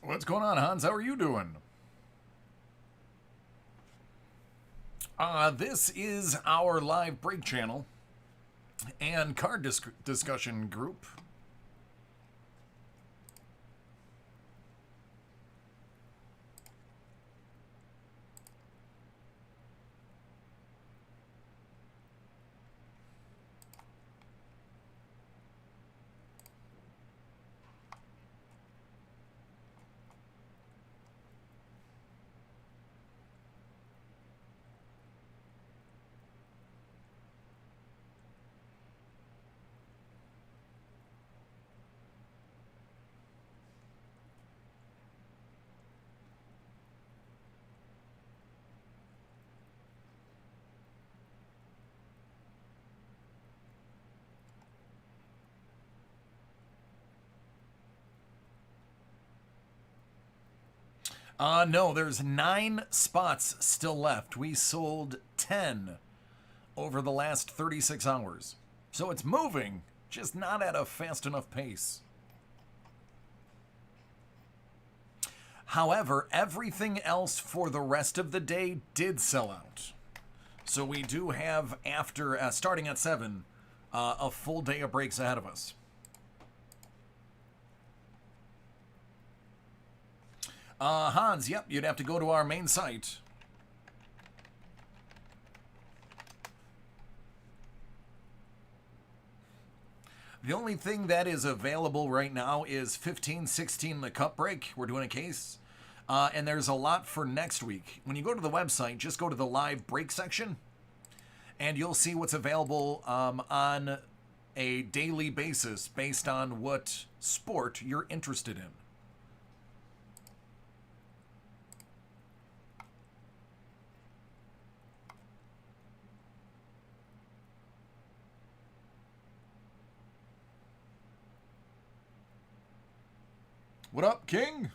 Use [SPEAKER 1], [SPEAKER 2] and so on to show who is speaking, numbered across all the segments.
[SPEAKER 1] What's going on, Hans? How are you doing? This is our live break channel and card discussion group. No, there's 9 spots still left. We sold 10 over the last 36 hours. So it's moving, just not at a fast enough pace. However, everything else for the rest of the day did sell out. So we do have, after starting at 7, a full day of breaks ahead of us. Hans, yep, you'd have to go to our main site. The only thing that is available right now is 15-16 the cup break. We're doing a case. And there's a lot for next week. When you go to the website, just go to the live break section, and you'll see what's available on a daily basis based on what sport you're interested in. What up, King?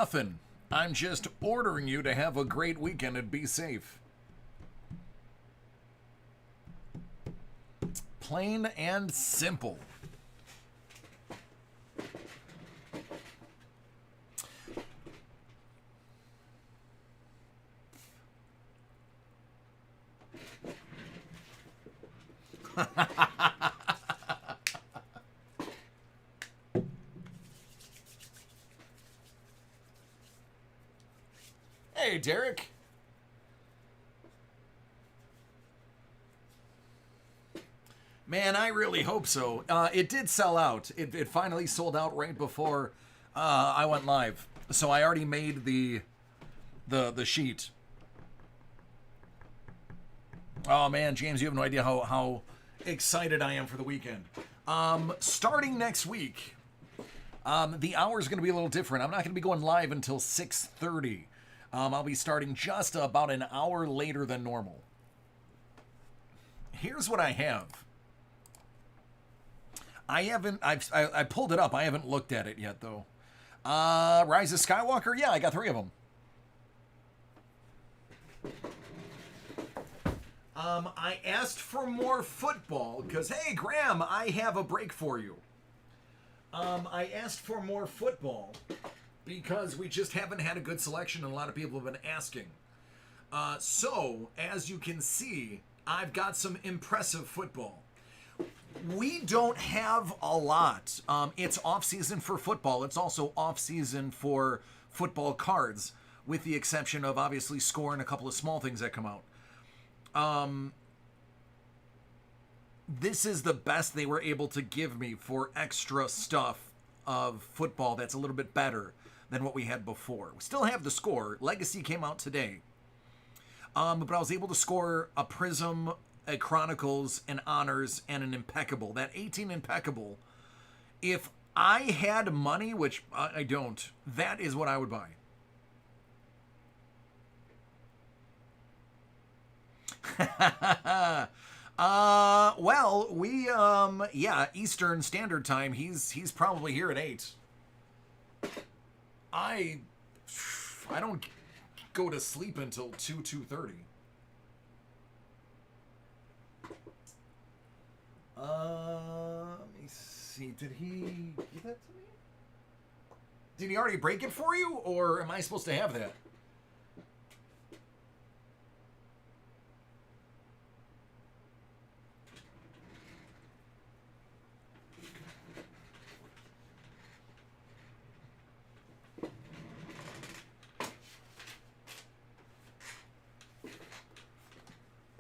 [SPEAKER 1] nothing. I'm just ordering you to have a great weekend and be safe. Plain and simple. Hey, Derek. Man, I really hope so. It did sell out. It finally sold out right before I went live. So I already made the sheet. Oh man, James, you have no idea how excited I am for the weekend. Starting next week, the hour is going to be a little different. I'm not going to be going live until 6:30. I'll be starting just about an hour later than normal. Here's what I have. I pulled it up. I haven't looked at it yet, though. Rise of Skywalker? Yeah, I got 3 of them. I asked for more football because, hey, Graham, I have a break for you. I asked for more football because we just haven't had a good selection and a lot of people have been asking. So, as you can see, I've got some impressive football. We don't have a lot. It's off-season for football. It's also off-season for football cards, with the exception of, obviously, Score and a couple of small things that come out. This is the best they were able to give me for extra stuff of football that's a little bit better than what we had before. We still have the Score. Legacy came out today. But I was able to score a Prism, a Chronicles, an Honors, and an Impeccable. That 18 Impeccable, if I had money, which I don't, that is what I would buy. Well, we, yeah, Eastern Standard Time, he's probably here at 8. I don't go to sleep until 2:30. Let me see. Did he give that to me? Did he already break it for you, or am I supposed to have that?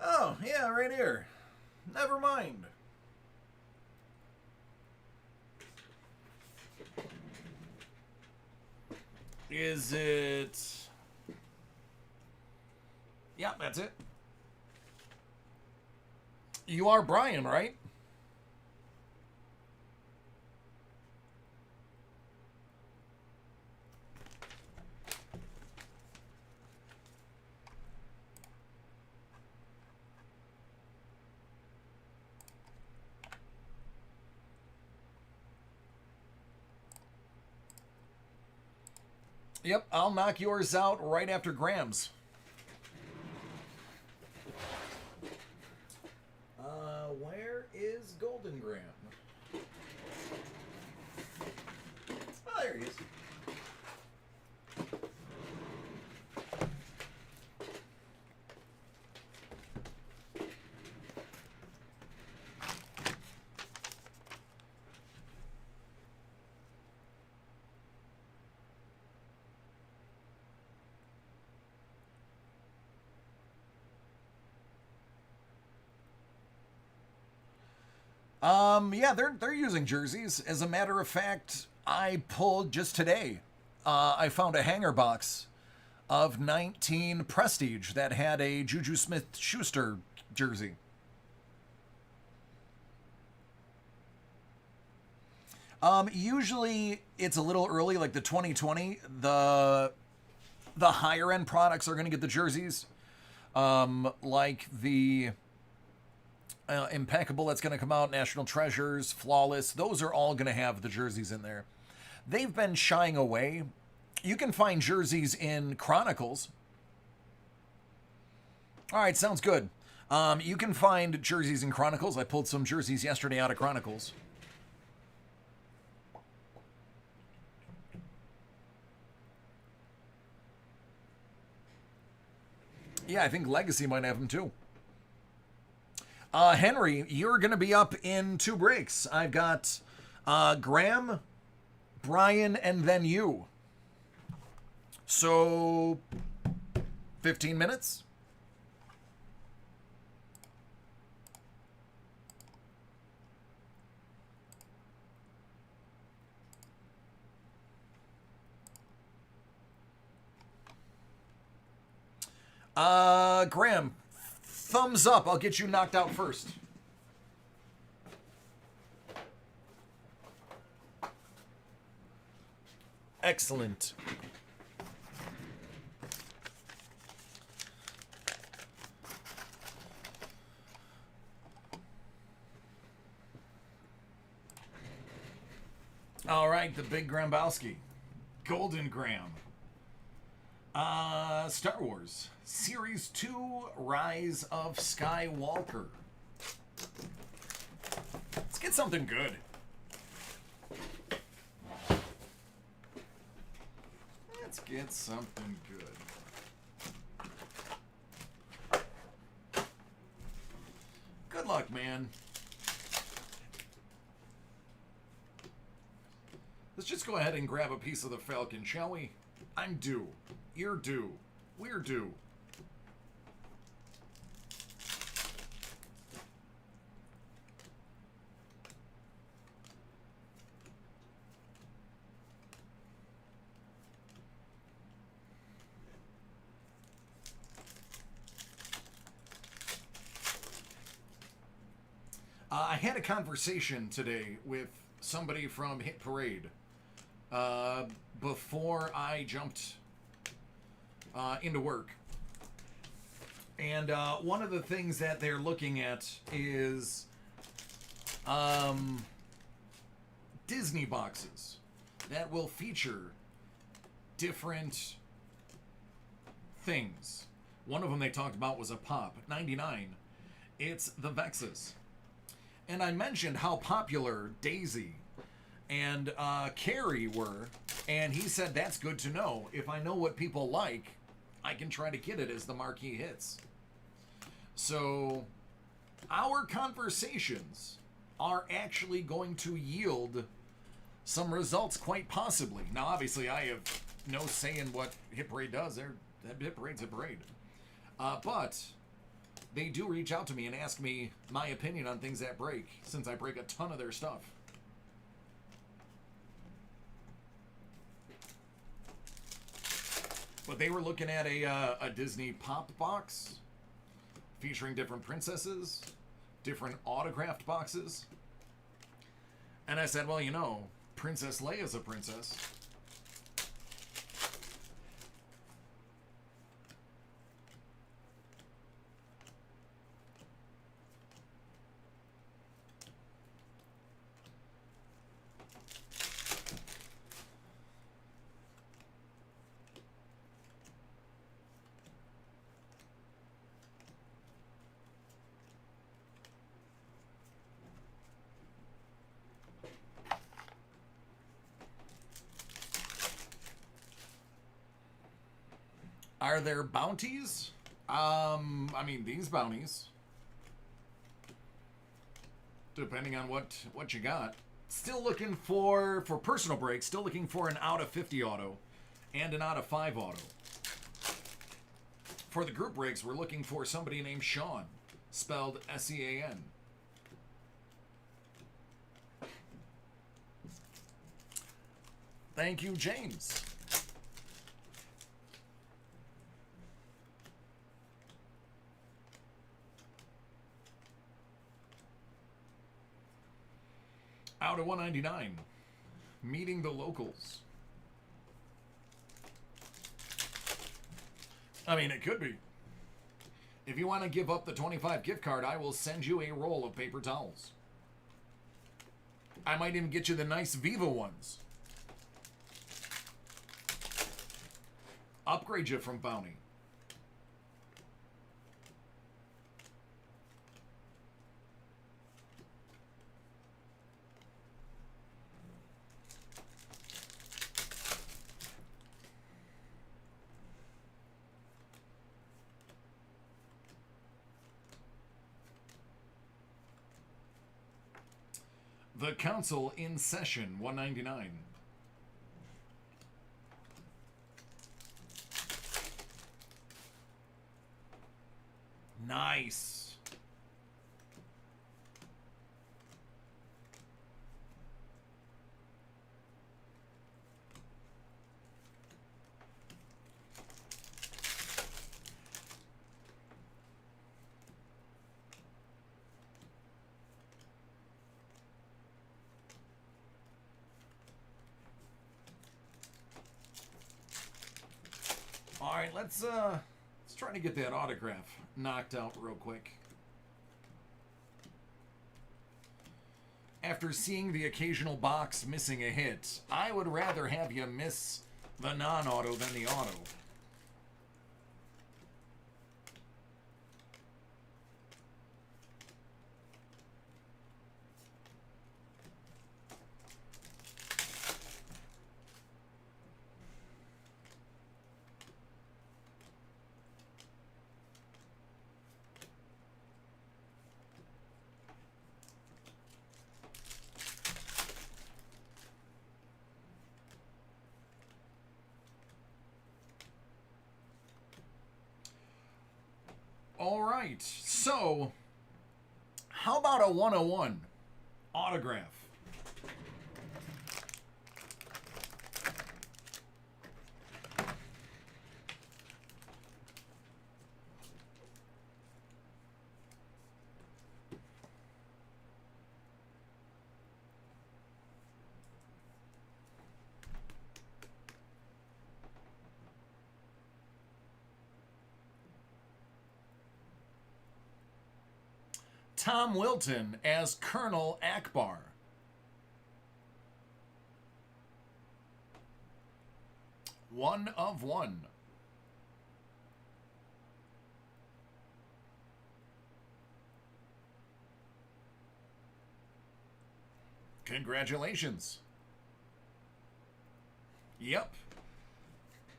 [SPEAKER 1] Oh, yeah, right here. Never mind. Is it... Yeah, that's it. You are Brian, right? Yep, I'll knock yours out right after Graham's. Where is Golden Graham? Oh, there he is. Yeah, they're using jerseys. As a matter of fact, I pulled just today. I found a hanger box of 19 Prestige that had a Juju Smith-Schuster jersey. Usually it's a little early, like the 2020. The higher end products are going to get the jerseys, like the Impeccable that's going to come out, National Treasures, Flawless. Those are all going to have the jerseys in there. They've been shying away You can find jerseys in Chronicles. All right, sounds good. You can find jerseys in Chronicles. I pulled some jerseys yesterday out of Chronicles. Yeah, I think Legacy might have them too. Henry, you're going to be up in 2 breaks. I've got Graham, Brian, and then you. So, 15 minutes? Graham, thumbs up. I'll get you knocked out first. Excellent. All right, the big Grambowski. Golden Graham. Star Wars. Series 2, Rise of Skywalker. Let's get something good. Let's get something good. Good luck, man. Let's just go ahead and grab a piece of the Falcon, shall we? I'm due. You're due. We're due. I had a conversation today with somebody from Hit Parade before I jumped into work. And one of the things that they're looking at is Disney boxes that will feature different things. One of them they talked about was a Pop 99. It's the Vexus. And I mentioned how popular Daisy and Carrie were, and he said that's good to know. If I know what people like, I can try to get it as the marquee hits. So our conversations are actually going to yield some results, quite possibly. Now, obviously, I have no say in what Hit Parade does. Hit Parade's Hit Parade. But they do reach out to me and ask me my opinion on things that break, since I break a ton of their stuff. But they were looking at a Disney Pop box featuring different princesses, different autographed boxes. And I said, well, you know, Princess Leia's a princess. Are there bounties? I mean, these bounties, depending on what you got. Still looking for personal breaks, still looking for an out of 50 auto and an out of 5 auto. For the group breaks, we're looking for somebody named Sean, spelled S-E-A-N. Thank you, James. Out of 199. Meeting the locals. I mean, it could be. If you want to give up the 25 gift card, I will send you a roll of paper towels. I might even get you the nice Viva ones. Upgrade you from bounty. The Council in Session, 199. Nice. All right, let's try to get that autograph knocked out real quick. After seeing the occasional box missing a hit, I would rather have you miss the non-auto than the auto. All right, so how about a 101 autograph? Tom Wilton as Colonel Akbar. One of one. Congratulations. Yep.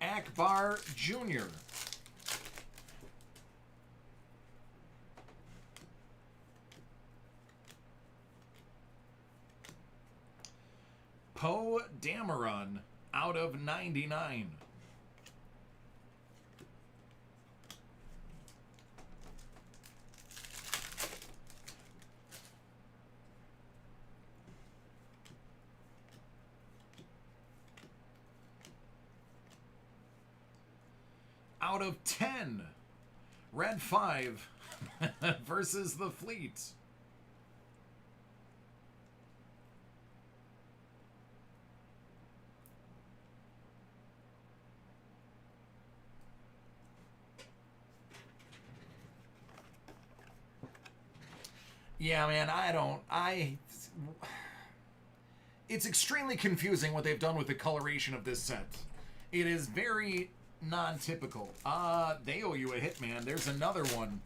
[SPEAKER 1] Akbar Jr. Poe Dameron out of 99. Out of 10. Red 5 versus the Fleet. Yeah, man, it's extremely confusing what they've done with the coloration of this set. It is very non-typical. They owe you a hit, man. There's another one.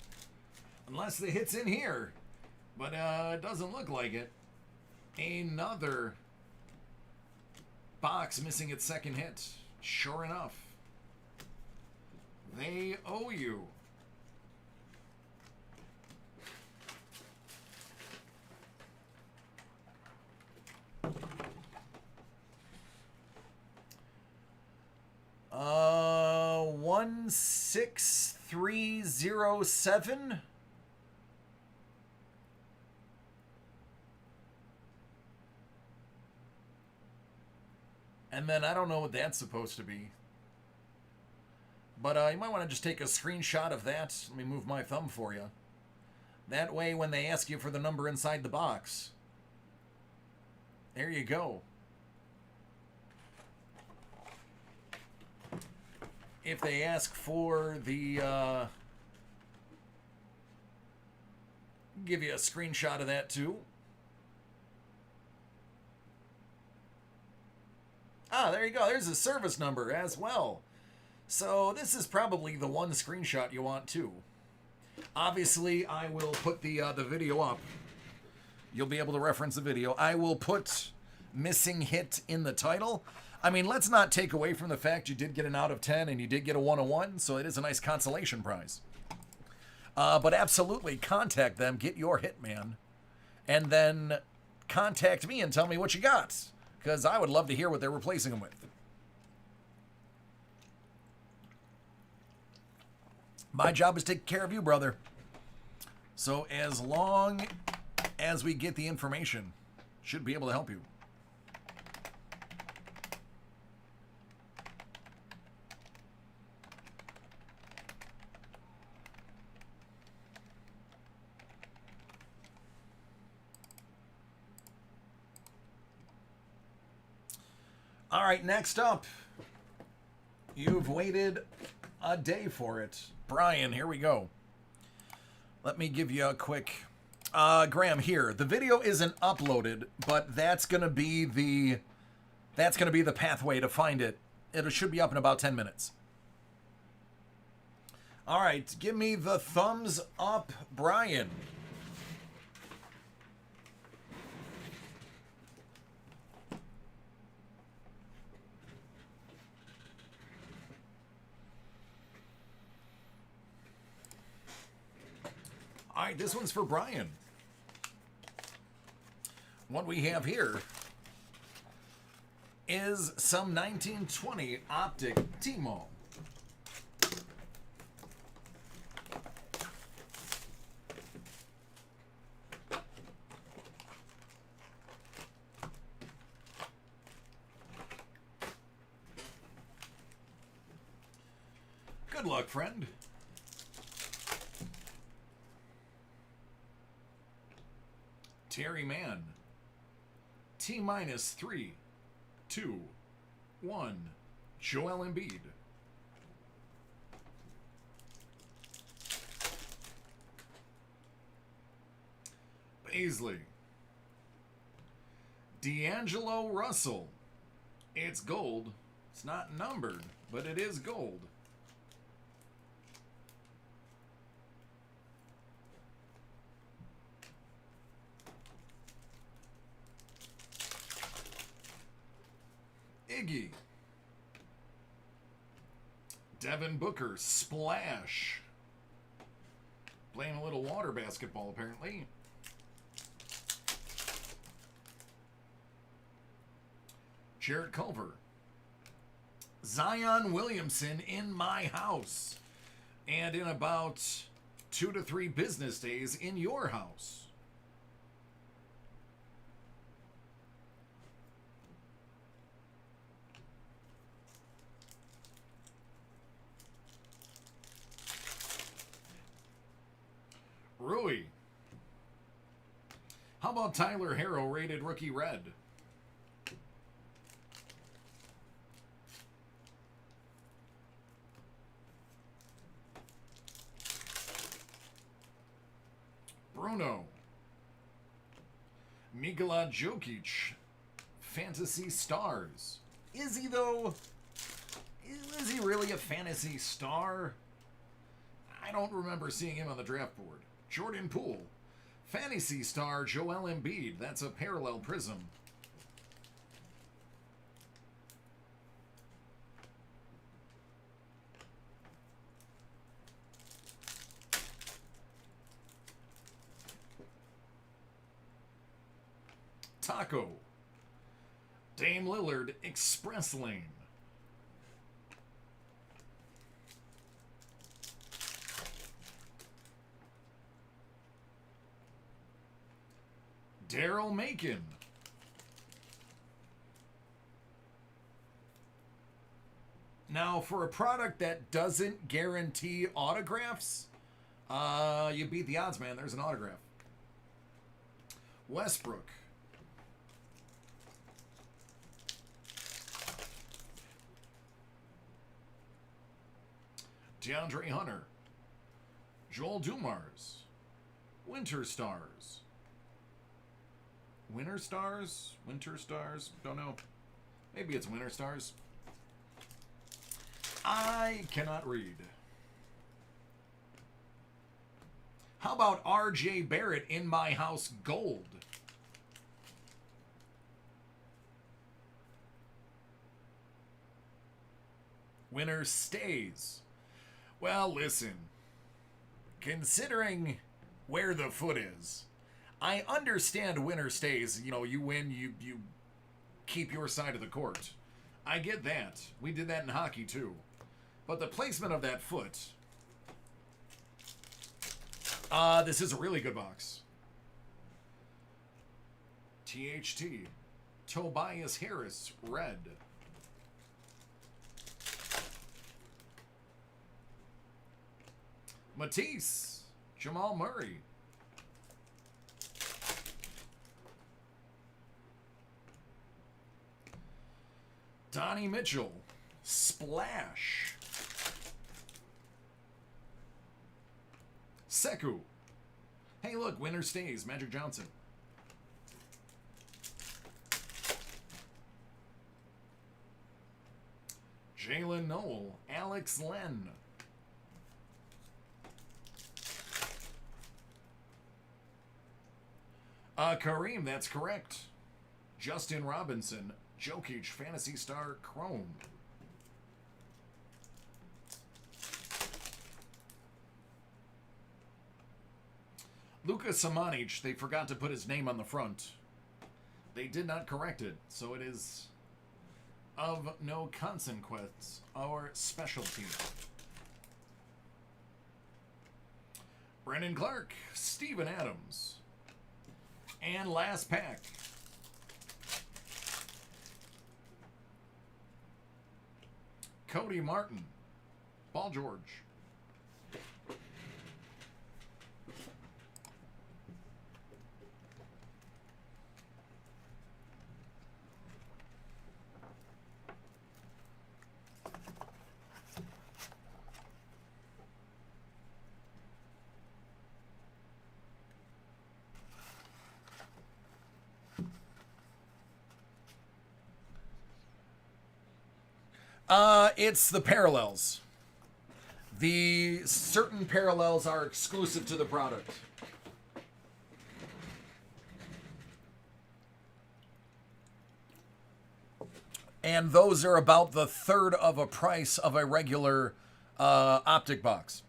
[SPEAKER 1] Unless the hit's in here. But, it doesn't look like it. Another box missing its second hit. Sure enough. They owe you. Uh, 16307. And then I don't know what that's supposed to be. But you might want to just take a screenshot of that. Let me move my thumb for you. That way, when they ask you for the number inside the box, there you go. If they ask for the, give you a screenshot of that too. Ah, there you go. There's a service number as well. So this is probably the one screenshot you want too. Obviously, I will put the video up. You'll be able to reference the video. I will put missing hit in the title. I mean, let's not take away from the fact you did get an out of 10 and you did get a 101, so it is a nice consolation prize. But absolutely, contact them, get your hitman, and then contact me and tell me what you got, because I would love to hear what they're replacing them with. My job is taking care of you, brother. So as long as we get the information, should be able to help you. All right, next up. You've waited a day for it. Brian, here we go. Let me give you a quick... Graham, here. The video isn't uploaded, but that's gonna be the pathway to find it. It should be up in about 10 minutes. All right, give me the thumbs up, Brian. All right, this one's for Brian. What we have here is some 1920 Optic Timo. Good luck, friend. Terry Mann. T-3, 2, 1. Joel Embiid. Paisley. D'Angelo Russell. It's gold. It's not numbered, but it is gold. Iggy. Devin Booker, Splash. Playing a little water basketball, apparently. Jarrett Culver. Zion Williamson, in my house. And in about 2 to 3 business days in your house. Rui. How about Tyler Harrow, rated rookie red? Bruno. Nikola Jokic, Fantasy Stars. Is he, though? Is he really a fantasy star? I don't remember seeing him on the draft board. Jordan Poole. Fantasy star Joel Embiid. That's a parallel prism. Taco. Dame Lillard, Express Lane. Daryl Macon. Now, for a product that doesn't guarantee autographs, you beat the odds, man. There's an autograph. Westbrook. DeAndre Hunter. Joel Dumars. Winter Stars. Winter Stars? Winter Stars? Don't know. Maybe it's Winter Stars. I cannot read. How about R.J. Barrett in my house gold? Winner stays. Well, listen. Considering where the foot is, I understand winner stays. You know, you win, you keep your side of the court. I get that. We did that in hockey too. But the placement of that foot. This is a really good box. THT. Tobias Harris, red. Matisse. Jamal Murray. Donnie Mitchell. Splash. Sekou. Hey, look, winner stays. Magic Johnson. Jalen Noel. Alex Len. Kareem, that's correct. Justin Robinson. Jokic, Fantasy Star, Chrome. Luka Samanic, they forgot to put his name on the front. They did not correct it, so it is of no consequence, our specialty. Brendan Clark, Steven Adams. And last pack. Cody Martin, Paul George. It's the parallels. The certain parallels are exclusive to the product. And those are about the third of a price of a regular optic box.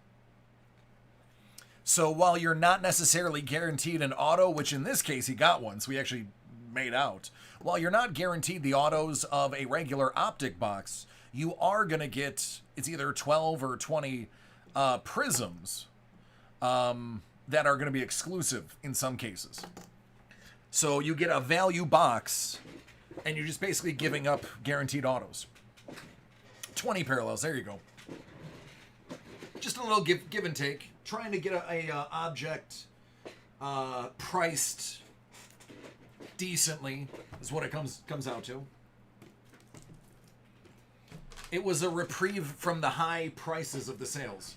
[SPEAKER 1] So while you're not necessarily guaranteed an auto, which in this case he got one, so we actually made out. While you're not guaranteed the autos of a regular optic box, you are going to get, it's either 12 or 20 prisms that are going to be exclusive in some cases. So you get a value box, and you're just basically giving up guaranteed autos. 20 parallels, there you go. Just a little give and take. Trying to get a object priced decently is what it comes out to. It was a reprieve from the high prices of the sales.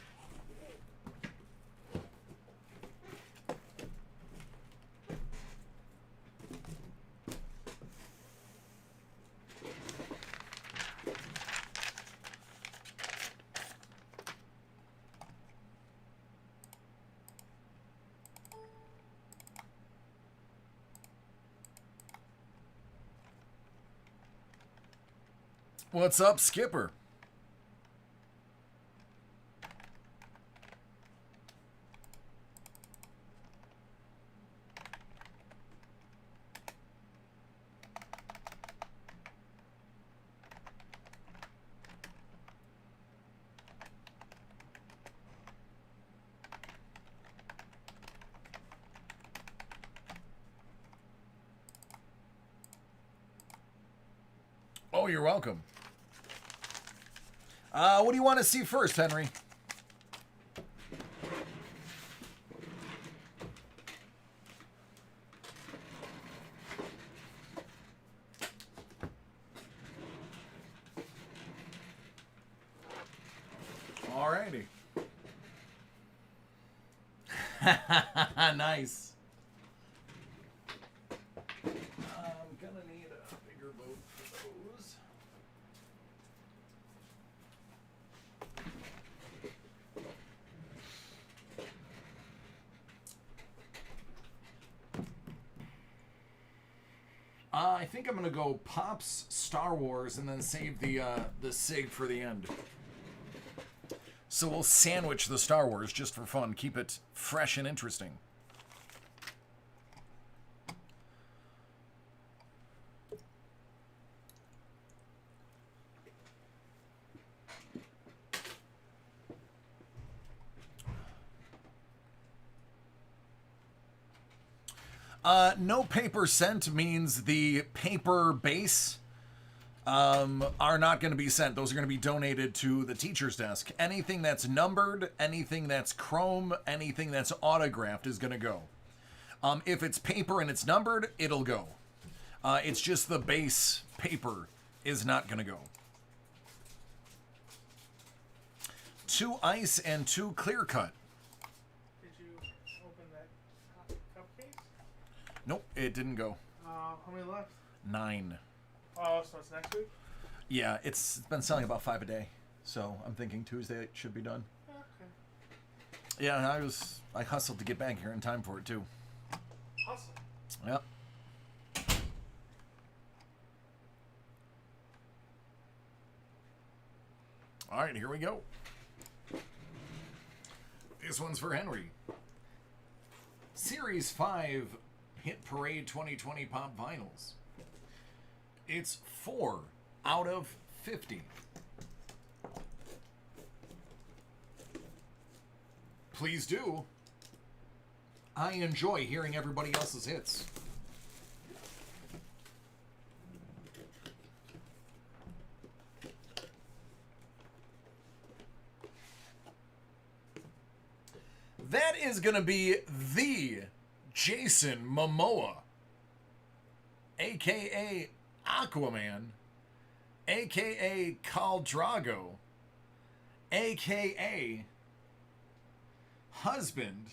[SPEAKER 1] What's up, Skipper? Oh, you're welcome. What do you want to see first, Henry? Alrighty. Nice. I'm gonna need a bigger boat for those. I think I'm gonna go Pops, Star Wars, and then save the SIG for the end. So we'll sandwich the Star Wars just for fun, keep it fresh and interesting. No paper sent means the paper base are not going to be sent. Those are going to be donated to the teacher's desk. Anything that's numbered, anything that's chrome, anything that's autographed is going to go. If it's paper and it's numbered, it'll go. It's just the base paper is not going to go. 2 ice and 2 clear cut.
[SPEAKER 2] Did you open that cupcake?
[SPEAKER 1] Nope, it didn't go.
[SPEAKER 2] How many left?
[SPEAKER 1] 9.
[SPEAKER 2] Oh, so it's next week?
[SPEAKER 1] Yeah, it's been selling about 5 a day, so I'm thinking Tuesday it should be done.
[SPEAKER 2] Okay.
[SPEAKER 1] Yeah, I hustled to get back here in time for it too.
[SPEAKER 2] Hustle.
[SPEAKER 1] Yep. All right, here we go. This one's for Henry. Series 5 Hit Parade 2020 Pop Vinyls. It's 4 out of 50. Please do. I enjoy hearing everybody else's hits. That is going to be the Jason Momoa, a.k.a. Aquaman, a.k.a. Khal Drago, a.k.a. husband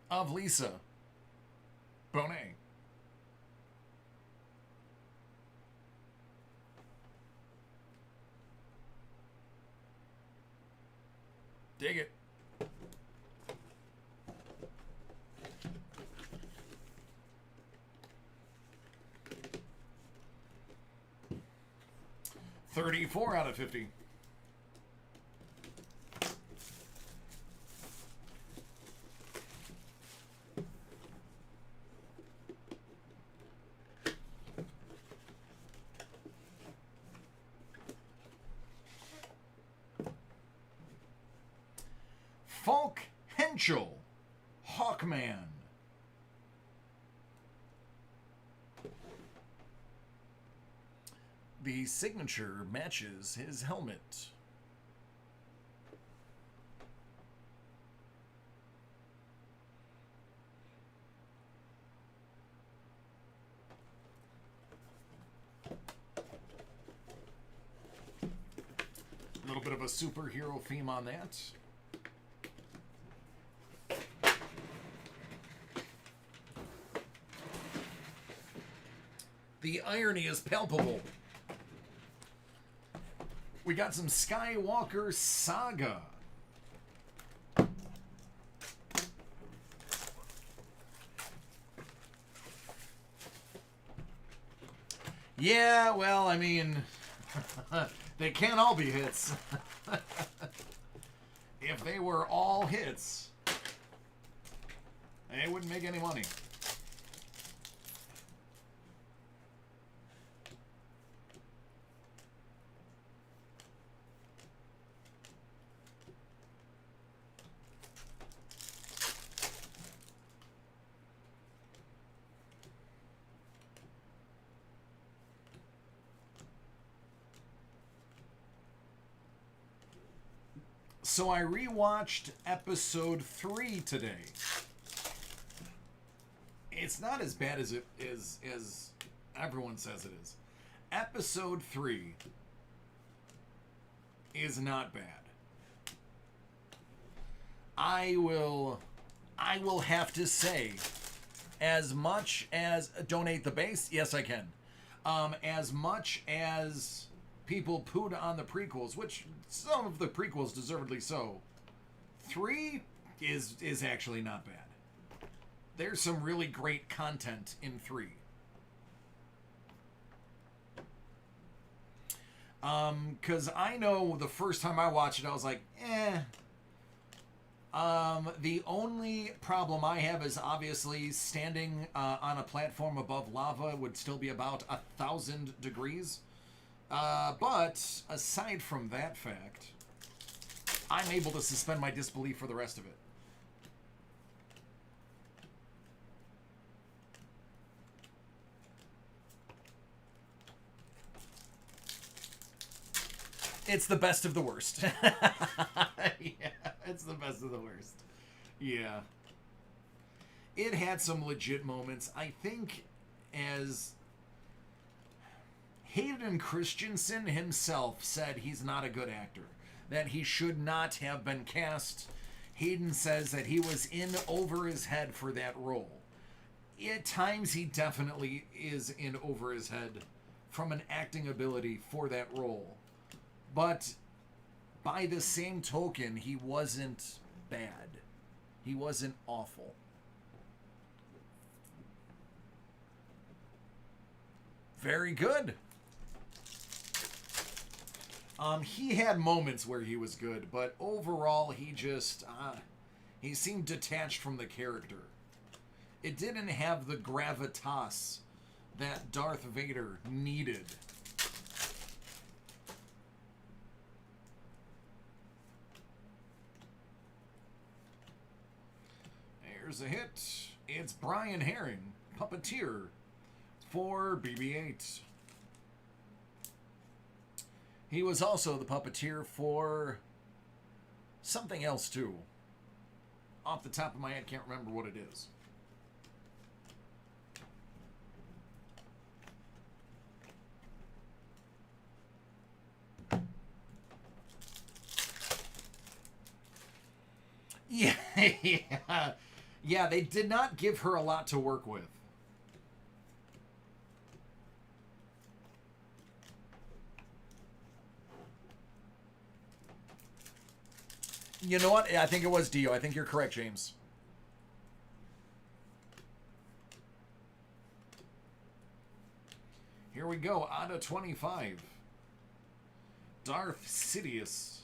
[SPEAKER 1] of Lisa Bonet. Dig it. $34 out of 50. Falk Henschel, Hawkman. The signature matches his helmet. A little bit of a superhero theme on that. The irony is palpable. We got some Skywalker Saga. Yeah, well, I mean, they can't all be hits. If they were all hits, they wouldn't make any money. So I rewatched episode 3 today. It's not as bad as it is as everyone says it is. Episode 3 is not bad. I will have to say, as much as donate the base, yes I can. As much as people pooed on the prequels, which some of the prequels deservedly so, 3 is actually not bad. There's some really great content in 3. Because I know the first time I watched it, I was like, eh. The only problem I have is obviously standing on a platform above lava would still be about 1,000 degrees. But aside from that fact, I'm able to suspend my disbelief for the rest of it. It's the best of the worst. Yeah, it's the best of the worst. Yeah. It had some legit moments. I think as Hayden Christensen himself said he's not a good actor, that he should not have been cast. Hayden says that he was in over his head for that role. At times he definitely is in over his head from an acting ability for that role. But by the same token, he wasn't bad. He wasn't awful. Very good. He had moments where he was good, but overall he just he seemed detached from the character. It didn't have the gravitas that Darth Vader needed. There's a hit. It's Brian Herring, puppeteer for BB-8. He was also the puppeteer for something else too. Off the top of my head, can't remember what it is. Yeah, yeah. Yeah, they did not give her a lot to work with. You know what? I think it was Dio. I think you're correct, James. Here we go. Out of 25. Darth Sidious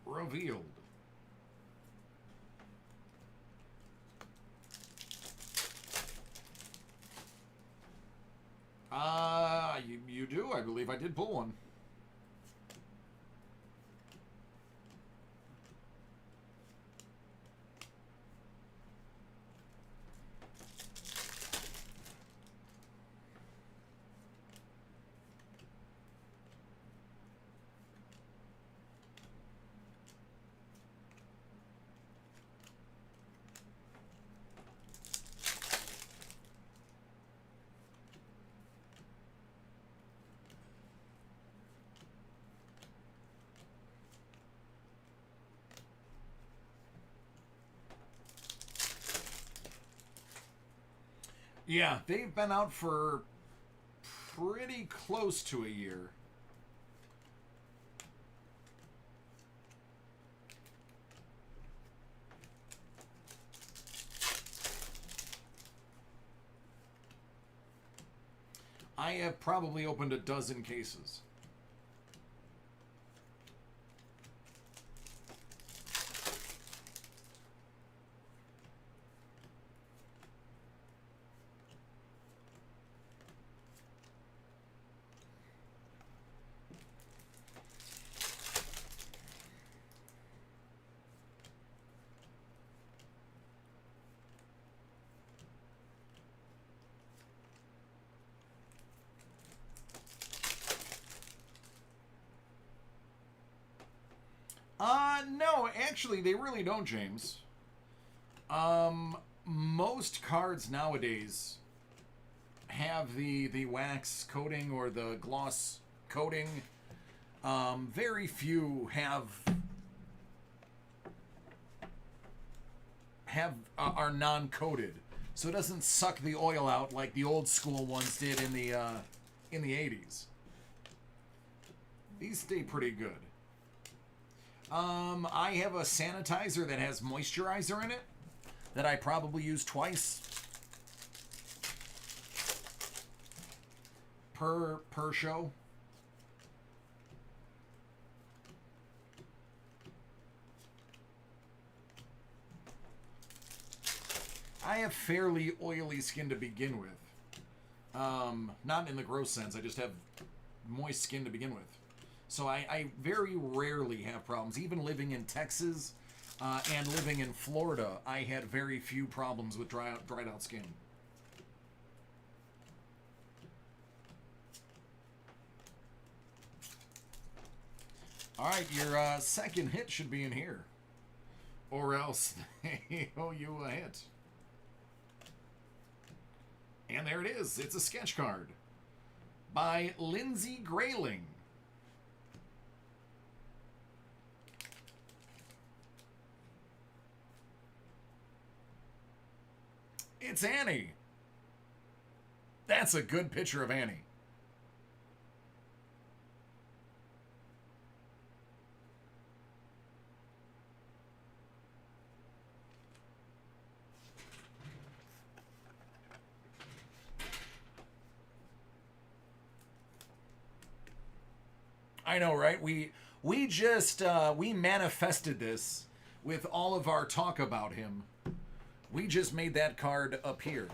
[SPEAKER 1] revealed. You do? I believe I did pull one. Yeah, they've been out for pretty close to a year. I have probably opened a dozen cases. No, actually, they really don't, James. Most cards nowadays have the wax coating or the gloss coating. Very few are non-coated, so it doesn't suck the oil out like the old school ones did in the 80s. These stay pretty good. I have a sanitizer that has moisturizer in it that I probably use twice per show. I have fairly oily skin to begin with. Not in the gross sense. I just have moist skin to begin with. So I very rarely have problems. Even living in Texas and living in Florida, I had very few problems with dried out skin. All right, your second hit should be in here. Or else they owe you a hit. And there it is. It's a sketch card by Lindsay Grayling. It's Annie. That's a good picture of Annie. I know, right? We just we manifested this with all of our talk about him. We just made that card appear.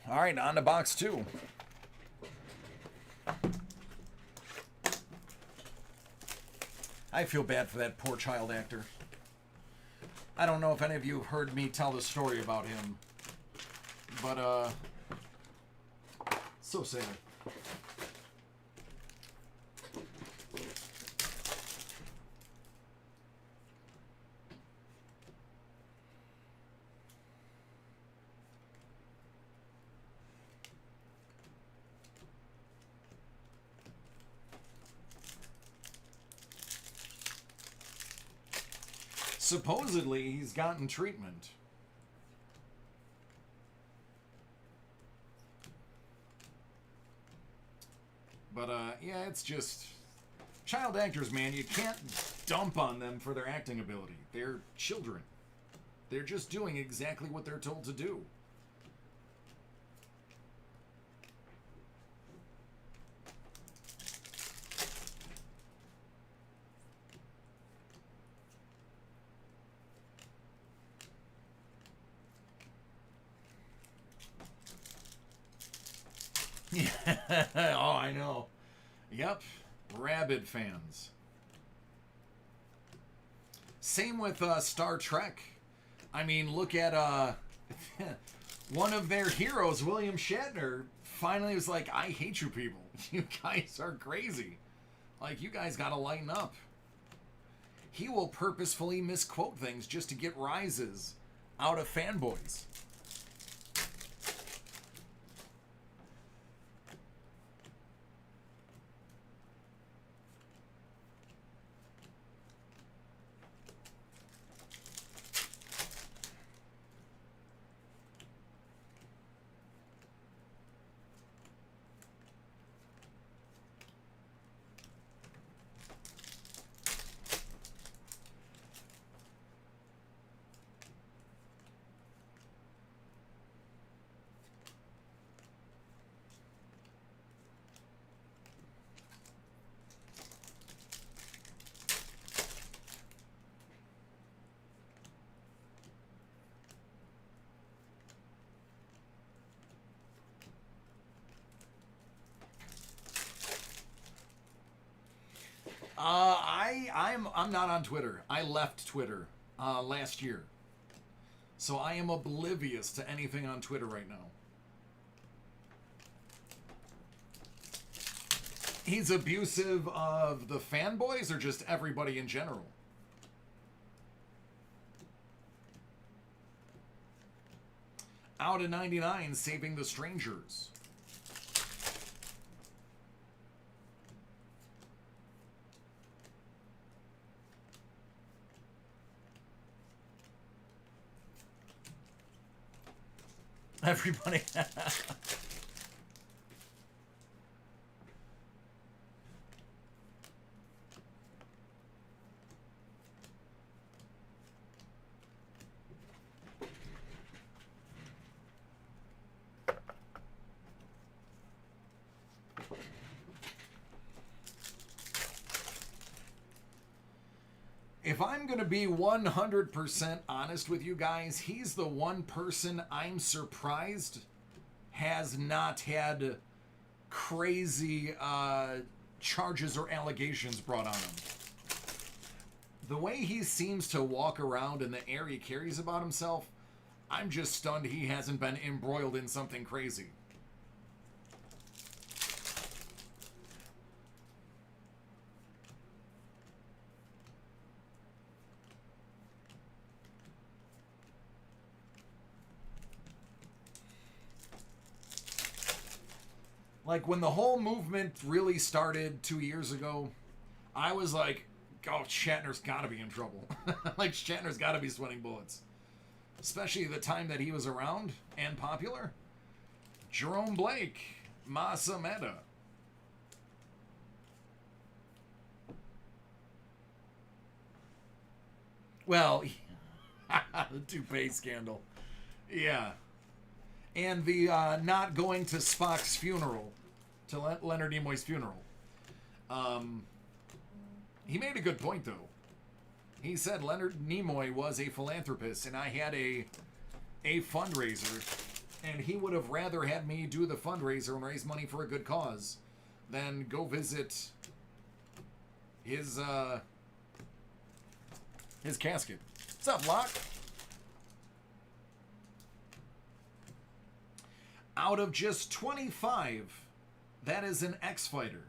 [SPEAKER 1] All right, on to box 2. I feel bad for that poor child actor. I don't know if any of you have heard me tell the story about him, but so sad. Supposedly, he's gotten treatment. But, yeah, it's just... Child actors, man, you can't dump on them for their acting ability. They're children. They're just doing exactly what they're told to do. Yeah. Oh, I know. Yep. Rabid fans. Same with Star Trek. I mean, look at one of their heroes, William Shatner, finally was like, I hate you people. You guys are crazy. Like, you guys gotta lighten up. He will purposefully misquote things just to get rises out of fanboys. I'm not on Twitter. I left Twitter last year, so I am oblivious to anything on Twitter right now. He's abusive of the fanboys or just everybody in general? Out of 99, saving the strangers. Everybody. If I'm going to be 100% honest with you guys, he's the one person I'm surprised has not had crazy charges or allegations brought on him. The way he seems to walk around and the air he carries about himself, I'm just stunned he hasn't been embroiled in something crazy. Like, when the whole movement really started 2 years ago, I was like, oh, Shatner's got to be in trouble. Like, Shatner's got to be sweating bullets. Especially the time that he was around and popular. Jerome Blake, Masameda. Well, the toupee scandal. Yeah. And the not going to Spock's funeral, to Leonard Nimoy's funeral. He made a good point, though. He said Leonard Nimoy was a philanthropist, and I had a fundraiser, and he would have rather had me do the fundraiser and raise money for a good cause than go visit his casket. What's up, Locke? Out of just 25, that is an X-Fighter.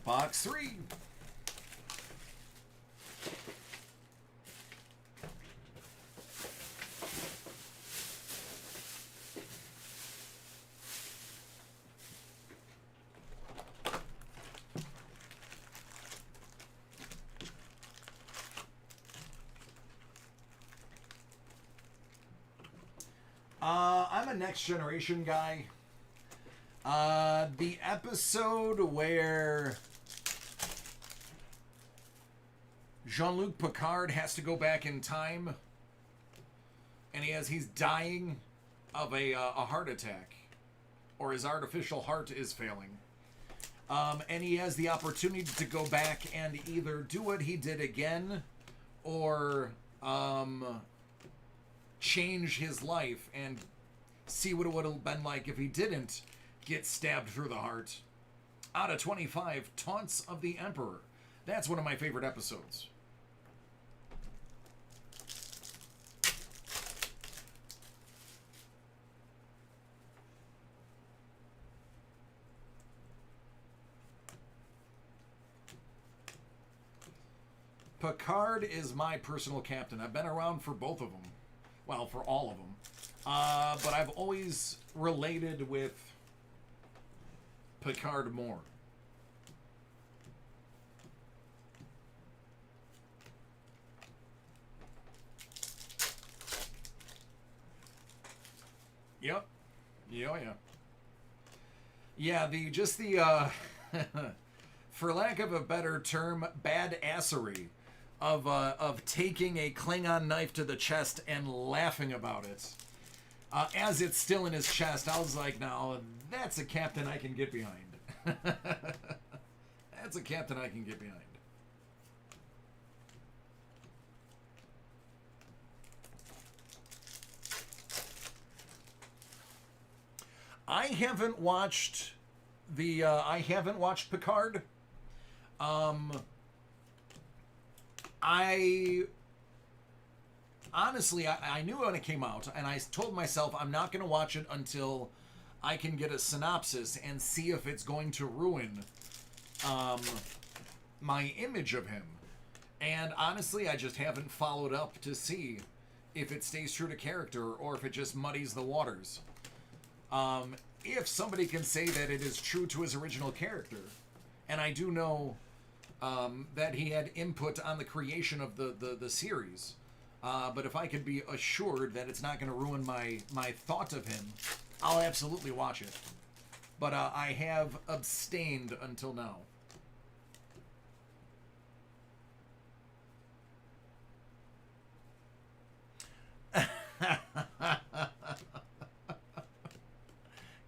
[SPEAKER 1] Box 3. I'm a Next Generation guy. The episode where Jean-Luc Picard has to go back in time, and he's dying of a heart attack, or his artificial heart is failing, and he has the opportunity to go back and either do what he did again, or change his life and see what it would have been like if he didn't get stabbed through the heart. Out of 25, Taunts of the Emperor. That's one of my favorite episodes. Picard is my personal captain. I've been around for both of them. Well, for all of them. But I've always related with Picard more. Yep. Yeah, yeah. Yeah, for lack of a better term, badassery of taking a Klingon knife to the chest and laughing about it. As it's still in his chest, I was like, now, that's a captain I can get behind. That's a captain I can get behind. I haven't watched Picard. I honestly, I knew when it came out, and I told myself I'm not going to watch it until I can get a synopsis and see if it's going to ruin my image of him. And honestly, I just haven't followed up to see if it stays true to character or if it just muddies the waters. If somebody can say that it is true to his original character, and I do know that he had input on the creation of the series, but if I could be assured that it's not going to ruin my thought of him, I'll absolutely watch it. But I have abstained until now.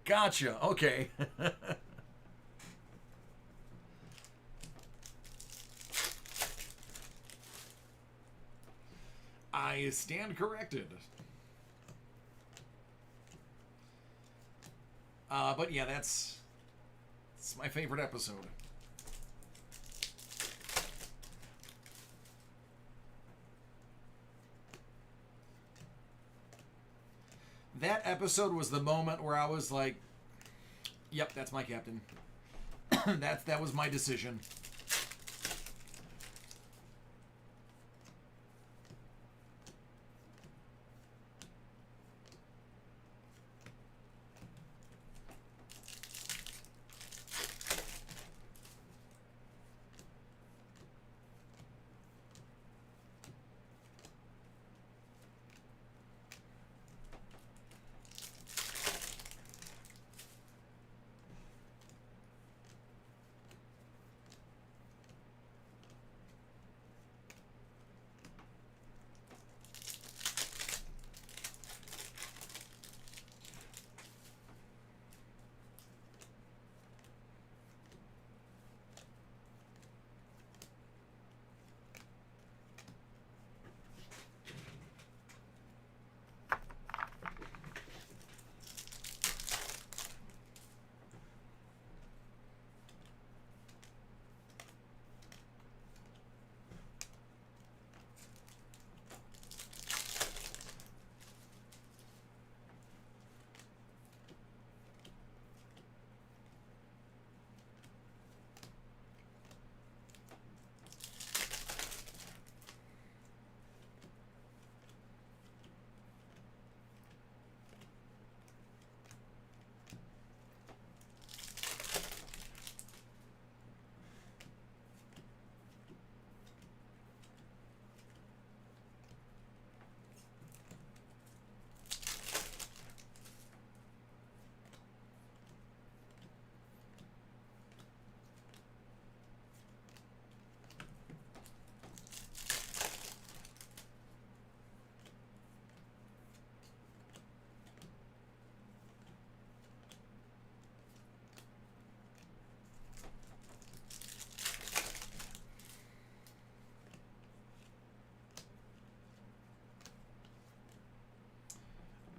[SPEAKER 1] Gotcha. Okay. I stand corrected. But yeah, that's my favorite episode. That episode was the moment where I was like, yep, that's my captain. That was my decision.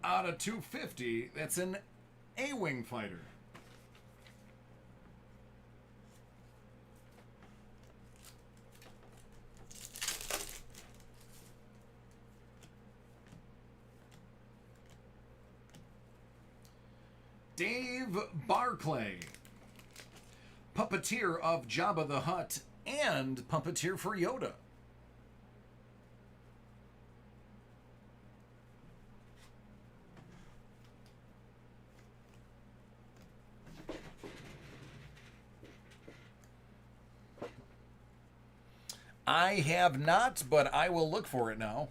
[SPEAKER 1] Out of 250, that's an A-Wing fighter. Dave Barclay, puppeteer of Jabba the Hutt and puppeteer for Yoda. I have not, but I will look for it now.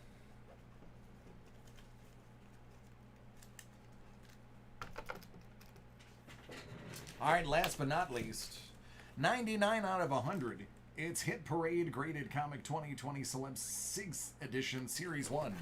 [SPEAKER 1] All right, last but not least, 99 out of 100. It's Hit Parade Graded Comic 2020 Celeb 6th Edition Series 1.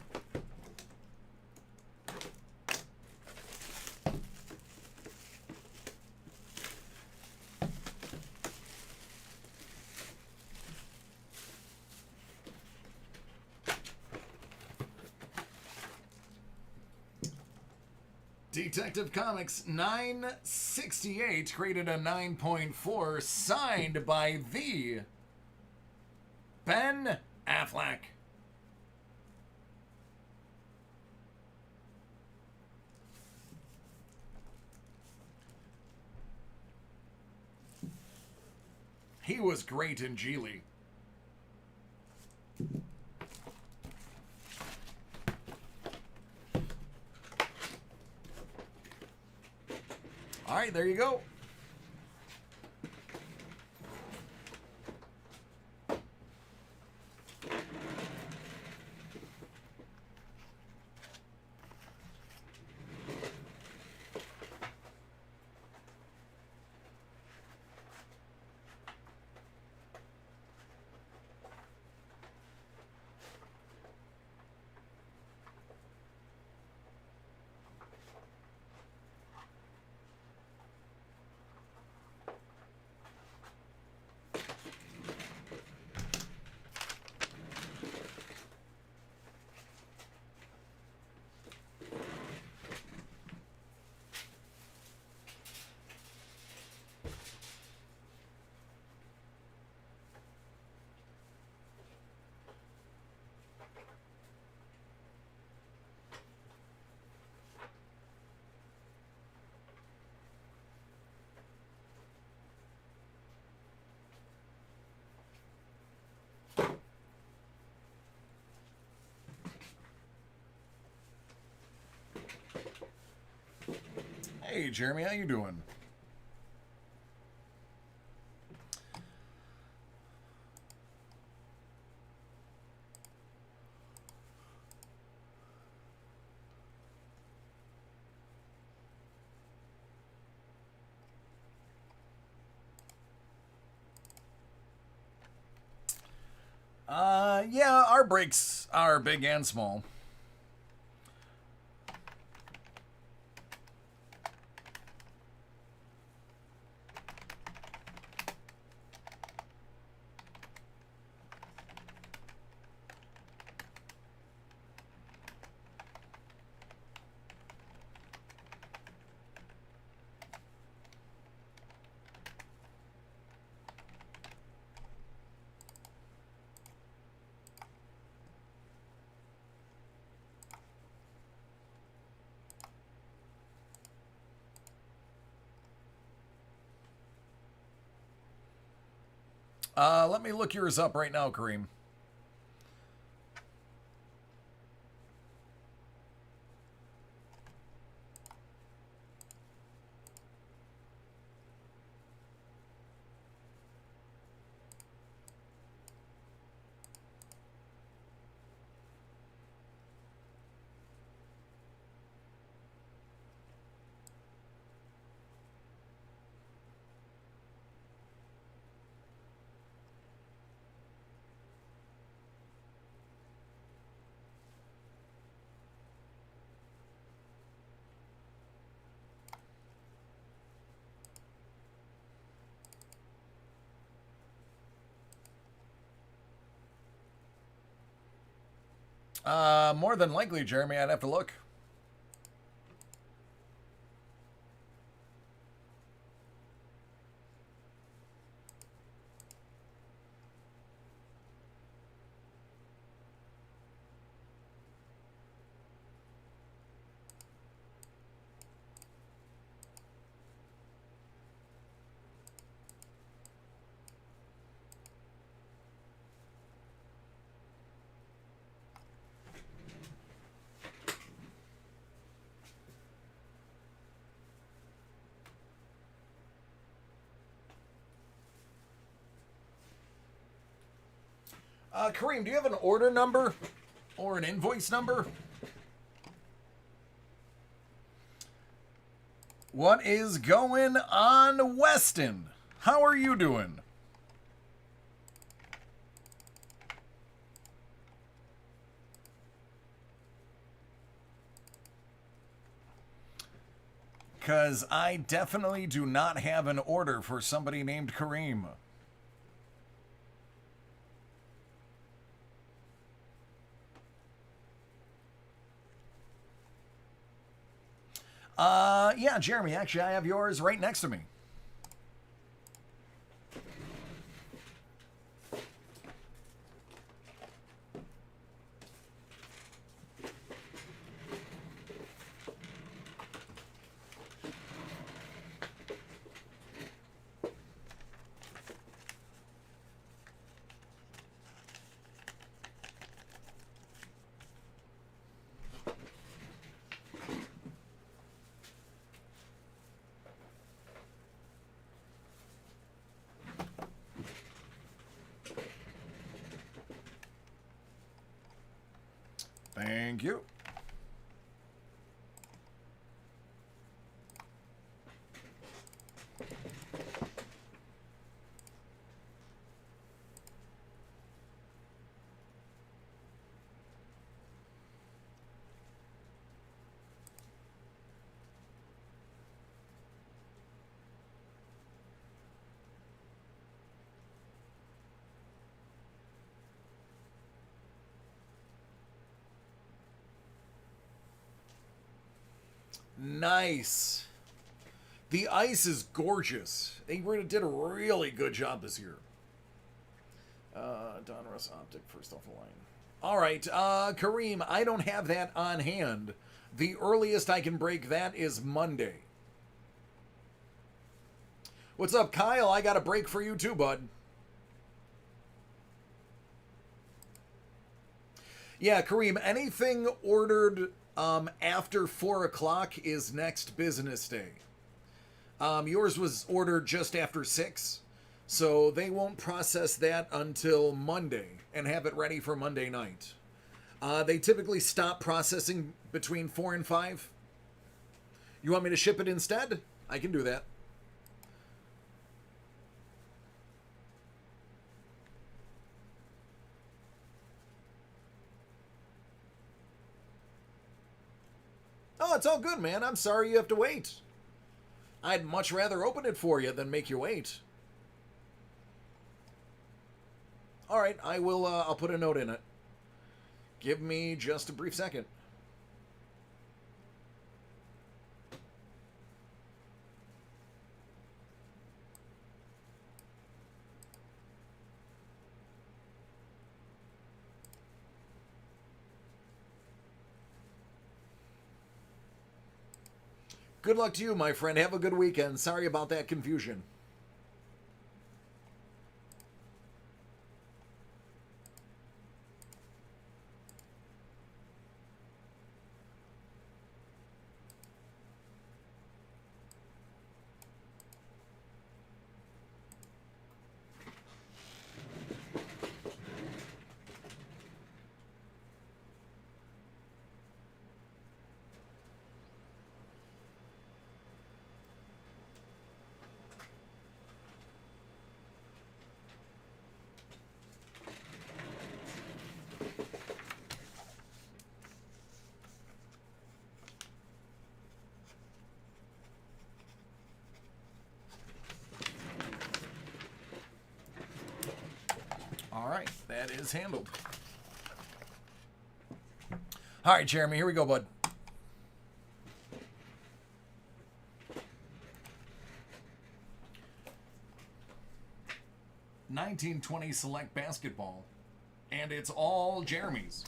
[SPEAKER 1] Detective Comics 968, created a 9.4, signed by the Ben Affleck. He was great in Geely. All right, there you go. Hey, Jeremy, how you doing? Yeah, our breaks are big and small. Let me look yours up right now, Kareem. More than likely, Jeremy, I'd have to look. Kareem, do you have an order number or an invoice number? What is going on, Weston? How are you doing? Because I definitely do not have an order for somebody named Kareem. Yeah, Jeremy, actually, I have yours right next to me. Thank you. Nice. The ice is gorgeous. They did a really good job this year. Donruss Optic, first off the line. All right, Kareem, I don't have that on hand. The earliest I can break that is Monday. What's up, Kyle? I got a break for you too, bud. Yeah, Kareem, anything ordered after 4 o'clock is next business day. Yours was ordered just after 6, so they won't process that until Monday and have it ready for Monday night. They typically stop processing between 4 and 5. You want me to ship it instead? I can do that. Oh, it's all good, man. I'm sorry you have to wait. I'd much rather open it for you than make you wait. All right, I will. I'll put a note in it. Give me just a brief second. Good luck to you, my friend. Have a good weekend. Sorry about that confusion. All right, that is handled. All right, Jeremy, here we go, bud. (1920) Select Basketball, and it's all Jeremy's.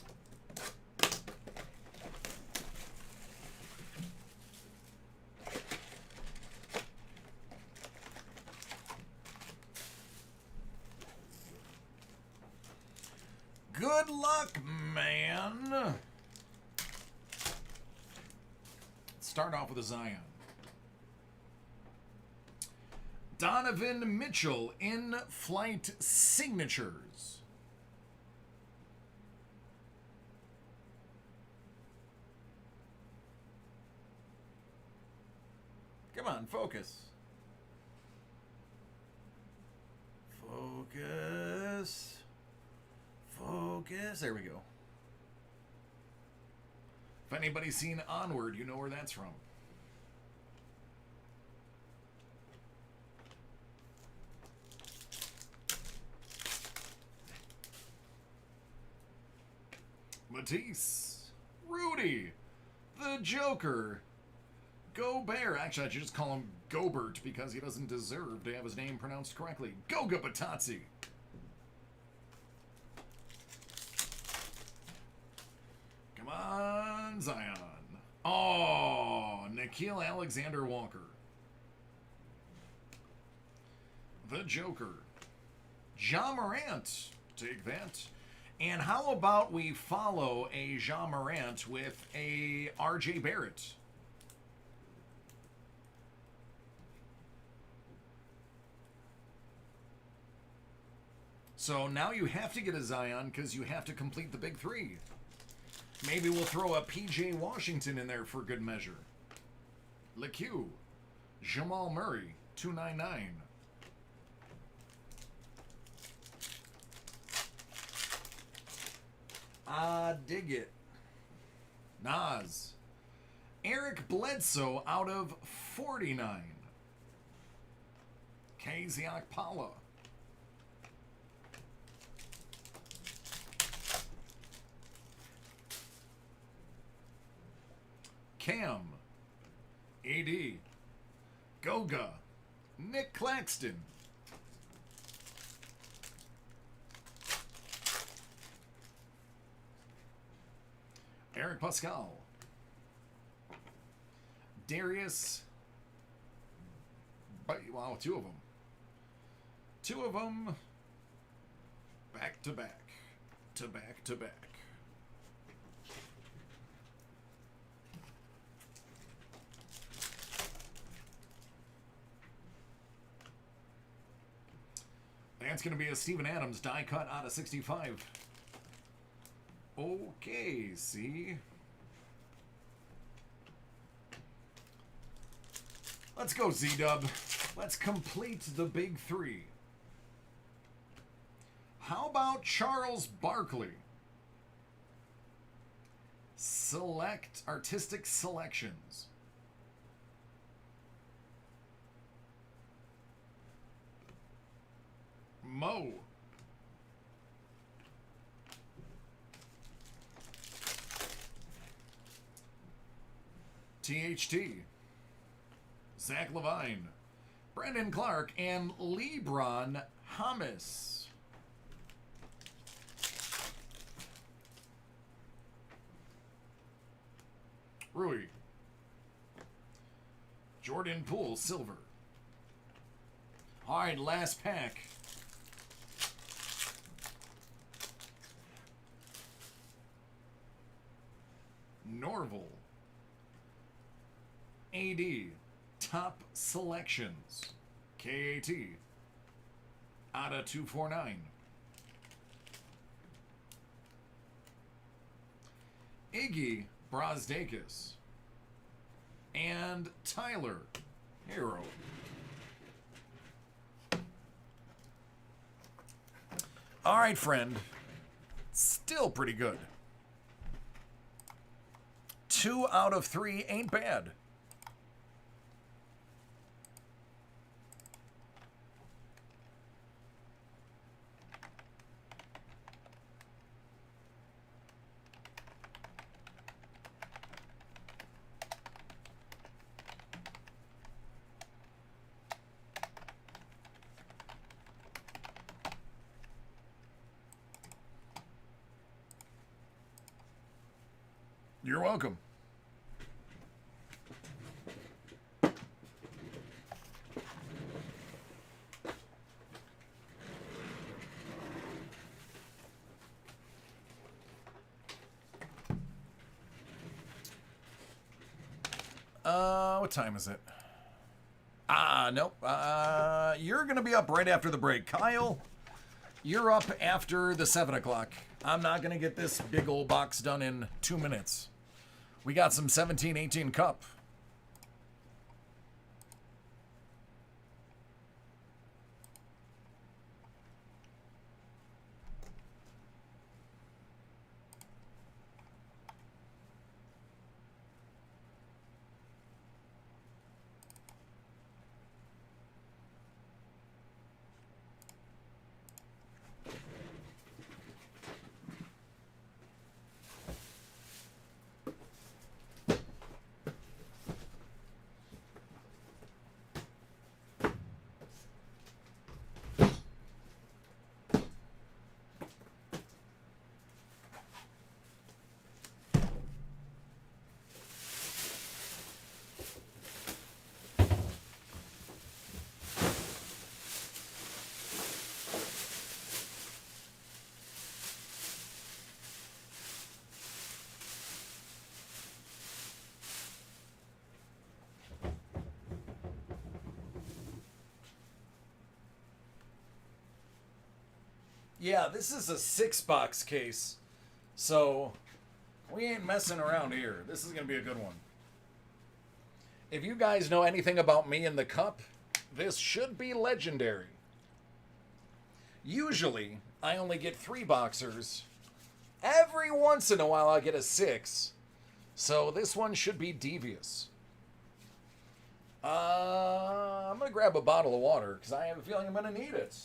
[SPEAKER 1] Good luck, man. Let's start off with a Zion. Donovan Mitchell in flight signatures. Come on, focus. Focus. Focus. There we go. If anybody's seen Onward, you know where that's from. Matisse, Rudy, the Joker, Gobert. Actually, I should just call him Gobert because he doesn't deserve to have his name pronounced correctly. Goga Batazzi. Come on, Zion. Oh, Nikhil Alexander-Walker. The Joker. Ja Morant. Take that. And how about we follow a Ja Morant with a RJ Barrett? So now you have to get a Zion because you have to complete the big three. Maybe we'll throw a PJ Washington in there for good measure. LeQ. Jamal Murray, 299. Dig it. Nas. Eric Bledsoe out of 49. Kaziak Pala. Cam. AD. Goga. Nick Claxton. Eric Pascal. Darius. Wow, two of them. Two of them. Back to back. To back to back. That's going to be a Steven Adams die cut out of 65. Okay, see. Let's go, Z-Dub. Let's complete the big three. How about Charles Barkley? Select artistic selections. Mo. THT. Zach Levine. Brandon Clark and LeBron James. Rui. Jordan Poole, silver. All right, last pack. Norval. AD. Top selections. KAT. Ada 249. Iggy Brazdeikis. And Tyler Hero. All right, friend. Still pretty good. 2 out of 3 ain't bad. You're welcome. What time is it? Nope. You're going to be up right after the break. Kyle, you're up after the 7 o'clock. I'm not going to get this big old box done in 2 minutes. We got some 17-18 cup. Yeah, this is a 6-box case. So, we ain't messing around here. This is going to be a good one. If you guys know anything about me in the cup, this should be legendary. Usually, I only get 3 boxers. Every once in a while, I get a 6. So this one should be devious. I'm going to grab a bottle of water because I have a feeling I'm going to need it.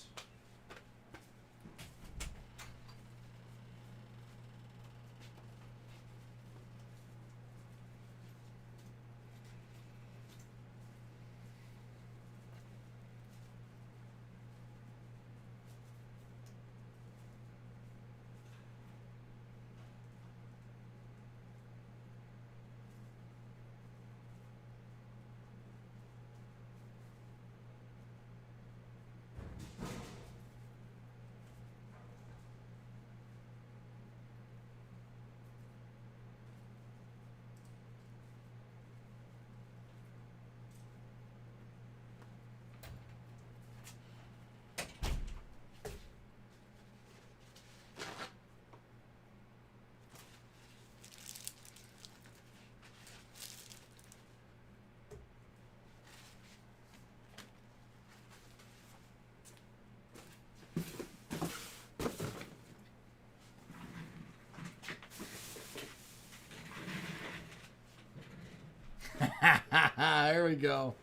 [SPEAKER 1] There we go.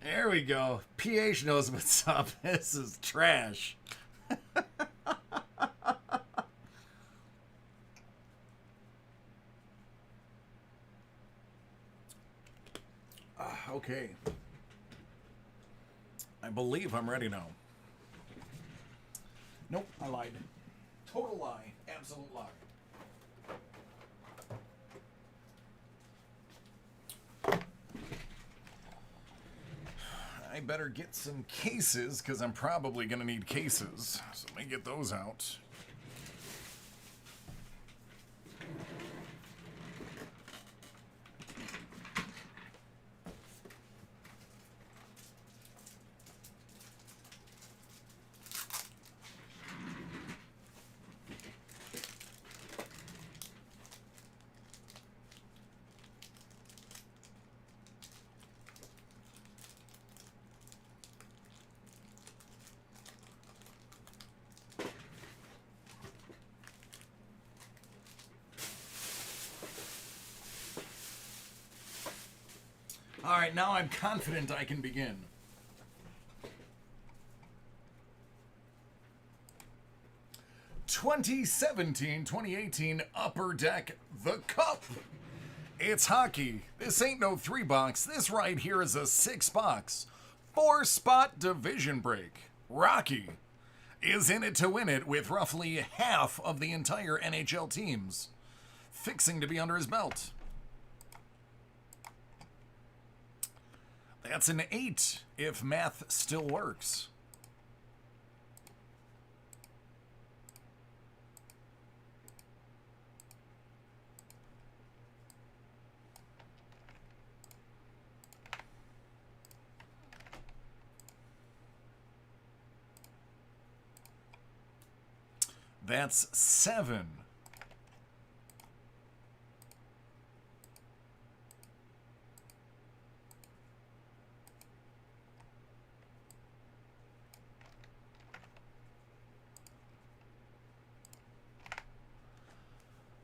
[SPEAKER 1] There we go. PH knows what's up. This is trash. Okay. I believe I'm ready now. Nope, I lied. Total lie. Absolute lie. I better get some cases, because I'm probably going to need cases. So let me get those out. All right, now I'm confident I can begin. "2017-2018 Upper Deck, the Cup. It's hockey. This ain't no 3-box. This right here is a 6-box. 4-spot division break. Rocky is in it to win it with roughly half of the entire NHL teams, fixing to be under his belt. That's an 8, if math still works. That's 7.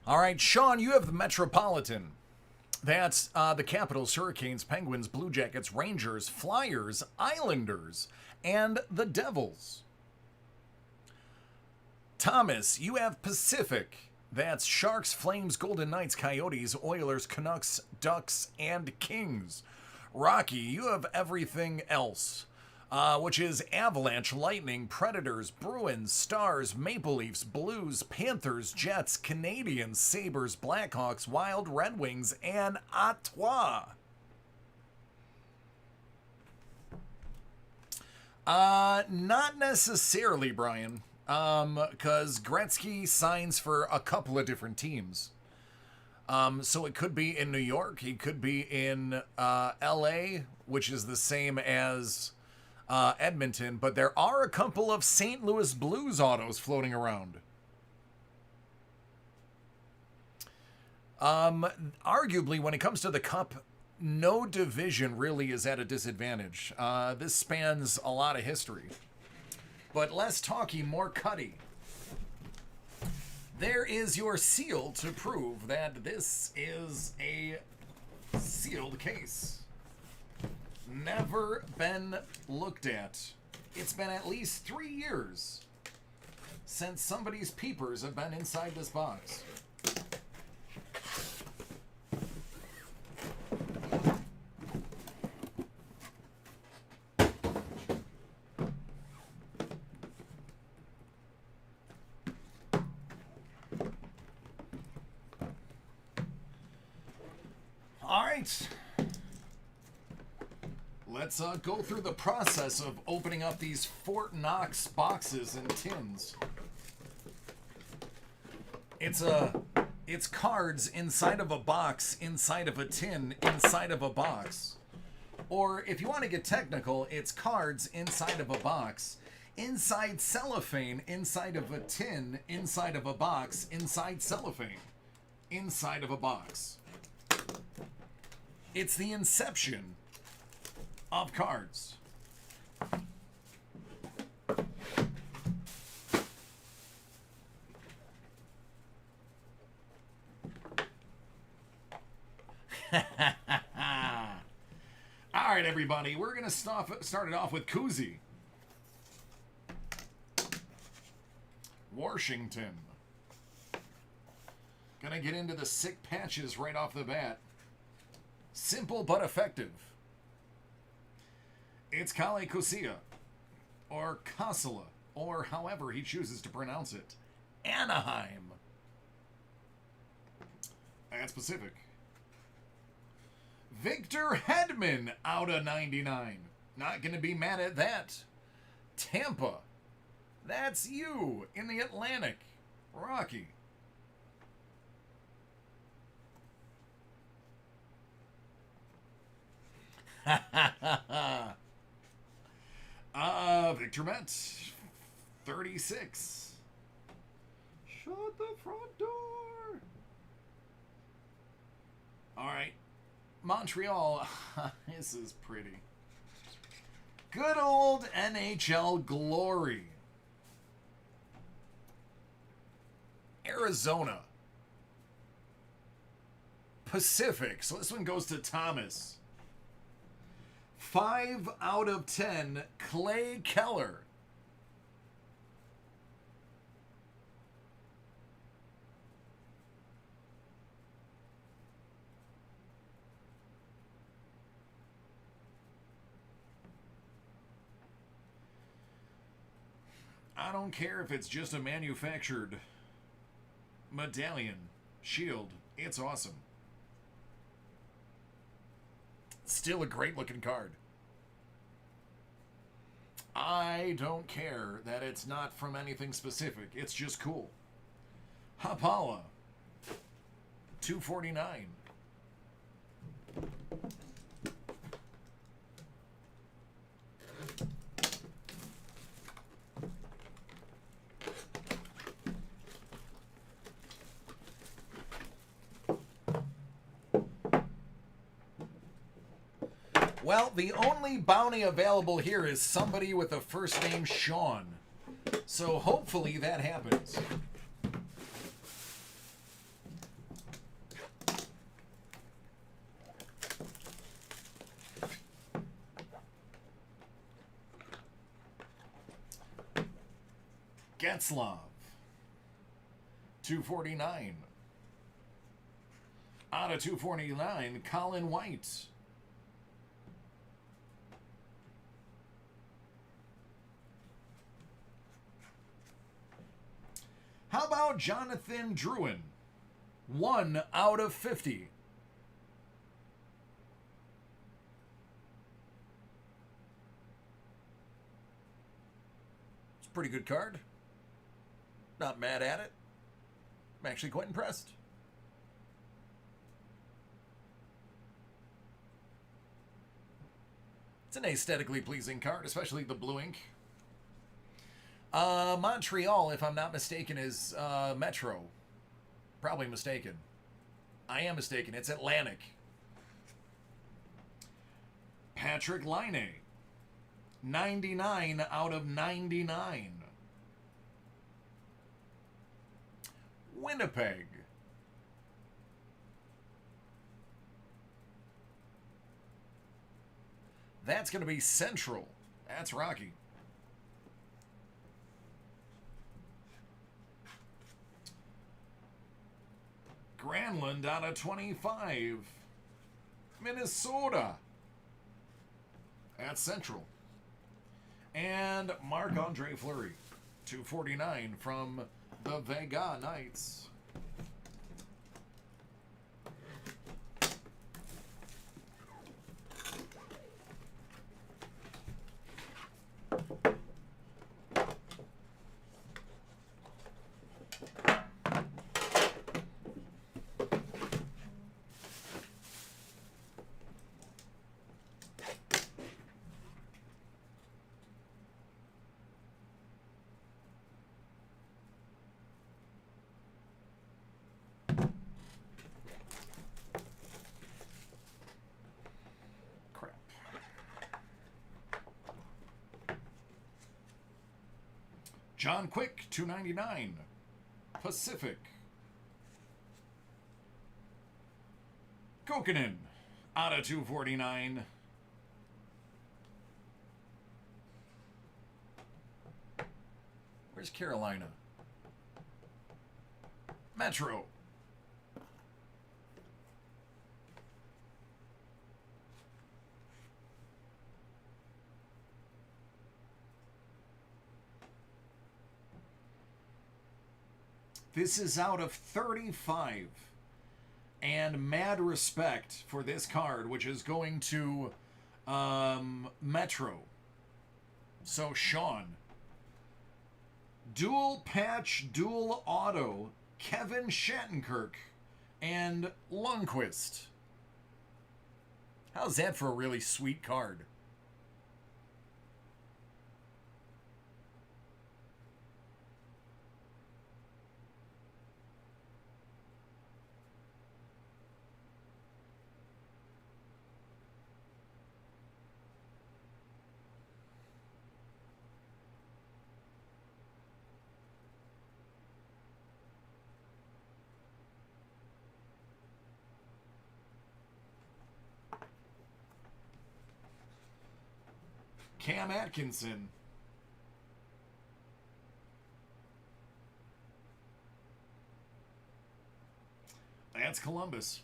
[SPEAKER 1] All right, Sean, you have the Metropolitan. That's the Capitals, Hurricanes, Penguins, Blue Jackets, Rangers, Flyers, Islanders, and the Devils. Thomas, you have Pacific. That's Sharks, Flames, Golden Knights, Coyotes, Oilers, Canucks, Ducks, and Kings. Rocky, you have everything else, which is Avalanche, Lightning, Predators, Bruins, Stars, Maple Leafs, Blues, Panthers, Jets, Canadiens, Sabres, Blackhawks, Wild, Red Wings, and Ottawa. Not necessarily, Brian, because Gretzky signs for a couple of different teams. So it could be in New York, he could be in LA, which is the same as Edmonton, but there are a couple of St. Louis Blues autos floating around. Arguably, when it comes to the Cup, no division really is at a disadvantage. This spans a lot of history. But less talky, more cutty. There is your seal to prove that this is a sealed case. Never been looked at. It's been at least 3 years since somebody's peepers have been inside this box. All right. Let's go through the process of opening up these Fort Knox boxes and tins. It's cards inside of a box, inside of a tin, inside of a box. Or if you want to get technical, it's cards inside of a box, inside cellophane, inside of a tin, inside of a box, inside cellophane, inside of a box. It's the inception of cards. All right, everybody, we're going to start it off with Koozie. Washington. Gonna get into the sick patches right off the bat. Simple but effective. It's Kale Kosia, or Kosala, or however he chooses to pronounce it. Anaheim. That's Pacific. Victor Hedman out of 99. Not going to be mad at that. Tampa. That's you in the Atlantic. Rocky. Victor Met. 36. Shut the front door. All right. Montreal. This is pretty. Good old NHL glory. Arizona. Pacific. So this one goes to Thomas. 5 out of 10. Clay Keller. I don't care if it's just a manufactured medallion, shield. It's awesome. Still a great looking card. I don't care that it's not from anything specific. It's just cool. Hapala. 249. Well, the only bounty available here is somebody with the first name Sean. So hopefully that happens. Getzlaf. 249. Out of 249, Colin White. How about Jonathan Drouin? 1 out of 50. It's a pretty good card. Not mad at it. I'm actually quite impressed. It's an aesthetically pleasing card, especially the blue ink. Montreal, if I'm not mistaken, is Metro. Probably mistaken. I am mistaken. It's Atlantic. Patrick Laine. 99 out of 99. Winnipeg. That's going to be Central. That's Rocky. Granlund out of 25. Minnesota. That's Central. And Marc-Andre Fleury. 249 from the Vega Knights. John Quick, 299. Pacific. Kokkonen, out of 249. Where's Carolina? Metro. This is out of 35. And mad respect for this card, which is going to Metro. So, Sean. Dual patch, dual auto, Kevin Shattenkirk, and Lundqvist. How's that for a really sweet card? Cam Atkinson. That's Columbus.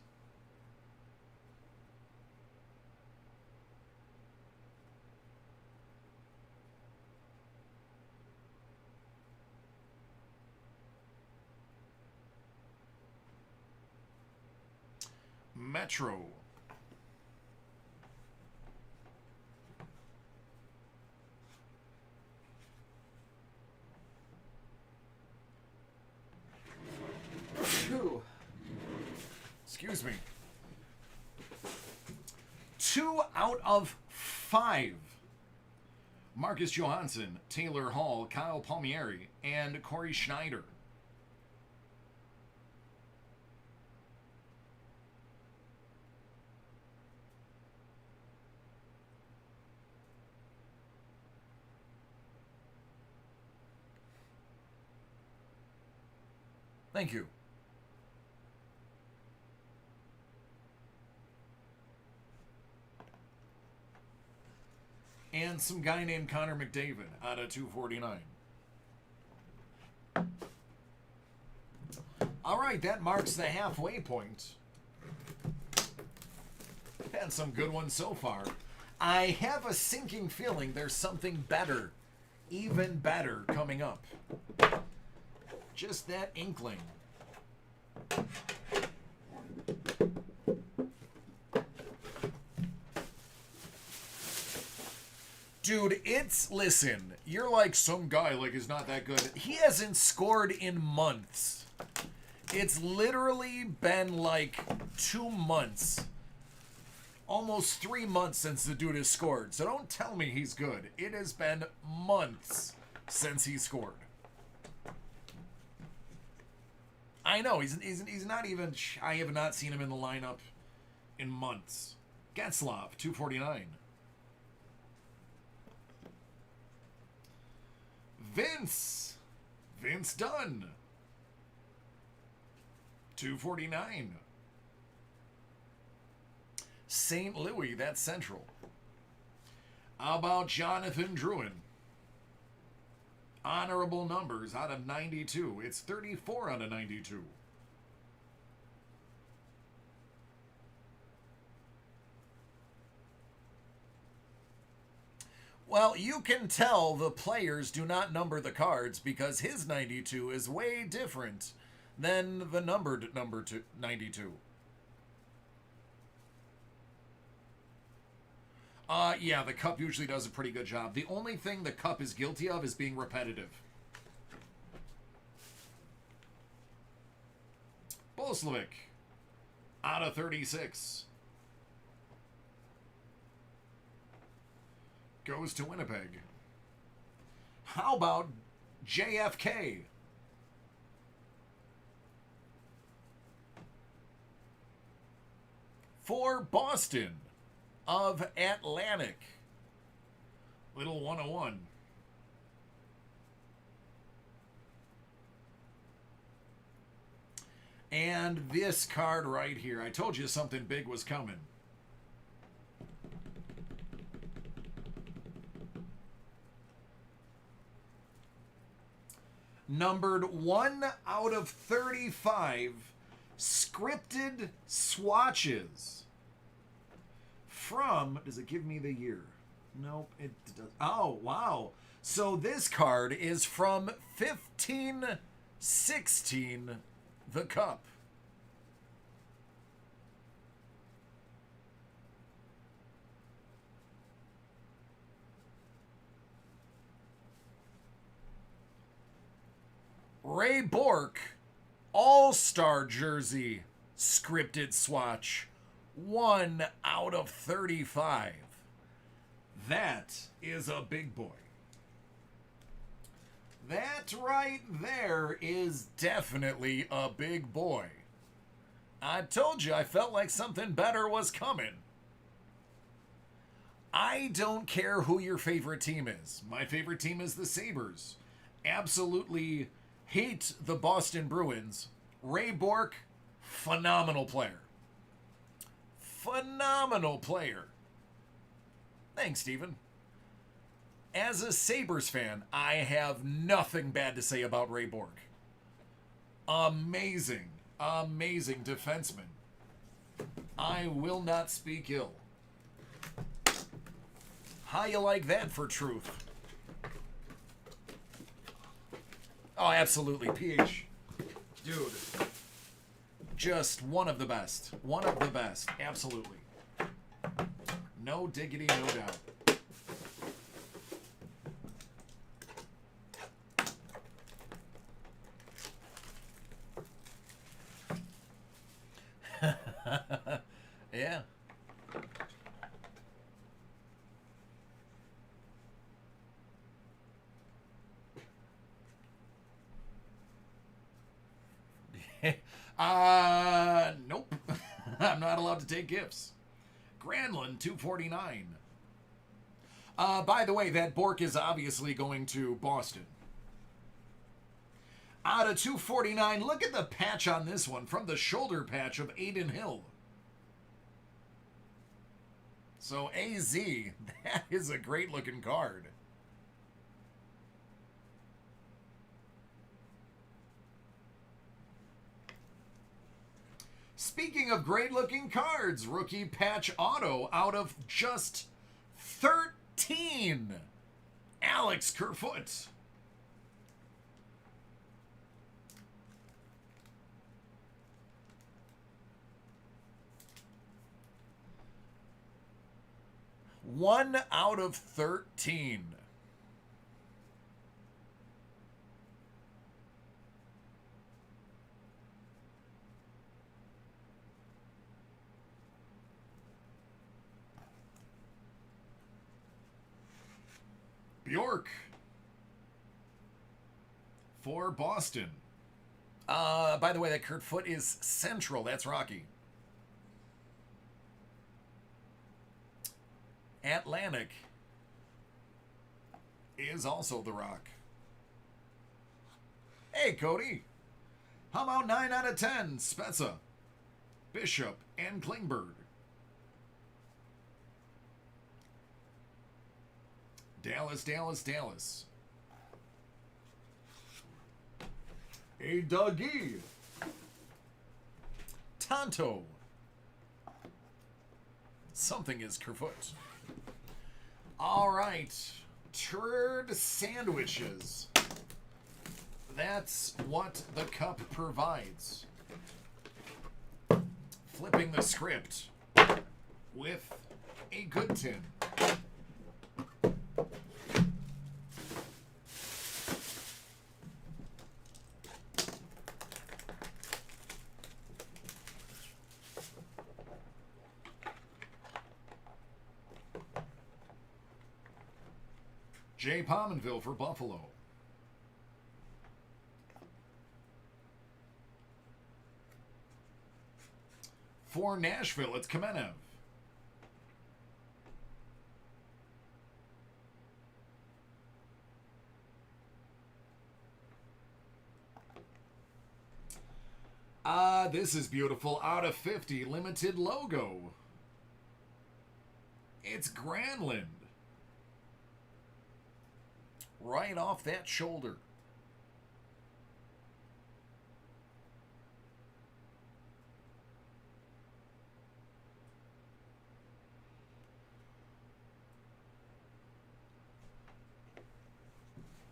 [SPEAKER 1] Metro. Excuse me. 2 out of 5. Marcus Johansson, Taylor Hall, Kyle Palmieri, and Corey Schneider. Thank you. And some guy named Connor McDavid out of 249. All right, that marks the halfway point. Had some good ones so far. I have a sinking feeling there's something better, even better, coming up. Just that inkling. Dude, listen, you're like some guy like is not that good. He hasn't scored in months. It's literally been like 2 months. Almost 3 months since the dude has scored, so don't tell me he's good. It has been months since he scored. I know, he's not even... I have not seen him in the lineup in months. Getzlaf, 249. Vince Dunn, 249. St. Louis, that's Central. How about Jonathan Drouin? Honorable numbers out of 92. It's 34 out of 92. Well, you can tell the players do not number the cards because his 92 is way different than the numbered number 92. Yeah, the Cup usually does a pretty good job. The only thing the Cup is guilty of is being repetitive. Bolslovic, out of 36. Goes to Winnipeg. How about JFK? For Boston of Atlantic. Little 101. And this card right here. I told you something big was coming. Numbered 1 out of 35 scripted swatches from, does it give me the year? Nope, it does. Oh, wow. So this card is from 1516, the Cup. Ray Bourque, All-Star Jersey, scripted swatch, 1 out of 35. That is a big boy. That right there is definitely a big boy. I told you I felt like something better was coming. I don't care who your favorite team is. My favorite team is the Sabres. Absolutely hate the Boston Bruins. Ray Bourque, phenomenal player. Phenomenal player. Thanks, Steven. As a Sabres fan, I have nothing bad to say about Ray Bourque. Amazing, amazing defenseman. I will not speak ill. How you like that for truth? Oh, absolutely. PH. Dude. Just one of the best. One of the best. Absolutely. No diggity, no doubt. Yeah. Nope. I'm not allowed to take gifts. Granlund, 249. By the way, that Bourque is obviously going to Boston. Out of 249, look at the patch on this one from the shoulder patch of Aiden Hill. So AZ, that is a great looking card. Speaking of great looking cards, rookie patch auto out of just 13. Alex Kerfoot. One out of 13. Bjork for Boston. By the way, that Kurt Foot is Central. That's Rocky. Atlantic is also The Rock. Hey, Cody. How about 9 out of 10? Spezza, Bishop, and Klingberg. Dallas, Dallas, Dallas. Hey, Dougie. Tonto. Something is Kerfoot. All right. Turd sandwiches. That's what the cup provides. Flipping the script with a good tin. Jay Pominville for Buffalo. For Nashville, it's Kamenev. This is beautiful. Out of 50, limited logo. It's Granlund. Right off that shoulder.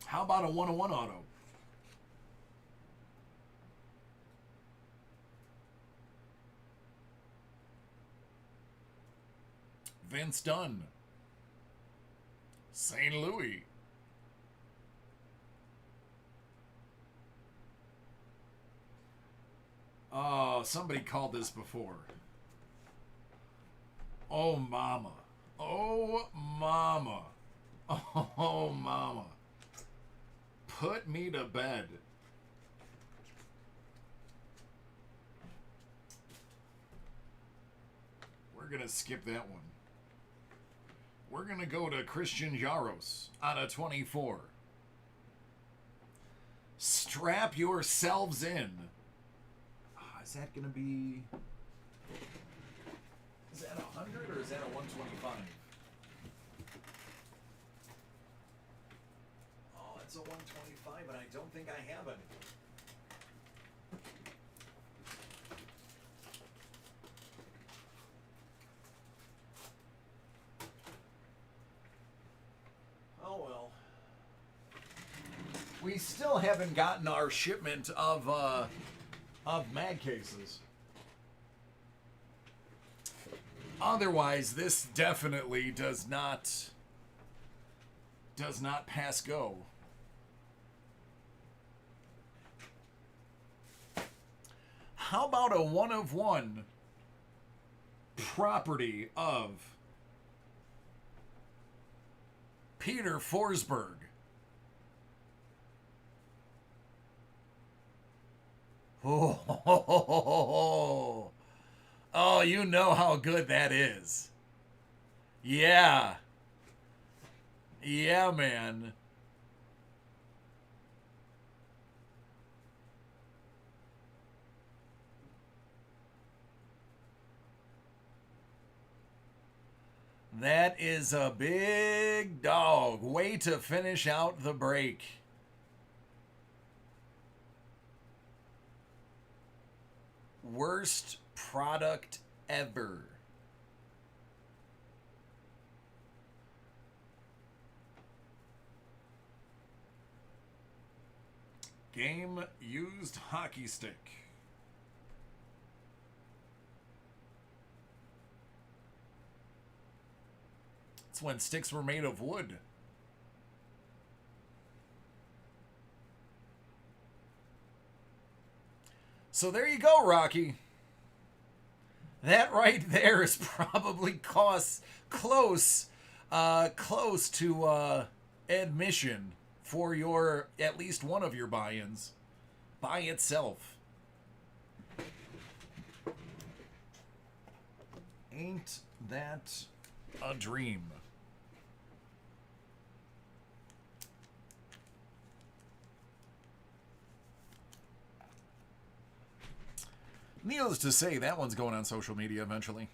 [SPEAKER 1] How about a 101 auto? Vince Dunn. St. Louis. Oh, somebody called this before. Oh, mama. Oh, mama. Oh, mama. Put me to bed. We're going to skip that one. We're going to go to Christian Jaros out of 24. Strap yourselves in. Is that going to be... Is that 100 or is that a 125? Oh, it's a 125, and I don't think I have any. Oh, well. We still haven't gotten our shipment of mag cases. Otherwise, this definitely does not pass go. How about a 1 of 1 property of Peter Forsberg? Oh, oh, you know how good that is. Yeah. Yeah, man. That is a big dog. Way to finish out the break. Worst product ever. Game used hockey stick. It's when sticks were made of wood. So there you go, Rocky. That right there is probably close to admission for your at least one of your buy-ins by itself. Ain't that a dream? Needless to say, that one's going on social media eventually.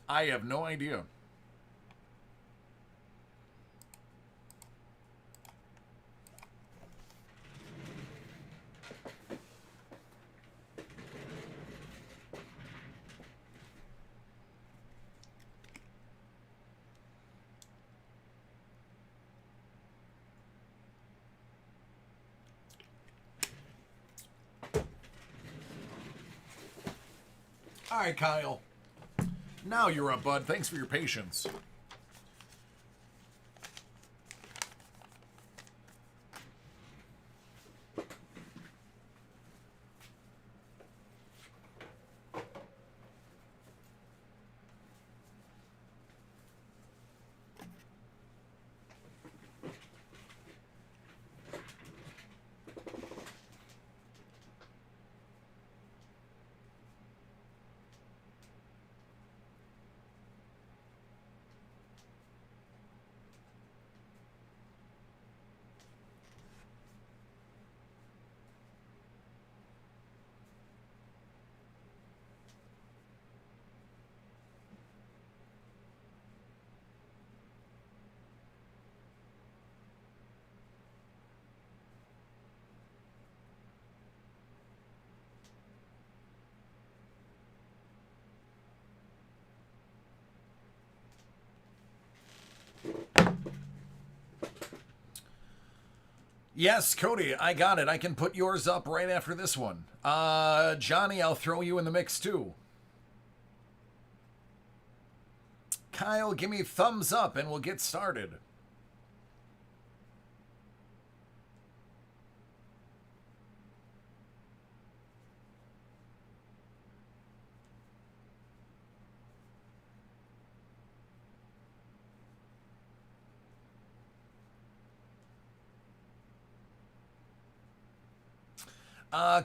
[SPEAKER 1] I have no idea. All right, Kyle. Now you're up, bud. Thanks for your patience. Yes, Cody, I got it. I can put yours up right after this one. Johnny, I'll throw you in the mix too. Kyle, give me thumbs up and we'll get started.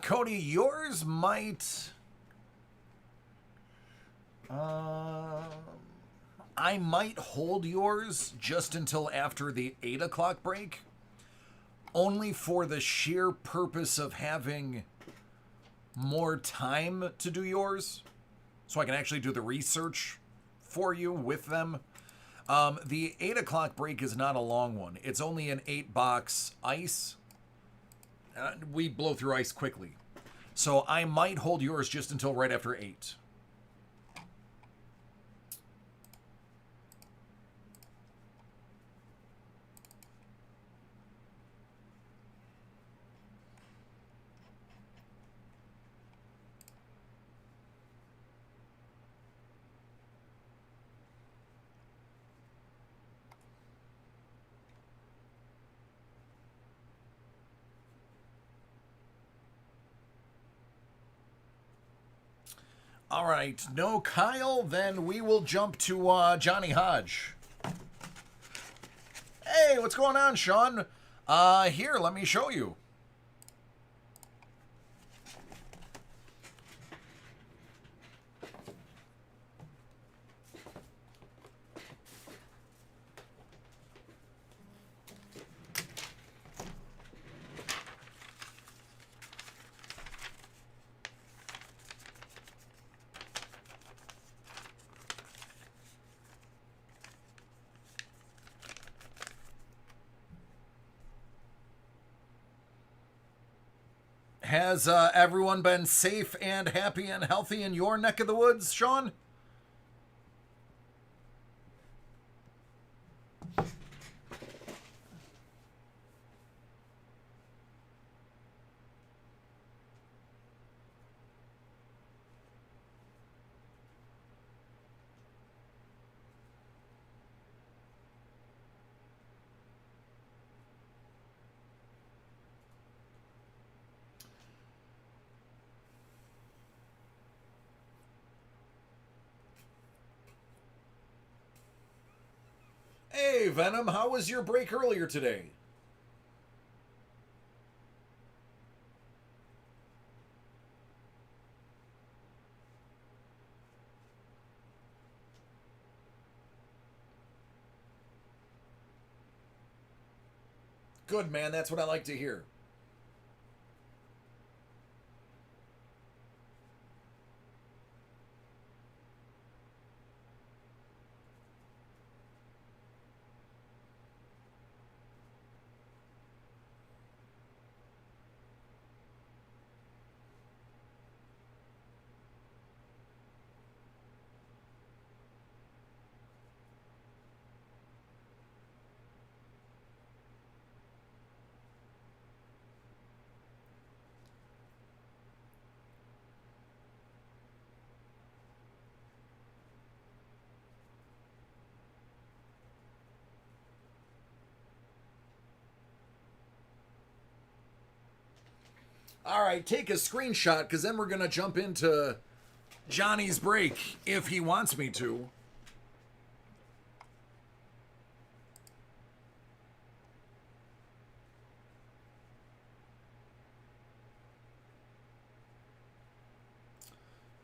[SPEAKER 1] Cody, yours might... I might hold yours just until after the 8 o'clock break. Only for the sheer purpose of having more time to do yours. So I can actually do the research for you with them. The 8 o'clock break is not a long one. It's only an 8-box ice. We blow through ice quickly. So I might hold yours just until right after 8. All right, no Kyle, then we will jump to Johnny Hodge. Hey, what's going on, Sean? Here, let me show you. Has everyone been safe and happy and healthy in your neck of the woods, Sean? Hey, Venom, how was your break earlier today? Good, man. That's what I like to hear. All right, take a screenshot because then we're going to jump into Johnny's break if he wants me to.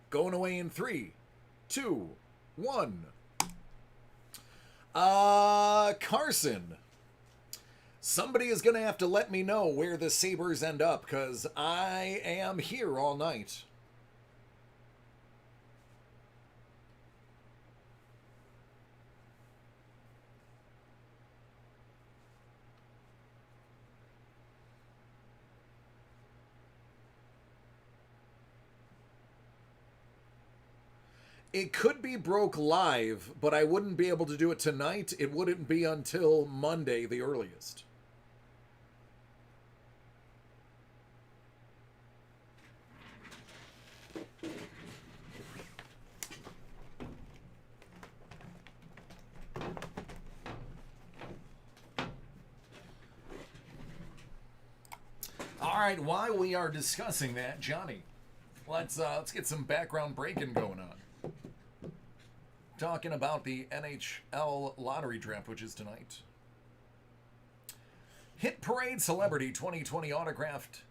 [SPEAKER 1] Going away in 3, 2, 1. Carson. Somebody is going to have to let me know where the Sabres end up because I am here all night. It could be broke live, but I wouldn't be able to do it tonight. It wouldn't be until Monday, the earliest. All right, while we are discussing that, Johnny, let's get some background breaking going on. Talking about the NHL lottery draft, which is tonight. Hit Parade Celebrity 2020 autographed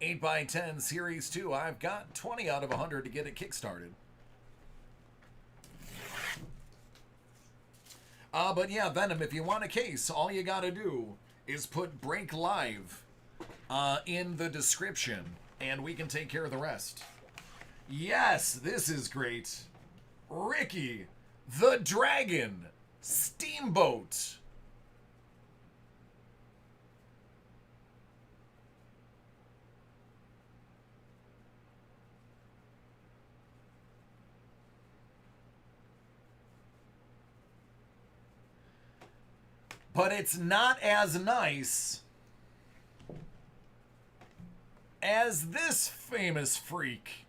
[SPEAKER 1] 8x10 Series 2. I've got 20 out of 100 to get it kickstarted. But yeah, Venom, if you want a case, all you gotta do is put Break Live in the description, and we can take care of the rest. Yes, this is great. Ricky, the Dragon, Steamboat. But it's not as nice as this famous freak.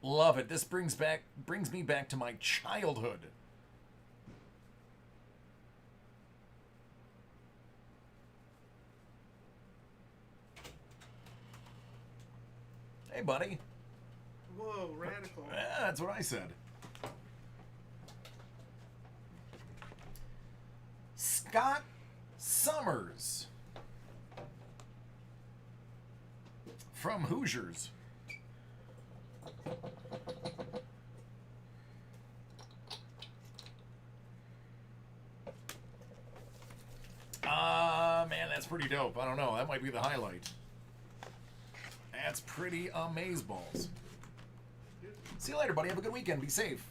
[SPEAKER 1] Love it. This brings me back to my childhood. Hey, buddy.
[SPEAKER 2] Whoa, radical.
[SPEAKER 1] Yeah, that's what I said. Scott Summers from Hoosiers. Man, that's pretty dope. I don't know. That might be the highlight. That's pretty amazeballs. See you later, buddy. Have a good weekend. Be safe.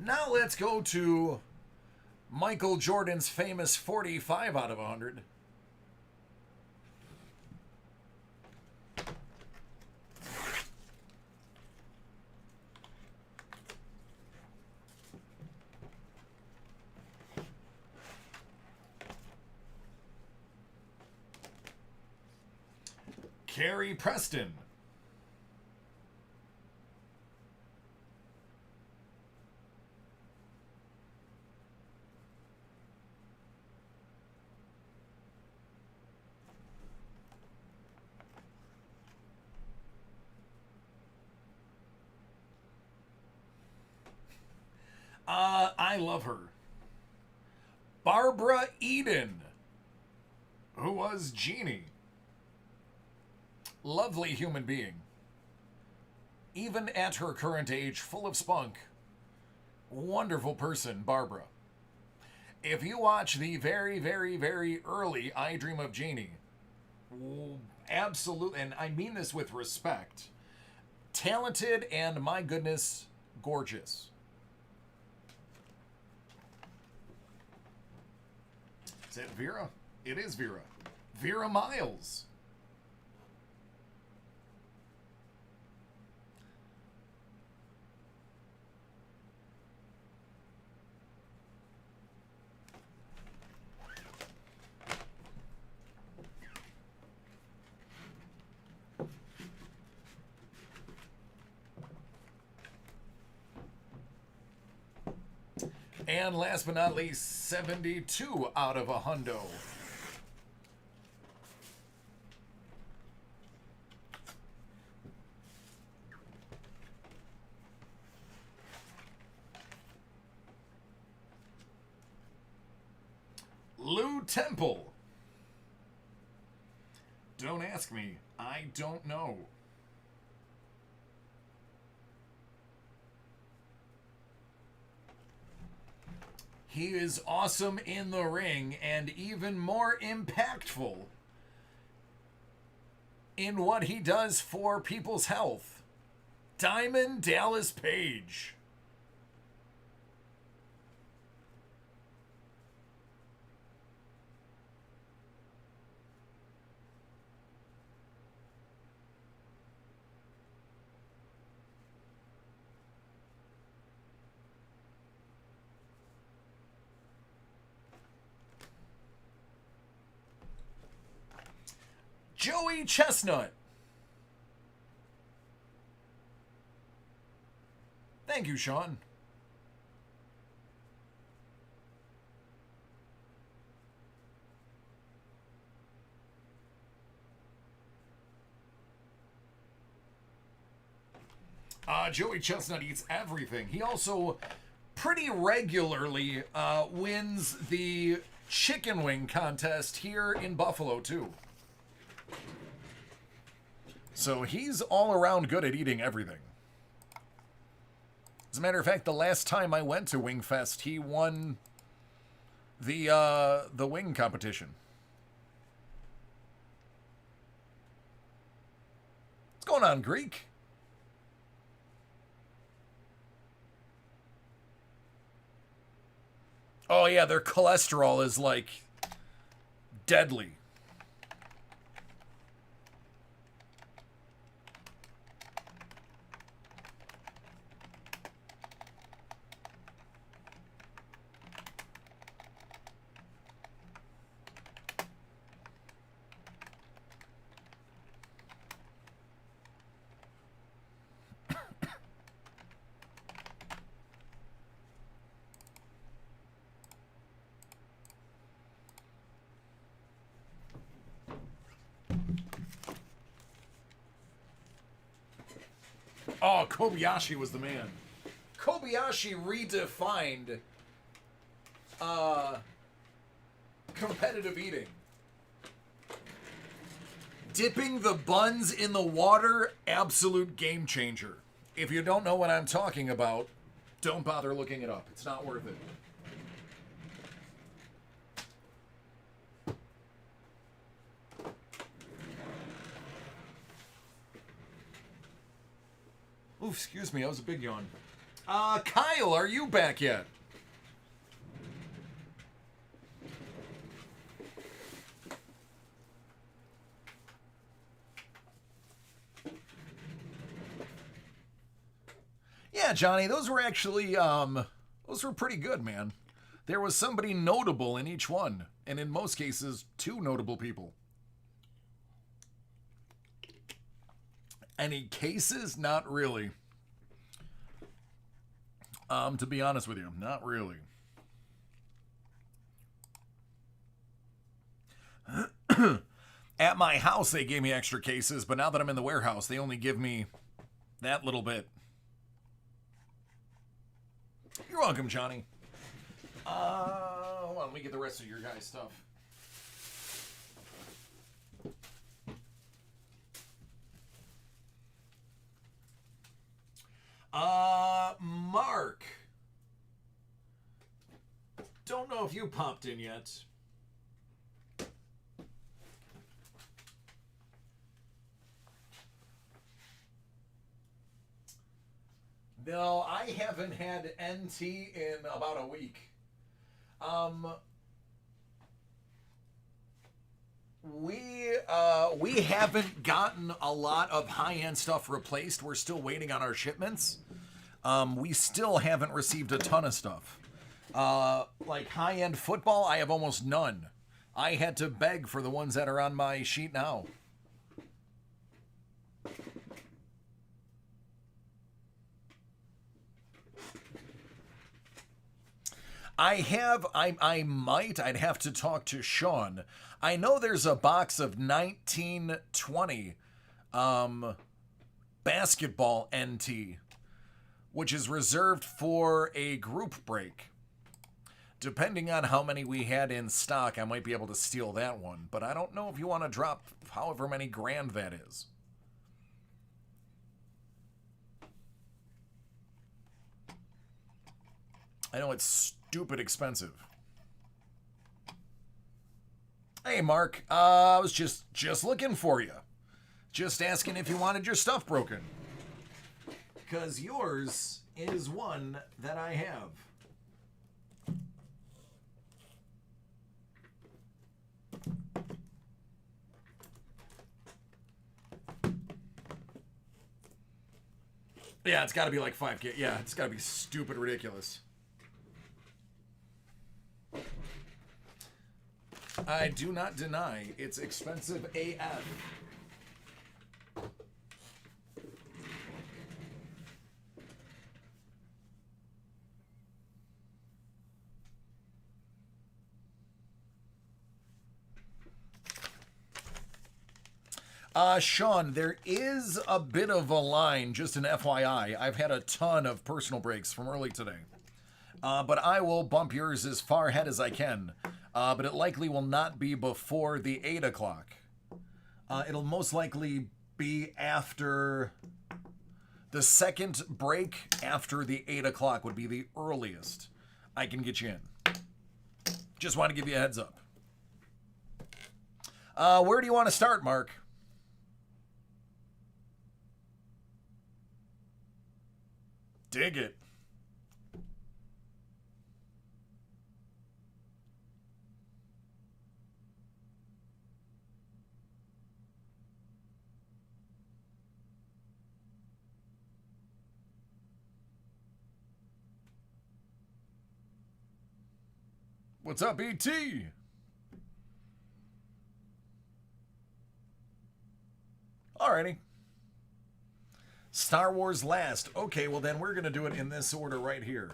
[SPEAKER 1] Now let's go to Michael Jordan's famous 45 out of 100. Carrie Preston. I love her. Barbara Eden, who was Jeannie. Lovely human being. Even at her current age, full of spunk. Wonderful person, Barbara. If you watch the very, very, very early I Dream of Jeannie, absolutely, and I mean this with respect, talented and, my goodness, gorgeous. Is that Vera? It is Vera. Vera Miles. And last but not least, 72 out of a hundo. Lou Temple. Don't ask me. I don't know. He is awesome in the ring and even more impactful in what he does for people's health. Diamond Dallas Page. Joey Chestnut. Thank you, Sean. Joey Chestnut eats everything. He also pretty regularly wins the chicken wing contest here in Buffalo, too. So he's all around good at eating everything. As a matter of fact, the last time I went to Wingfest, he won the wing competition. What's going on, Greek? Oh yeah, their cholesterol is like deadly. Oh, Kobayashi was the man. Kobayashi redefined competitive eating. Dipping the buns in the water, absolute game changer. If you don't know what I'm talking about, don't bother looking it up. It's not worth it. Ooh, excuse me, that was a big yawn. Kyle, are you back yet? Yeah, Johnny, those were actually, those were pretty good, man. There was somebody notable in each one, and in most cases, two notable people. Any cases? Not really. To be honest with you, not really. At my house, they gave me extra cases, but now that I'm in the warehouse, they only give me that little bit. You're welcome, Johnny. Hold on, let me get the rest of your guys' stuff. Mark. Don't know if you popped in yet. No, I haven't had NT in about a week. We haven't gotten a lot of high-end stuff replaced. We're still waiting on our shipments. We still haven't received a ton of stuff. Like high-end football, I have almost none. I had to beg for the ones that are on my sheet now. I'd have to talk to Sean. I know there's a box of 1920 basketball NT, which is reserved for a group break. Depending on how many we had in stock, I might be able to steal that one, but I don't know if you want to drop however many grand that is. I know it's stupid expensive. Hey, Mark. I was just looking for you. Just asking if you wanted your stuff broken. Because yours is one that I have. Yeah, it's got to be like 5K. Yeah, it's got to be stupid ridiculous. I do not deny it's expensive AF. Sean, there is a bit of a line, just an FYI. I've had a ton of personal breaks from early today. But I will bump yours as far ahead as I can. But it likely will not be before the 8 o'clock. It'll most likely be after the second break after the 8 o'clock would be the earliest I can get you in. Just want to give you a heads up. Where do you want to start, Mark? Dig it. What's up, E.T.? Alrighty. Star Wars last. Okay, well then we're going to do it in this order right here.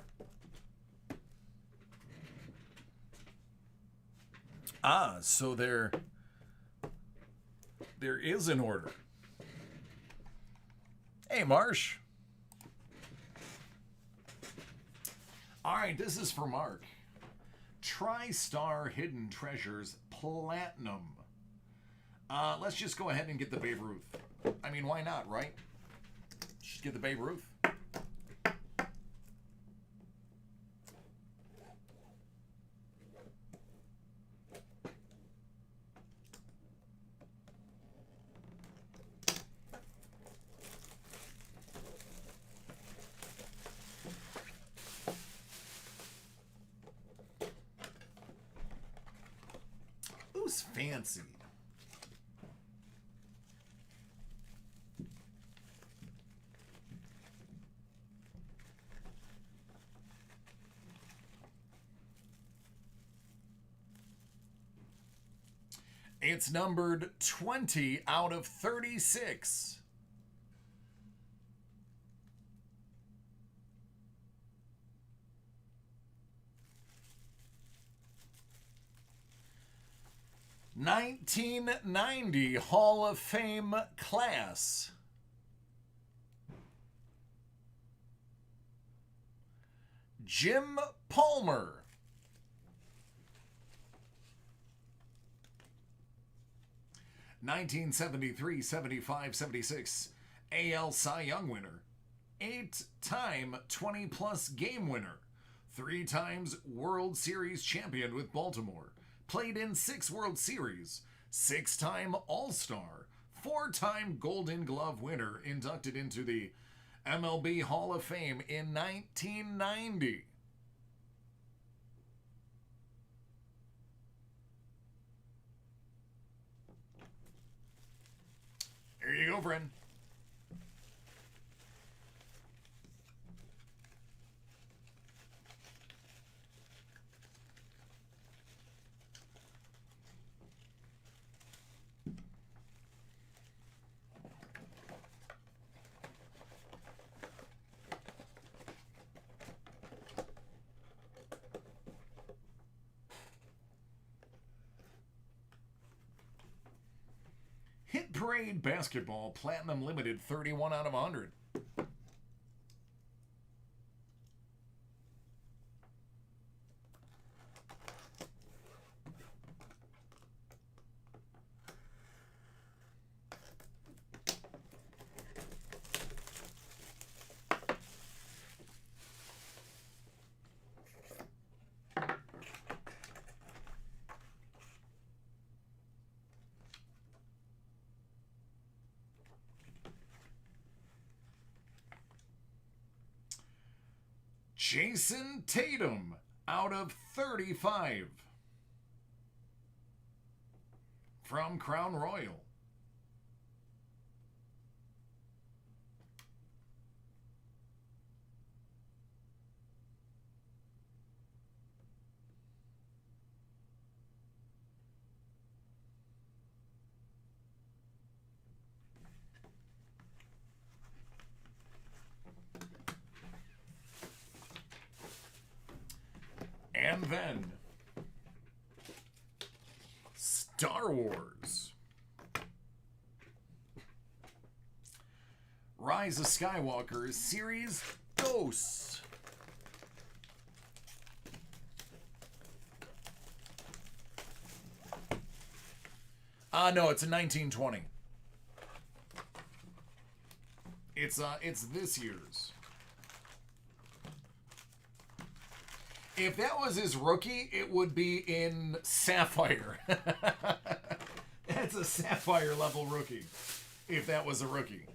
[SPEAKER 1] So there is an order. Hey, Marsh. Alright, this is for Mark. TriStar Hidden Treasures Platinum. Let's just go ahead and get the Babe Ruth. I mean, why not, right? Just get the Babe Ruth. Who's fancy? It's numbered 20 out of 36. (1990) Hall of Fame class. Jim Palmer. 1973, 75, 76 AL Cy Young winner. 8-time 20-plus game winner. 3 times World Series champion with Baltimore. Played in 6 World Series. 6-time All-Star. 4-time Golden Glove winner. Inducted into the MLB Hall of Fame in 1990. Here you go, friend. Hit Parade Basketball Platinum Limited 31 out of 100. Jason Tatum out of 35 from Crown Royal. And then Star Wars. Rise of Skywalker Series Ghosts. No, it's a 1920. It's this year's. If that was his rookie, it would be in Sapphire. That's a Sapphire level rookie. If that was a rookie.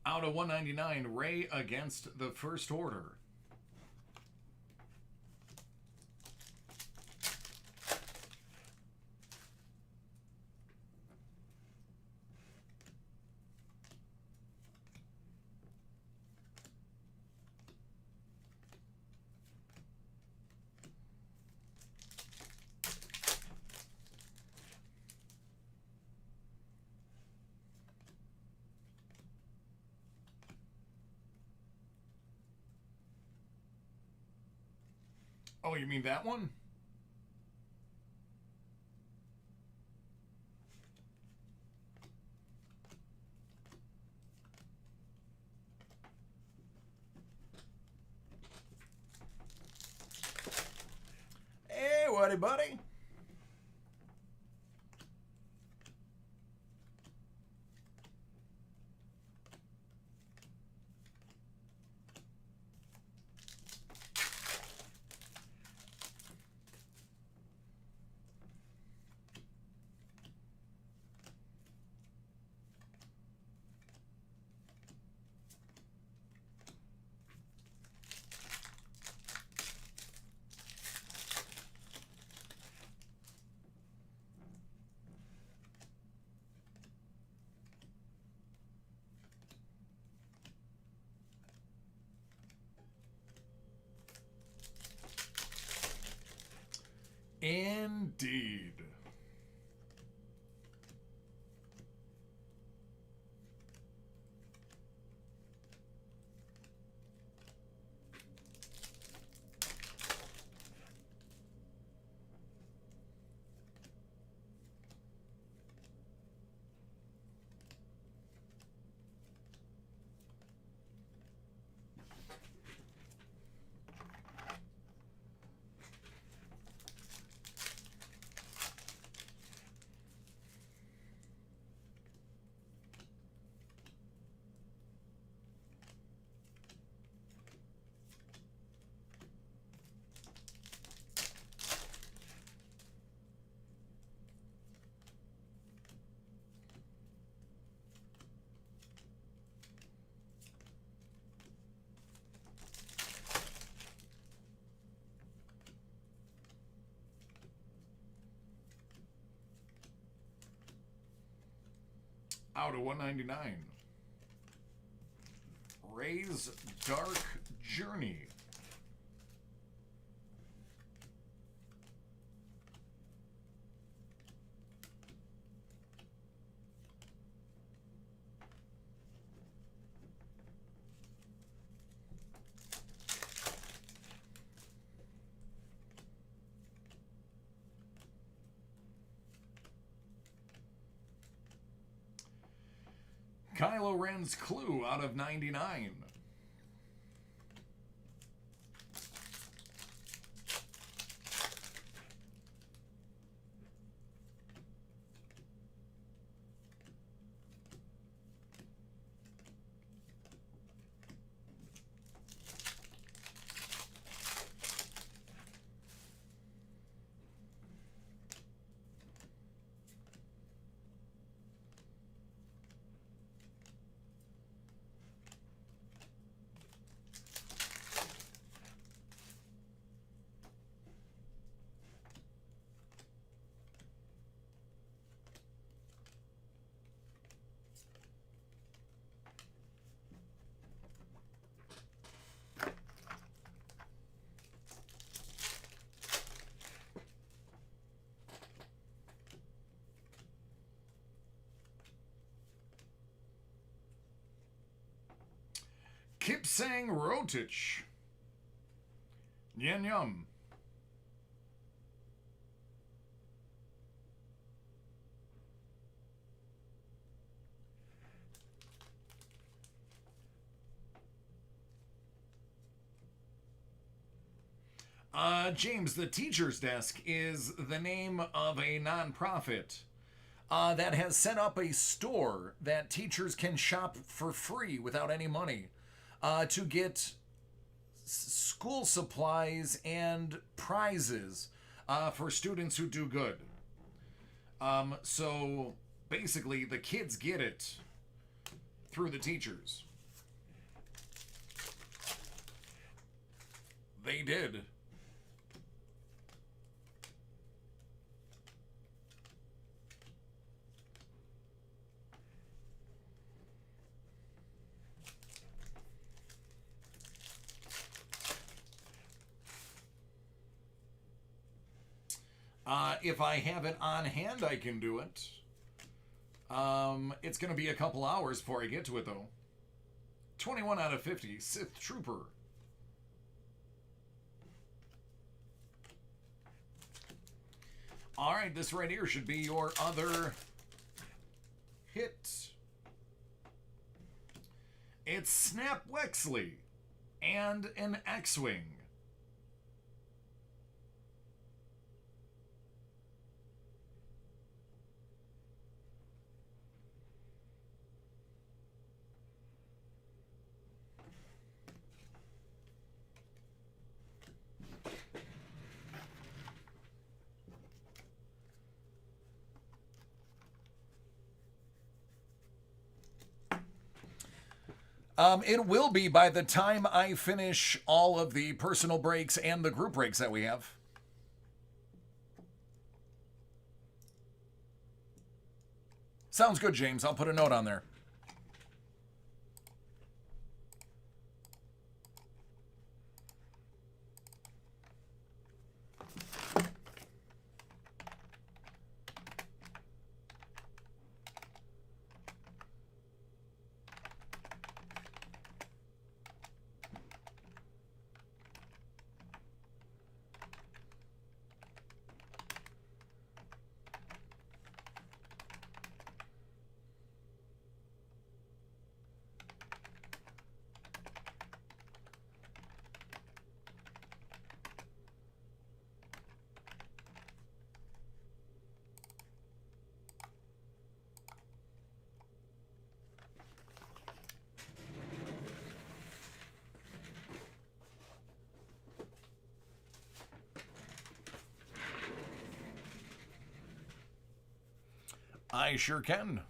[SPEAKER 1] Out of 199, Ray against the First Order. Oh, you mean that one? everybody, buddy. Indeed. Out of 199. Ray's Dark Journey. Kylo Ren's Clue out of 99. Kipsang Rotich. Yen Yum. James, the Teacher's Desk is the name of a nonprofit that has set up a store that teachers can shop for free without any money to get school supplies and prizes for students who do good. So basically, the kids get it through the teachers. They did. If I have it on hand, I can do it. It's going to be a couple hours before I get to it, though. 21 out of 50, Sith Trooper. All right, this right here should be your other hit. It's Snap Wexley and an X-Wing. It will be by the time I finish all of the personal breaks and the group breaks that we have. Sounds good, James. I'll put a note on there. I sure can.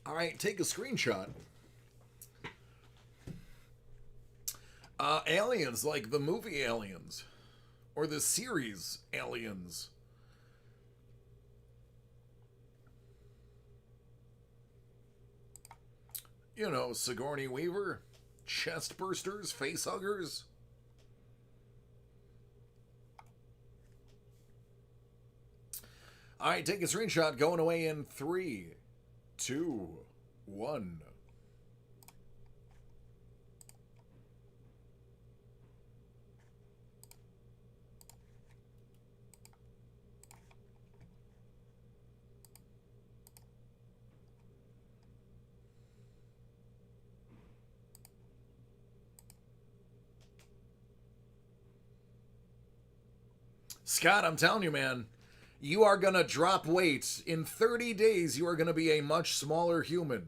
[SPEAKER 1] All right, take a screenshot. Aliens, like the movie Aliens, or the series Aliens. You know, Sigourney Weaver, chest bursters, face huggers. All right, take a screenshot. Going away in 3, 2, 1. Scott, I'm telling you, man, you are going to drop weight. In 30 days, you are going to be a much smaller human.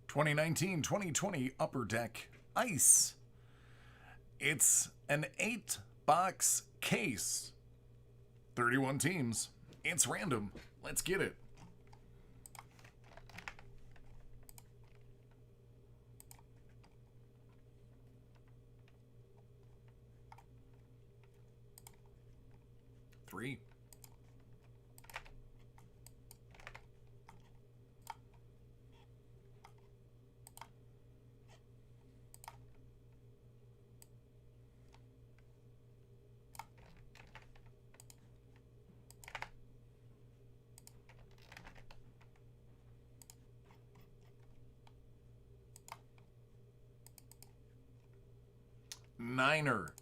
[SPEAKER 1] 2019-2020 Upper Deck Ice. It's an 8-box case. 31 teams. It's random. Let's get it. Three. Niner.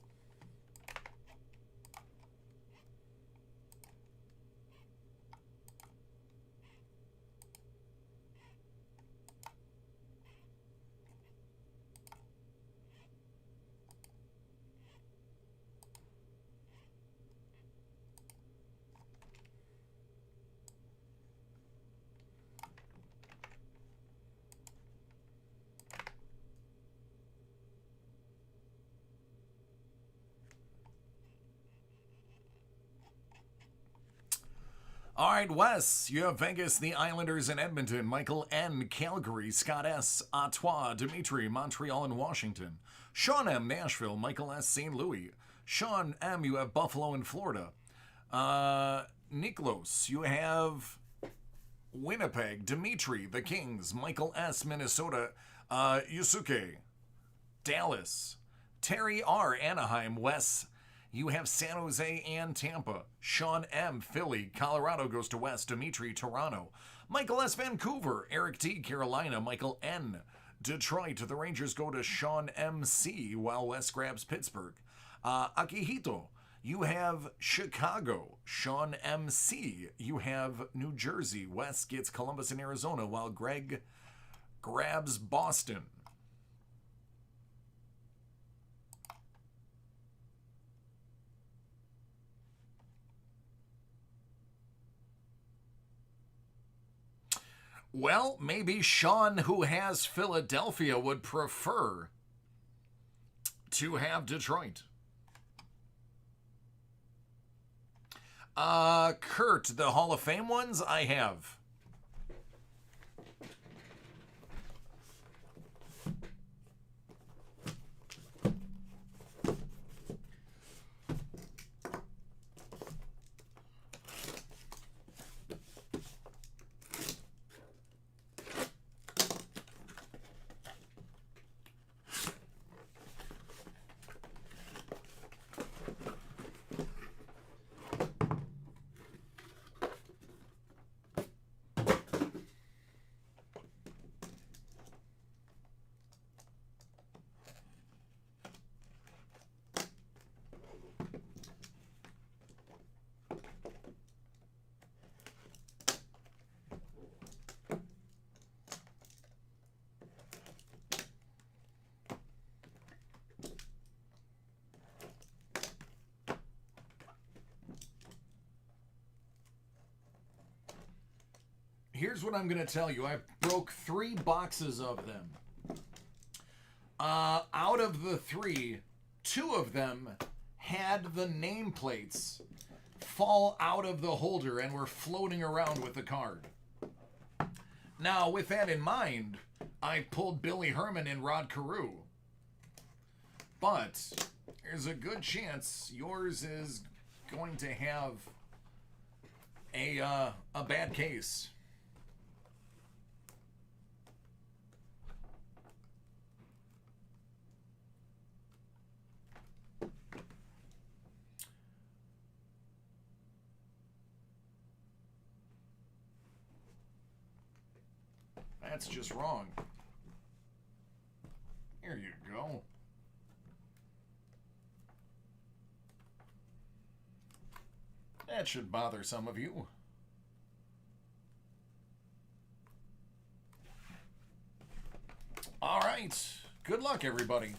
[SPEAKER 1] All right, Wes, you have Vegas, the Islanders, and Edmonton. Michael N., Calgary. Scott S., Ottawa. Dimitri, Montreal and Washington. Sean M., Nashville. Michael S., St. Louis. Sean M., you have Buffalo and Florida. Niklos, you have Winnipeg. Dimitri, the Kings. Michael S., Minnesota. Yusuke, Dallas. Terry R., Anaheim. Wes, you have San Jose and Tampa. Sean M., Philly. Colorado goes to West. Dimitri, Toronto. Michael S., Vancouver. Eric T., Carolina. Michael N., Detroit. The Rangers go to Sean M.C., while Wes grabs Pittsburgh. Akihito, you have Chicago. Sean M.C., you have New Jersey. Wes gets Columbus and Arizona, while Greg grabs Boston. Well, maybe Sean, who has Philadelphia, would prefer to have Detroit. Kurt, the Hall of Fame ones, I have. Here's what I'm going to tell you. I broke 3 boxes of them. Out of the 3, 2 of them had the nameplates fall out of the holder and were floating around with the card. Now, with that in mind, I pulled Billy Herman and Rod Carew. But there's a good chance yours is going to have a bad case. That's just wrong. Here you go. That should bother some of you. All right. Good luck, everybody.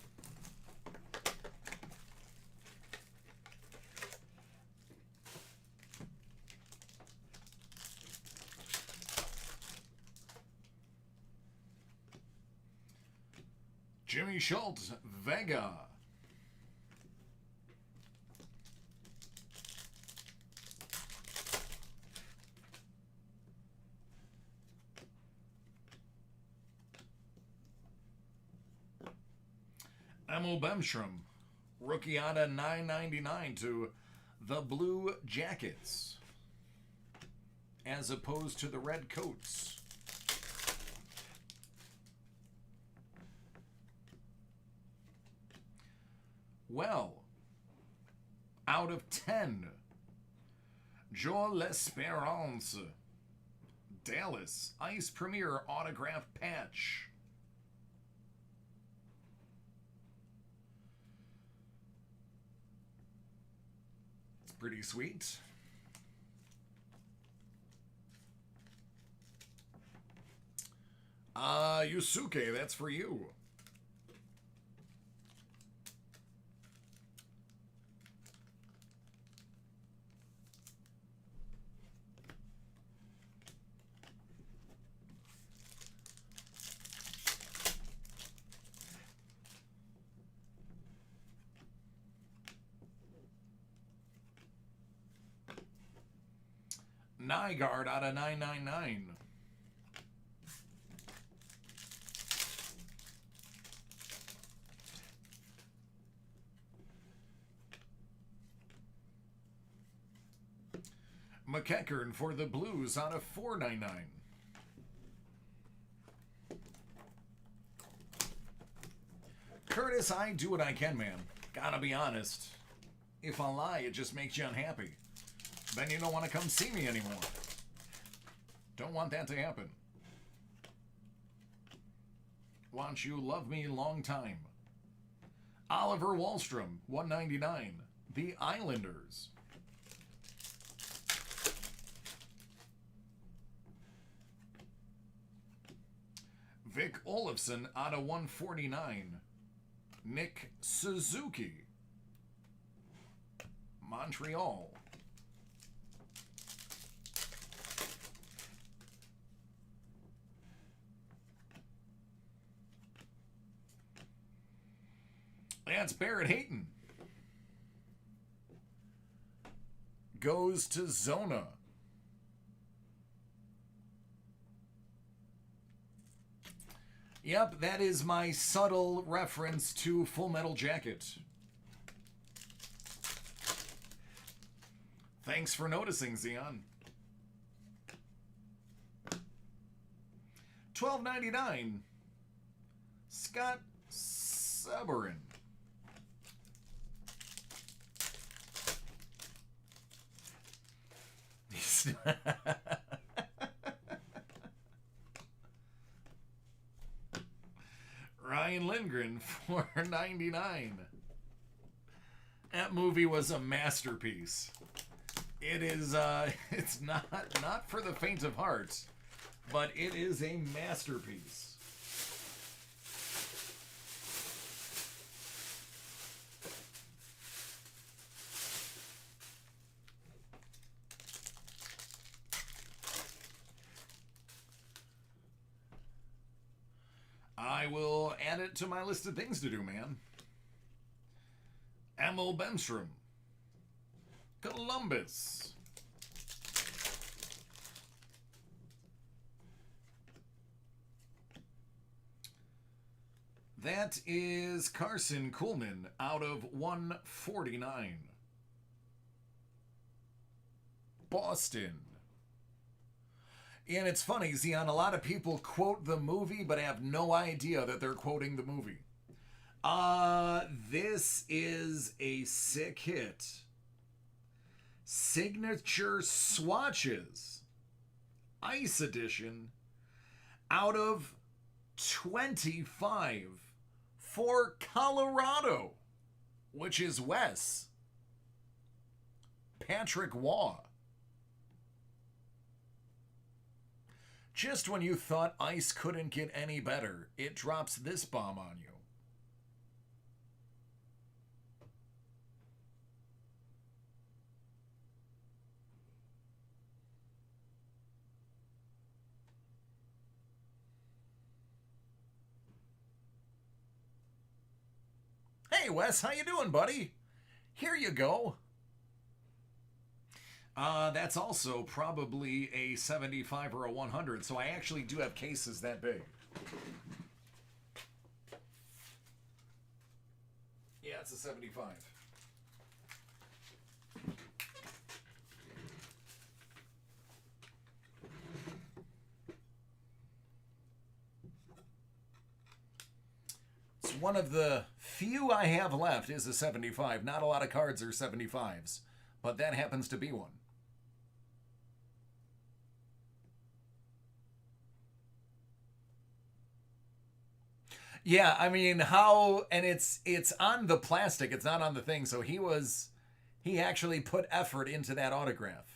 [SPEAKER 1] Jimmy Schultz, Vega. Emil Bemstrom, rookie out of 999 to the Blue Jackets, as opposed to the Red Coats. Well, out of 10, Joe L'Esperance, Dallas, Ice Premier autograph patch. It's pretty sweet. Yusuke, that's for you. Nygaard out of 999. McEachern for the Blues out of 499. Curtis, I do what I can, man. Gotta be honest. If I lie, it just makes you unhappy. Then you don't want to come see me anymore. Don't want that to happen. Want you love me long time. Oliver Wahlstrom, 199. The Islanders. Vic Olofsson out of 149. Nick Suzuki, Montreal. That's Barrett Hayton. Goes to Zona. Yep, that is my subtle reference to Full Metal Jacket. Thanks for noticing, Xeon. $12.99. Scott Sabourin. Ryan Lindgren, $4.99. That movie was a masterpiece. It is, it's not for the faint of heart, but it is a masterpiece. I will add it to my list of things to do, man. Emil Bemstrom. Columbus. That is Carson Kuhlman out of 149. Boston. And it's funny, Xeon, a lot of people quote the movie, but have no idea that they're quoting the movie. This is a sick hit. Signature Swatches. Ice Edition. Out of 25 for Colorado, which is Wes. Patrick Waugh. Just when you thought ice couldn't get any better, it drops this bomb on you. Hey, Wes, how you doing, buddy? Here you go. That's also probably a 75 or a 100, so I actually do have cases that big. Yeah, it's a 75. It's one of the few I have left is a 75. Not a lot of cards are 75s, but that happens to be one. Yeah, I mean, how, and it's on the plastic, it's not on the thing, so he actually put effort into that autograph.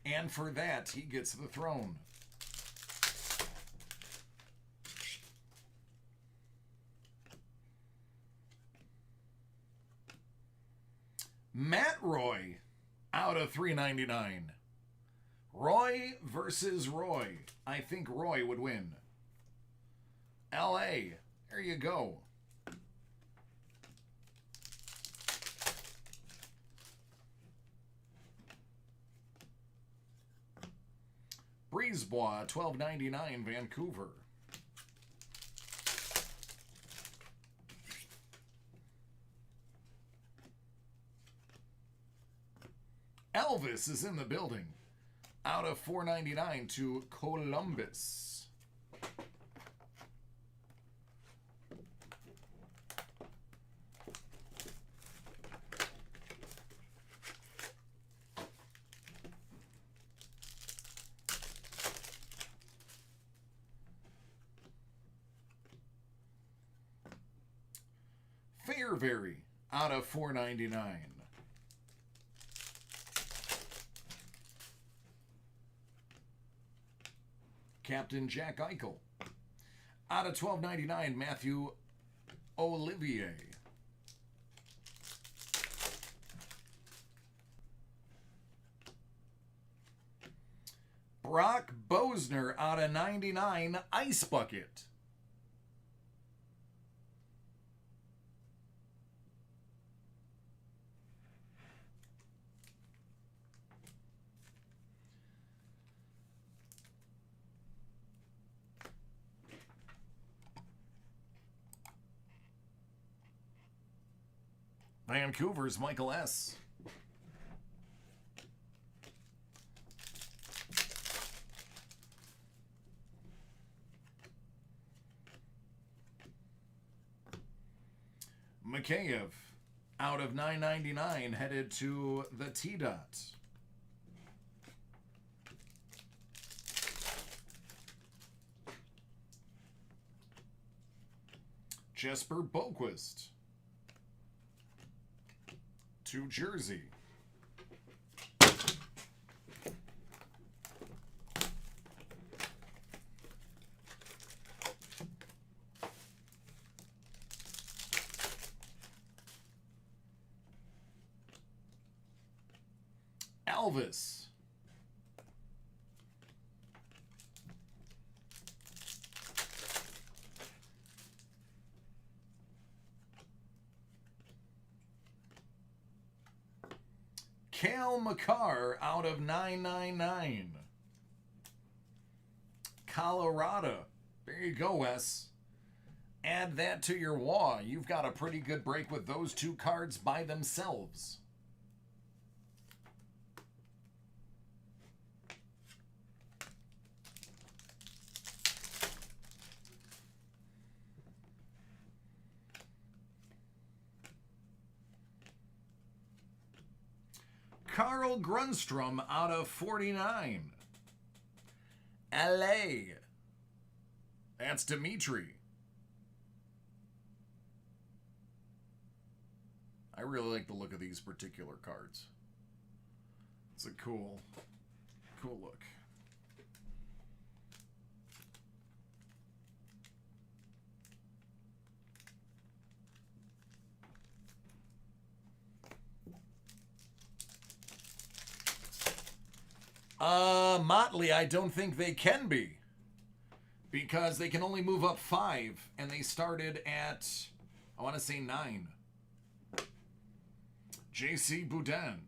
[SPEAKER 1] And for that, he gets the throne. Matt Roy out of 399. Roy versus Roy. I think Roy would win. LA. There you go. Brisebois, $12.99, Vancouver. Elvis is in the building. Out of $4.99 to Columbus. Fairbury out of $4.99. Captain Jack Eichel. Out of $12.99, Matthew Olivier. Brock Bosner out of 99, Ice Bucket. Vancouver's Michael S. Mikheyev out of $9.99 headed to the T-Dot. Jesper Boquist to Jersey. Elvis. Cale Makar out of 999. Colorado. There you go, Wes. Add that to your wall. You've got a pretty good break with those two cards by themselves. Carl Grunstrom out of 49. LA. That's Dimitri. I really like the look of these particular cards. It's a cool look. Motley, I don't think they can be. because they can only move up 5, and they started at, I want to say 9. J.C. Boudin.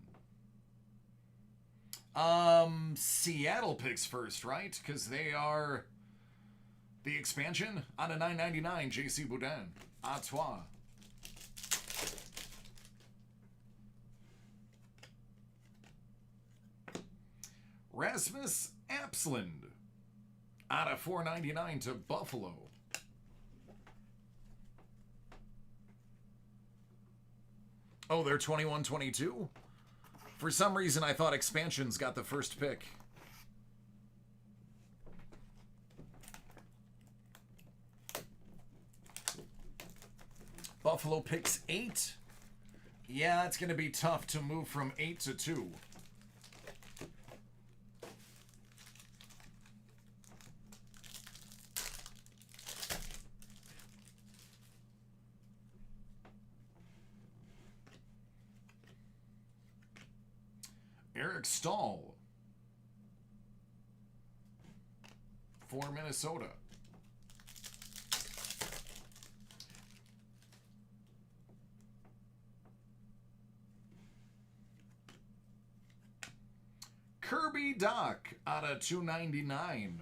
[SPEAKER 1] Seattle picks first, right? Because they are the expansion out of 9.99. J.C. Boudin. A toi. Rasmus Apsland out of 4.99 to Buffalo. Oh, they're 21-22? For some reason, I thought expansions got the first pick. Buffalo picks 8. Yeah, it's going to be tough to move from 8 to 2. Eric Stahl for Minnesota. Kirby Dach out of 2.99.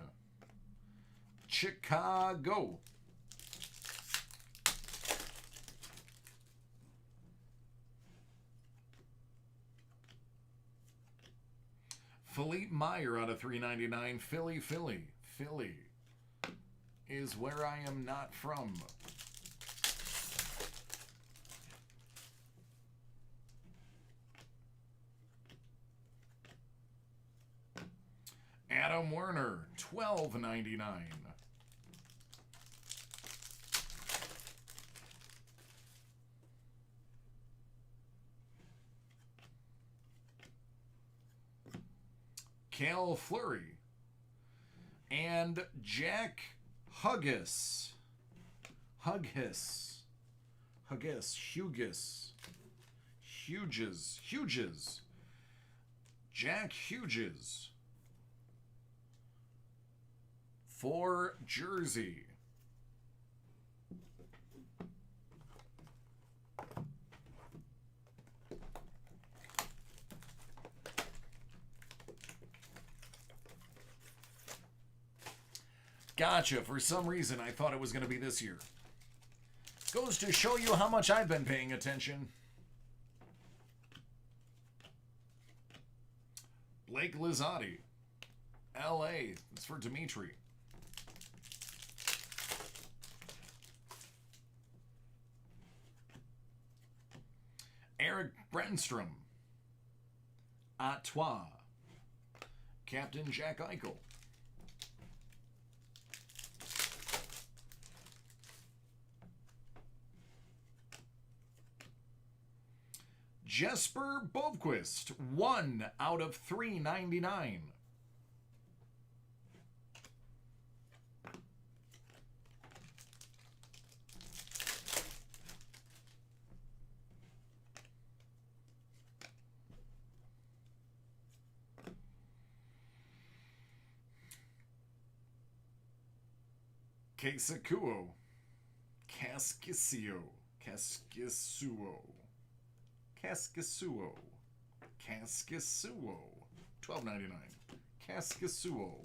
[SPEAKER 1] Chicago. Philippe Meyer out of 3.99. Philly. Philly is where I am not from. Adam Werner, 12.99. Cal Fleury and Jack Hughes. Jack Hughes for Jersey. Gotcha. For some reason, I thought it was going to be this year. Goes to show you how much I've been paying attention. Blake Lizotti. L.A. It's for Dimitri. Eric Brenstrom. A toi. Captain Jack Eichel. Jesper Bovquist, 1 out of 3.99. Casasuo. Kaskisuo. Kaskisuo. 12.99. Kaskisuo.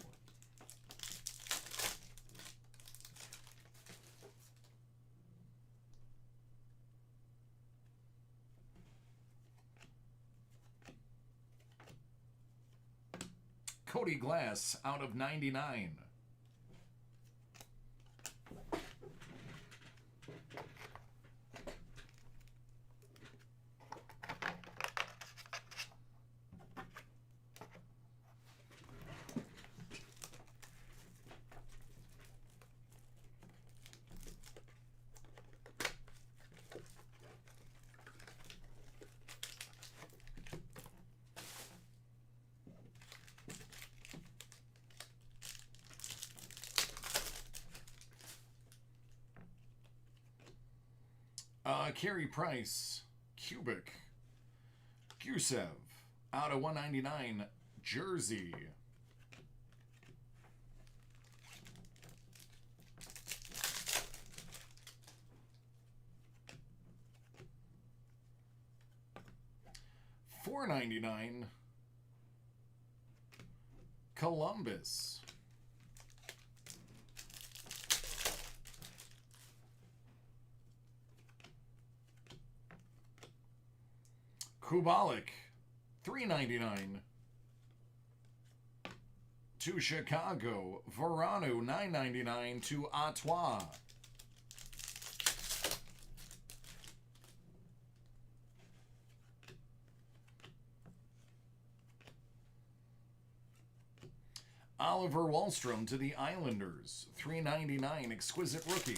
[SPEAKER 1] Cody Glass out of 99. Carey Price, Cubic, Gusev, out of 199, Jersey. $4.99. Columbus. Kubalik, $3.99. To Chicago, Verano, $9.99. To Ottawa. Oliver Wahlstrom to the Islanders, $3.99. Exquisite rookie.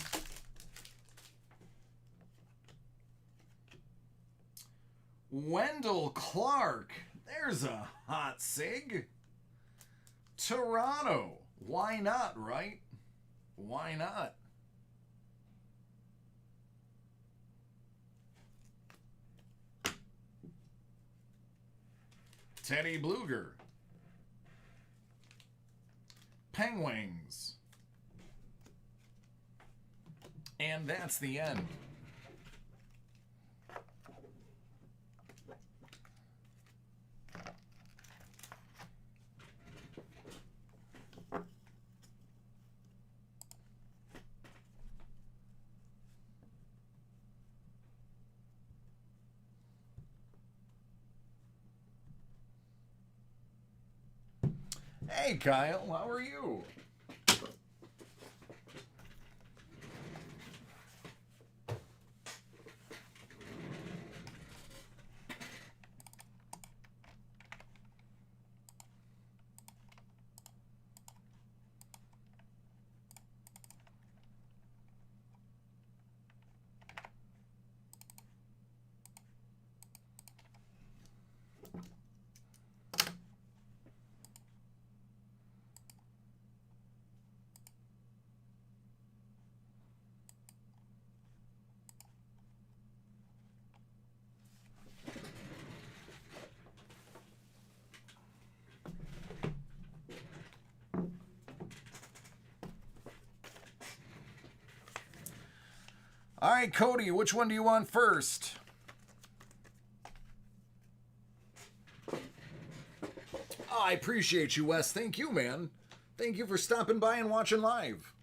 [SPEAKER 1] Wendell Clark. There's a hot sig. Toronto. Why not, right? Why not? Teddy Bluger. Penguins. And that's the end. Hey, Kyle, how are you? All right, Cody, which one do you want first? Oh, I appreciate you, Wes. Thank you, man. Thank you for stopping by and watching live.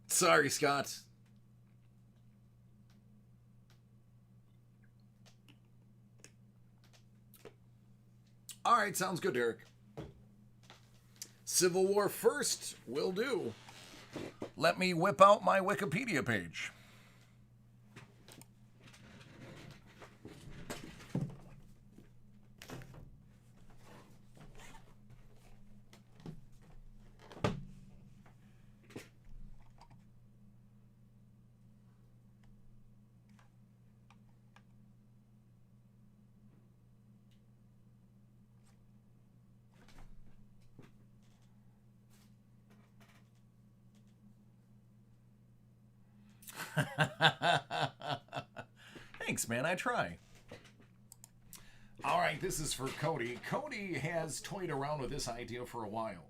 [SPEAKER 1] Sorry, Scott. All right, sounds good, Derek. Civil War first, will do. Let me whip out my Wikipedia page. Thanks, man. I try. All right, this is for Cody. Cody has toyed around with this idea for a while.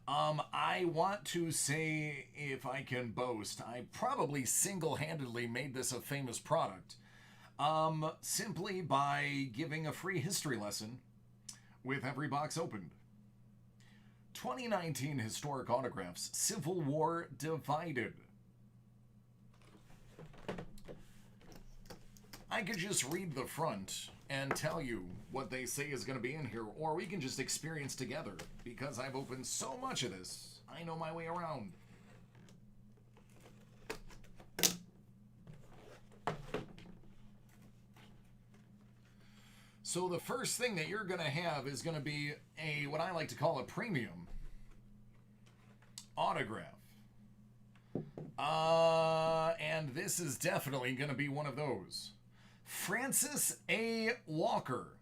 [SPEAKER 1] I want to say, if I can boast, I probably single-handedly made this a famous product. Simply by giving a free history lesson with every box opened. 2019 Historic Autographs, Civil War Divided. I could just read the front and tell you what they say is going to be in here, or we can just experience together, because I've opened so much of this, I know my way around. So the first thing that you're going to have is going to be a, what I like to call a premium autograph. And this is definitely going to be one of those. Francis A. Walker.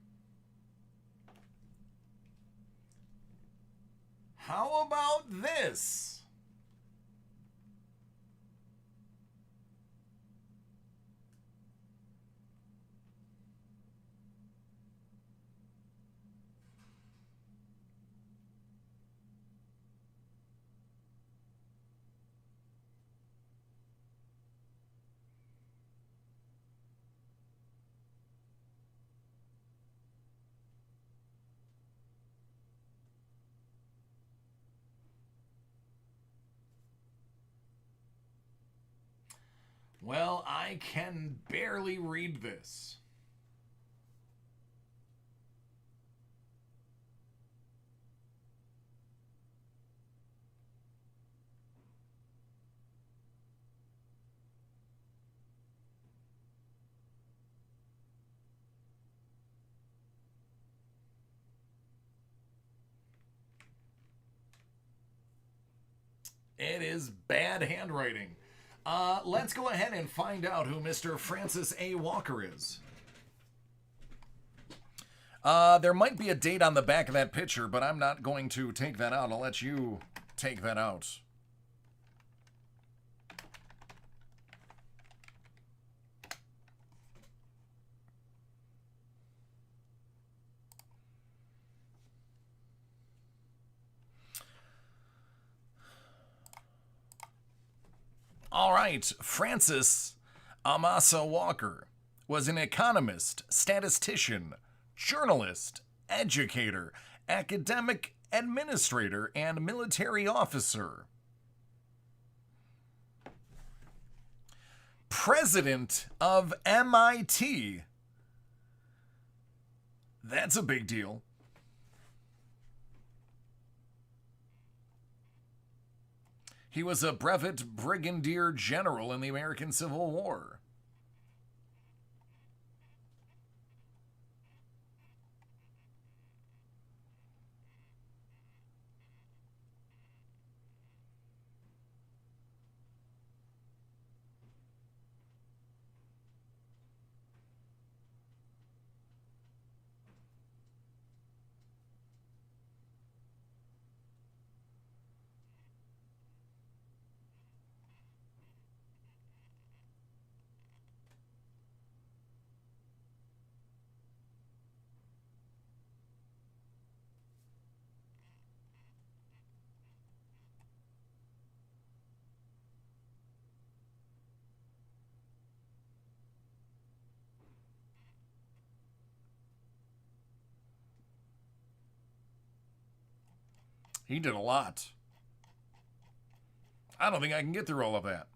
[SPEAKER 1] How about this? Well, I can barely read this. It is bad handwriting. Let's go ahead and find out who Mr. Francis A. Walker is. There might be a date on the back of that picture, but I'm not going to take that out. I'll let you take that out. All right, Francis Amasa Walker was an economist, statistician, journalist, educator, academic administrator, and military officer. President of MIT. That's a big deal. He was a brevet brigadier general in the American Civil War. He did a lot. I don't think I can get through all of that.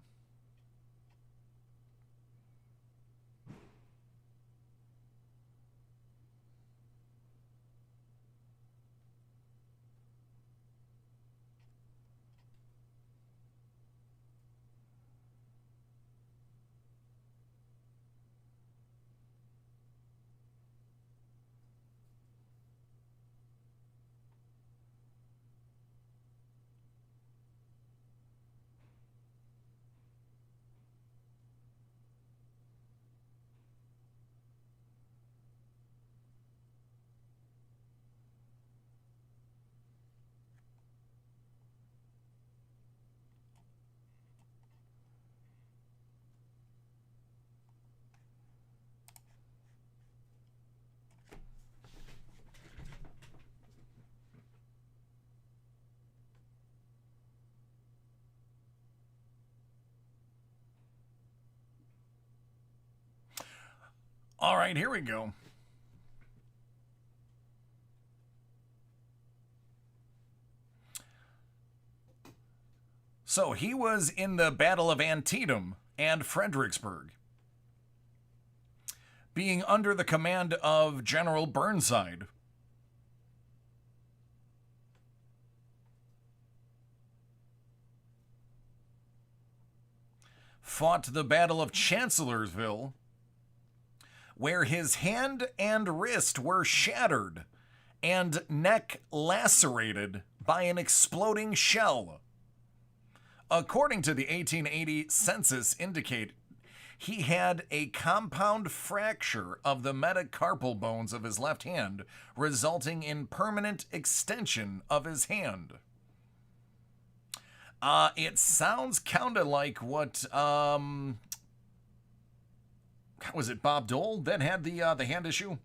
[SPEAKER 1] All right, here we go. So he was in the Battle of Antietam and Fredericksburg, being under the command of General Burnside. Fought the Battle of Chancellorsville, where his hand and wrist were shattered and neck lacerated by an exploding shell. According to the 1880 census indicate, he had a compound fracture of the metacarpal bones of his left hand, resulting in permanent extension of his hand. It sounds kind of like what, was it Bob Dole that had the hand issue?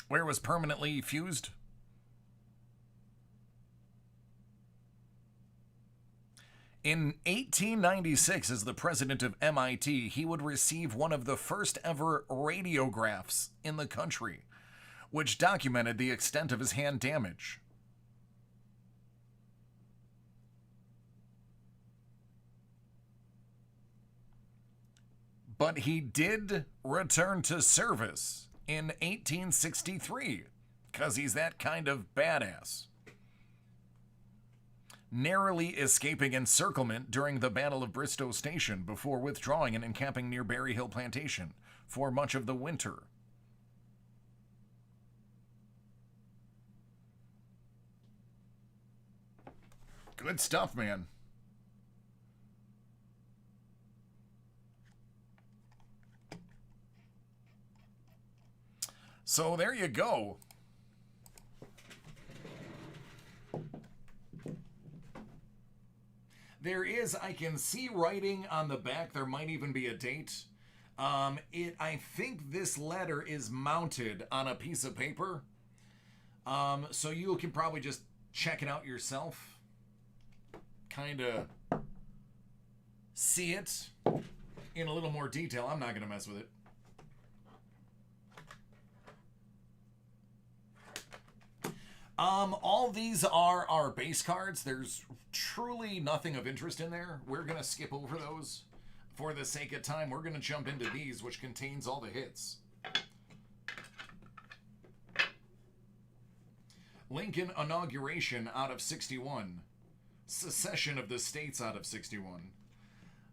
[SPEAKER 1] Where it was permanently fused? In 1896, as the president of MIT, he would receive one of the first ever radiographs in the country, which documented the extent of his hand damage. but he did return to service in 1863 because he's that kind of badass. Narrowly escaping encirclement during the Battle of Bristow Station before withdrawing and encamping near Berry Hill Plantation for much of the winter. Good stuff, man. So there you go. There is, I can see writing on the back. There might even be a date. I think this letter is mounted on a piece of paper. So you can probably just check it out yourself. Kind of see it in a little more detail. I'm not going to mess with it. All these are our base cards. There's truly nothing of interest in there. We're going to skip over those for the sake of time. We're going to jump into these, which contains all the hits. Lincoln inauguration out of 61. Secession of the states out of 61.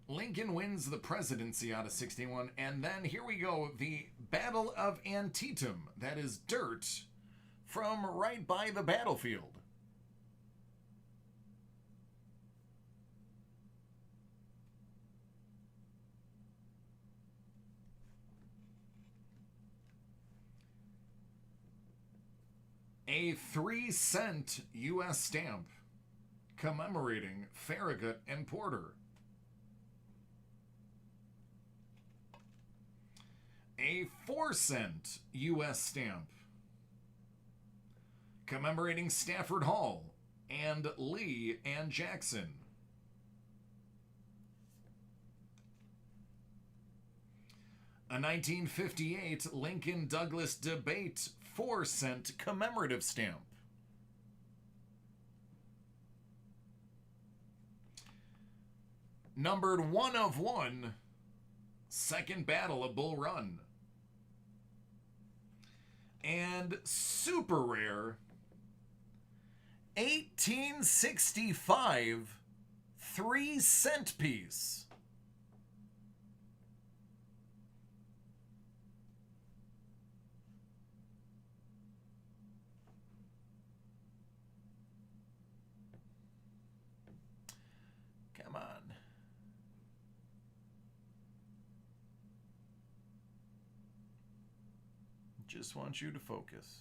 [SPEAKER 1] Lincoln wins the presidency out of 61. And then here we go. The Battle of Antietam. That is dirt from right by the battlefield. A 3-cent U.S. stamp commemorating Farragut and Porter. A 4-cent U.S. stamp commemorating Stafford Hall and Lee and Jackson. A 1958 Lincoln-Douglas debate 4-cent commemorative stamp. Numbered 1 of 1, Second Battle of Bull Run. And super rare 1865 3-cent piece. Come on. Just want you to focus.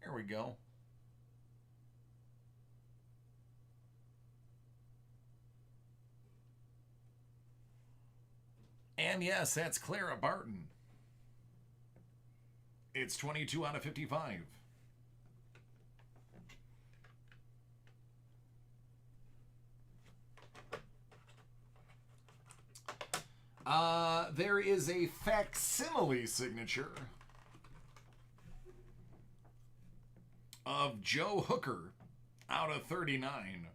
[SPEAKER 1] There we go. And yes, that's Clara Barton. It's 22 out of 55. There is a facsimile signature of Joe Hooker out of 39.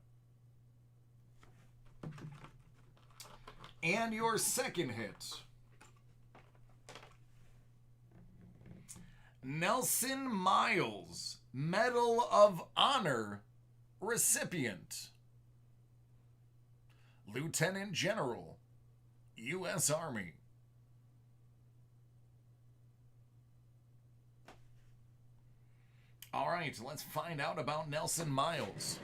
[SPEAKER 1] And your second hit, Nelson Miles, Medal of Honor recipient, Lieutenant General, U.S. Army. All right, let's find out about Nelson Miles.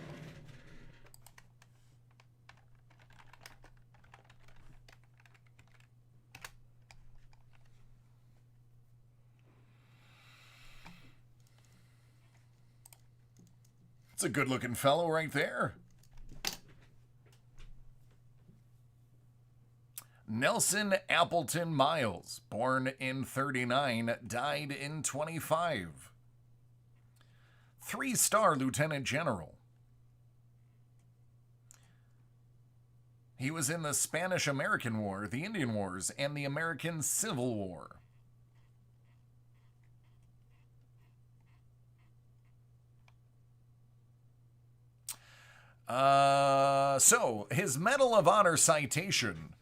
[SPEAKER 1] It's a good-looking fellow right there. Nelson Appleton Miles, born in 39, died in 25. 3-star Lieutenant General. He was in the Spanish-American War, the Indian Wars, and the American Civil War. So, his Medal of Honor citation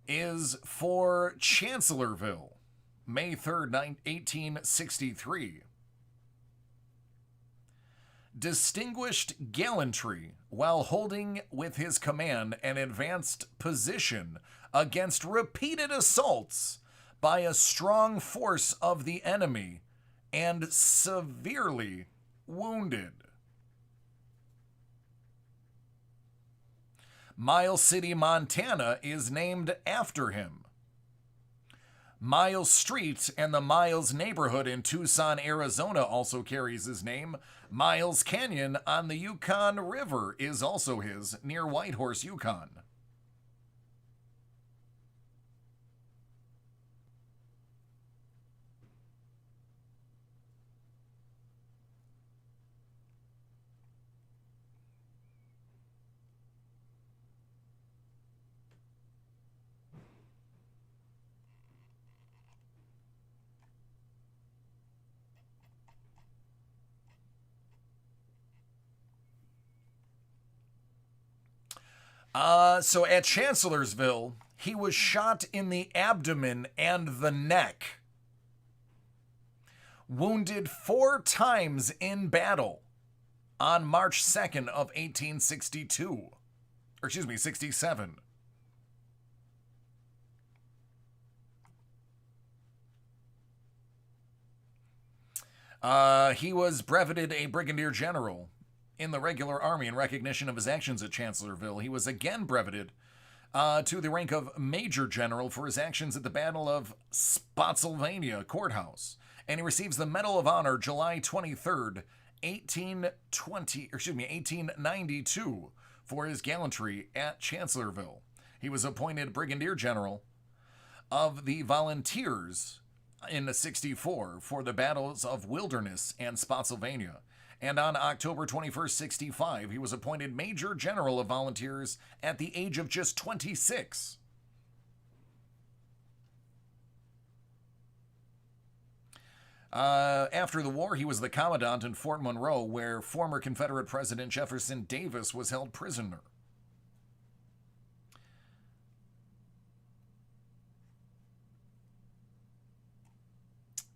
[SPEAKER 1] is for Chancellorsville, May 3rd, 1863. Distinguished gallantry while holding with his command an advanced position against repeated assaults by a strong force of the enemy and severely wounded. Miles City, Montana is named after him. Miles Street and the Miles neighborhood in Tucson, Arizona also carries his name. Miles Canyon on the Yukon River is also his, near Whitehorse, Yukon. So at Chancellorsville, he was shot in the abdomen and the neck. Wounded 4 times in battle on March 2nd of 1862. Or excuse me, 67. He was brevetted a brigadier general in the regular army in recognition of his actions at Chancellorsville. He was again breveted to the rank of major general for his actions at the Battle of Spotsylvania Courthouse. And he receives the Medal of Honor July 23rd, 1892 for his gallantry at Chancellorsville. He was appointed brigadier general of the Volunteers in 64 for the battles of Wilderness and Spotsylvania. And on October 21st, 65, he was appointed Major General of Volunteers at the age of just 26. After the war, he was the commandant in Fort Monroe, where former Confederate President Jefferson Davis was held prisoner.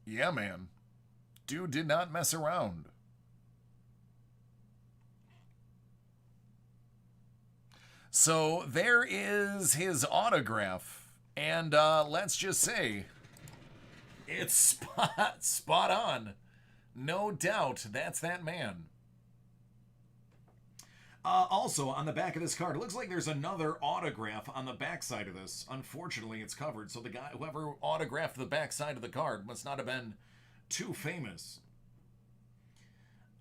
[SPEAKER 1] Yeah, man. Dude did not mess around. So there is his autograph, and let's just say it's spot on. No doubt that's that man. Also, on the back of this card, it looks like there's another autograph on the back side of this. Unfortunately, it's covered, so the guy, whoever autographed the back side of the card, must not have been too famous.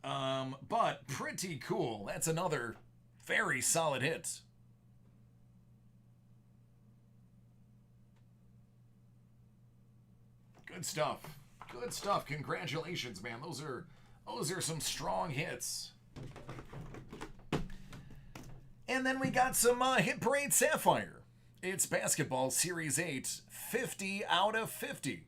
[SPEAKER 1] But pretty cool. That's another very solid hit. Good stuff. Good stuff. Congratulations, man. Those are some strong hits. And then we got some Hit Parade Sapphire. It's Basketball Series 8, 50 out of 50.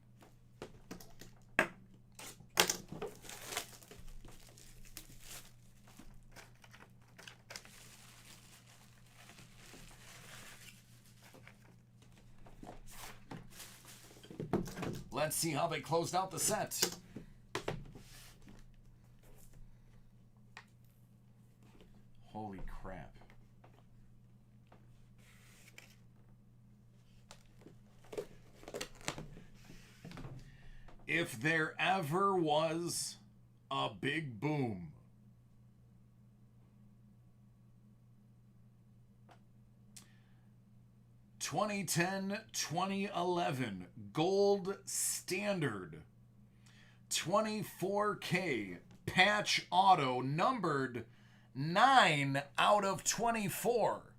[SPEAKER 1] Let's see how they closed out the set. Holy crap. If there ever was a big boom, (2010-2011) Gold Standard 24K patch auto numbered 9 out of 24.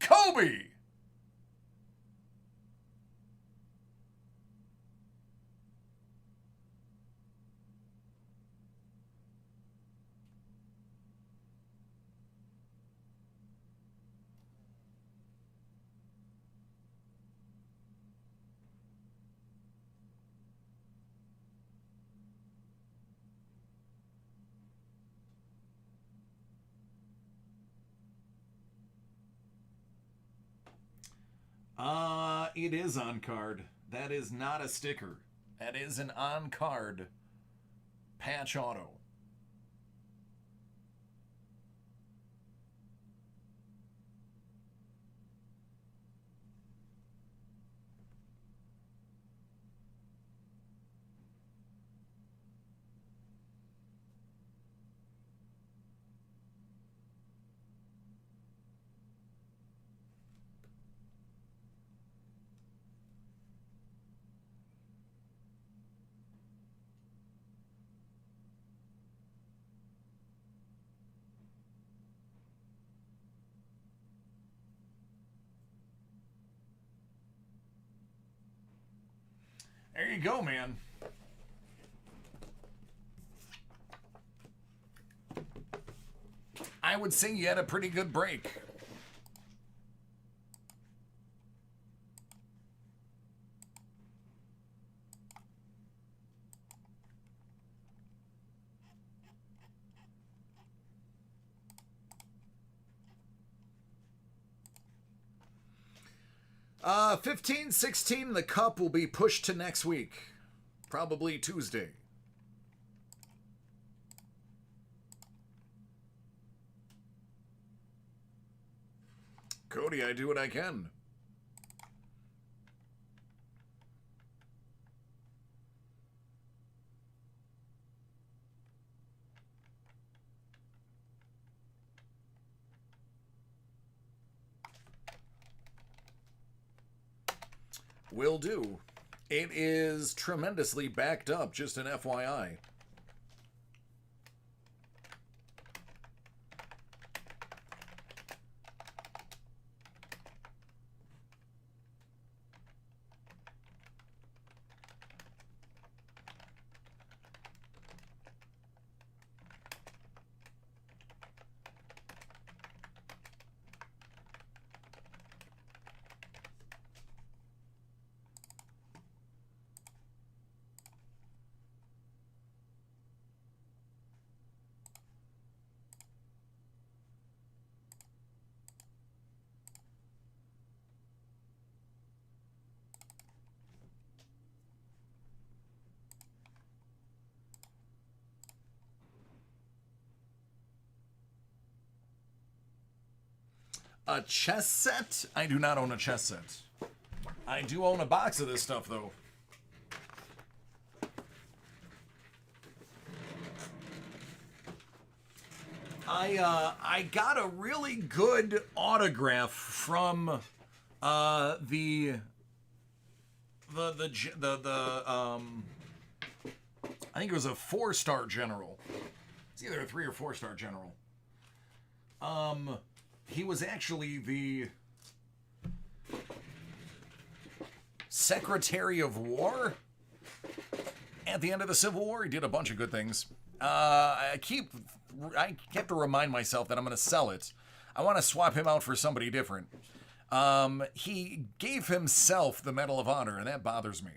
[SPEAKER 1] Kobe. It is on card. That is not a sticker. That is an on card patch auto. There you go, man. I would say you had a pretty good break. Uh, 15-16, the cup will be pushed to next week. Probably Tuesday. Cody, I do what I can. Will do. It is tremendously backed up, just an FYI. A chess set? I do not own a chess set. I do own a box of this stuff, though. I got a really good autograph from the I think it was a 4-star general. It's either a 3 or 4-star general. He was actually the Secretary of War at the end of the Civil War. He did a bunch of good things. I have to remind myself that I'm going to sell it. I want to swap him out for somebody different. He gave himself the Medal of Honor, and that bothers me.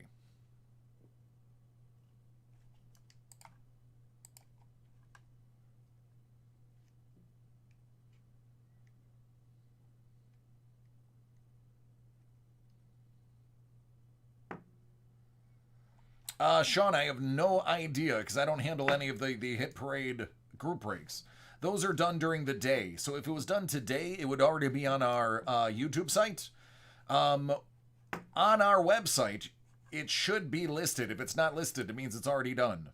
[SPEAKER 1] Sean, I have no idea because I don't handle any of the Hit Parade group breaks. Those are done during the day. So if it was done today, it would already be on our YouTube site. On our website, it should be listed. If it's not listed, it means it's already done.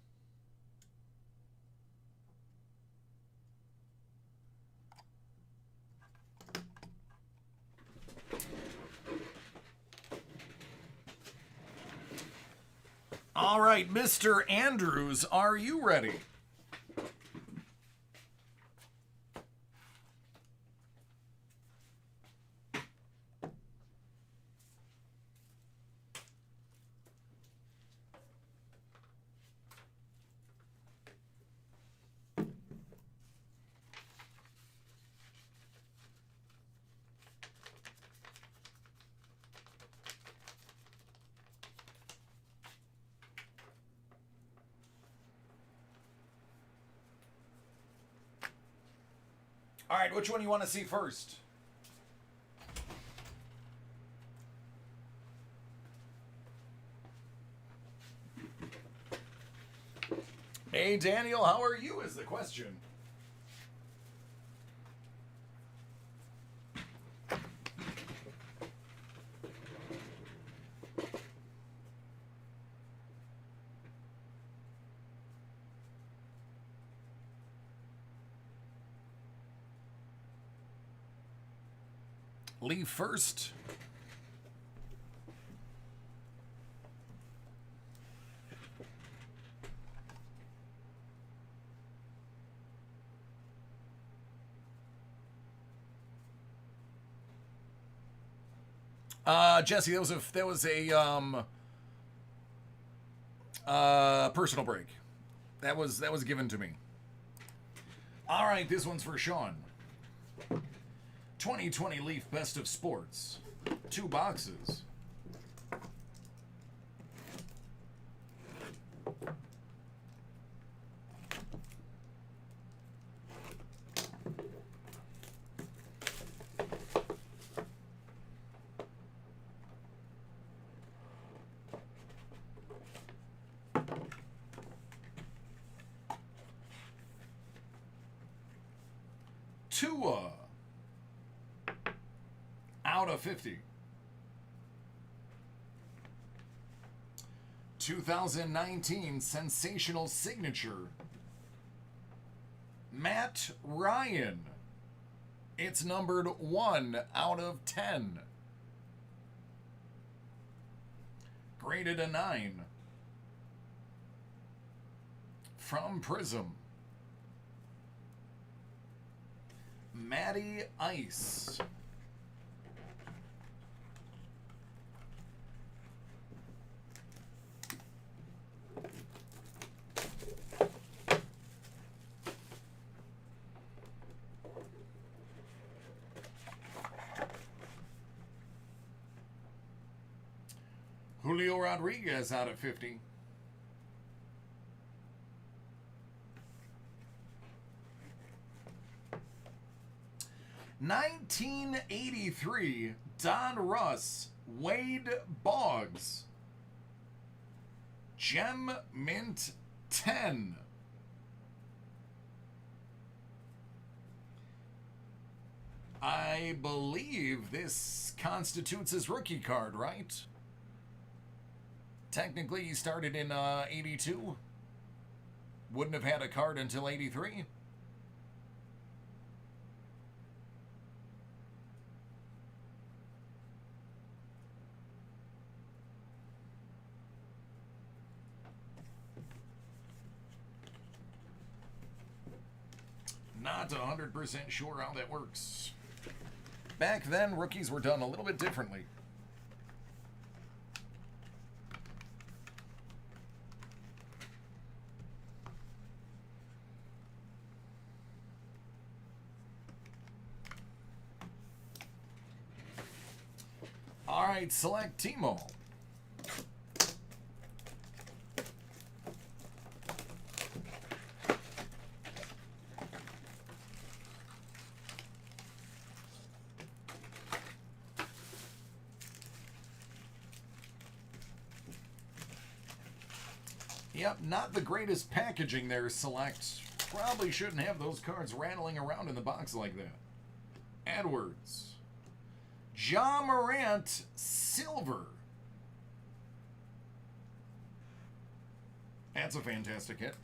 [SPEAKER 1] All right, Mr. Andrews, are you ready? All right, which one do you want to see first? Hey, Daniel, how are you is the question. Leave first. Jesse, that was a personal break. That was given to me. All right, this one's for Sean. 2020 Leaf Best of Sports. 2 boxes. Tua out of 50. 2019 Sensational Signature Matt Ryan. It's numbered 1 out of 10. Graded a 9. From Prism. Matty Ice. Julio Rodriguez out of 50. $1983 Don Russ, Wade Boggs. Gem Mint 10. I believe this constitutes his rookie card, right? Technically, he started in 82. Wouldn't have had a card until 83. Not 100% sure how that works. Back then, rookies were done a little bit differently. All right, select Timo. Yep, not the greatest packaging there, Select. Probably shouldn't have those cards rattling around in the box like that. Edwards. Ja Morant, Silver. That's a fantastic hit.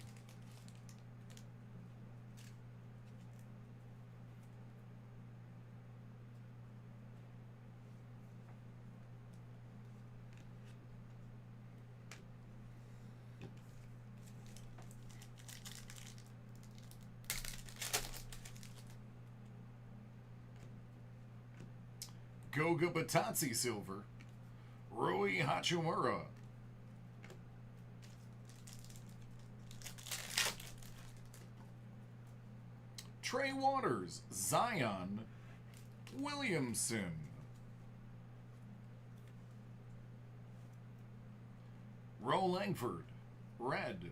[SPEAKER 1] Goga Batatsi Silver. Rui Hachimura. Trey Waters. Zion Williamson. Ro Langford. Red.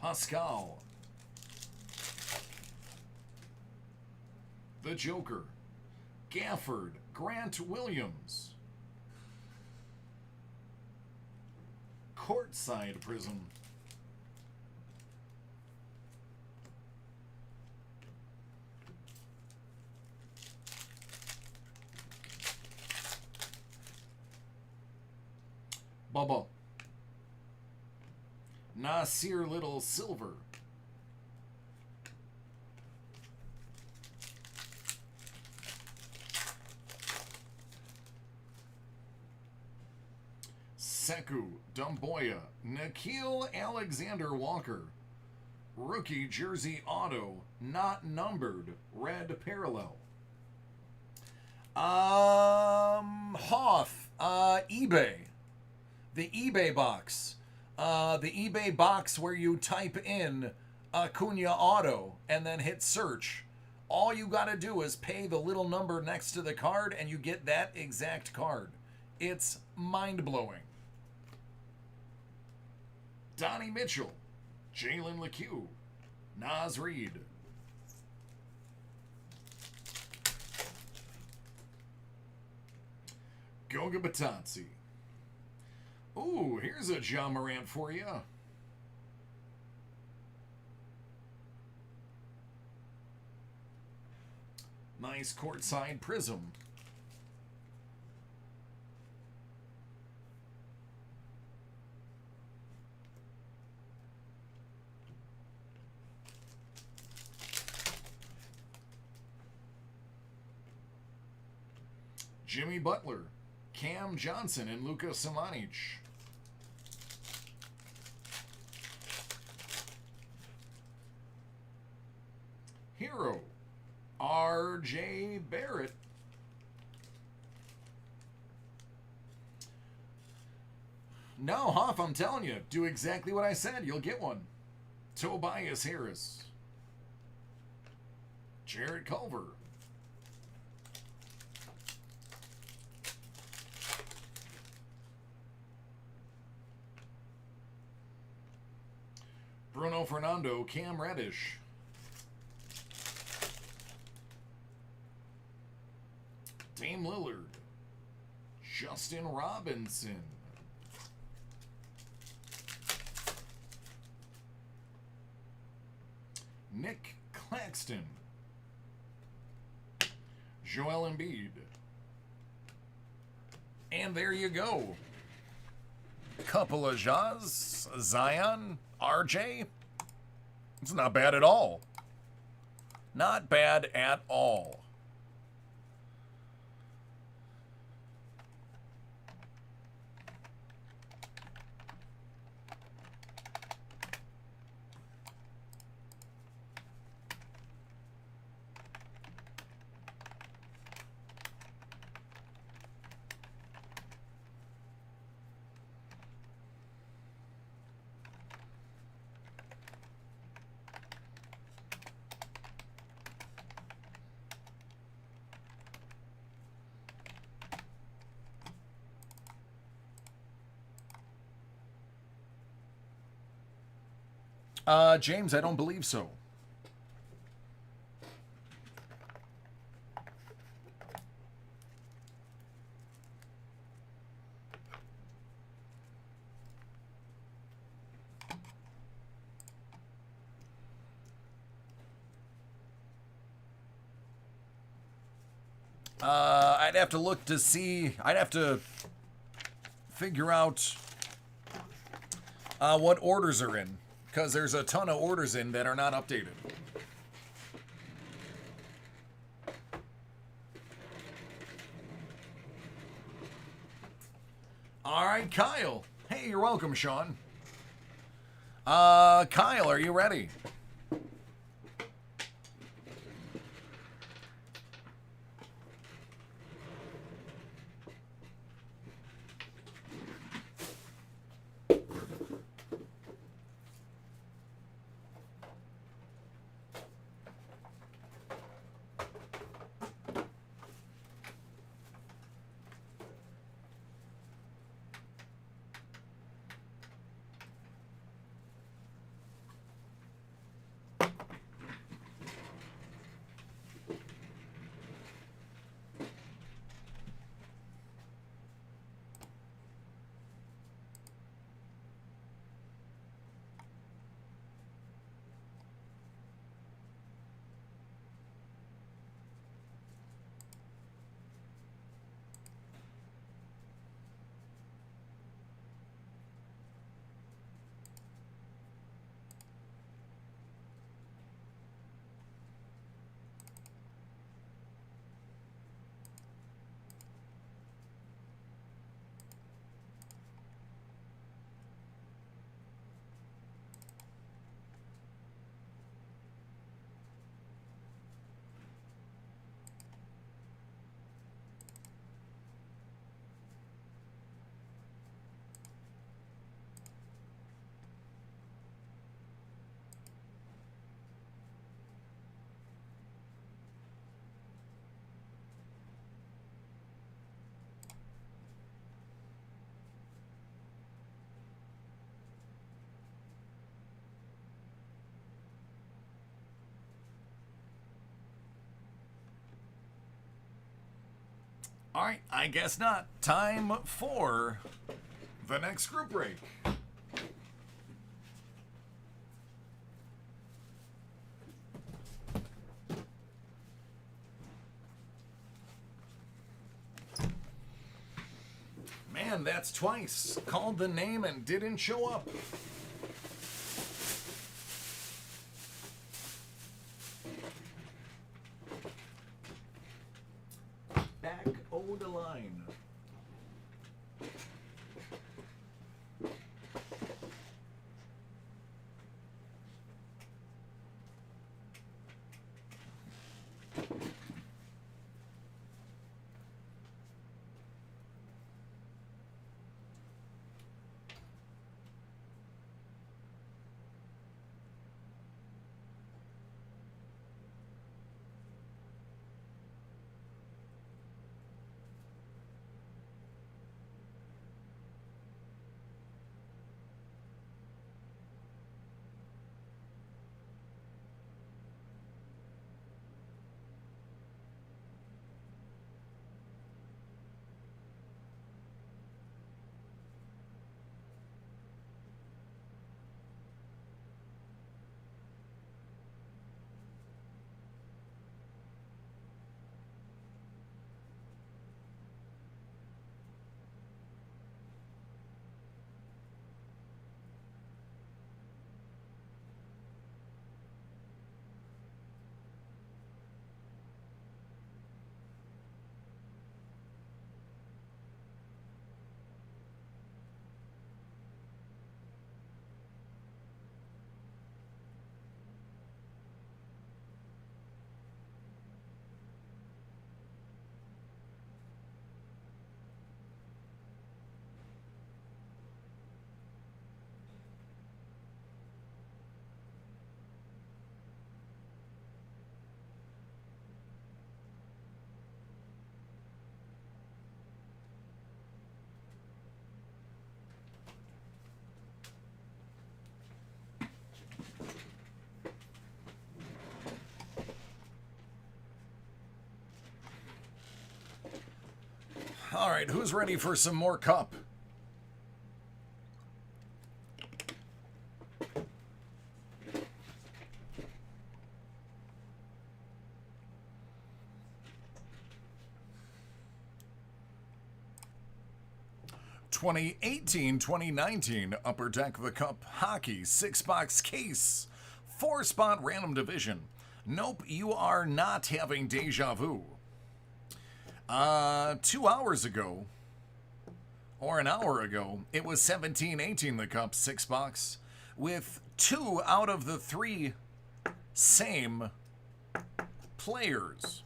[SPEAKER 1] Pascal. The Joker. Gafford. Grant Williams. courtside prism. Bubba. Nasir Little Silver. Sekou Dumboya. Nikhil Alexander Walker. Rookie jersey auto. Not numbered. Red parallel. Hoff. eBay. The eBay box. The eBay box where you type in Acuna Auto and then hit search. All you got to do is pay the little number next to the card and you get that exact card. It's mind-blowing. Donnie Mitchell. Jalen LeCue. Naz Reid. Goga Batanzi. Ooh, here's a John Morant for you. Nice courtside prism. Jimmy Butler, Cam Johnson, and Luka Samanic. Hero, R.J. Barrett. No, Hoff, I'm telling you, do exactly what I said. You'll get one. Tobias Harris. Jarrett Culver. Bruno Fernando, Cam Reddish. Dame Lillard. Justin Robinson. Nick Claxton. Joel Embiid. And there you go. Couple of Jazz, Zion, RJ. It's not bad at all. Not bad at all. James, I don't believe so. I'd have to look to see. I'd have to figure out what orders are in, because there's a ton of orders in that are not updated. All right, Kyle. Hey, you're welcome, Sean. Kyle, are you ready? All right, I guess not. Time for the next group break. Man, that's twice. Called the name and didn't show up. Back o' the line. All right, who's ready for some more cup? (2018-2019) Upper Deck the Cup Hockey 6-box case, 4-spot random division. Nope, you are not having deja vu. 2 hours ago, or an hour ago, it was 17-18 the Cup 6-box, with 2 out of the 3 same players.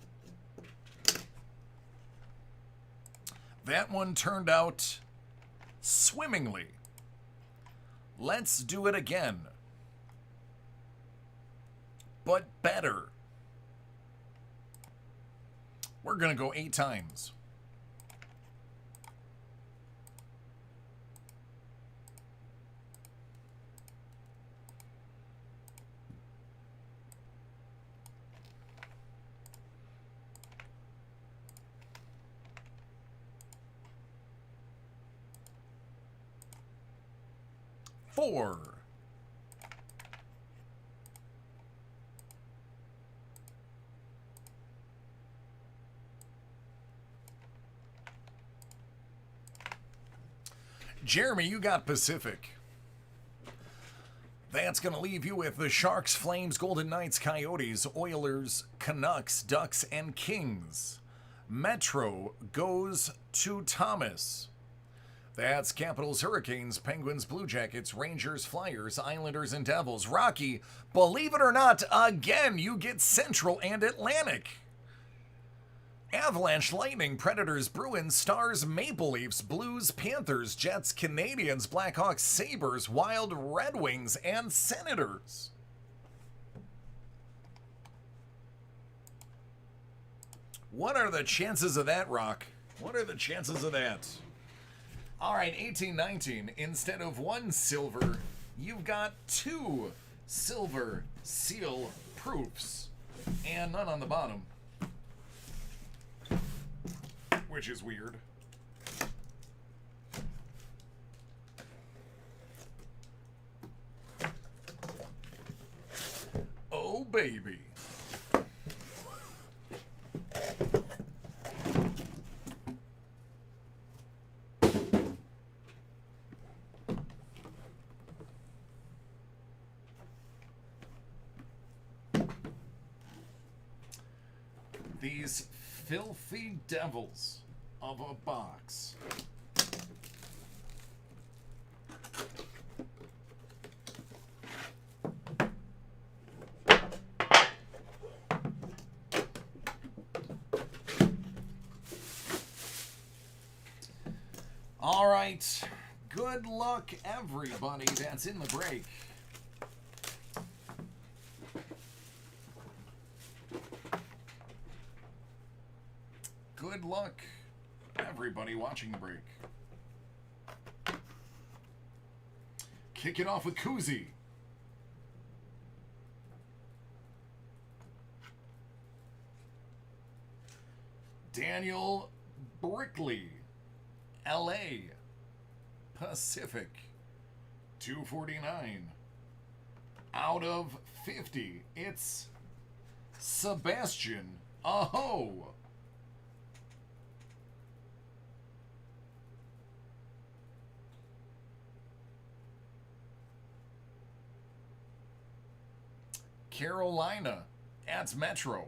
[SPEAKER 1] That one turned out swimmingly. Let's do it again, but better. We're going to go 8 times. Four. Jeremy, you got Pacific. That's going to leave you with the Sharks, Flames, Golden Knights, Coyotes, Oilers, Canucks, Ducks, and Kings. Metro goes to Thomas. That's Capitals, Hurricanes, Penguins, Blue Jackets, Rangers, Flyers, Islanders, and Devils. Rocky, believe it or not, again, you get Central and Atlantic. Avalanche, Lightning, Predators, Bruins, Stars, Maple Leafs, Blues, Panthers, Jets, Canadians, Blackhawks, Sabres, Wild, Red Wings, and Senators. What are the chances of that, Rock? What are the chances of that? All right, 18-19. Instead of 1 silver, you've got 2 silver seal proofs. And none on the bottom. which is weird. Oh, baby. These filthy devils of a box. All right. Good luck, everybody that's in the break. Good luck, everybody watching the break. Kick it off with Koozie. Daniel Brickley, LA Pacific, 249. Out of 50, it's Sebastian Aho. Carolina, that's Metro.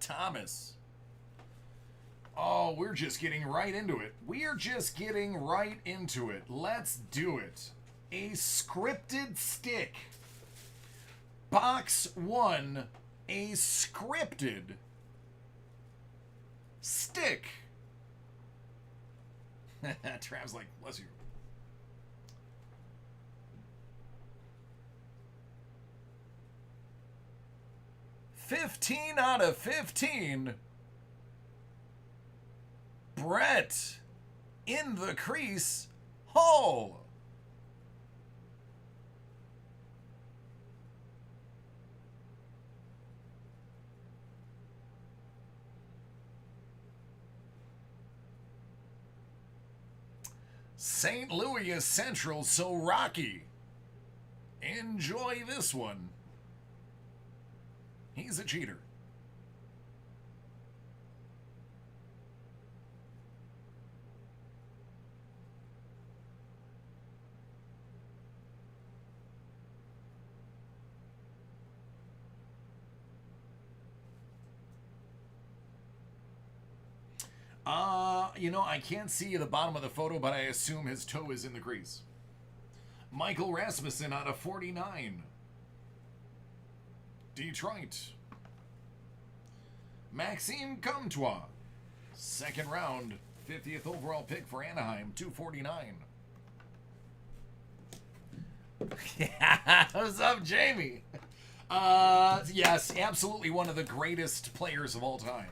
[SPEAKER 1] Thomas. Oh, we're just getting right into it. We're just getting right into it. Let's do it. A scripted stick. Box 1, a scripted stick. Trav's like, bless you. $15 out of 15. Brett in the crease. Hole. St. Louis is central, so Rocky. Enjoy this one. He's a cheater. I can't see the bottom of the photo, but I assume his toe is in the crease. Michael Rasmussen out of 49. Detroit. Maxime Comtois. Second round, 50th overall pick for Anaheim, 249. What's up, Jamie? Yes, absolutely one of the greatest players of all time.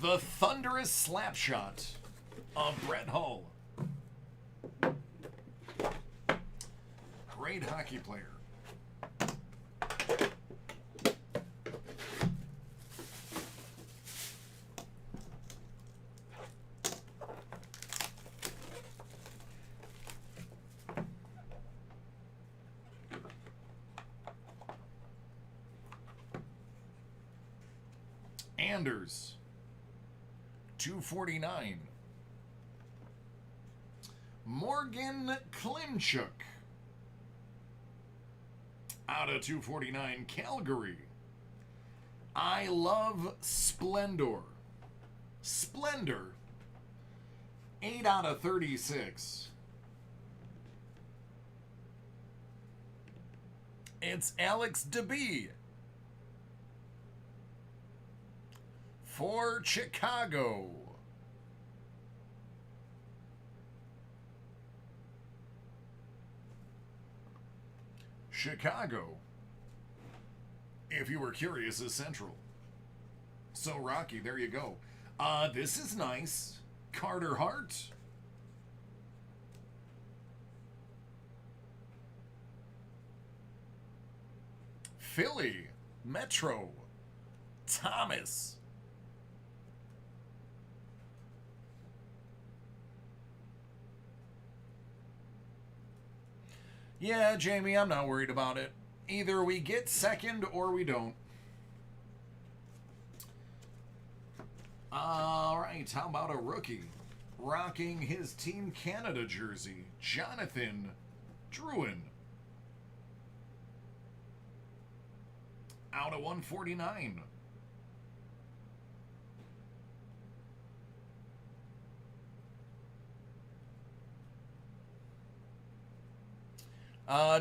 [SPEAKER 1] The thunderous slap shot of Brett Hull. Great hockey player. Anders, 249. Morgan Klimchuk, out of 249, Calgary. I love Splendor. Splendor, 8 out of 36. It's Alex DeBee for Chicago. Chicago, if you were curious, is central. So, Rocky, there you go. This is nice. Carter Hart. Philly, Metro. Thomas. Yeah, Jamie, I'm not worried about it. Either we get second or we don't. All right, how about a rookie? Rocking his Team Canada jersey, Jonathan Drouin. Out of 149.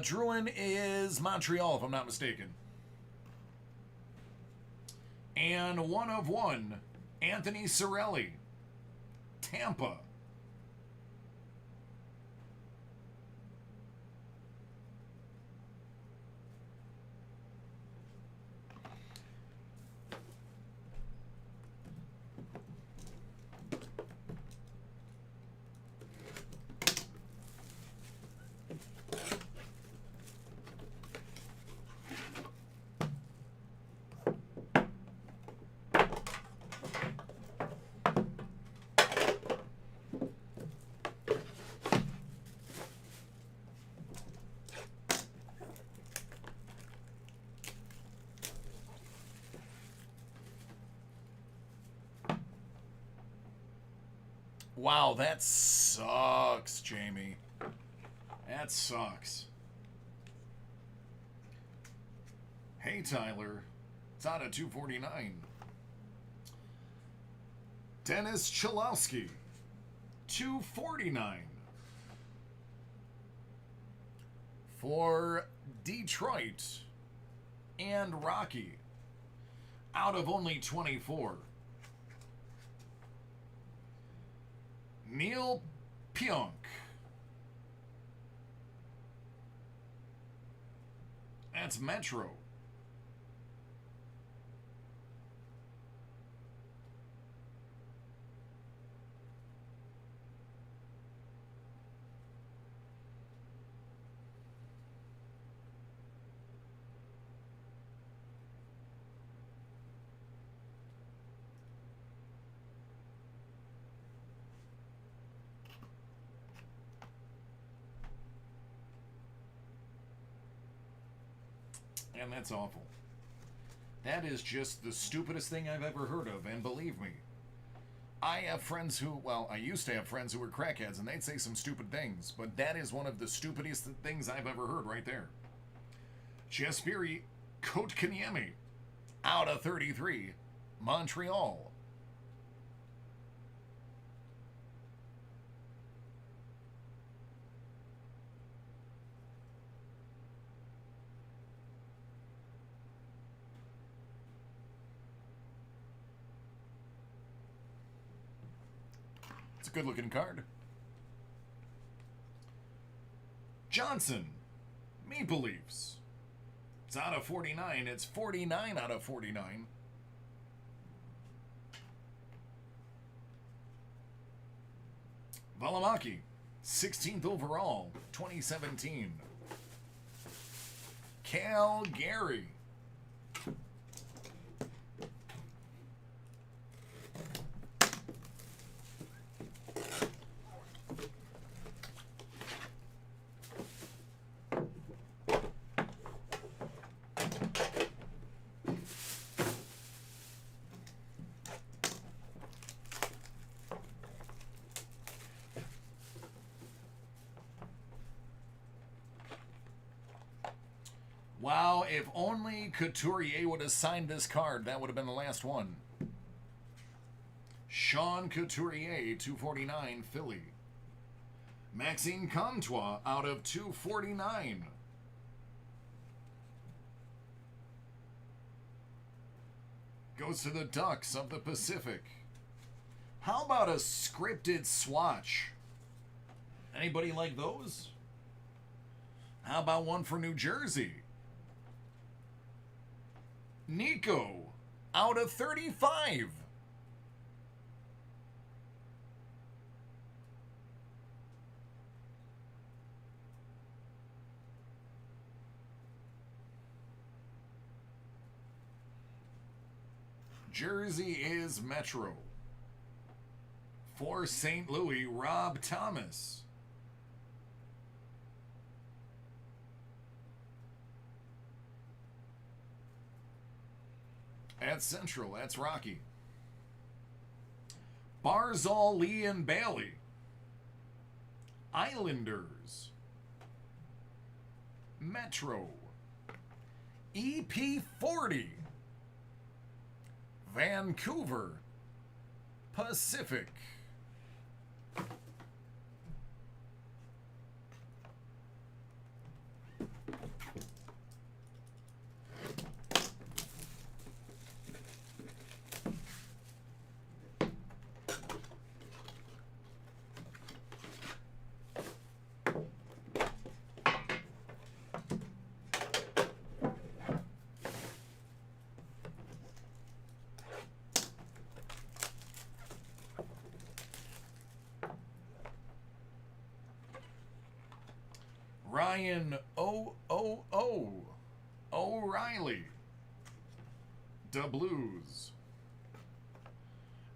[SPEAKER 1] Drouin is Montreal, if I'm not mistaken. And 1 of 1, Anthony Cirelli, Tampa. Wow, that sucks, Jamie. That sucks. Hey, Tyler. It's out of 249. Dennis Cholowski, 249. For Detroit and Rocky, out of only 24. Neil Pionk. That's Metro. And that's awful. That is just the stupidest thing I've ever heard of, and believe me, I have friends who, well, I used to have friends who were crackheads, and they'd say some stupid things, but that is one of the stupidest things I've ever heard right there. Jesperi Kotkaniemi, out of 33, Montreal. It's a good looking card. Johnson, Maple Leafs. It's out of 49. It's 49 out of 49. Valimaki, 16th overall, 2017. Calgary. Wow, if only Couturier would have signed this card, that would have been the last one. Sean Couturier, 249, Philly. Maxime Comtois, out of 249. Goes to the Ducks of the Pacific. How about a scripted swatch? Anybody like those? How about one for New Jersey? Nico, out of 35. Jersey is Metro. For St. Louis, Rob Thomas. At Central, that's Rocky. Barzal, Lee, and Bailey. Islanders. Metro. EP40. Vancouver. Pacific. Ryan O'Reilly. Da Blues.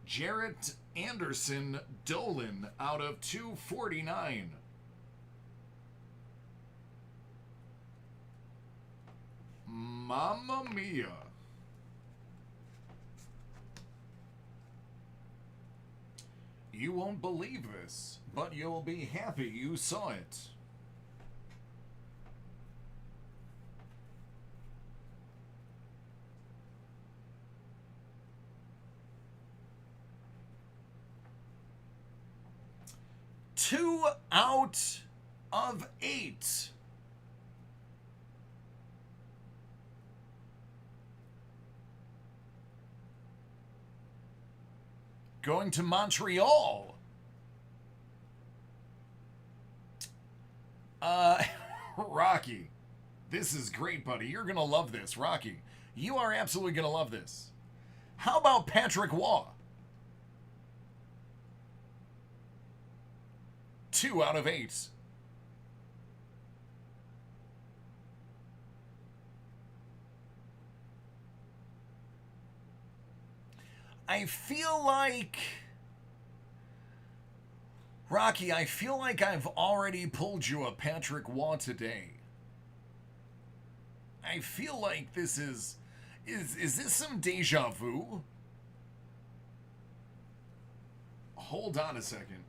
[SPEAKER 1] Jarrett Anderson Dolan out of 249. Mamma mia. You won't believe this, but you'll be happy you saw it. Two out of 8. Going to Montreal. Rocky. This is great, buddy. You're going to love this, Rocky. You are absolutely going to love this. How about Patrick Waugh? 2 out of 8. I feel like... Rocky, I feel like I've already pulled you a Patrick Waugh today. I feel like this is this some deja vu? Hold on a second.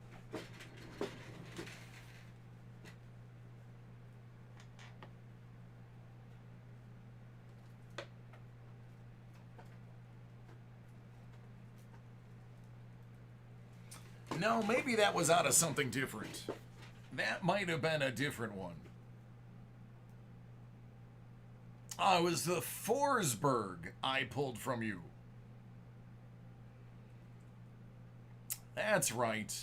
[SPEAKER 1] No, maybe that was out of something different. That might have been a different one. Oh, it was the Forsberg I pulled from you. That's right.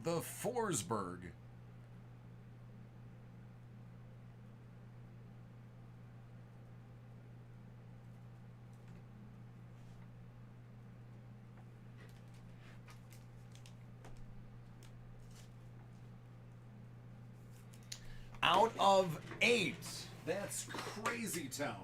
[SPEAKER 1] The Forsberg. Out of 8. That's crazy town.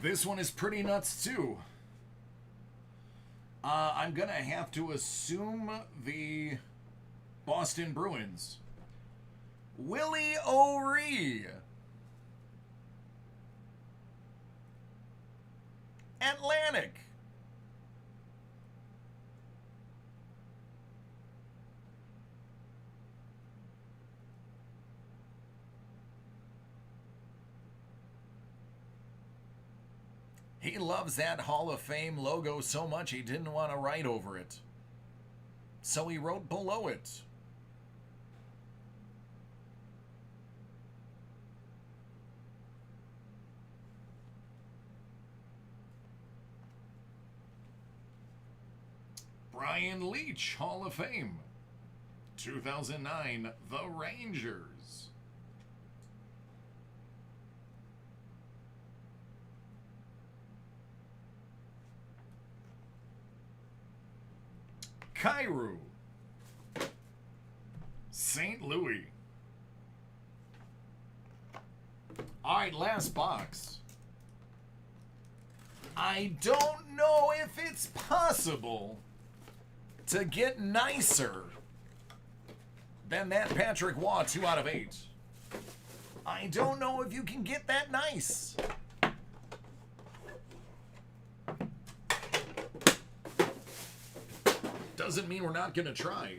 [SPEAKER 1] This one is pretty nuts too. I'm gonna have to assume the Boston Bruins. Willie O'Ree. Atlantic. He loves that Hall of Fame logo so much he didn't want to write over it. So he wrote below it. Brian Leach, Hall of Fame. 2009, The Rangers. Cairo. St. Louis. All right, last box. I don't know if it's possible to get nicer than that Patrick Waugh 2 out of 8. I don't know if you can get that nice. Doesn't mean we're not going to try.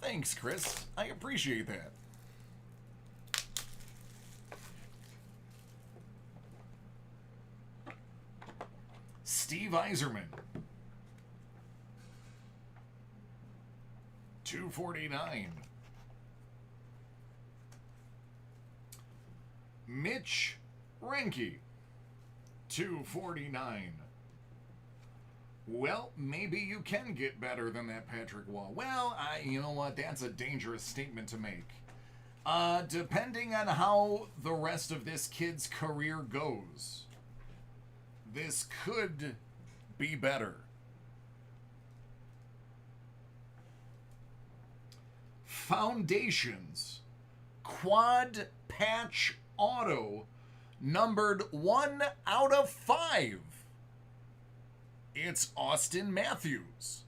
[SPEAKER 1] Thanks, Chris. I appreciate that. Steve Yzerman. 249. Mitch Renke. 249. Well, maybe you can get better than that Patrick Waugh. Well, you know what? That's a dangerous statement to make. Depending on how the rest of this kid's career goes, this could be better. Foundations. Quad patch auto. Numbered 1 out of 5. It's Austin Matthews.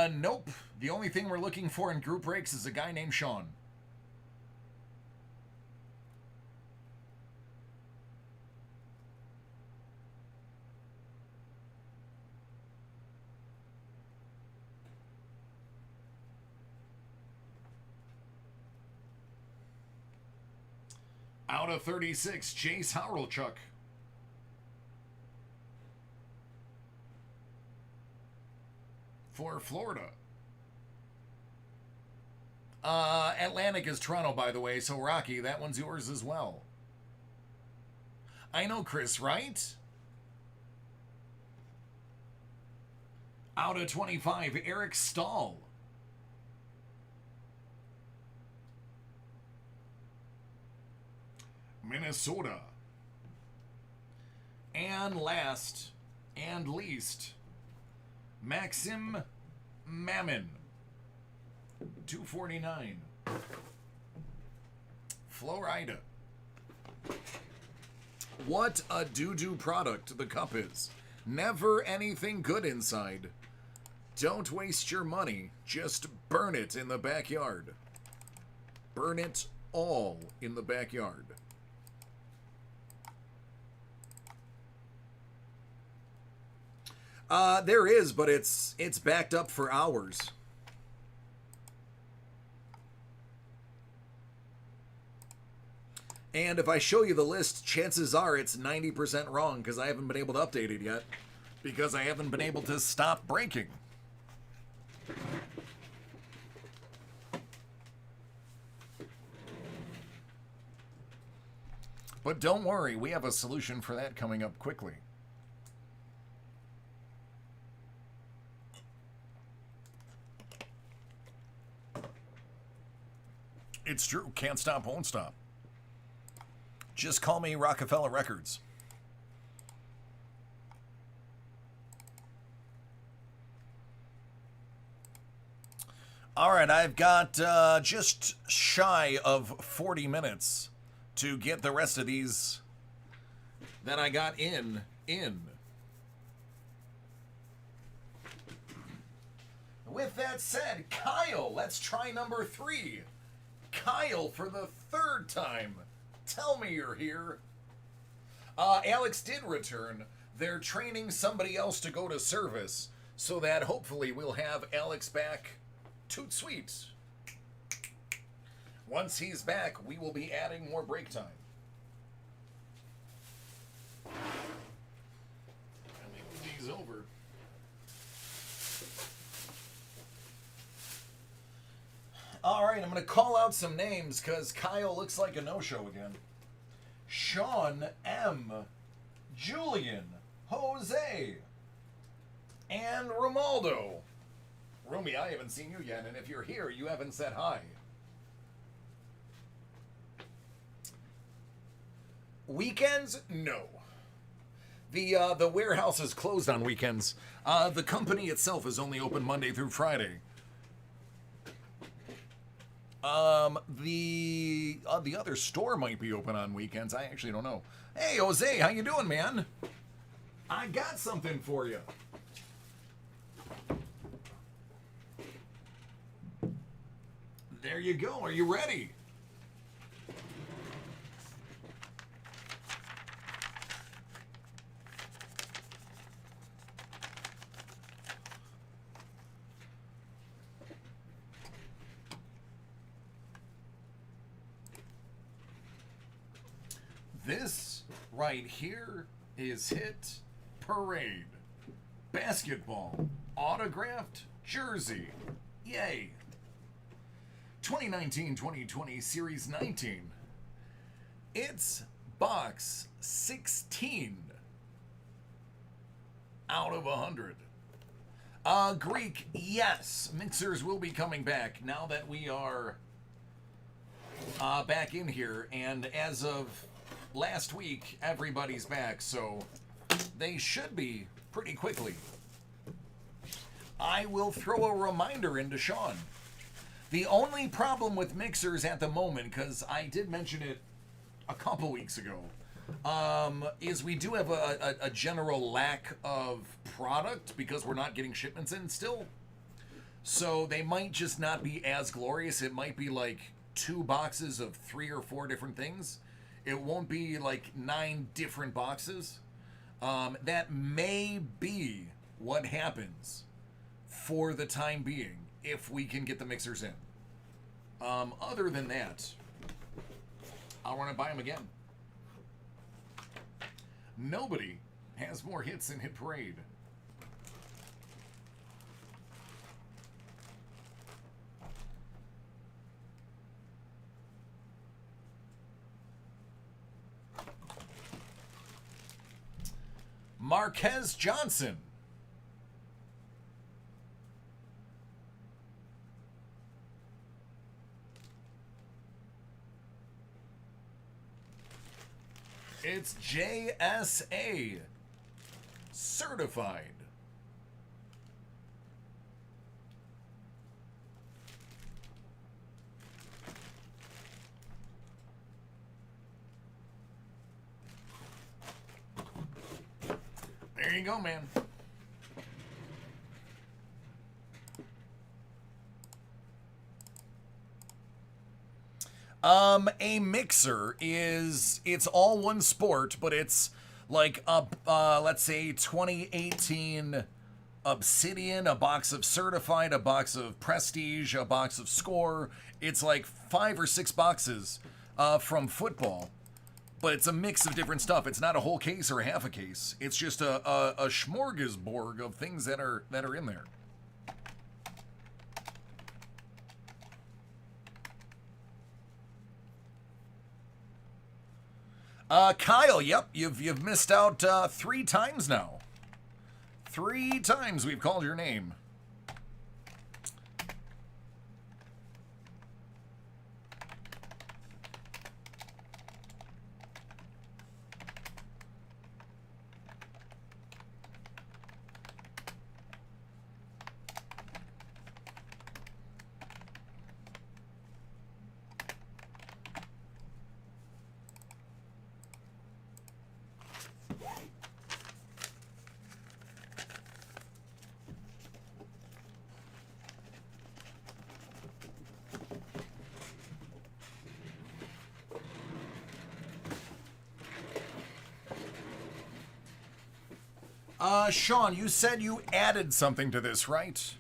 [SPEAKER 1] Nope. The only thing we're looking for in group breaks is a guy named Sean. Out of 36, Chase Howrelchuk. For Florida. Atlantic is Toronto, by the way, so Rocky, that one's yours as well. I know, Chris, right? Out of 25, Eric Stahl. Minnesota. And last and least, Maxim Mammon. 249. Florida. What a doo-doo product the cup is. Never anything good inside. Don't waste your money. Just burn it in the backyard. Burn it all in the backyard. There is, but it's backed up for hours. And if I show you the list, chances are it's 90% wrong because I haven't been able to update it yet because I haven't been able to stop breaking. But don't worry, we have a solution for that coming up quickly. It's true. Can't stop, won't stop. Just call me Rockefeller Records. All right, I've got just shy of 40 minutes to get the rest of these that I got in. With that said, Kyle, let's try number 3. Kyle for the 3rd time. Tell me you're here. Alex did return. They're training somebody else to go to service so that hopefully we'll have Alex back toot sweet. Once he's back, we will be adding more break time. Let me move these over. All right, I'm going to call out some names because Kyle looks like a no-show again. Sean M. Julian, Jose, and Romaldo. Rumi, I haven't seen you yet, and if you're here, you haven't said hi. Weekends? No. The warehouse is closed on weekends. The company itself is only open Monday through Friday. The other store might be open on weekends. I actually don't know. Hey, Jose, how you doing, man? I got something for you. There you go. Are you ready? This right here is Hit Parade. Basketball. Autographed jersey. Yay. 2019-2020 Series 19. It's box 16 out of 100. Greek, yes. Mixers will be coming back now that we are back in here. And as of last week, everybody's back. So they should be pretty quickly. I will throw a reminder into Sean. The only problem with mixers at the moment, because I did mention it a couple weeks ago, is we do have a general lack of product because we're not getting shipments in still. So they might just not be as glorious. It might be like 2 boxes of 3 or 4 different things. It won't be like 9 different boxes. That may be what happens for the time being if we can get the mixers in. Other than that, I'll run and buy them again. Nobody has more hits than Hit Parade. Marquez Johnson. It's JSA certified. There you go, man. A mixer it's all one sport, but it's like let's say 2018 Obsidian, a box of Certified, a box of Prestige, a box of Score. It's like 5 or 6 boxes from football, but it's a mix of different stuff. It's not a whole case or a half a case. It's just a smorgasbord of things that are in there. Kyle, yep, you've missed out 3 times now. 3 times we've called your name. Sean, you said you added something to this, right?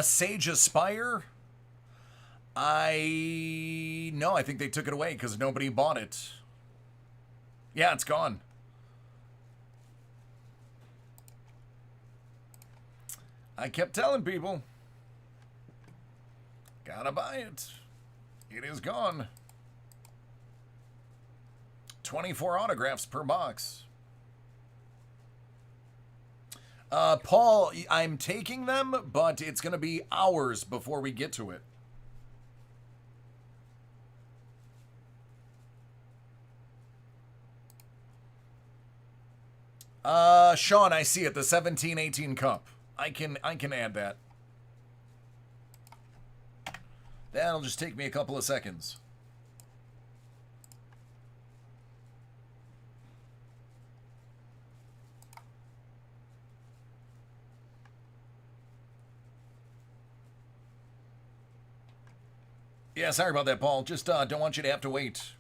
[SPEAKER 1] Sage Aspire. I think they took it away because nobody bought it. Yeah, it's gone. I kept telling people, gotta buy it. It is gone. 24 autographs per box. Paul, I'm taking them, but it's going to be hours before we get to it. Sean, I see it. The 17-18 cup. I can add that. That'll just take me a couple of seconds. Yeah, sorry about that, Paul. Just don't want you to have to wait.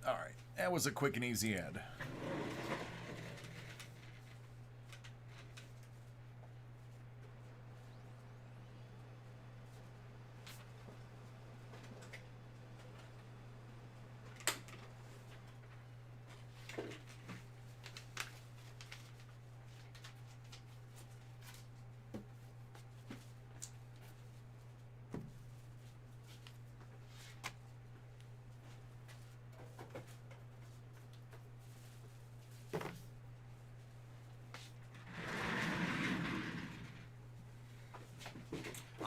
[SPEAKER 1] All right, that was a quick and easy ad.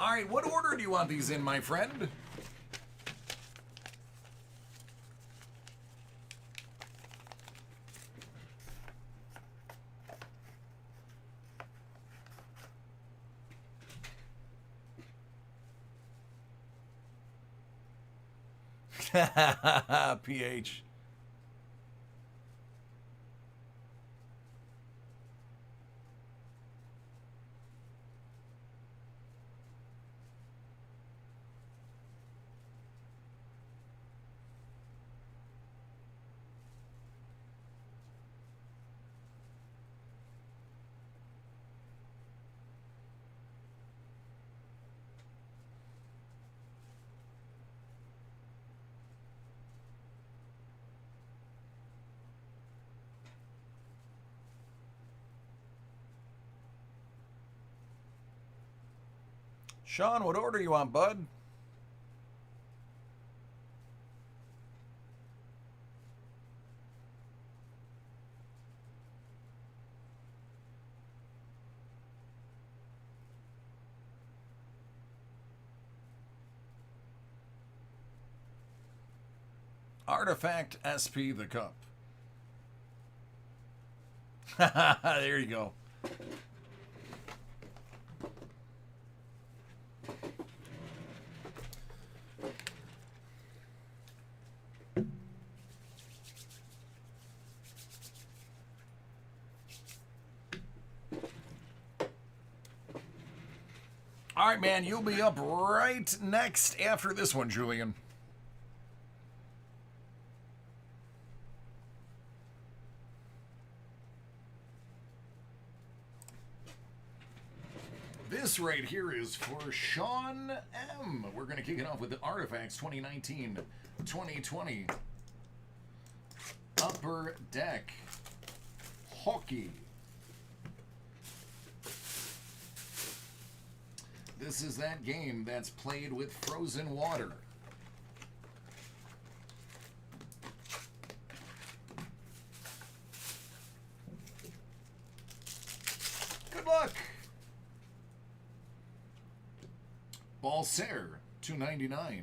[SPEAKER 1] All right, what order do you want these in, my friend? PH. Sean, what order you want, bud? Artifact SP the cup. There you go. All right, man, you'll be up right next after this one, Julian. This right here is for Sean M. We're going to kick it off with the Artifacts 2019-2020 Upper Deck Hockey. This is that game that's played with frozen water. Good luck. Balser, $2.99.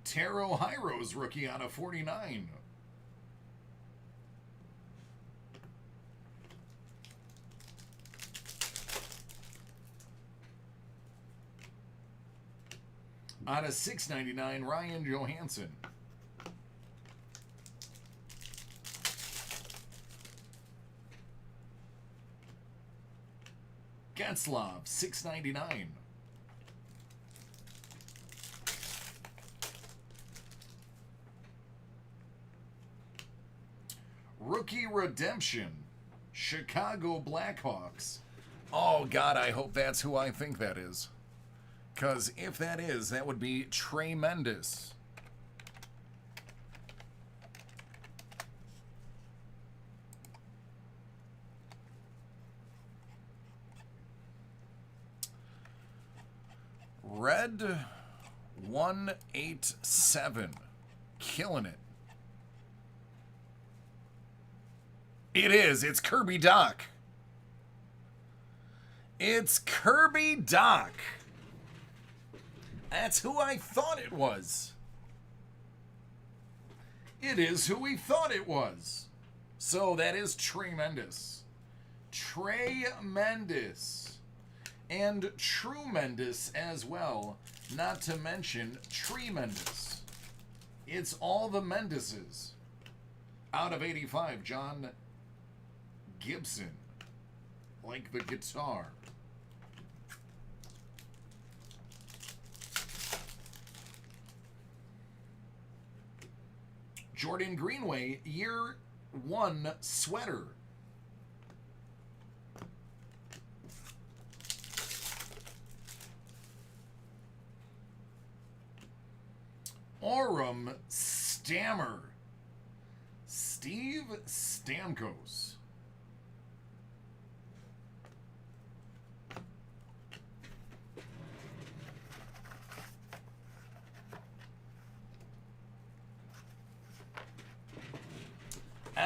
[SPEAKER 1] Taro Hyros rookie out of 49. Out of 6.99, Ryan Johansson. Getzlov, $6.99. Rookie Redemption, Chicago Blackhawks. Oh, God, I hope that's who I think that is. Because if that is, that would be tremendous. Red 187. Killing it. It is. It's Kirby Doc. It's Kirby Doc. That's who I thought it was. It is who we thought it was. So that is tremendous. Tremendous. And tremendous as well. Not to mention tremendous. It's all the Mendeses. Out of 85, John Gibson. Like the guitar. Jordan Greenway, year 1 sweater. Orem Stammer. Steve Stamkos.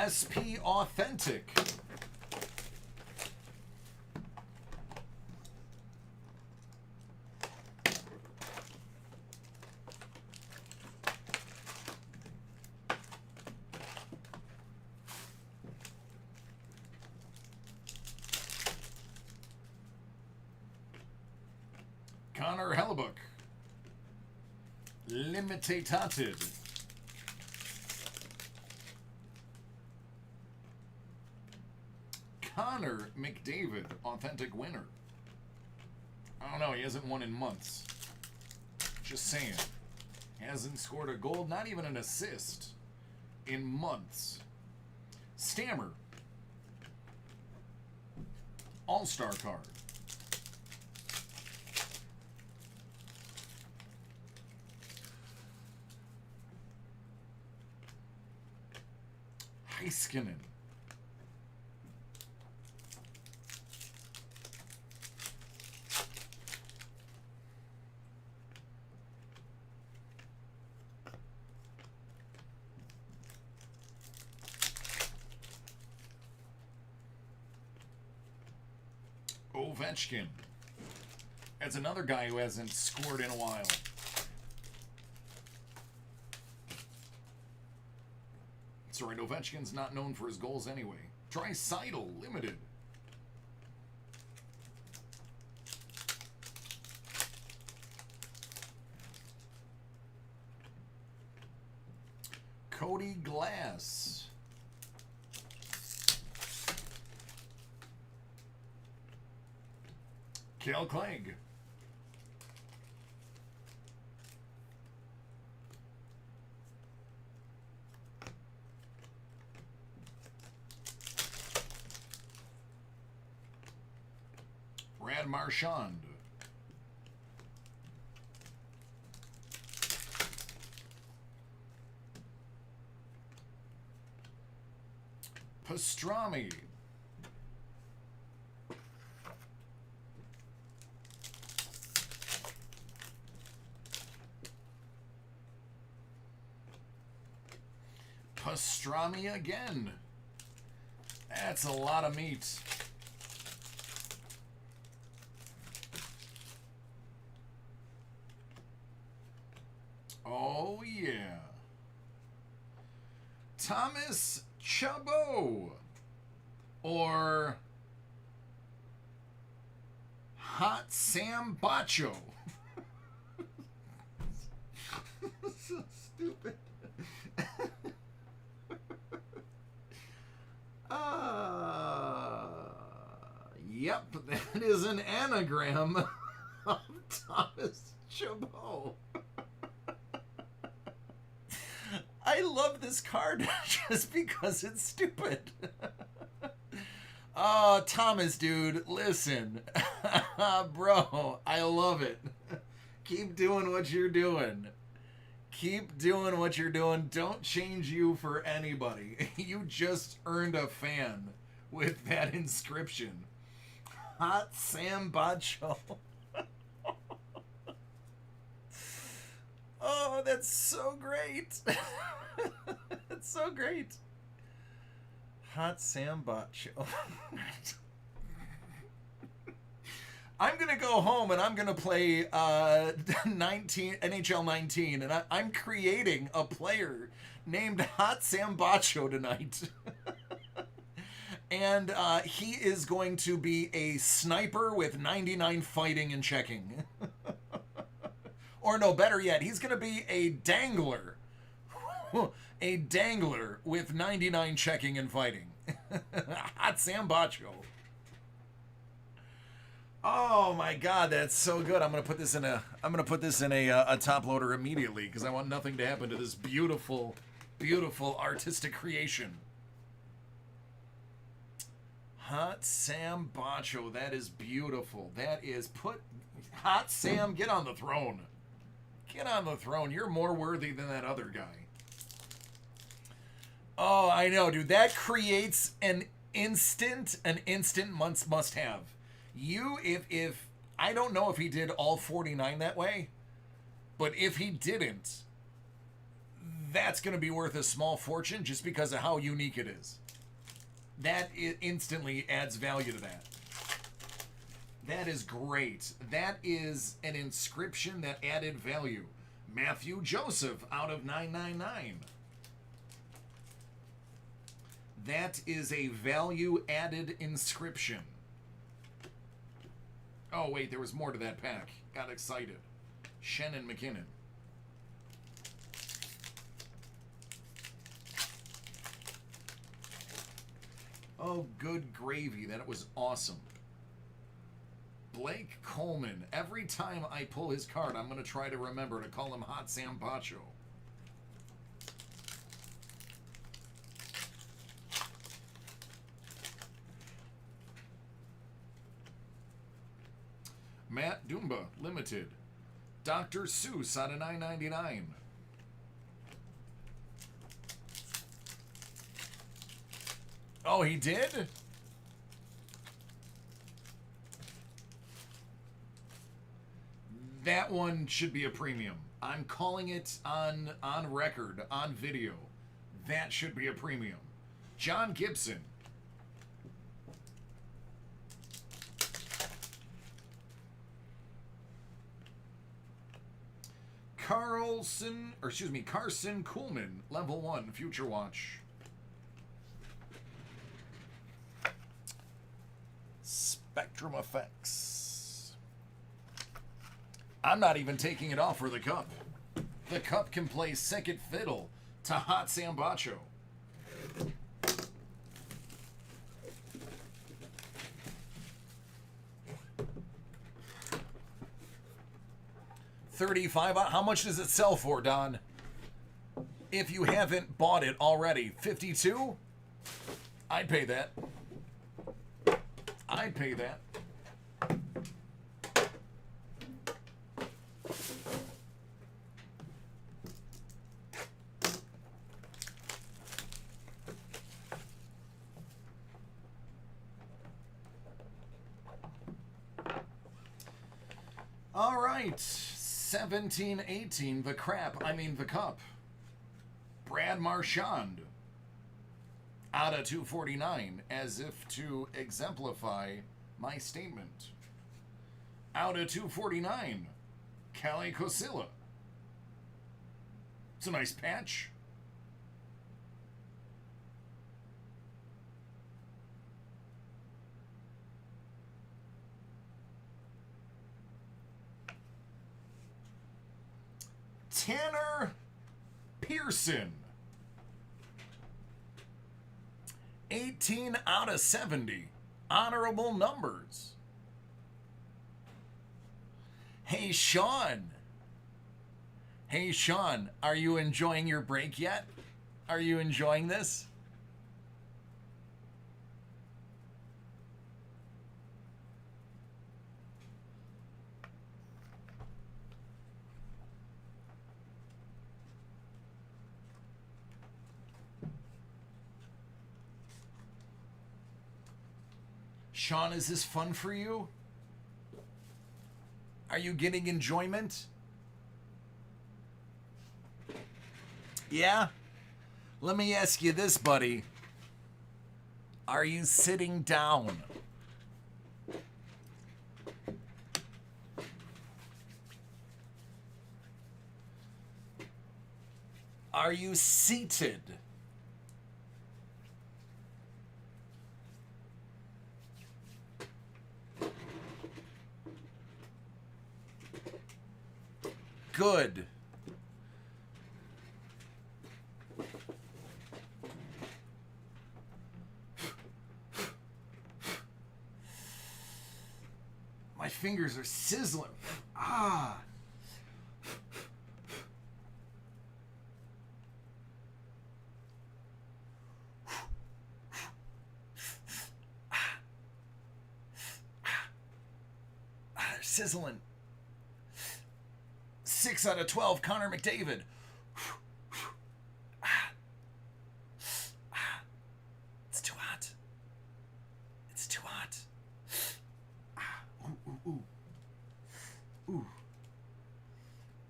[SPEAKER 1] SP Authentic. Connor Hellebuck. Limitated. Connor McDavid, authentic winner. I don't know, he hasn't won in months. Just saying. Hasn't scored a goal, not even an assist in months. Stammer. All-Star card. Heiskanen. Ovechkin. That's another guy who hasn't scored in a while. That's right, Ovechkin's not known for his goals anyway. Draisaitl, limited. Cody Glass. Cal Clegg. Brad Marchand. Pastrami. Pastrami again. That's a lot of meat. Oh, yeah. Thomas Chabot. Or Hot Sam Bacho. So stupid. Yep, that is an anagram of Thomas Chabot. I love this card just because it's stupid. Oh, Thomas, dude, listen. Bro, I love it. Keep doing what you're doing. Keep doing what you're doing. Don't change you for anybody. You just earned a fan with that inscription. Hot Sam Bacho. Oh, that's so great. That's so great. Hot Sam Bacho. I'm going to go home and I'm going to play 19 NHL 19, and I'm creating a player named Hot Sam Bacho tonight. And he is going to be a sniper with 99 fighting and checking. Or no, better yet, he's going to be a dangler. A dangler with 99 checking and fighting. Hot Sam Bacho. Oh my God, that's so good. I'm gonna put this in a top loader immediately because I want nothing to happen to this beautiful, beautiful artistic creation. Hot Sam Bacho, that is beautiful. That is Hot Sam, get on the throne. Get on the throne. You're more worthy than that other guy. Oh, I know, dude. That creates an instant must have. If I don't know if he did all 49 that way, but if he didn't, that's going to be worth a small fortune just because of how unique it is. That instantly adds value to that. That is great. That is an inscription that added value. Matthew Joseph out of 999. That is a value added inscription. Oh, wait, there was more to that pack. Got excited. Shannon McKinnon. Oh, good gravy. That was awesome. Blake Coleman. Every time I pull his card, I'm going to try to remember to call him Hot Sam Bacho. Matt Dumba, Limited. Dr. Seuss out of $9.99. Oh, he did? That one should be a premium. I'm calling it on record, on video. That should be a premium. John Gibson. Carson Kuhlman, level 1, Future Watch. Spectrum Effects. I'm not even taking it off for the cup. The cup can play second fiddle to Hot Sam Bacho. $35. How much does it sell for, Don? If you haven't bought it already, $52? I'd pay that. I'd pay that. All right, 17-18, the cup. Brad Marchand out of 249, as if to exemplify my statement. Out of 249, Kalle Kosilla. It's a nice patch. Tanner Pearson. 18 out of 70. Honorable numbers. Hey, Sean. Hey, Sean, are you enjoying your break yet? Are you enjoying this? Sean, is this fun for you? Are you getting enjoyment? Yeah? Let me ask you this, buddy. Are you sitting down? Are you seated? Good. My fingers are sizzling. Ah. They're sizzling. 6 out of 12, Connor McDavid. It's too hot. It's too hot. Ooh, ooh, ooh. Ooh.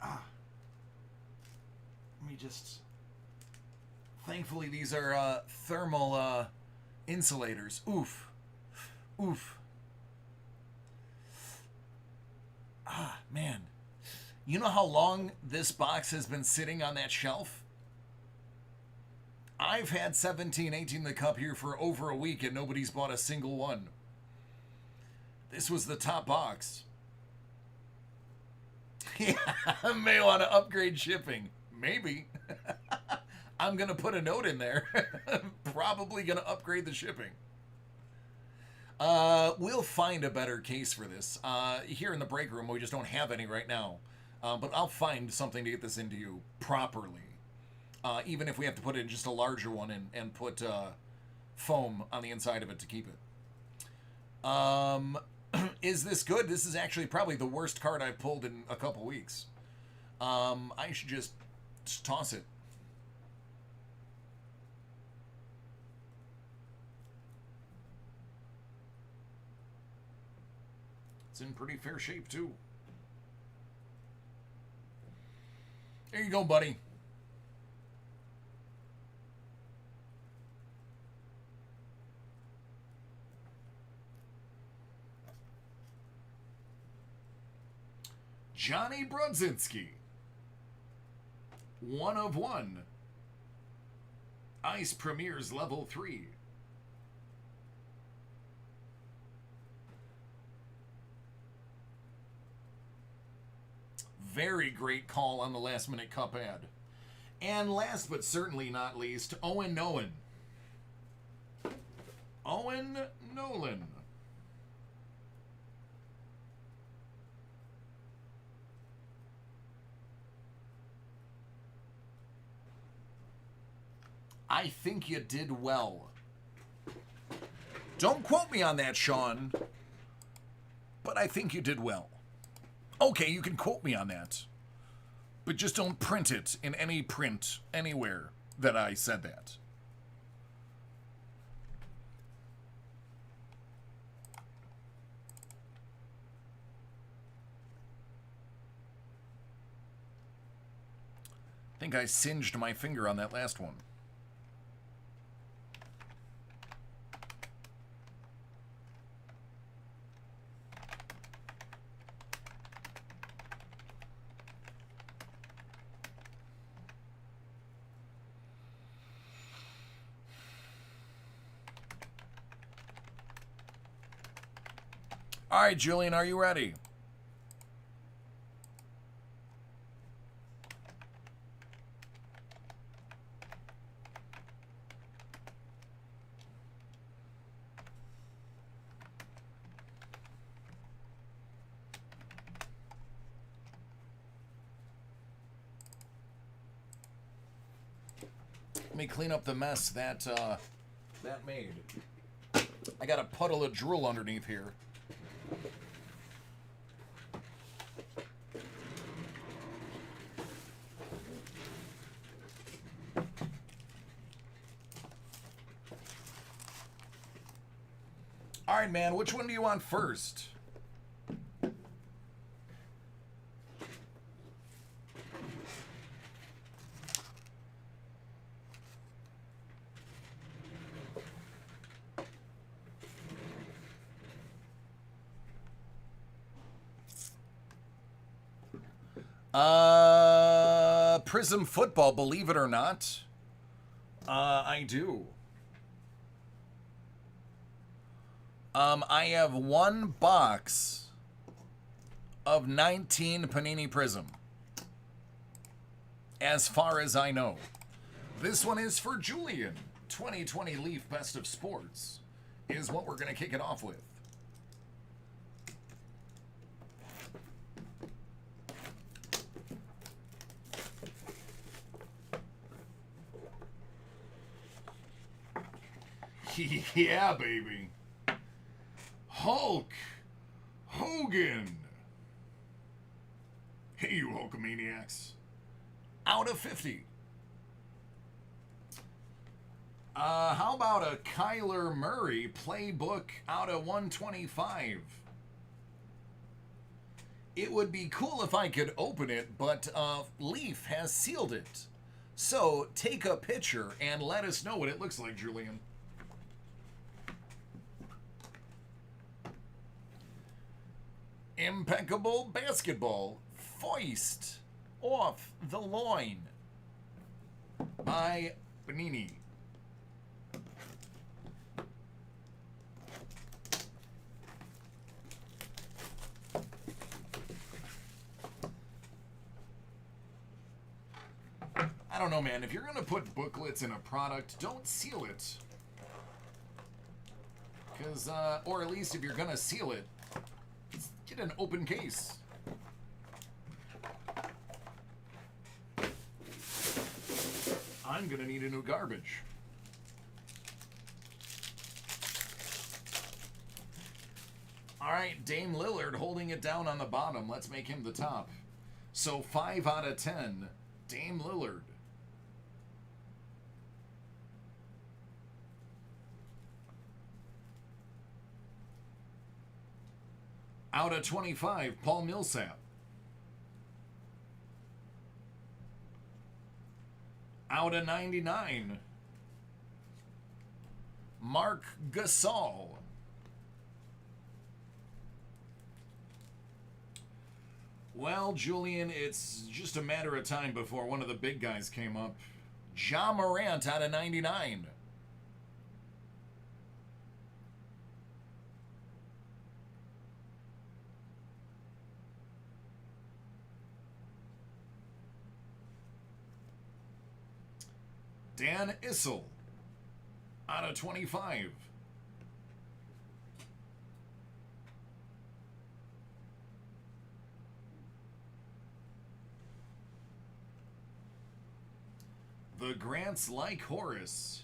[SPEAKER 1] Let me just... Thankfully, these are thermal insulators. Oof. Oof. Man. You know how long this box has been sitting on that shelf? I've had 17, 18 the cup here for over a week and nobody's bought a single one. This was the top box. Yeah, I may want to upgrade shipping. Maybe. I'm going to put a note in there. Probably going to upgrade the shipping. We'll find a better case for this. Here in the break room, we just don't have any right now. But I'll find something to get this into you properly. Even if we have to put in just a larger one and put foam on the inside of it to keep it. Is this good? This is actually probably the worst card I've pulled in a couple weeks. I should just toss it. It's in pretty fair shape, too. There you go, buddy. Johnny Brodzinski. 1 of 1. Ice Premiers Level 3. Very great call on the last minute cup ad. And last but certainly not least, Owen Nolan. Owen Nolan. I think you did well. Don't quote me on that, Sean. But I think you did well. Okay, you can quote me on that. But just don't print it in any print anywhere that I said that. I think I singed my finger on that last one. All right, Julian, are you ready? me clean up the mess that that made. I got a puddle of drool underneath here. All right, man, which one do you want first? Prism football, believe it or not. I do. I have one box of 19 Panini Prism. As far as I know. This one is for Julian. 2020 Leaf Best of Sports is what we're going to kick it off with. Yeah, baby. Hulk Hogan. Hey, you Hulkamaniacs. Out of 50. How about a Kyler Murray playbook out of 125? It would be cool if I could open it, but Leaf has sealed it. So take a picture and let us know what it looks like, Julian. Impeccable basketball, foist off the loin by Panini. I don't know, man. If you're going to put booklets in a product, don't seal it. Because, or at least if you're going to seal it, get an open case. I'm going to need a new garbage. All right, Dame Lillard holding it down on the bottom. Let's make him the top. So 5 out of 10, Dame Lillard. Out of 25, Paul Millsap. Out of 99, Mark Gasol. Well, Julian, it's just a matter of time before one of the big guys came up. Ja Morant out of 99. Dan Issel out of 25. The Grants like Horace.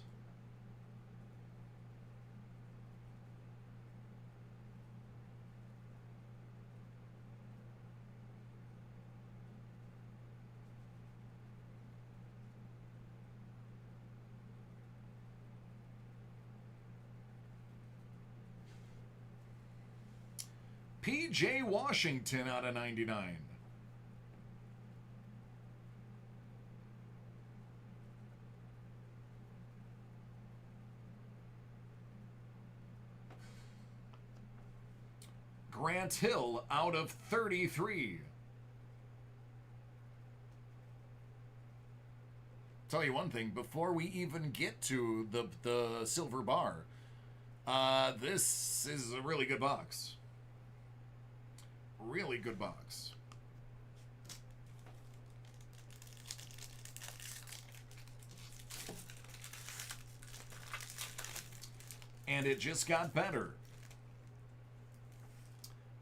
[SPEAKER 1] P.J. Washington out of 99. Grant Hill out of 33. Tell you one thing, before we even get to the silver bar, this is a really good box. Really good box. And it just got better.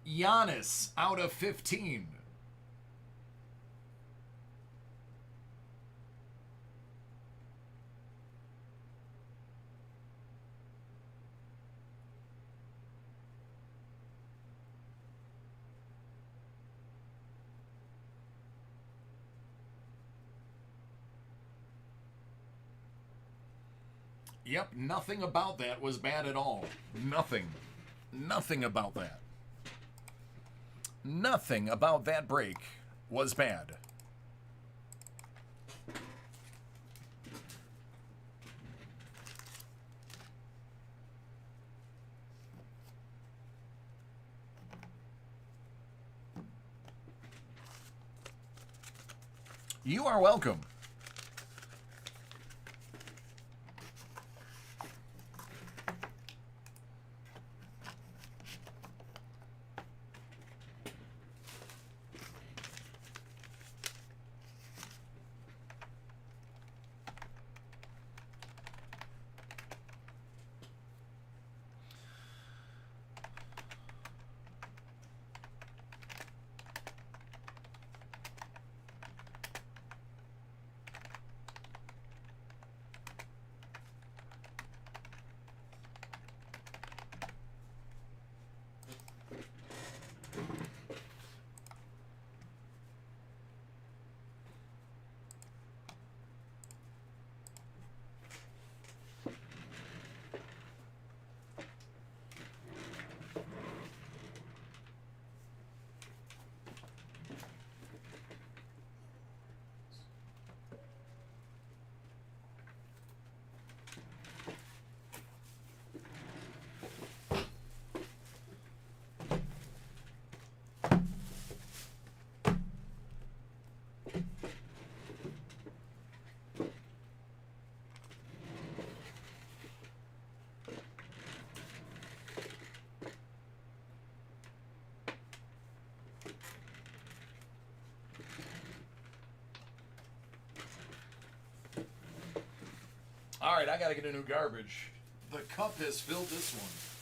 [SPEAKER 1] Giannis out of 15. Yep, nothing about that was bad at all. Nothing. Nothing about that. Nothing about that break was bad. You are welcome. All right, I gotta get a new garbage. The cup has filled this one.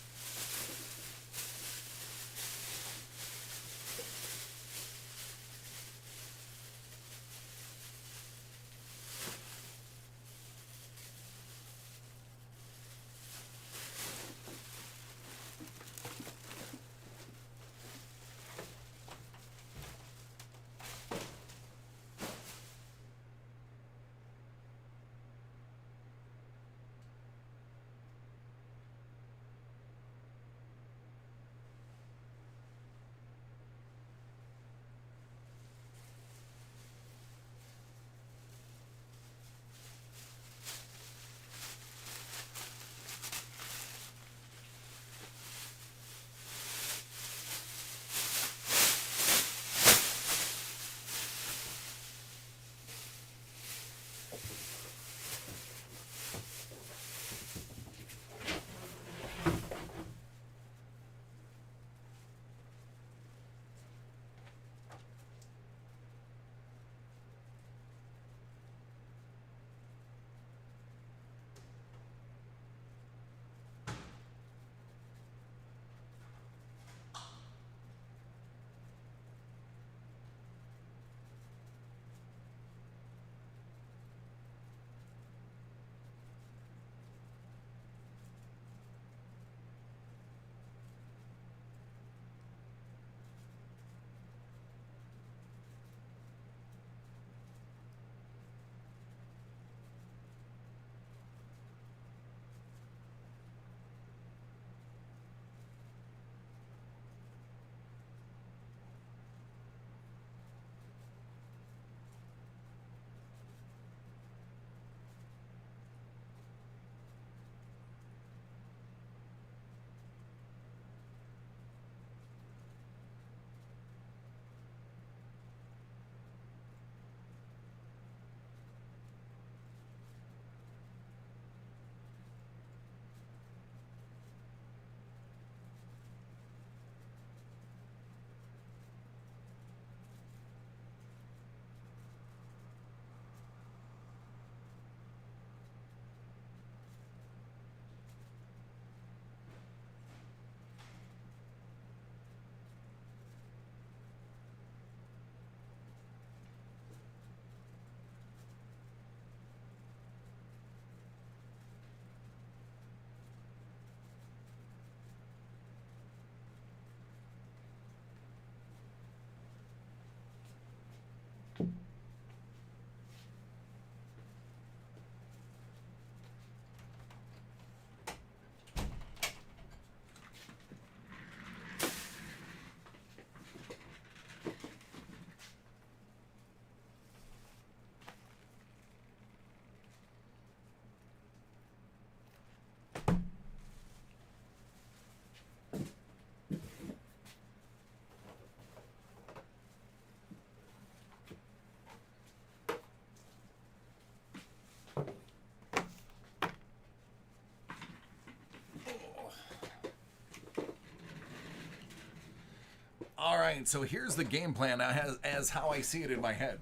[SPEAKER 1] All right, so here's the game plan as how I see it in my head.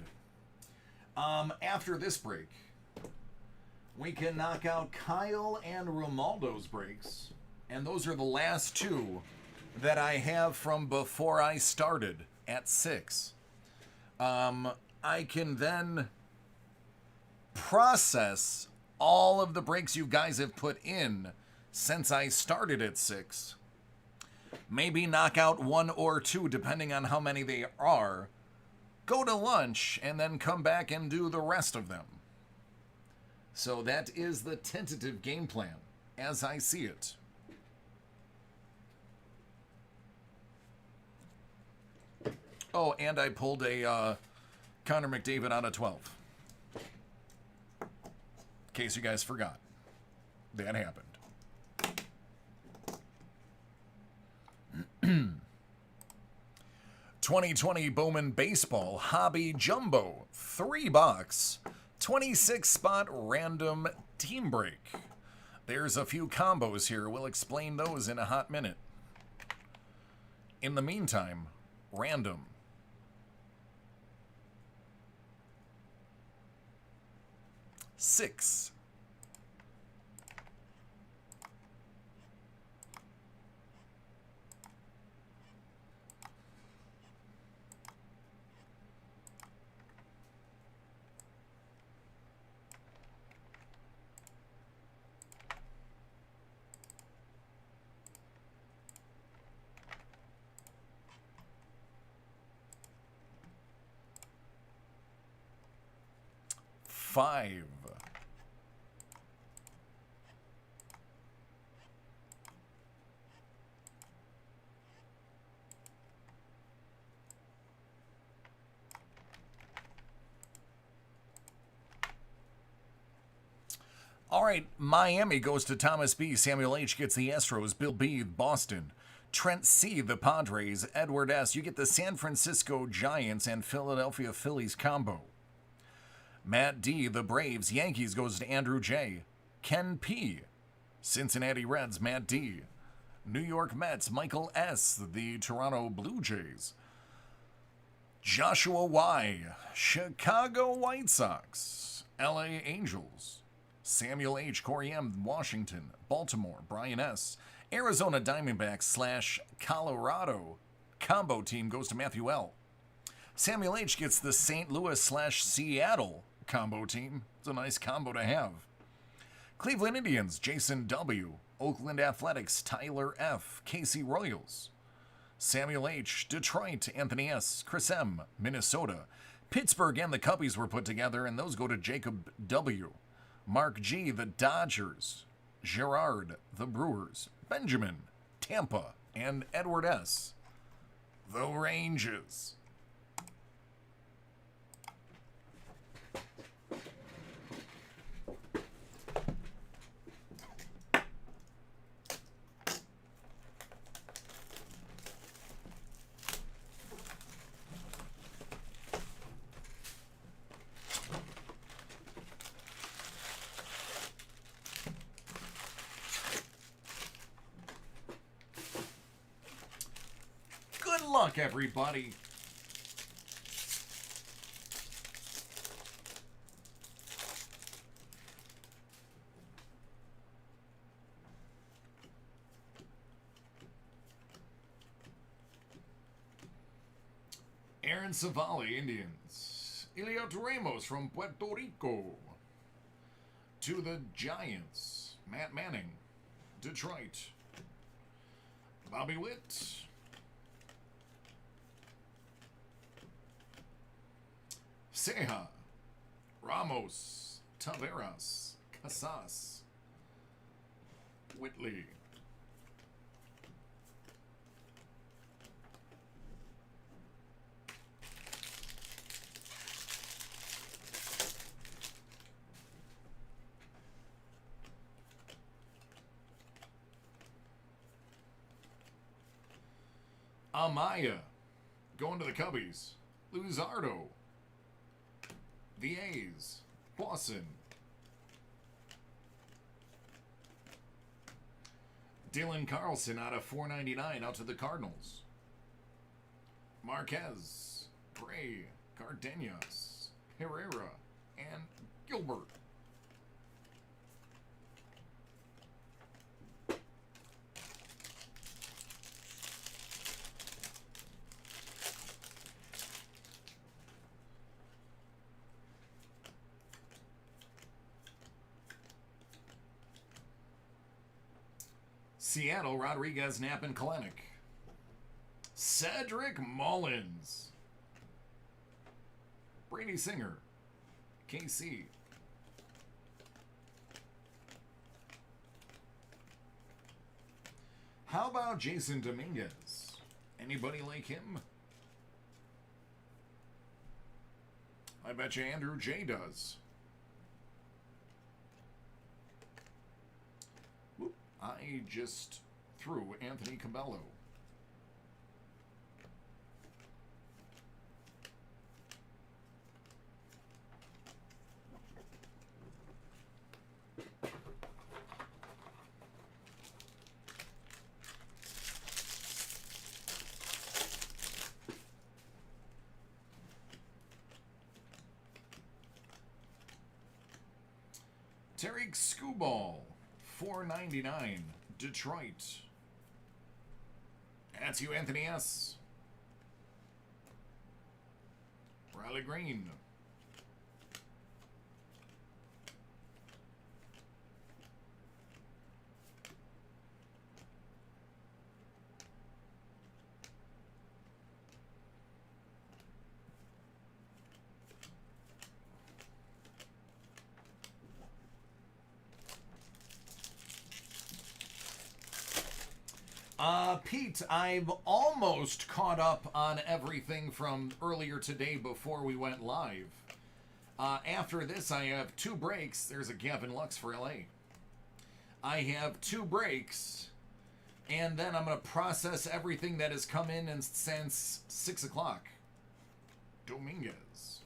[SPEAKER 1] After this break, we can knock out Kyle and Romaldo's breaks, and those are the last two that I have from before I started at 6. I can then process all of the breaks you guys have put in since I started at 6. Maybe knock out 1 or 2 depending on how many they are. Go to lunch and then come back and do the rest of them. So that is the tentative game plan as I see it. Oh, and I pulled a Connor McDavid out of 12. In case you guys forgot. That happened. 2020 Bowman Baseball Hobby Jumbo 3-box 26-spot random team break. There's a few combos here. We'll explain those in a hot minute. In the meantime, random. Six. Five. All right, Miami goes to Thomas B. Samuel H. gets the Astros. Bill B. Boston. Trent C. the Padres. Edward S. You get the San Francisco Giants and Philadelphia Phillies combo. Matt D. the Braves. Yankees goes to Andrew J. Ken P. Cincinnati Reds. Matt D. New York Mets. Michael S. the Toronto Blue Jays. Joshua Y. Chicago White Sox. LA Angels. Samuel H. Corey M. Washington. Baltimore. Brian S. Arizona Diamondbacks / Colorado combo team goes to Matthew L. Samuel H. gets the St. Louis / Seattle combo team. It's a nice combo to have. Cleveland Indians, Jason W. Oakland Athletics, Tyler F. KC Royals. Samuel H. Detroit, Anthony S. Chris M. Minnesota. Pittsburgh and the Cubbies were put together, and those go to Jacob W. Mark G. The Dodgers. Gerard, the Brewers. Benjamin, Tampa. And Edward S. The Rangers. Good luck, everybody. Aaron Savali, Indians. Eliot Ramos from Puerto Rico. To the Giants. Matt Manning, Detroit. Bobby Witt. Ceja, Ramos, Taveras, Casas, Whitley. Amaya, going to the Cubbies. Luzardo. The A's. Boston. Dylan Carlson out of 499 out to the Cardinals. Marquez, Gray, Cardenas, Herrera, and Gilbert. Seattle, Rodriguez, Knapp, and Kalenic. Cedric Mullins. Brady Singer. KC. How about Jason Dominguez? Anybody like him? I bet you Andrew J. does. Whoop, I just threw Anthony Cabello. Tariq Skubal, $4.99, Detroit. That's you, Anthony S. Riley Green. Pete, I've almost caught up on everything from earlier today before we went live. After this, I have 2 breaks. There's a Gavin Lux for LA. I have 2 breaks, and then I'm going to process everything that has come in and since 6 o'clock. Dominguez.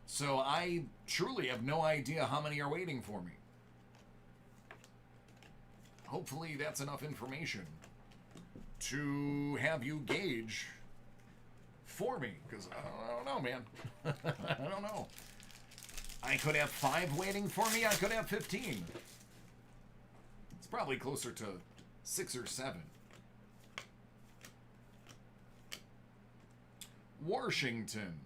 [SPEAKER 1] So I truly have no idea how many are waiting for me. Hopefully that's enough information to have you gauge for me, because I don't know, man. I don't know. I could have 5 waiting for me. I could have 15. It's probably closer to 6 or 7. Washington.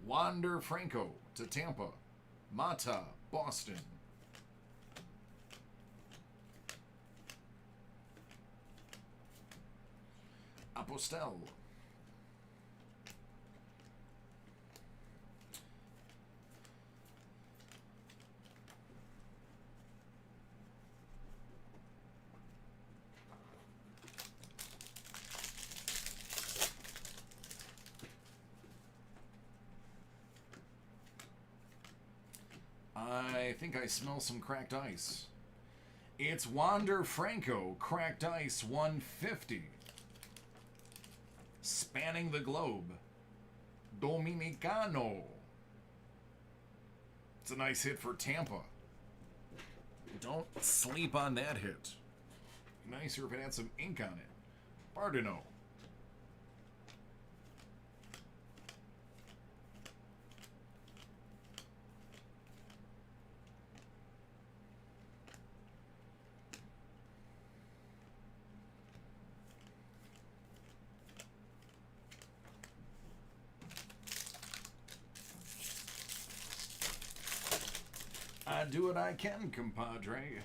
[SPEAKER 1] Wander Franco to Tampa. Mata, Boston. Apostel. I think I smell some cracked ice. It's Wander Franco, cracked ice 150. Spanning the globe. Dominicano. It's a nice hit for Tampa. Don't sleep on that hit. Nicer if it had some ink on it. Bardino. I do what I can, compadre.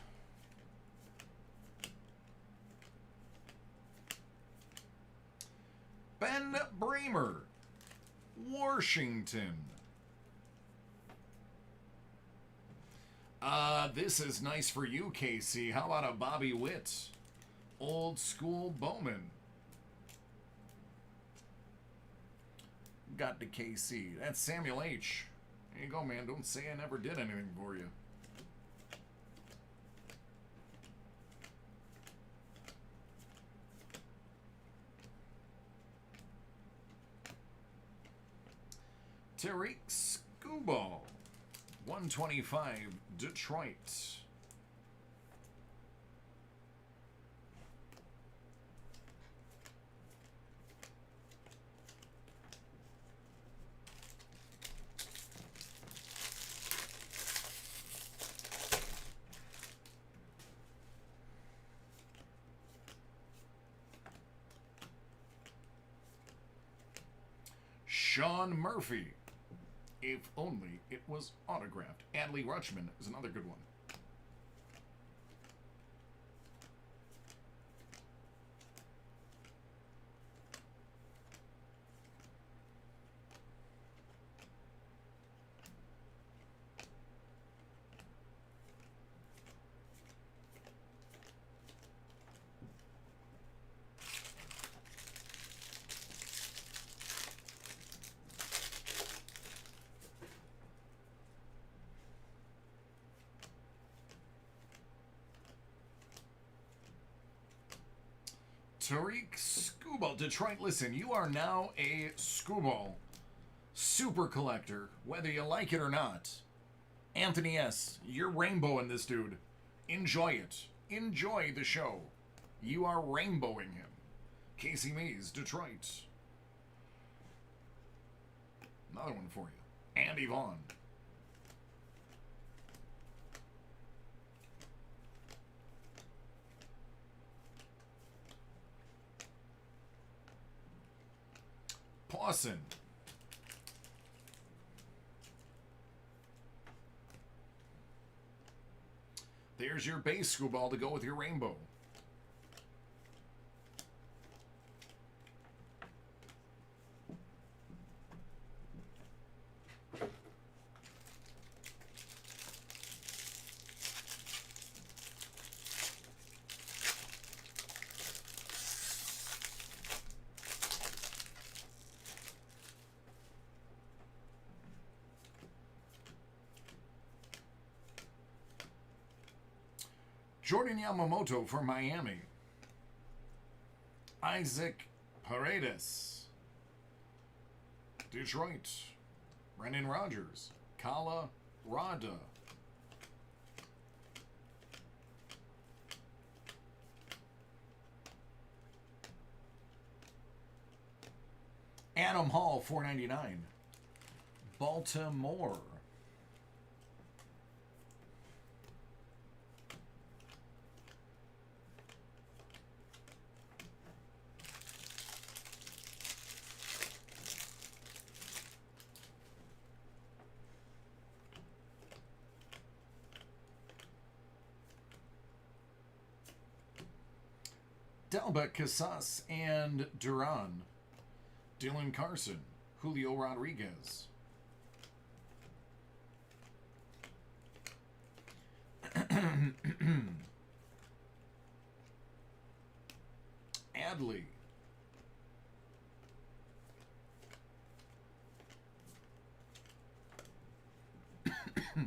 [SPEAKER 1] Ben Bramer, Washington. This is nice for you, KC. How about a Bobby Witt? Old school Bowman. Got to KC. That's Samuel H. There you go, man. Don't say I never did anything for you. Tariq Skubal, 125, Detroit. Sean Murphy. If only it was autographed. Adley Rutschman is another good one. Tariq Skubal, Detroit, listen, you are now a Skubal super collector, whether you like it or not. Anthony S., you're rainbowing this dude. Enjoy it. Enjoy the show. You are rainbowing him. Casey Mays, Detroit. Another one for you. Andy Vaughn. Pawson. There's your base Screwball to go with your rainbow. Jordan Yamamoto for Miami. Isaac Paredes. Detroit. Brendan Rodgers. Colorado. Adam Hall, $4.99. Baltimore. Delbert Casas and Duran. Dylan Carson. Julio Rodriguez. Adley.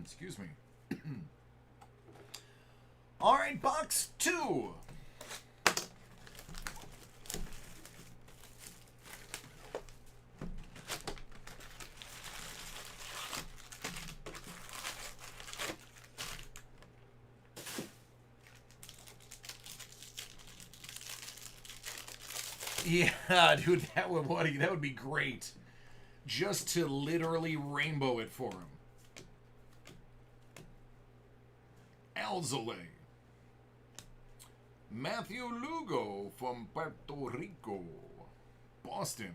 [SPEAKER 1] Excuse me. All right, box 2. Yeah, dude, that would be great. Just to literally rainbow it for him. Alzole. Matthew Lugo from Puerto Rico. Boston.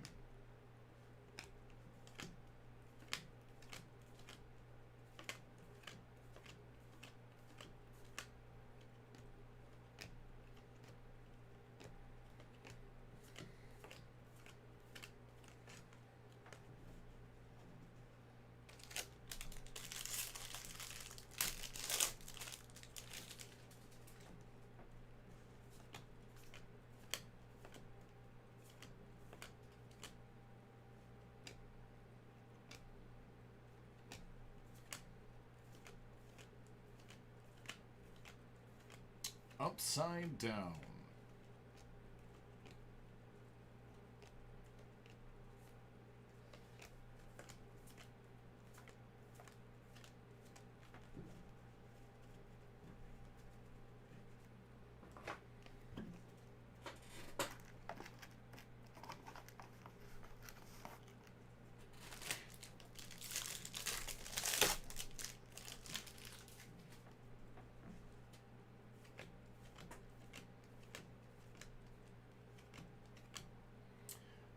[SPEAKER 1] Upside down.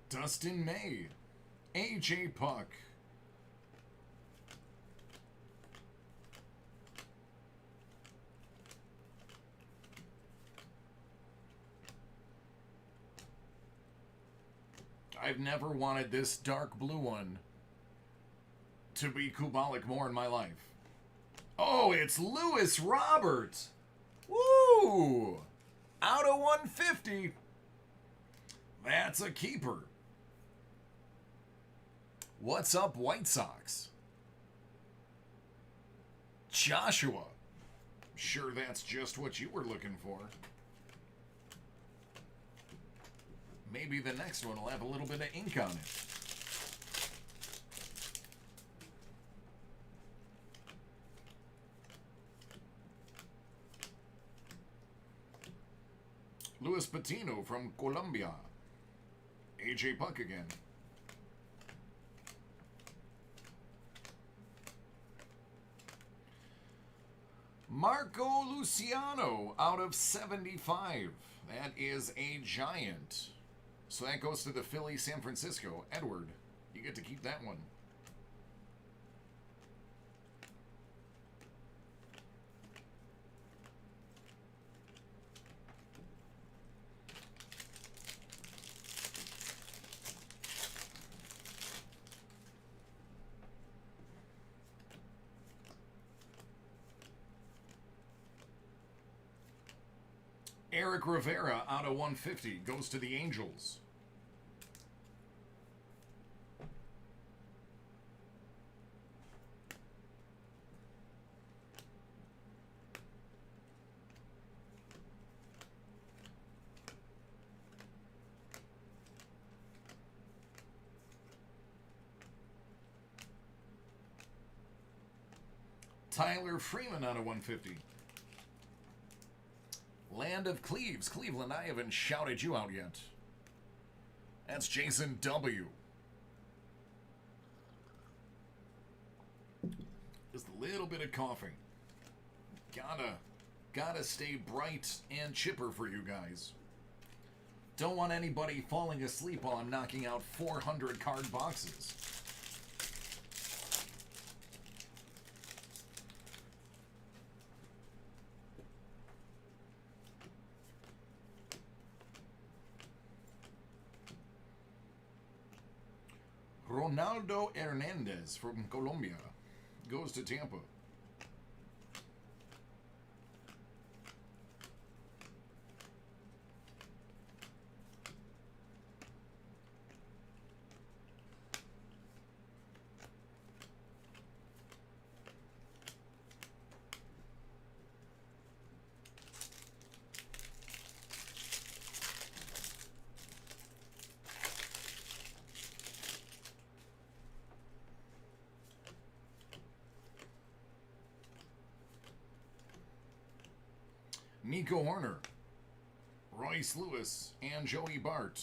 [SPEAKER 1] Dustin May. AJ Puck. I've never wanted this dark blue one to be Kubalik more in my life. Oh, it's Lewis Roberts. Woo! Out of 150. That's a keeper. What's up, White Sox? Joshua. Sure, that's just what you were looking for. Maybe the next one will have a little bit of ink on it. Luis Patino from Colombia. AJ Puck again. Marco Luciano out of 75. That is a giant. So that goes to the Philly San Francisco. Edward, you get to keep that one. Eric Rivera out of 150 goes to the Angels. Tyler Freeman out of 150. Land of Cleves. Cleveland, I haven't shouted you out yet. That's Jason W. Just a little bit of coughing. Gotta stay bright and chipper for you guys. Don't want anybody falling asleep while I'm knocking out 400 card boxes. Ronaldo Hernandez from Colombia goes to Tampa. Nico Horner, Royce Lewis, and Joey Bart.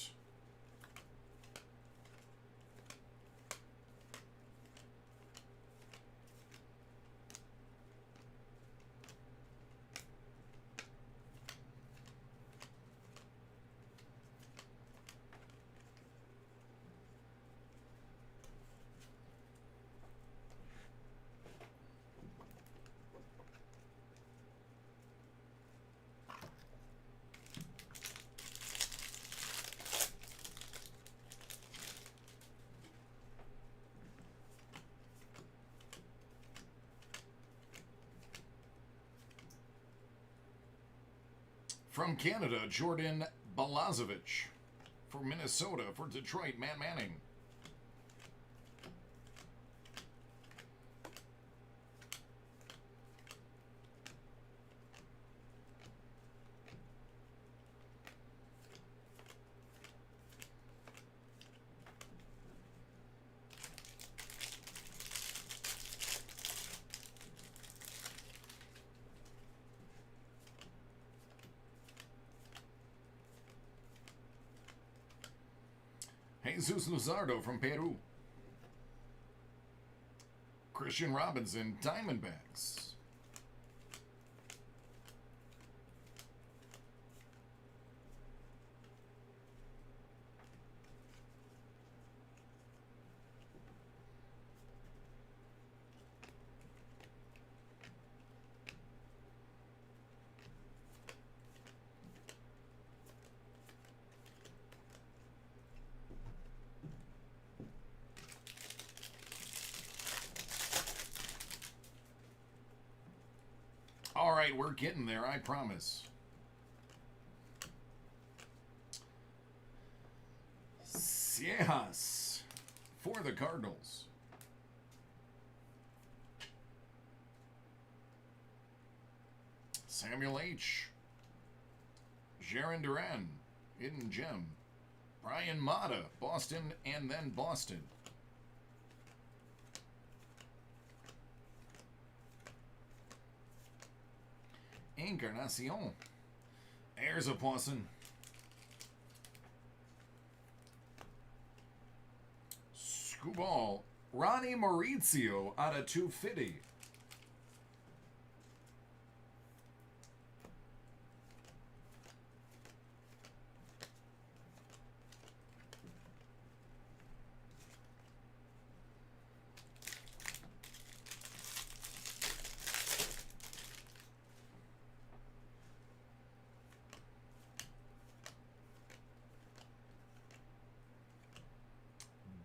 [SPEAKER 1] From Canada, Jordan Balazovic. For Minnesota, for Detroit, Matt Manning. Jesus Luzardo from Peru. Christian Robinson, Diamondbacks. right, we're getting there, I promise. Yes, for the Cardinals. Samuel H. Jaron Duran, Hidden Gem. Brian Mata, Boston, and then Boston. Encarnacion. Heirs of Poisson. Scuball. Ronnie Maurizio out of 250.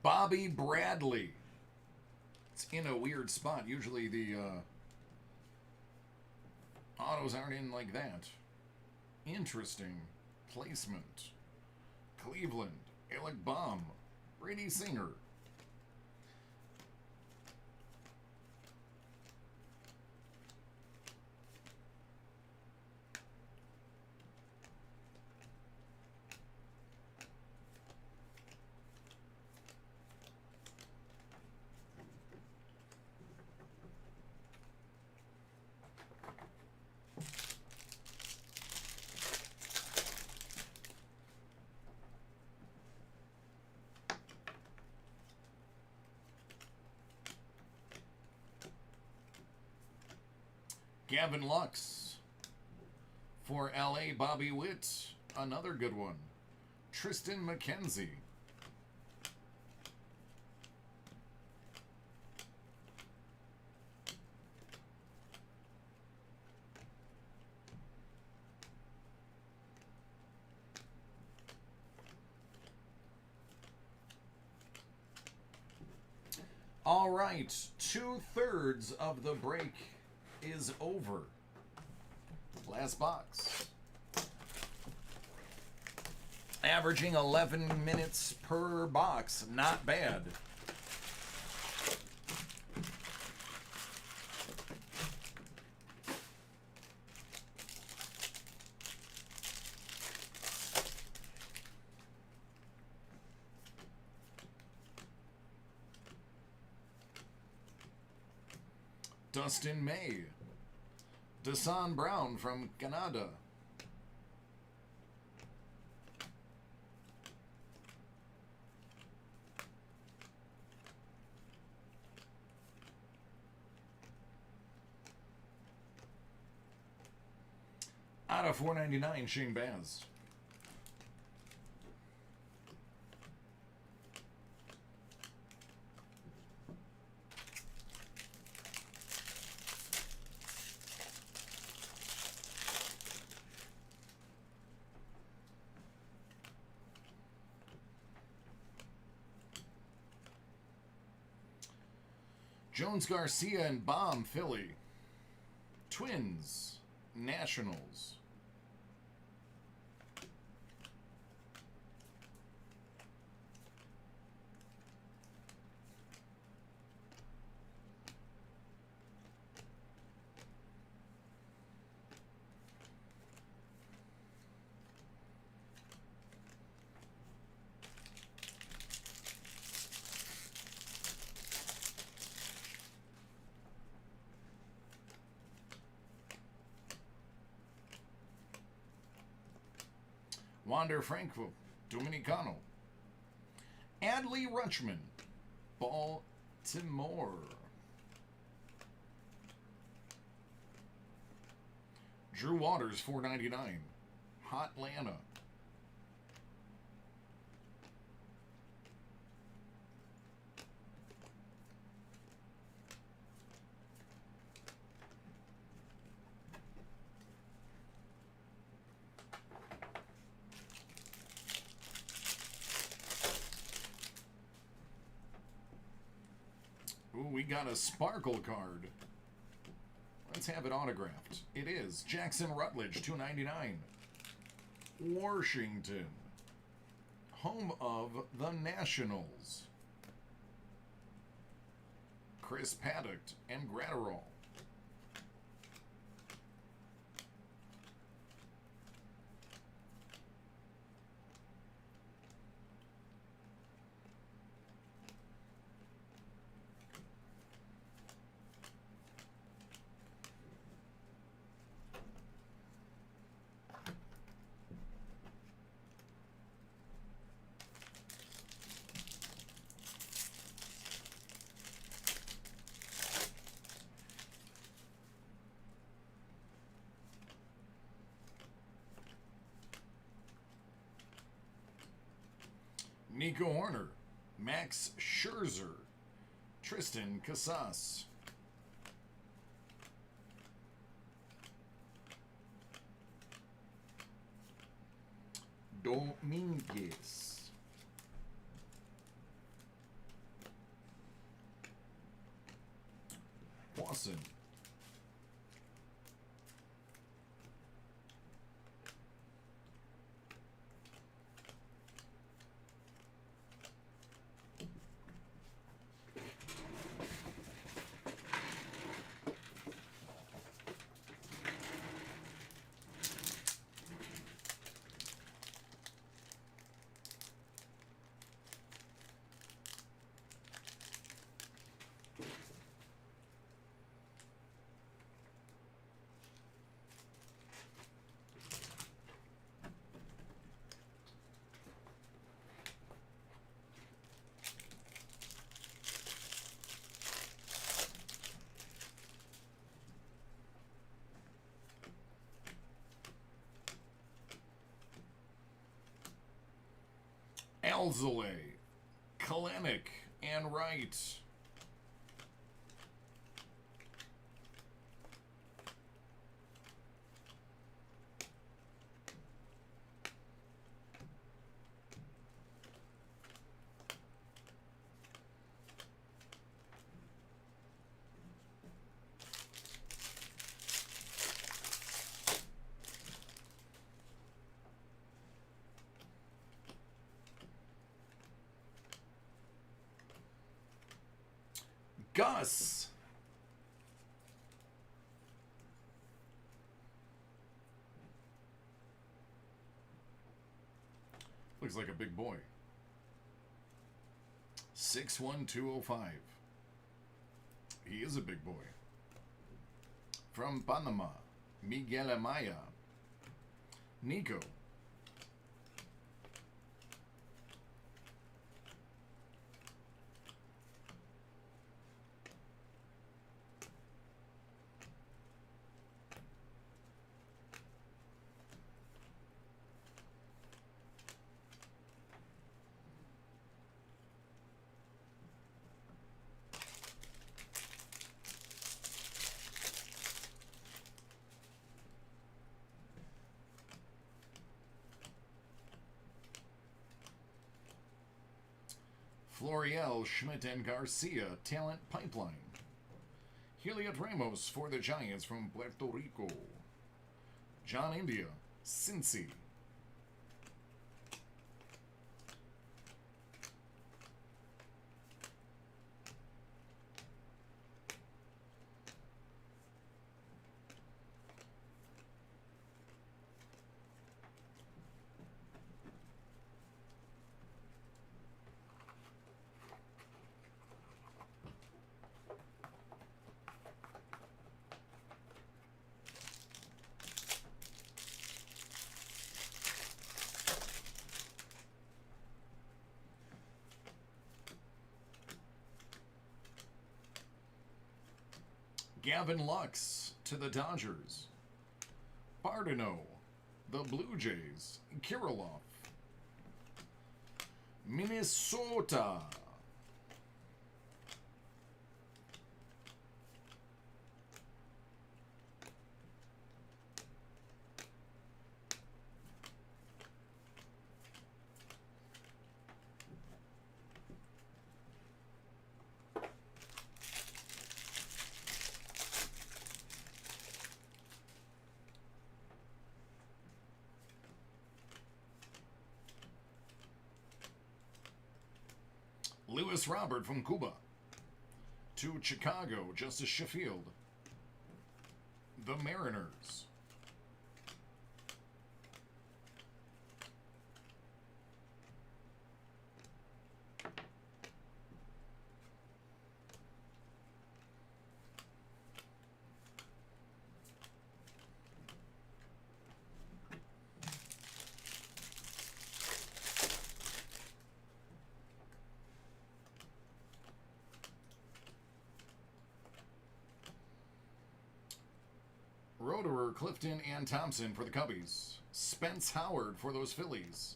[SPEAKER 1] Bobby Bradley. It's in a weird spot. Usually the autos aren't in like that. Interesting placement. Cleveland. Alec Baum. Brady Singer. Gavin Lux. For LA, Bobby Witt. Another good one. Tristan McKenzie. All right, 2/3 of the break is over. Last box. Averaging 11 minutes per box. Not bad. Dustin May. Desan Brown from Canada. Out of 499, Shane Baz. Jones Garcia and Baum, Philly. Twins, Nationals. Wander Franco, Dominicano. Adley Rutschman, Baltimore. Drew Waters, $4.99. Hotlanta. Ooh, we got a sparkle card. Let's Let's have it autographed. It is Jackson Rutledge, $2.99. Washington, home of the Nationals. Chris Paddock and Gratterall. Nico Horner, Max Scherzer, Tristan Casas. Dominguez. Watson. Alzolay, Kalanick, and Wright. Gus. Looks like a big boy. 61205. He is a big boy. From Panama, Miguel Amaya. Nico. Florial, Schmidt, and Garcia, Talent Pipeline. Heliot Ramos for the Giants from Puerto Rico. John India, Cincy. Gavin Lux to the Dodgers. Bardino, the Blue Jays. Kirilloff. Minnesota. Lewis Robert from Cuba. To Chicago, Justice Sheffield. The Mariners. Roederer, Clifton, and Thompson for the Cubbies. Spence Howard for those Phillies.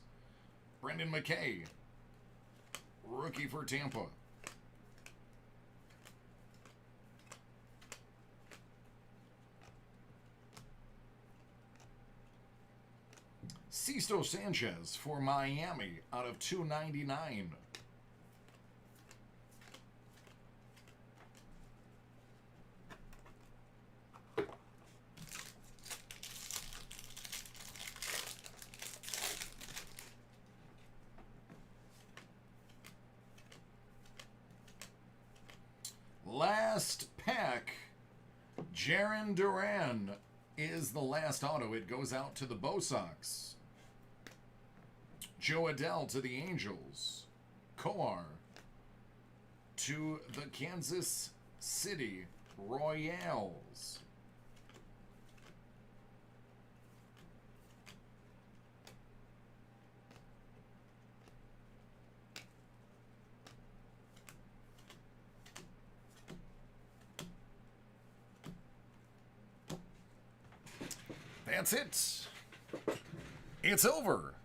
[SPEAKER 1] Brendan McKay, rookie for Tampa. Sisto Sanchez for Miami out of 299. Last pack, Jarren Duran is the last auto. It goes out to the Bo Sox. Joe Adell to the Angels. Coar to the Kansas City Royals. That's it. It's over.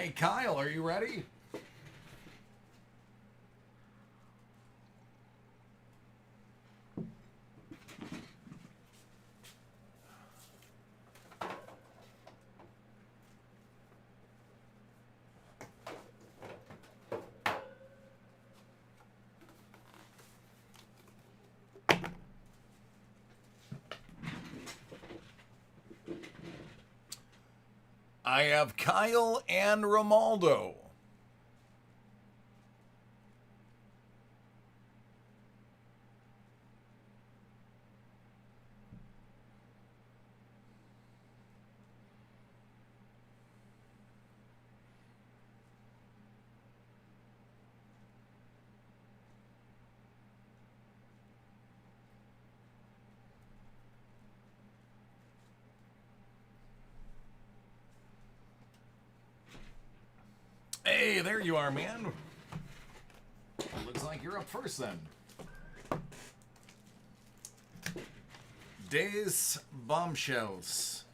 [SPEAKER 1] Hey, Kyle, are you ready? I have Kyle and Romaldo. Hey, there you are, man. Looks like you're up first then. Days Bombshells.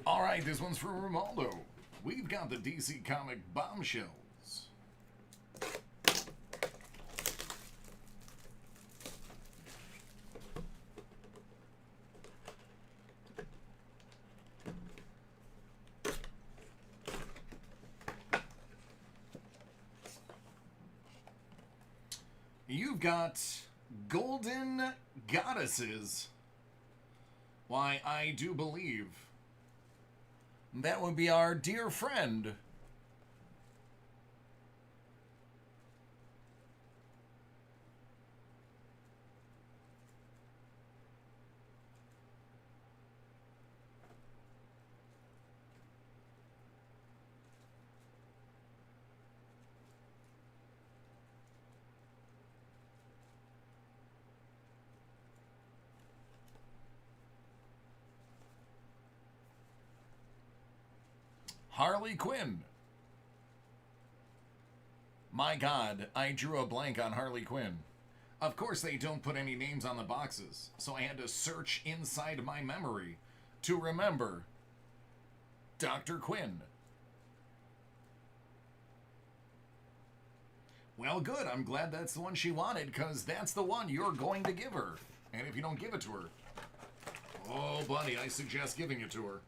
[SPEAKER 1] All right, this one's for Romaldo. We've got the DC Comic Bombshells. You've got Golden Goddesses. Why, I do believe that would be our dear friend, Harley Quinn. My God, I drew a blank on Harley Quinn. Of course, they don't put any names on the boxes, so I had to search inside my memory to remember Dr. Quinn. Well, good. I'm glad that's the one she wanted, because that's the one you're going to give her. And if you don't give it to her, oh, buddy, I suggest giving it to her.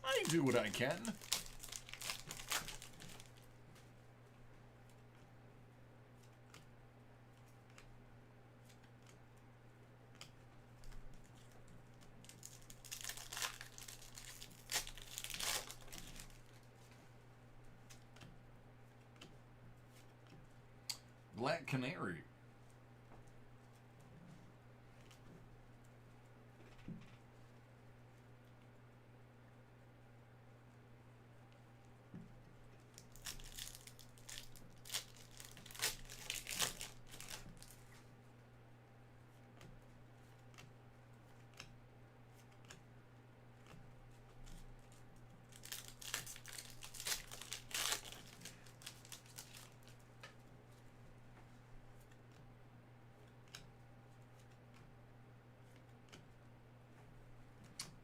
[SPEAKER 1] I do what I can. Black Canary.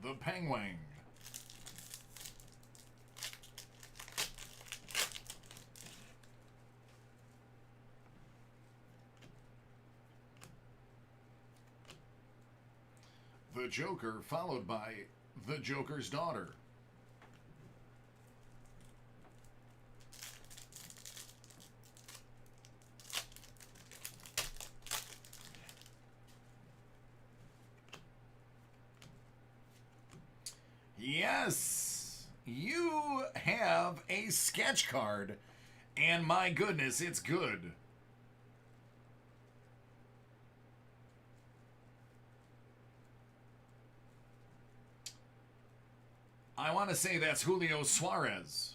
[SPEAKER 1] The Penguin. The Joker, followed by the Joker's daughter. Yes, you have a sketch card, and my goodness, it's good. I want to say that's Julio Suarez.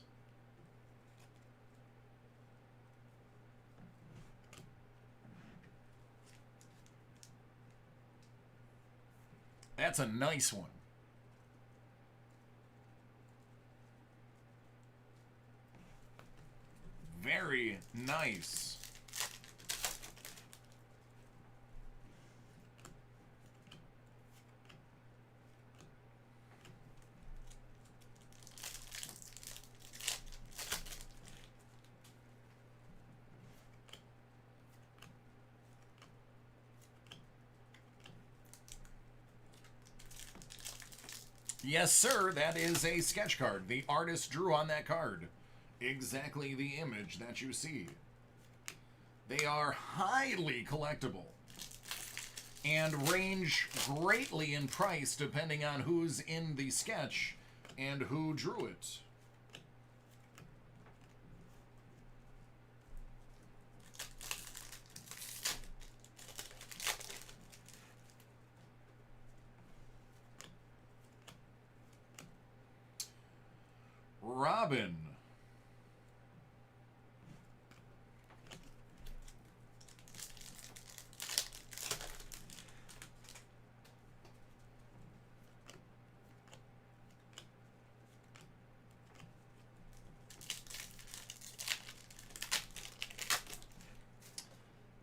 [SPEAKER 1] That's a nice one. Very nice. Yes, sir, that is a sketch card. The artist drew on that card exactly the image that you see. They are highly collectible and range greatly in price depending on who's in the sketch and who drew it. Robin.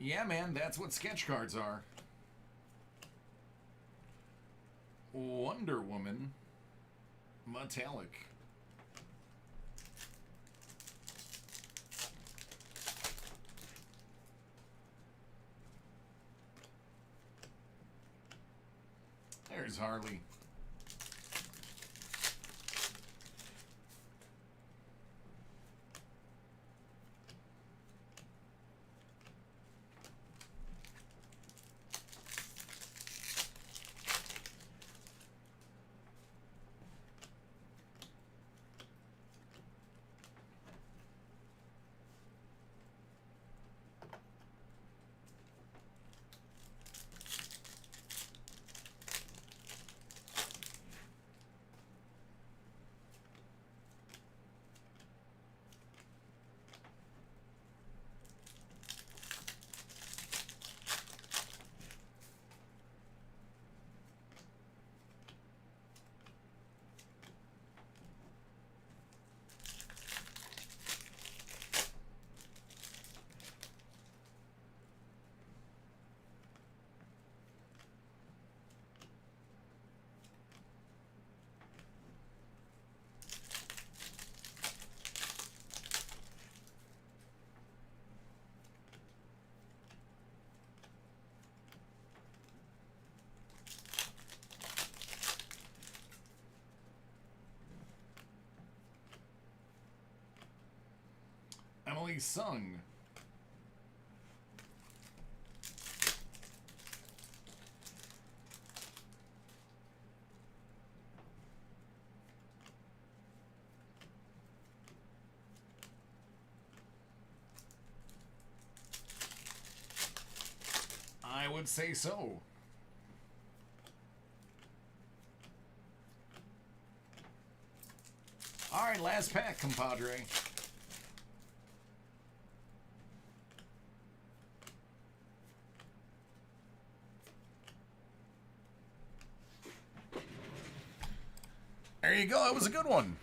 [SPEAKER 1] Yeah, man, that's what sketch cards are. Wonder Woman. Metallic. There's Harley. finally sung. I would say so. All right, last pack, compadre. There you go. That was a good one.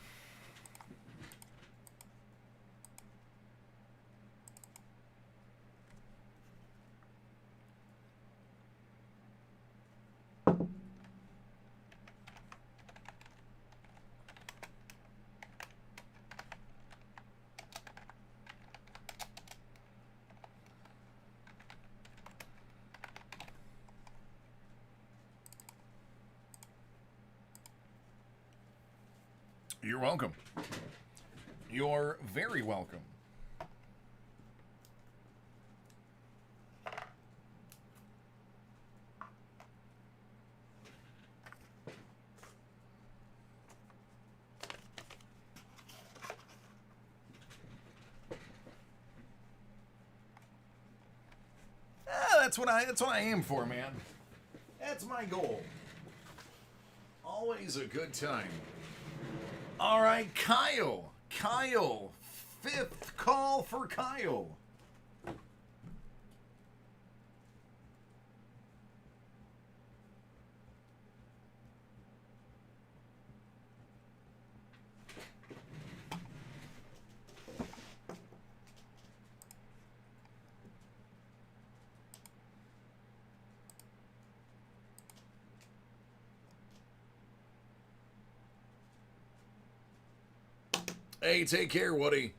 [SPEAKER 1] You're welcome. You're very welcome. That's what I aim for, man. That's my goal. Always a good time. All right, Kyle. Kyle. Fifth call for Kyle. Hey, take care, Woody.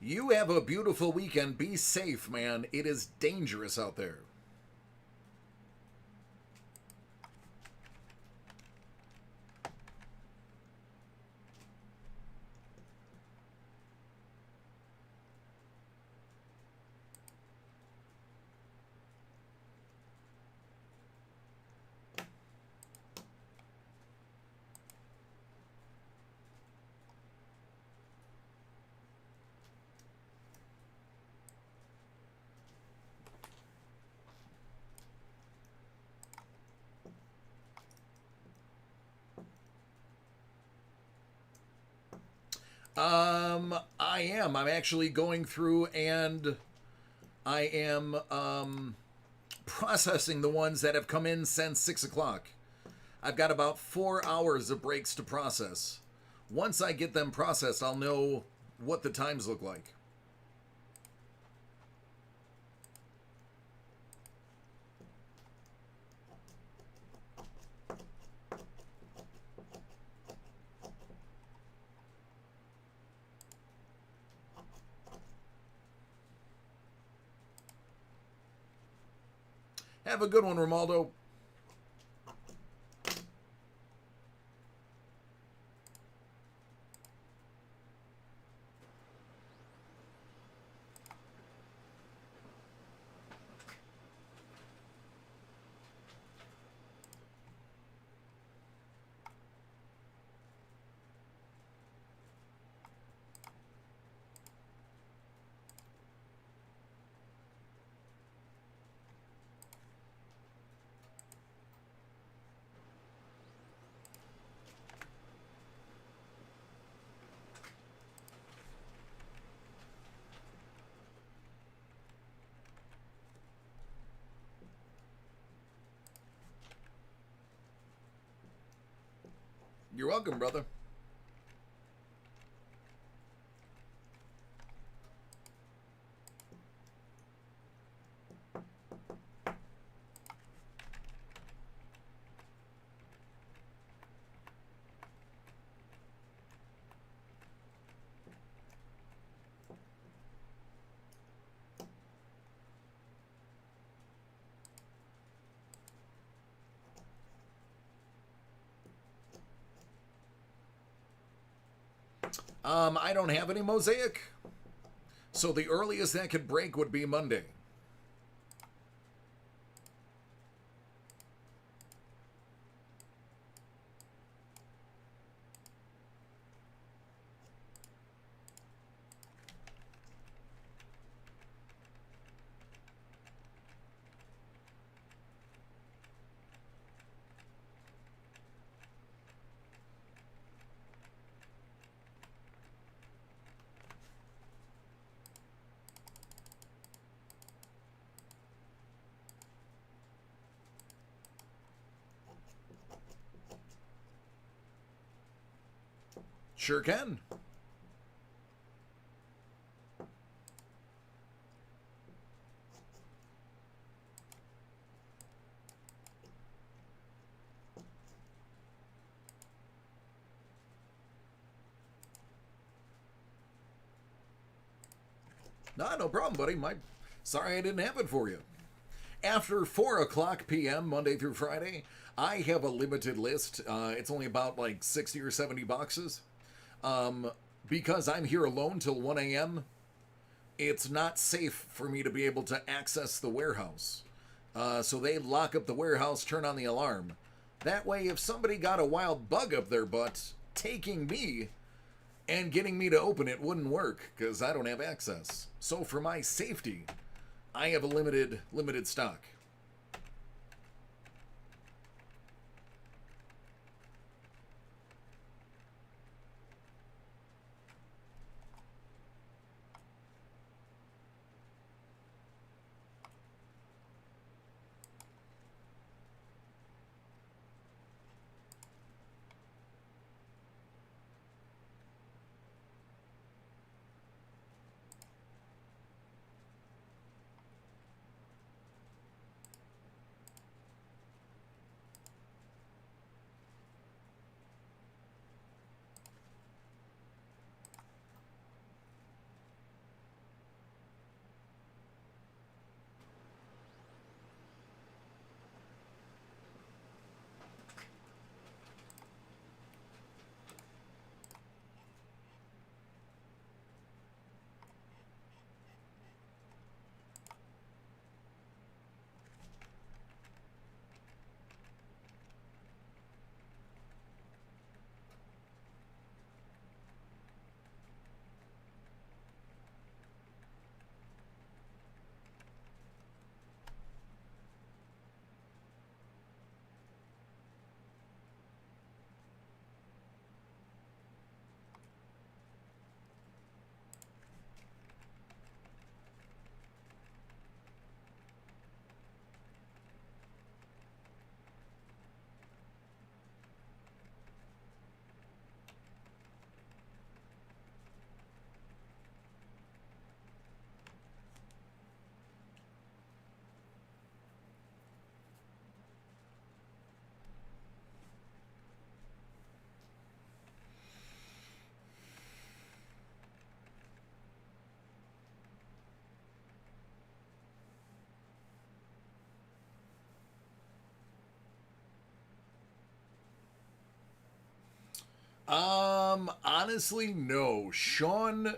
[SPEAKER 1] You have a beautiful weekend. Be safe, man. It is dangerous out there. I am. I'm actually going through and I am processing the ones that have come in since 6 o'clock. I've got about 4 hours of breaks to process. Once I get them processed, I'll know what the times look like. Have a good one, Romaldo. You're welcome, brother. I don't have any mosaic. So the earliest that could break would be Monday. Sure can. Nah, no problem, buddy. Sorry I didn't have it for you. After 4 o'clock p.m., Monday through Friday, I have a limited list. It's only about like 60 or 70 boxes. Because I'm here alone till 1 a.m., it's not safe for me to be able to access the warehouse. So they lock up the warehouse, turn on the alarm. That way, if somebody got a wild bug up their butt, taking me and getting me to open it wouldn't work because I don't have access. So for my safety, I have a limited stock. Honestly, no. Sean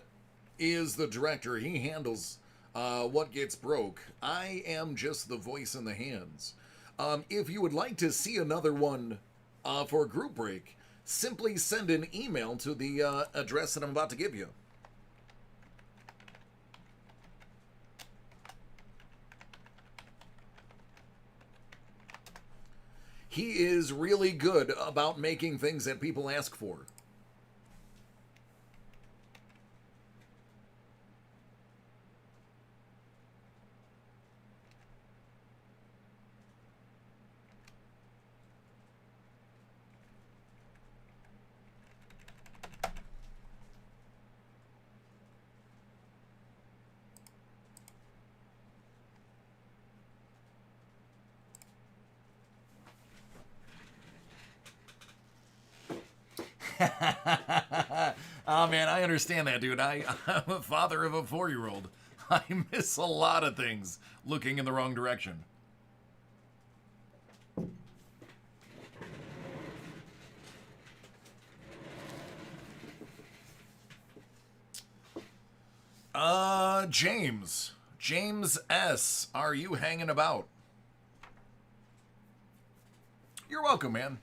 [SPEAKER 1] is the director. He handles what gets broke. I am just the voice in the hands. If you would like to see another one for Group Break, simply send an email to the address that I'm about to give you. He is really good about making things that people ask for. Oh man, I understand that, dude. I'm a father of a 4-year-old. I miss a lot of things looking in the wrong direction. James. James S. Are you hanging about? You're welcome, man.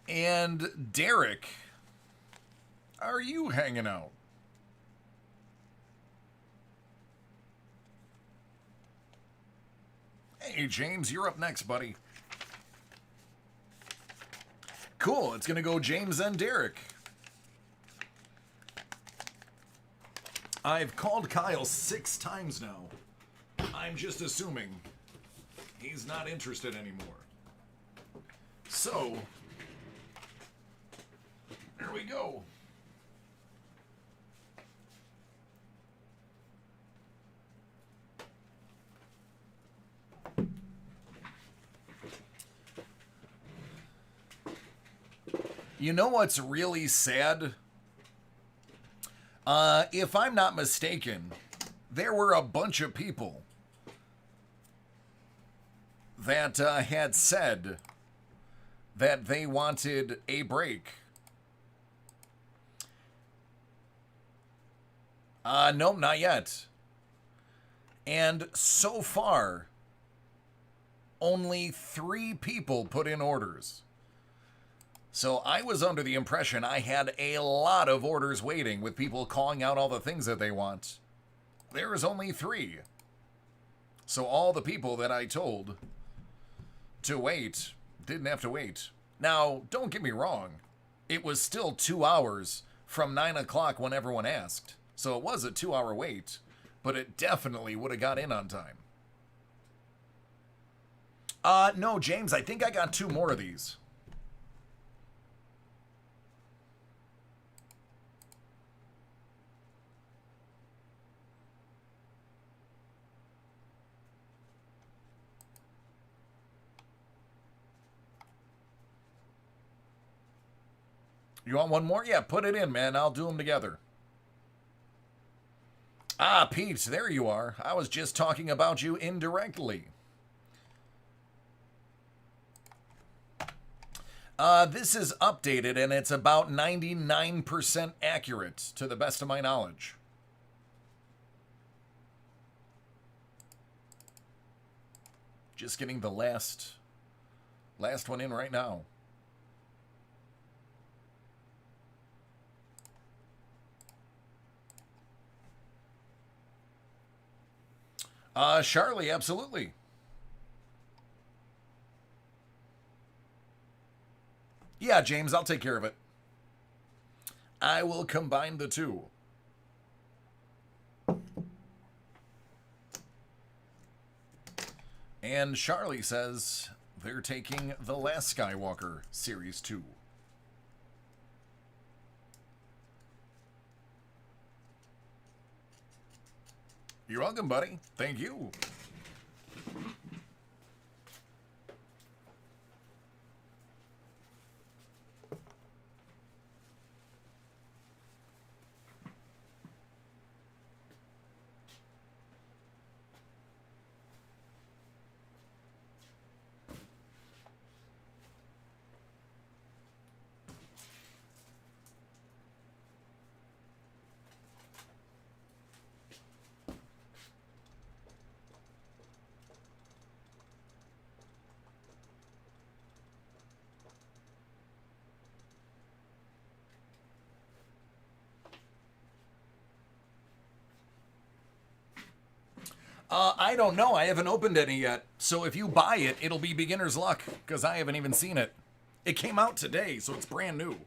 [SPEAKER 1] And Derek. Are you hanging out? Hey, James, you're up next, buddy. Cool, it's going to go James and Derek. I've called Kyle 6 times now. I'm just assuming he's not interested anymore. So, there we go. You know what's really sad? If I'm not mistaken, there were a bunch of people that had said that they wanted a break. Nope, not yet. And so far, only 3 people put in orders. So I was under the impression I had a lot of orders waiting with people calling out all the things that they want. There is only 3. So all the people that I told to wait didn't have to wait. Now, don't get me wrong. It was still 2 hours from 9 o'clock when everyone asked. So it was a 2-hour wait, but it definitely would have got in on time. No, James, I think I got 2 more of these. You want one more? Yeah, put it in, man. I'll do them together. Ah, Pete, there you are. I was just talking about you indirectly. This is updated, and it's about 99% accurate, to the best of my knowledge. Just getting the last one in right now. Charlie, absolutely. Yeah, James, I'll take care of it. I will combine the 2. And Charlie says they're taking The Last Skywalker Series 2. You're welcome, buddy. Thank you. I don't know. I haven't opened any yet. So if you buy it, it'll be beginner's luck, because I haven't even seen it. It came out today, so it's brand new.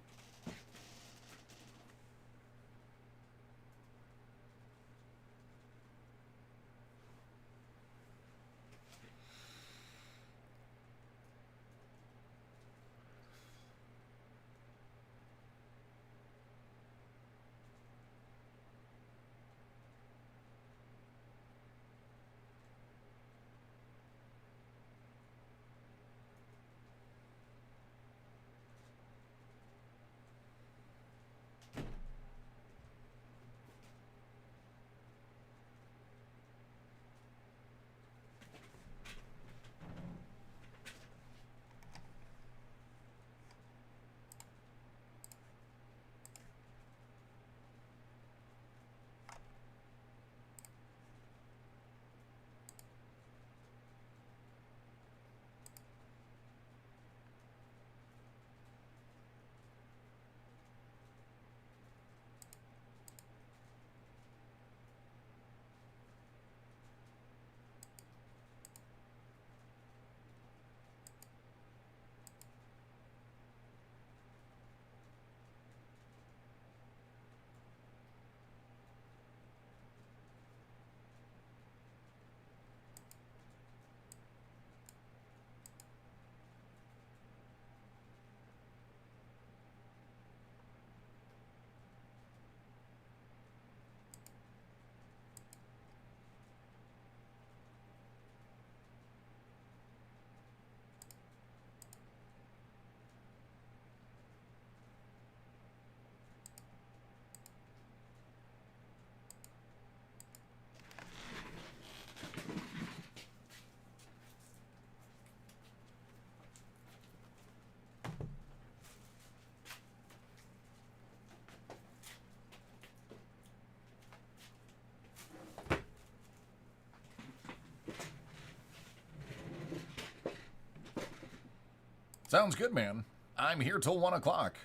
[SPEAKER 1] Sounds good, man. I'm here till 1 o'clock.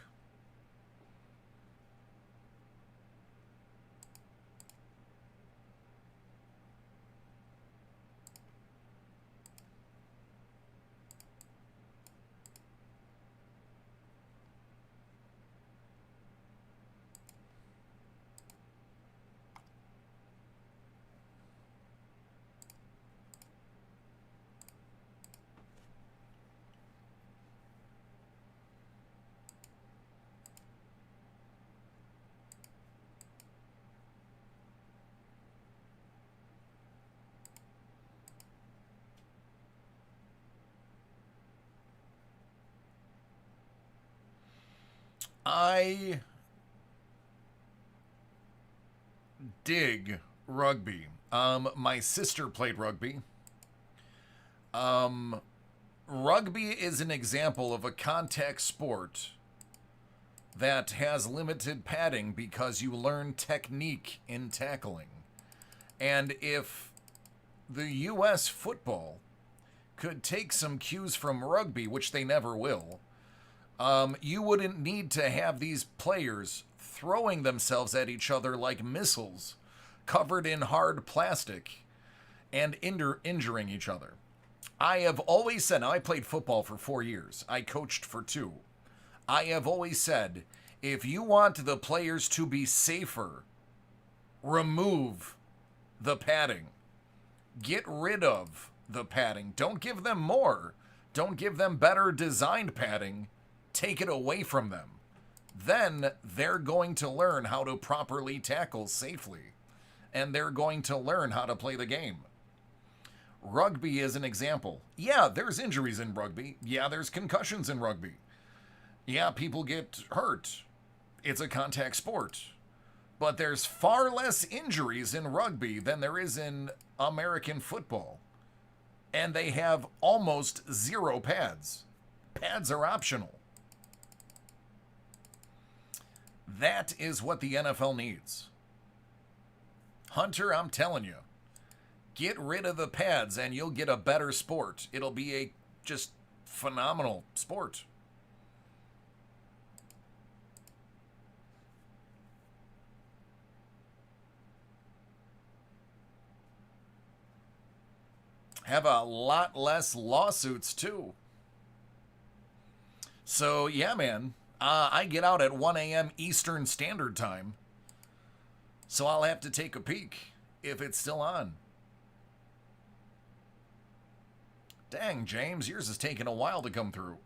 [SPEAKER 1] I dig rugby. My sister played rugby. Rugby is an example of a contact sport that has limited padding because you learn technique in tackling. And if the U.S. football could take some cues from rugby, which they never will, you wouldn't need to have these players throwing themselves at each other like missiles covered in hard plastic and injuring each other. I have always said, now I played football for 4 years. I coached for 2. I have always said, if you want the players to be safer, remove the padding. Get rid of the padding. Don't give them more. Don't give them better designed padding. Take it away from them. Then they're going to learn how to properly tackle safely. And they're going to learn how to play the game. Rugby is an example. Yeah, there's injuries in rugby. Yeah, there's concussions in rugby. Yeah, people get hurt. It's a contact sport. But there's far less injuries in rugby than there is in American football. And they have almost 0 pads. Pads are optional. That is what the NFL needs. Hunter, I'm telling you, get rid of the pads and you'll get a better sport. It'll be a just phenomenal sport. Have a lot less lawsuits too. So yeah, man, I get out at 1 a.m. Eastern Standard Time. So I'll have to take a peek if it's still on. Dang, James, yours is taking a while to come through.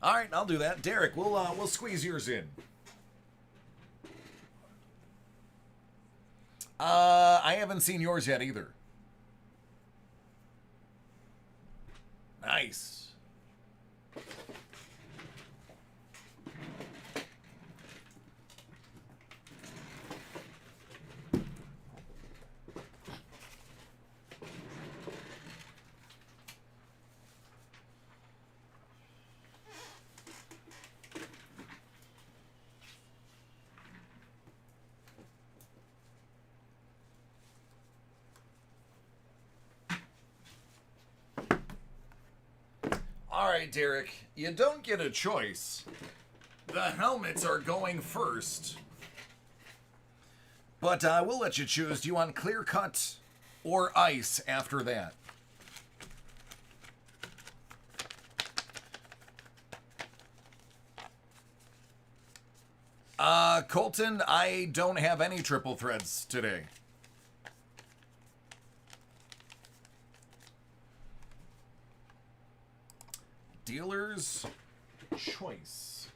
[SPEAKER 1] All right, I'll do that. Derek, we'll squeeze yours in. I haven't seen yours yet either. Nice. All right, Derek, you don't get a choice. The helmets are going first. But we'll let you choose. Do you want clear cut or ice after that? Colton, I don't have any triple threads today. Dealer's choice.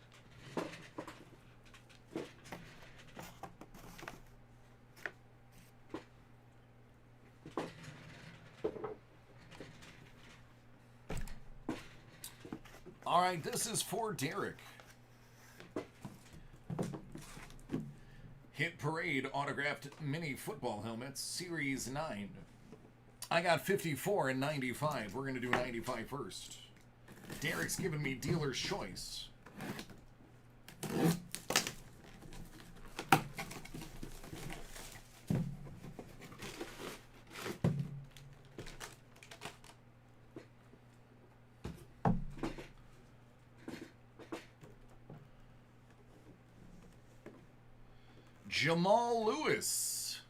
[SPEAKER 1] All right, this is for Derek. Hit Parade autographed mini football helmets, Series 9. I got 54 and 95. We're going to do 95 first. Derek's giving me dealer's choice. Jamal Lewis.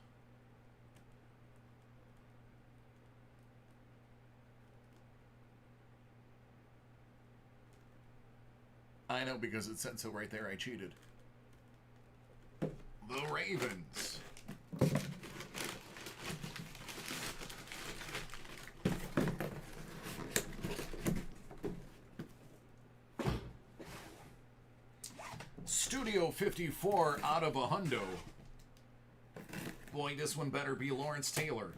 [SPEAKER 1] I know, because it said so right there. I cheated. The Ravens. Studio 54 out of a hundo. Boy, this one better be Lawrence Taylor.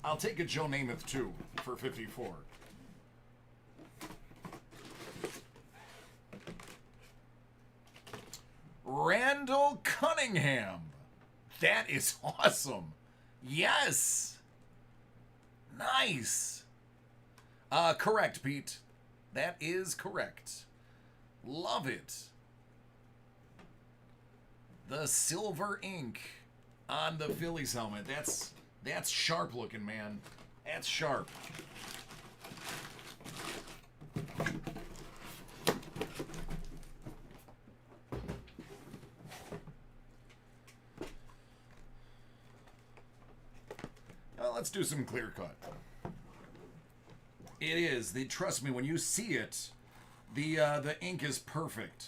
[SPEAKER 1] I'll take a Joe Namath too for 54. Randall Cunningham. That is awesome. Yes. Nice. Correct, Pete. That is correct. Love it. The silver ink on the Phillies helmet. That's sharp looking, man. That's sharp. Let's do some clear cut. It is. Trust me, when you see it, the ink is perfect.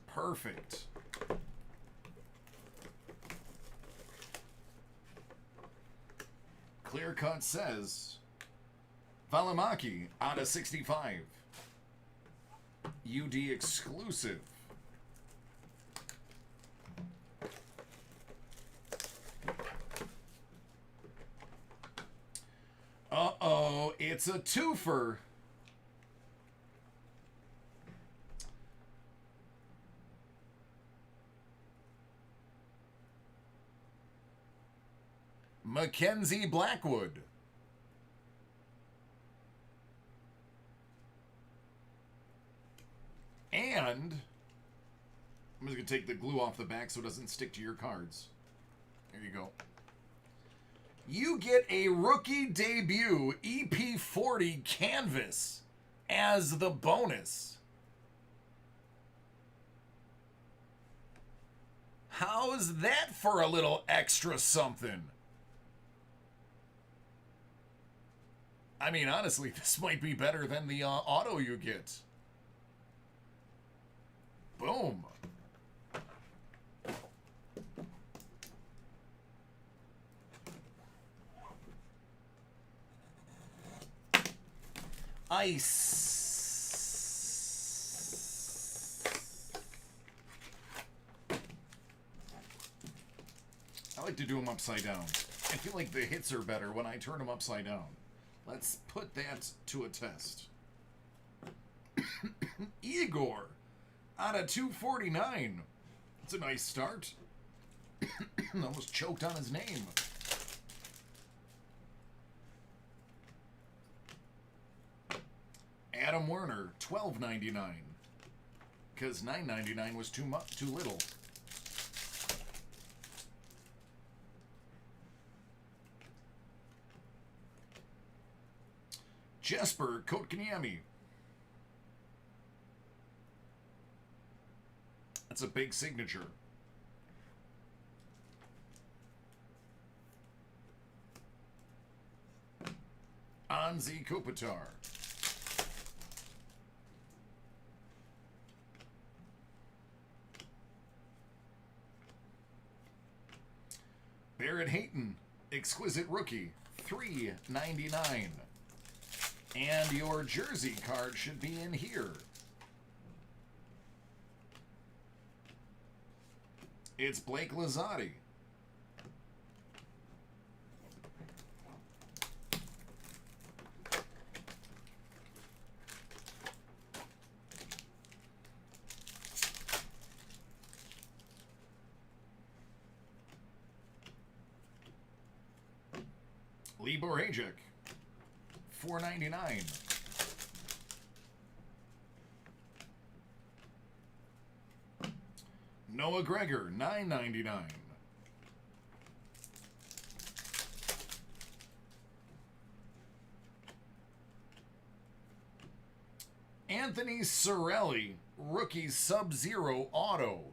[SPEAKER 1] Perfect. Clear cut says Valimaki out of 65. UD exclusive. Uh-oh, it's a twofer. Mackenzie Blackwood. And I'm just going to take the glue off the back so it doesn't stick to your cards. There you go. You get a rookie debut EP40 canvas as the bonus. How's that for a little extra something? I mean, honestly, this might be better than the auto you get. Boom. Ice. I like to do them upside down. I feel like the hits are better when I turn them upside down. Let's put that to a test. Igor out of 249. That's a nice start. Almost choked on his name. Adam Werner, $12.99. Because $9.99 was too little. Jesper Kotkaniemi. That's a big signature. Anze Kopitar. Barrett Hayton, exquisite rookie, $3.99. And your jersey card should be in here. It's Blake Lizotti. Lee Borajic, $4.99. Noah Gregor, $9.99. Anthony Cirelli, rookie Sub-Zero auto.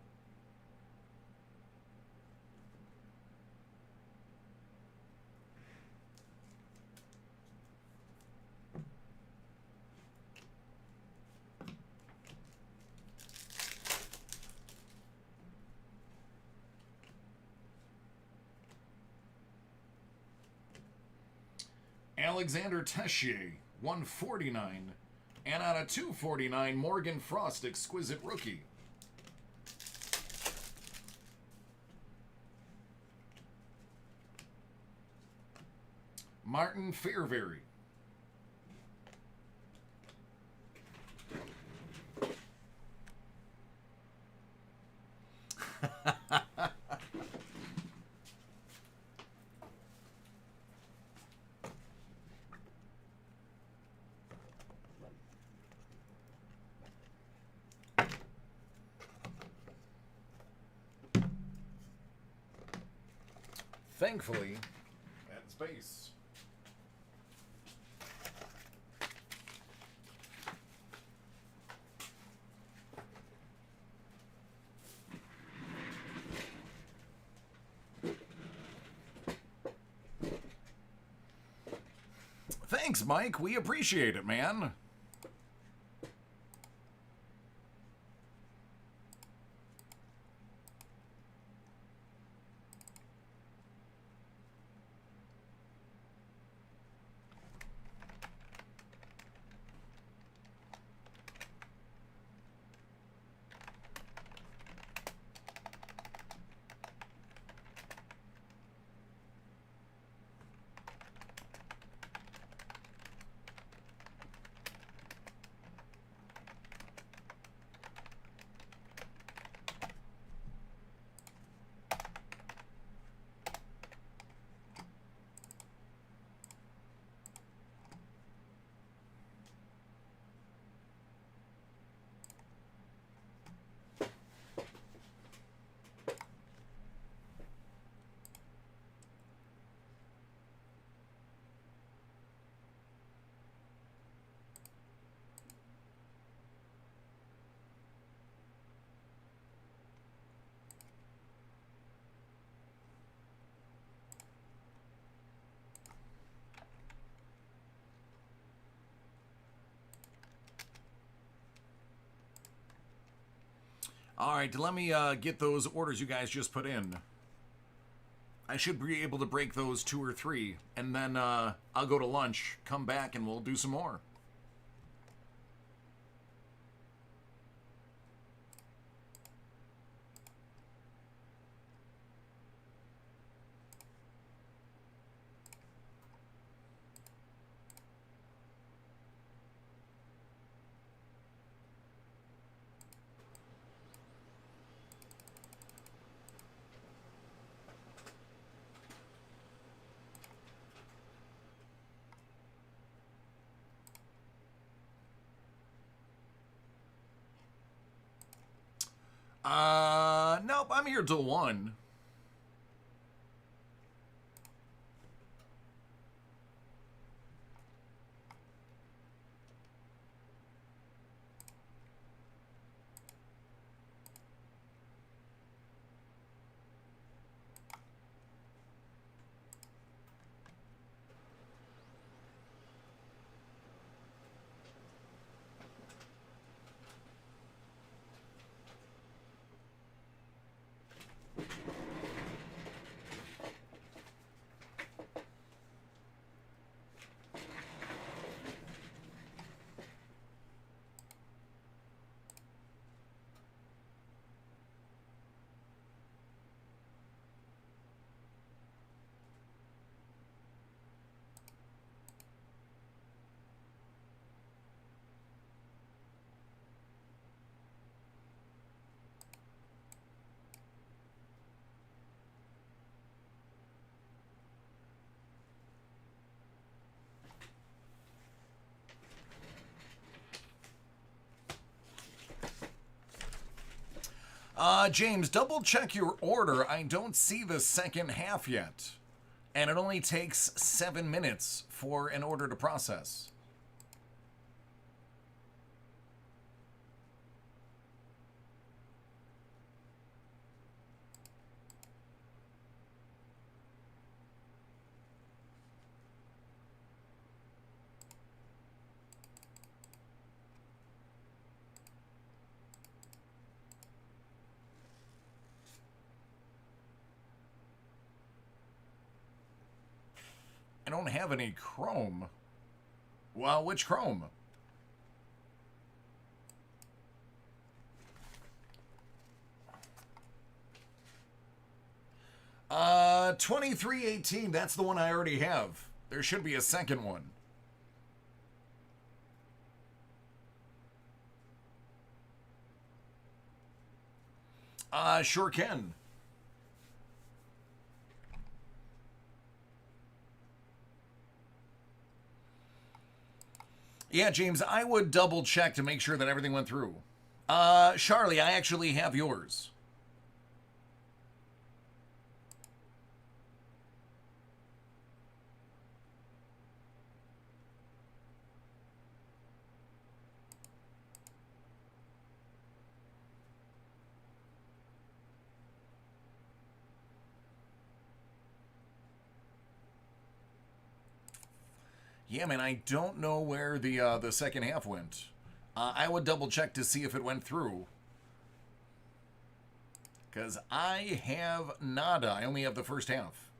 [SPEAKER 1] Alexander Tessier, $149. And out of $249, Morgan Frost, exquisite rookie. Martin Fairberry. Thankfully, at space. Thanks, Mike. We appreciate it, man. All right, let me get those orders you guys just put in. I should be able to break those 2 or 3, and then I'll go to lunch, come back, and we'll do some more. Nope, I'm here till 1. James, double check your order. I don't see the second half yet. And it only takes 7 minutes for an order to process. I don't have any Chrome. Well, which Chrome? Uh, 2318, that's the one I already have. There should be a second one. Sure can. Yeah, James, I would double check to make sure that everything went through. Charlie, I actually have yours. Yeah, man, I don't know where the second half went. I would double check to see if it went through. Because I have nada. I only have the first half.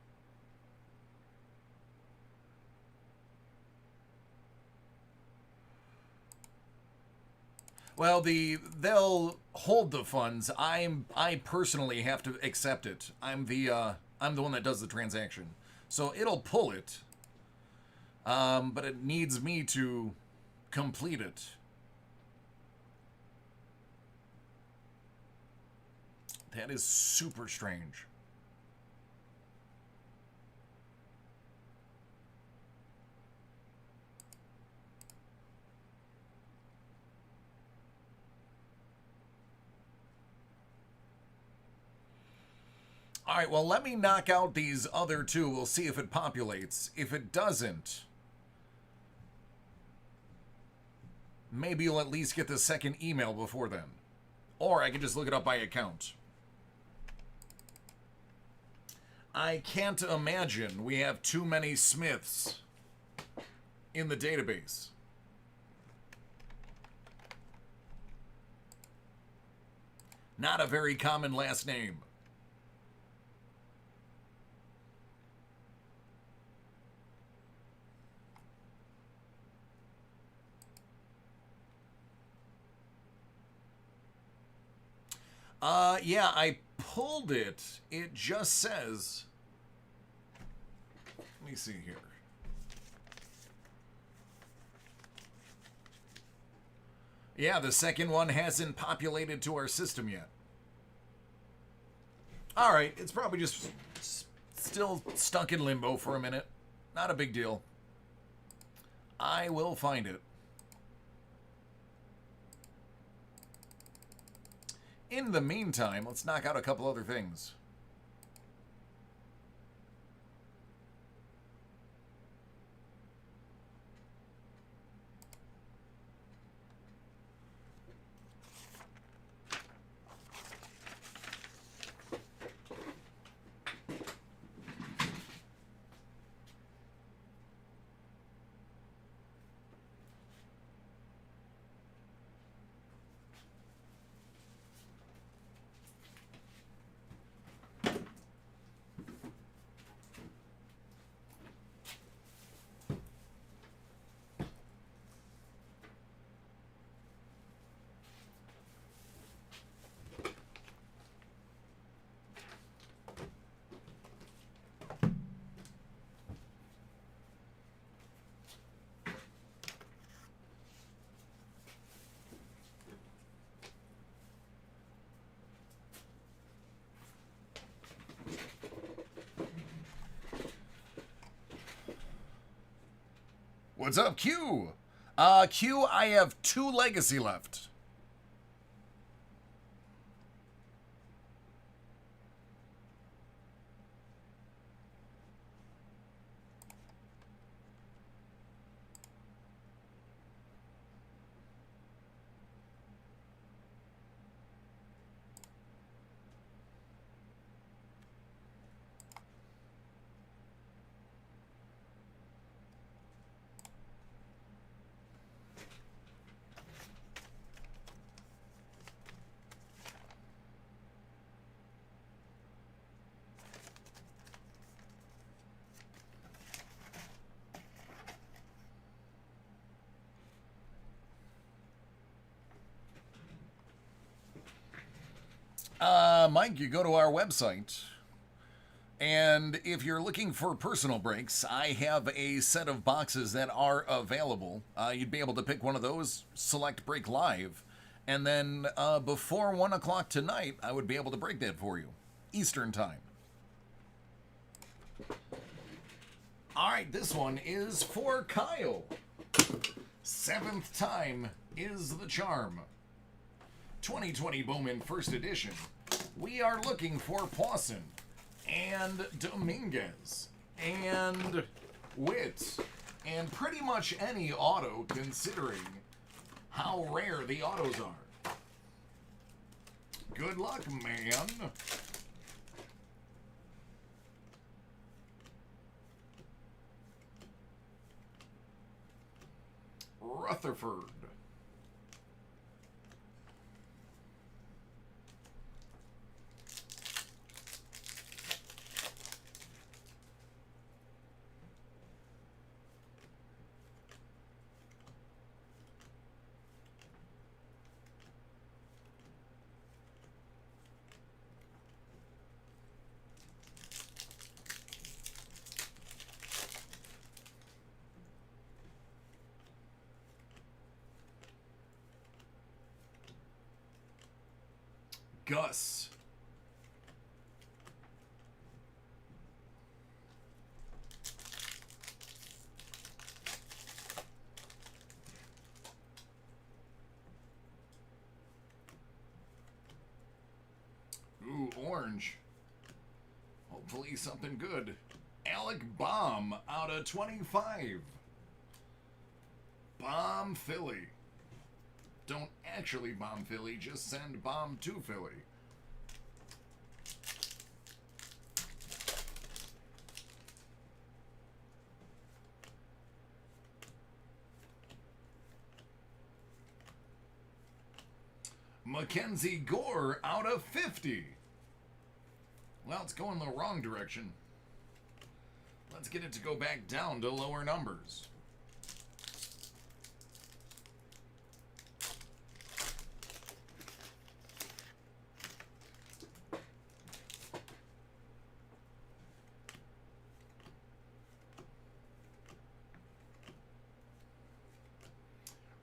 [SPEAKER 1] Well, they'll hold the funds. I personally have to accept it. I'm the one that does the transaction. So it'll pull it. But it needs me to complete it. That is super strange. All right, well, let me knock out these other two. We'll see if it populates. If it doesn't, maybe you'll at least get the second email before then. Or I can just look it up by account. I can't imagine we have too many Smiths in the database. Not a very common last name. Yeah, I pulled it. It just says... Let me see here. Yeah, the second one hasn't populated to our system yet. Alright, it's probably just still stuck in limbo for a minute. Not a big deal. I will find it. In the meantime, let's knock out a couple other things. What's up, Q? Q, I have 2 legacy left. Mike, you go to our website, and if you're looking for personal breaks, I have a set of boxes that are available. You'd be able to pick one of those, select Break Live, and then before 1 o'clock tonight, I would be able to break that for you, Eastern Time. All right, this one is for Kyle. 7th time is the charm. 2020 Bowman First Edition. We are looking for Pawson and Dominguez and Witt and pretty much any auto considering how rare the autos are. Good luck, man. Rutherford. Gus. Ooh, orange. Hopefully something good. Alec Baum out of 25. Bomb Philly. Don't actually bomb Philly, just send bomb to Philly. Mackenzie Gore out of 50. Well, it's going the wrong direction. Let's get it to go back down to lower numbers.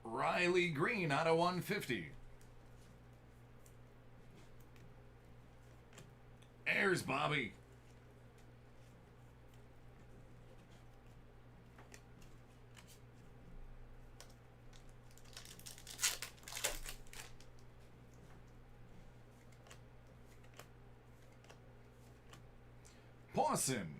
[SPEAKER 1] Riley Green out of 150. There's Bobby. Pawson.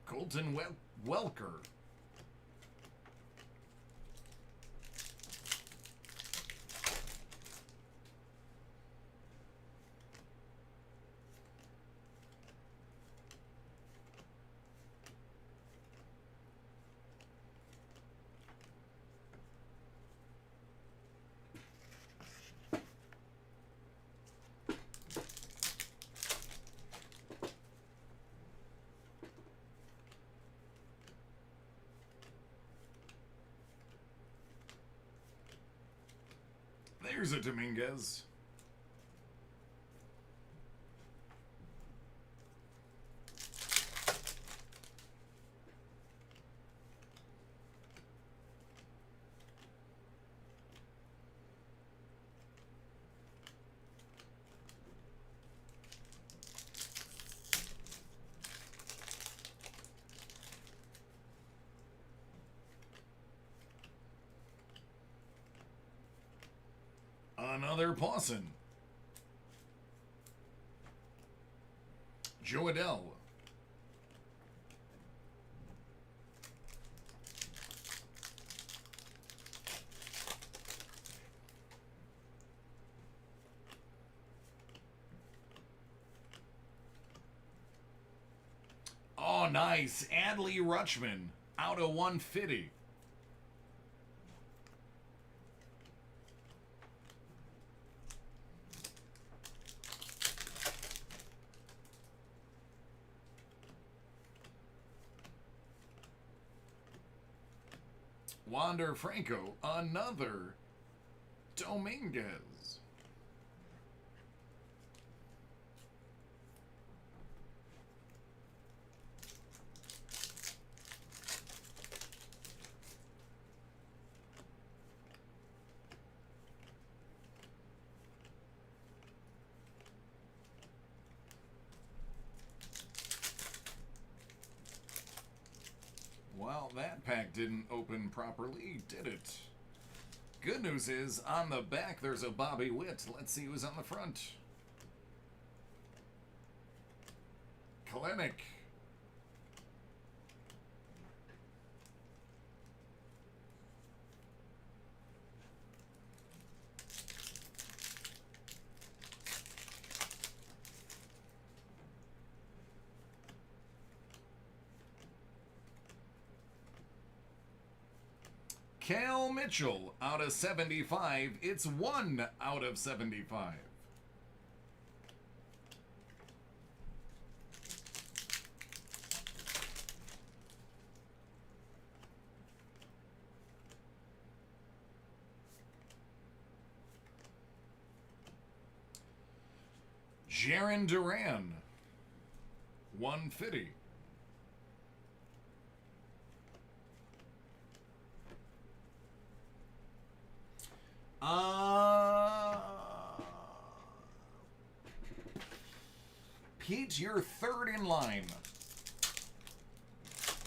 [SPEAKER 1] Colton Welker. There's a Dominguez. Another Pawson. Joe Adell. Oh, nice. Adley Rutschman out of 150. Wander Franco, another Dominguez. Well, that pack didn't open properly, did it? Good news is, on the back there's a Bobby Witt. Let's see who's on the front. Kalenic. Cal Mitchell, out of 75. It's 1 out of 75. Jaron Duran, 150. Pete, you're third in line.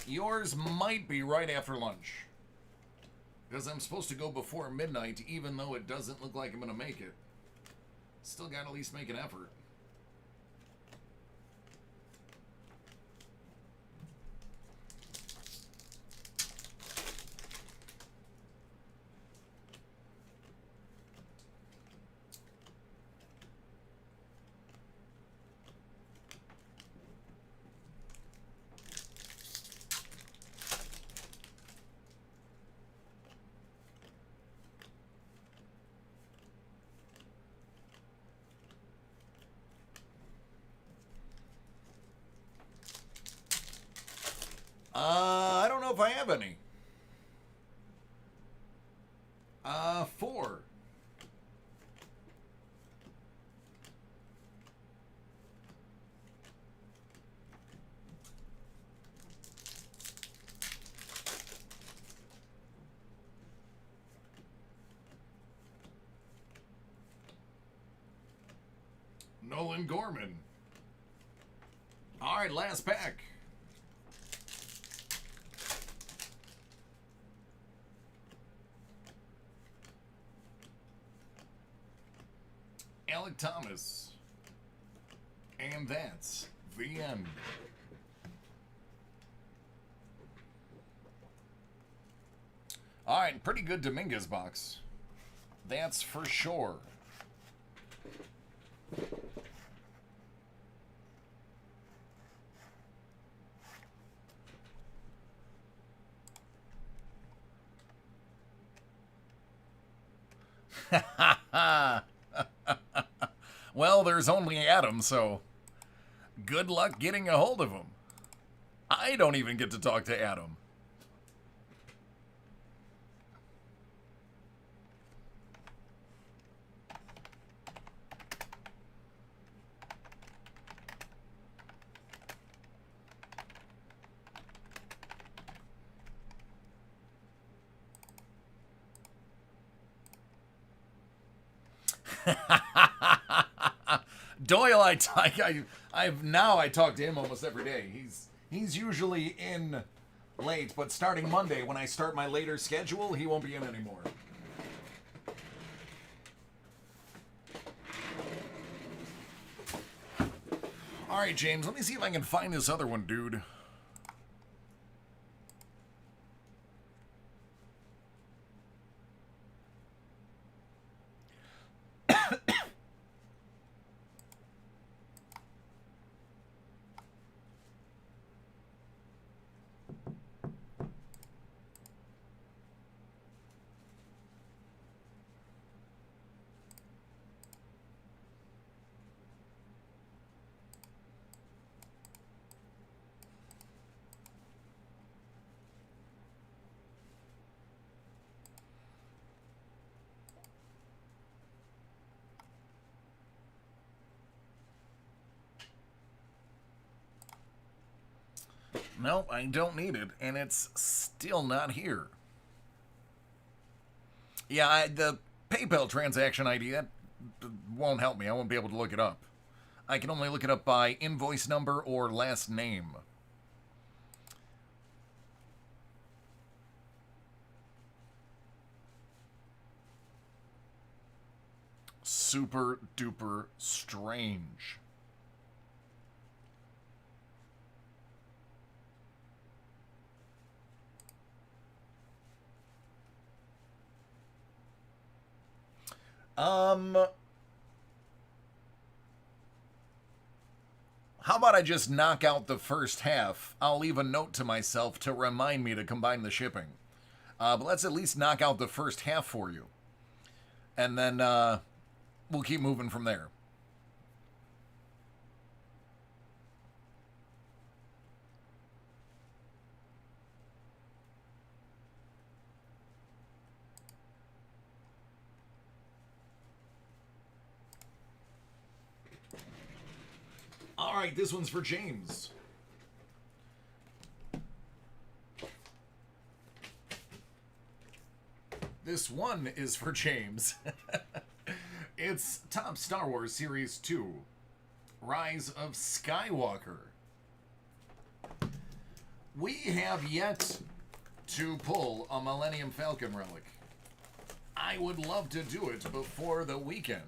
[SPEAKER 1] Yours might be right after lunch. Because I'm supposed to go before midnight, even though it doesn't look like I'm going to make it. Still got to at least make an effort. I don't know if I have any. 4. Nolan Gorman. All right, last pack. Alec Thomas. And that's the end. All right, pretty good Dominguez box. That's for sure. Well, there's only Adam, so good luck getting a hold of him. I don't even get to talk to Adam. Doyle, I talk to him almost every day. He's usually in late, but starting Monday, when I start my later schedule, he won't be in anymore. All right, James, let me see if I can find this other one, dude. No, I don't need it, and it's still not here. Yeah, the PayPal transaction ID, that won't help me. I won't be able to look it up. I can only look it up by invoice number or last name. Super duper strange. How about I just knock out the first half? I'll leave a note to myself to remind me to combine the shipping. But let's at least knock out the first half for you. And then we'll keep moving from there. All right, this one's for James. This one is for James. It's Top Star Wars Series 2, Rise of Skywalker. We have yet to pull a Millennium Falcon relic. I would love to do it before the weekend.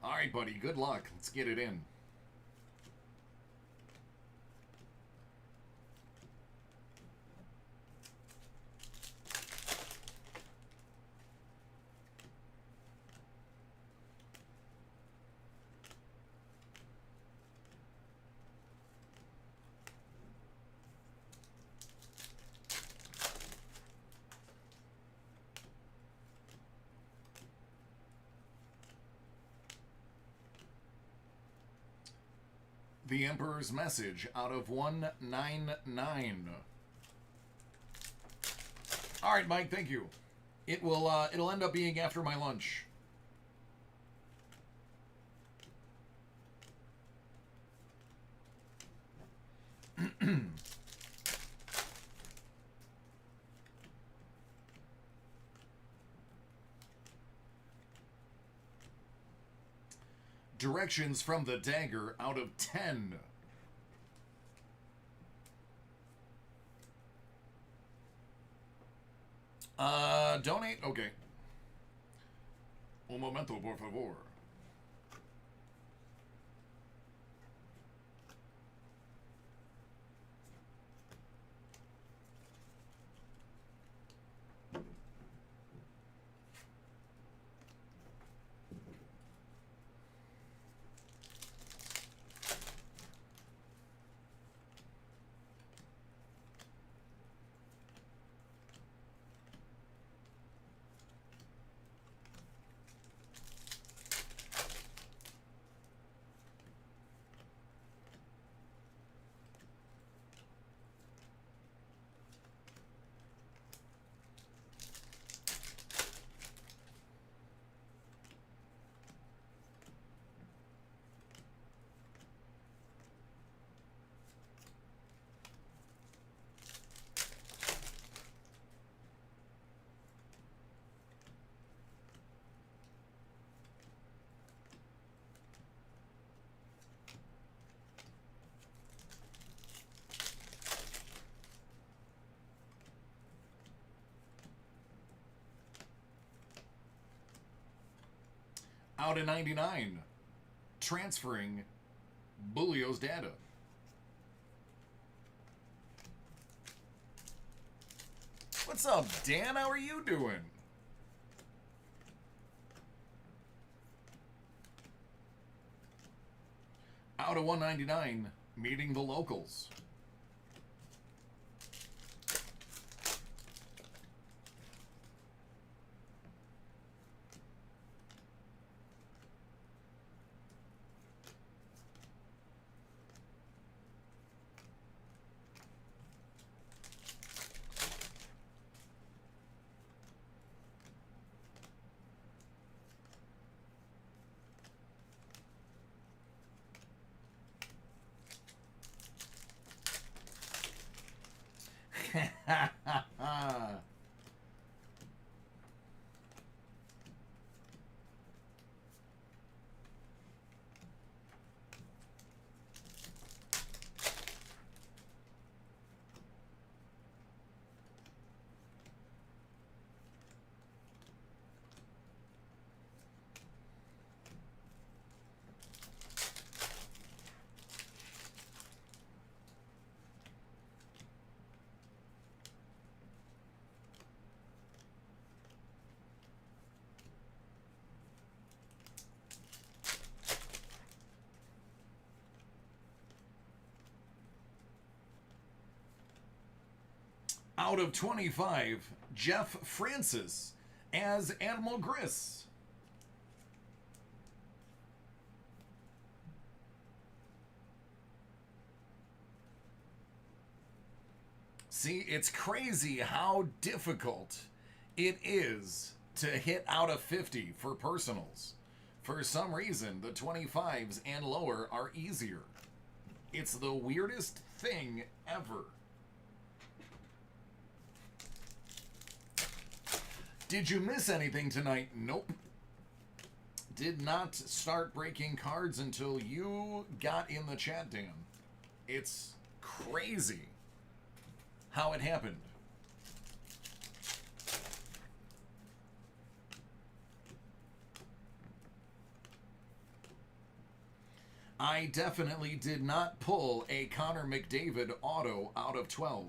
[SPEAKER 1] All right, buddy. Good luck. Let's get it in. The Emperor's Message out of 199. All right, Mike, thank you. It'll end up being after my lunch. Directions from the Dagger out of 10. Donate? Okay. Un momento, por favor. Out of 99. Transferring Bulio's data. What's up, Dan? How are you doing? Out of 199, meeting the locals. Out of 25, Jeff Francis as Admiral Griss. See, it's crazy how difficult it is to hit out of 50 for personals. For some reason, the 25s and lower are easier. It's the weirdest thing ever. Did you miss anything tonight? Nope. Did not start breaking cards until you got in the chat, Dan. It's crazy how it happened. I definitely did not pull a Connor McDavid auto out of 12.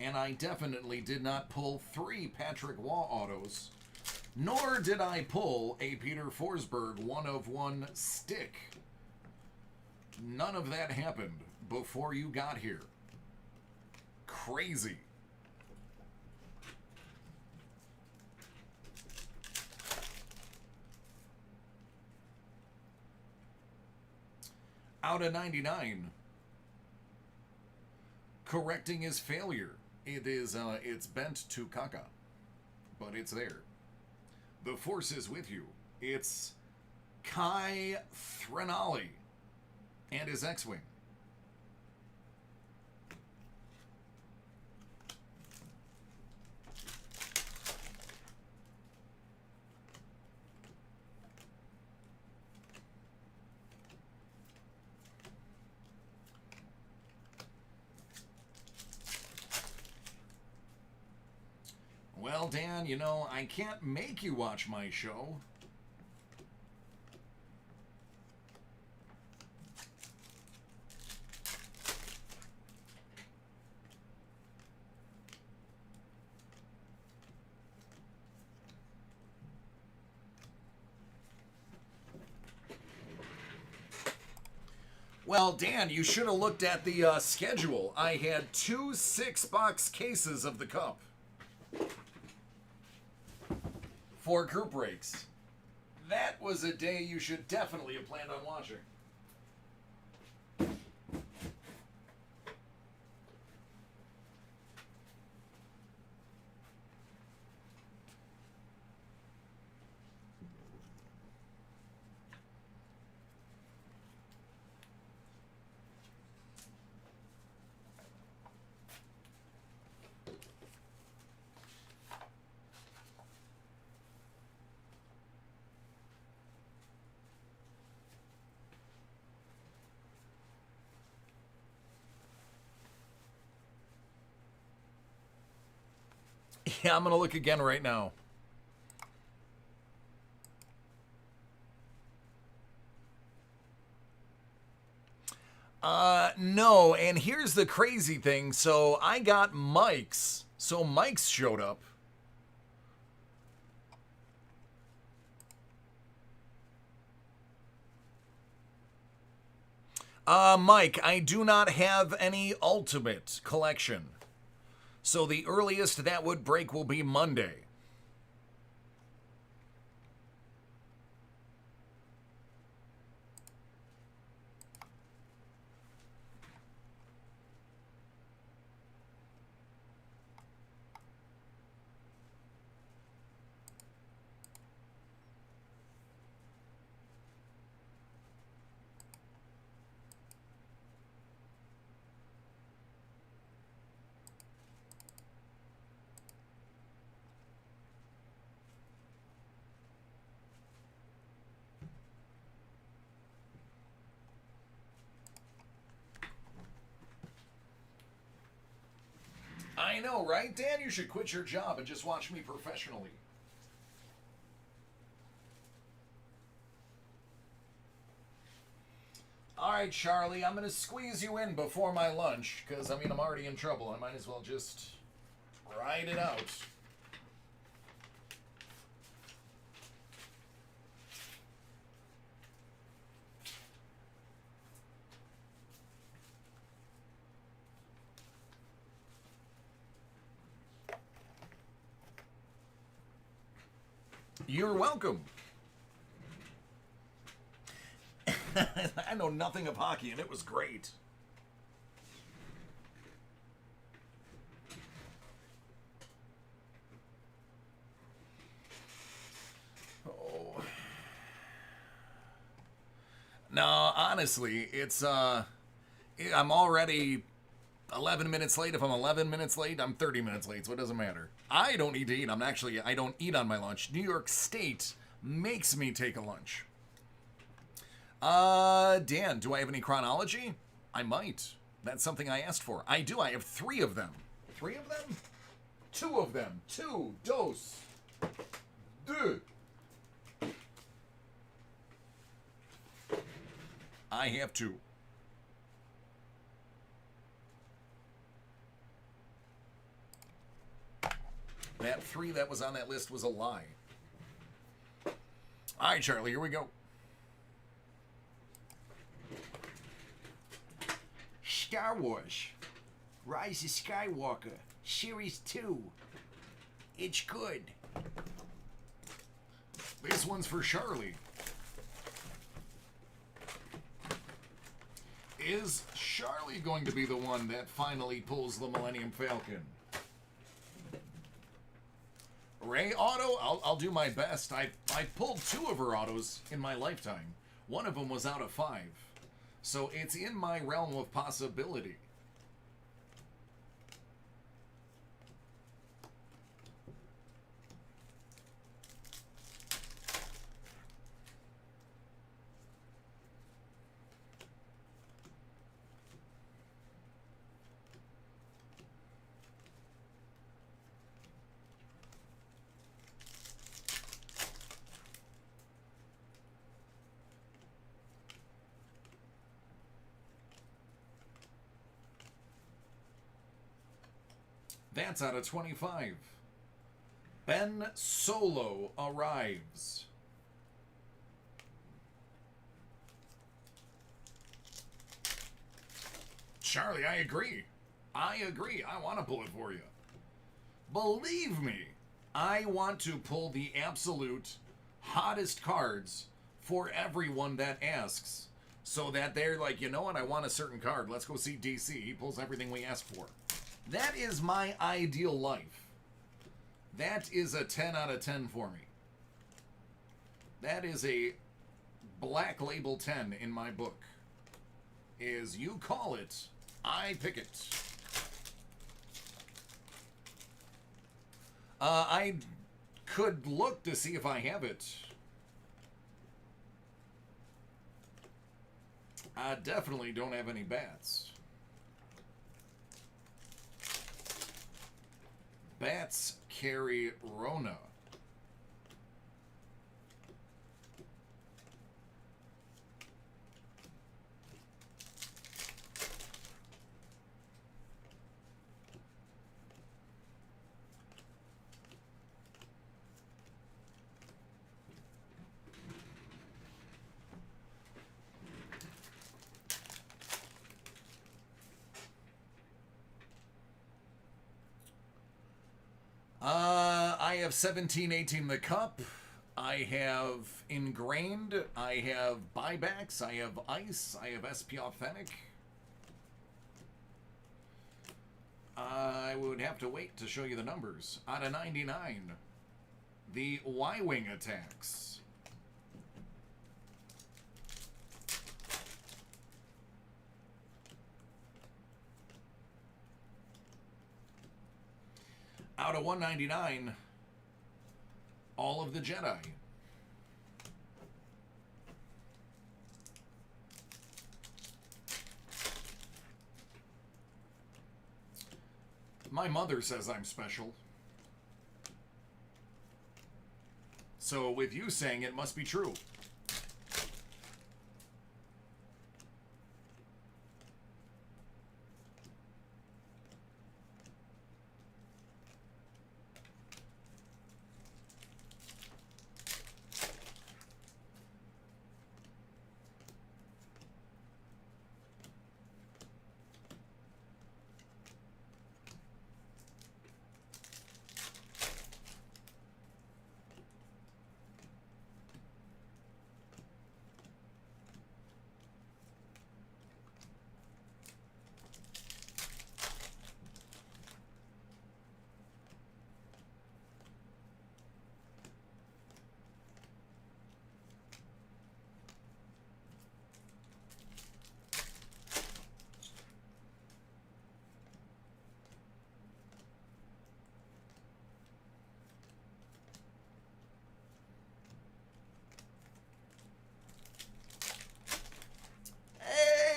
[SPEAKER 1] And I definitely did not pull 3 Patrick Waugh autos, nor did I pull a Peter Forsberg 1/1 stick. None of that happened before you got here. Crazy. Out of 99. Correcting his failure. It is, it's bent to caca, but it's there. The force is with you. It's Kai Chronology and his X-Wing. Well, Dan, you know, I can't make you watch my show. Well, Dan, you should have looked at the schedule. I had 2 6-box cases of the cup. 4 group breaks. That was a day you should definitely have planned on watching. Yeah, I'm going to look again right now. No, and here's the crazy thing. So I got Mike's. So Mike's showed up. Mike, I do not have any Ultimate collection. So the earliest that would break will be Monday. I know, right? Dan, you should quit your job and just watch me professionally. All right, Charlie, I'm going to squeeze you in before my lunch because, I mean, I'm already in trouble. I might as well just ride it out. You're welcome. I know nothing of hockey, and it was great. Oh. No, honestly, I'm already 11 minutes late. If I'm 11 minutes late, I'm 30 minutes late, so it doesn't matter. I don't need to eat. I don't eat on my lunch. New York State makes me take a lunch. Dan, do I have any chronology? I might. That's something I asked for. I do. I have 3 of them. 3 of them? 2 of them. 2. Dos. Deux. I have 2. That 3 that was on that list was a lie. All right, Charlie, here we go.
[SPEAKER 3] Star Wars, Rise of Skywalker, Series 2. It's good.
[SPEAKER 1] This one's for Charlie. Is Charlie going to be the one that finally pulls the Millennium Falcon? Ray Auto, I'll do my best. I pulled 2 of her autos in my lifetime. One of them was out of 5. So it's in my realm of possibility. That's out of 25. Ben Solo arrives. Charlie, I agree. I agree. I want to pull it for you. Believe me, I want to pull the absolute hottest cards for everyone that asks. So that they're like, you know what, I want a certain card. Let's go see DC. He pulls everything we ask for. That is my ideal life. That is a 10 out of 10 for me. That is a black label 10 in my book. Is you call it, I pick it. I could look to see if I have it. I definitely don't have any bats. Bats carry Rona. I have 1718 the cup. I have ingrained. I have buybacks. I have ice. I have SP authentic. I would have to wait to show you the numbers. Out of 99, the Y-Wing attacks. Out of 199, all of the Jedi. My mother says I'm special. So with you saying it must be true.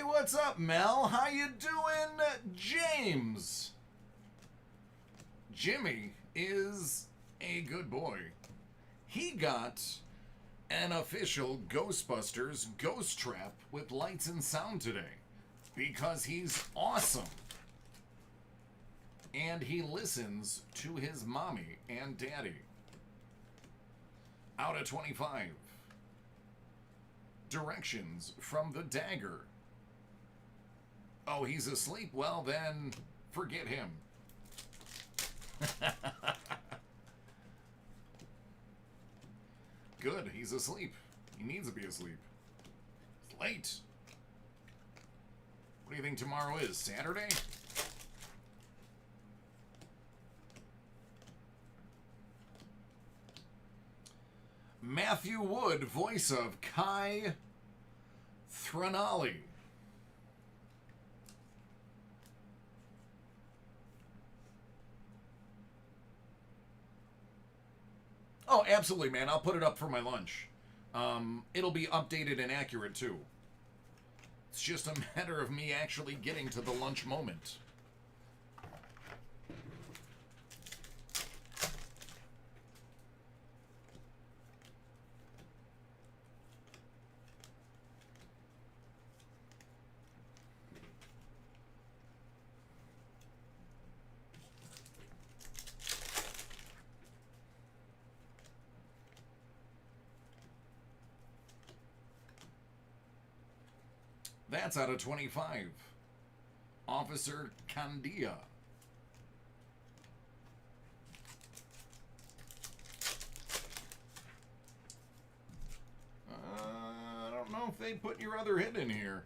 [SPEAKER 1] What's up, Mel? How you doing, James? Jimmy is a good boy. He got an official Ghostbusters ghost trap with lights and sound today because he's awesome. And he listens to his mommy and daddy. Out of 25. Directions from the dagger. Oh, he's asleep? Well, then, forget him. Good, he's asleep. He needs to be asleep. It's late. What do you think tomorrow is? Saturday? Matthew Wood, voice of Kai Chronology. Oh, absolutely, man. I'll put it up for my lunch. It'll be updated and accurate, too. It's just a matter of me actually getting to the lunch moment. That's out of 25. Officer Candia. I don't know if they put your other hit in here.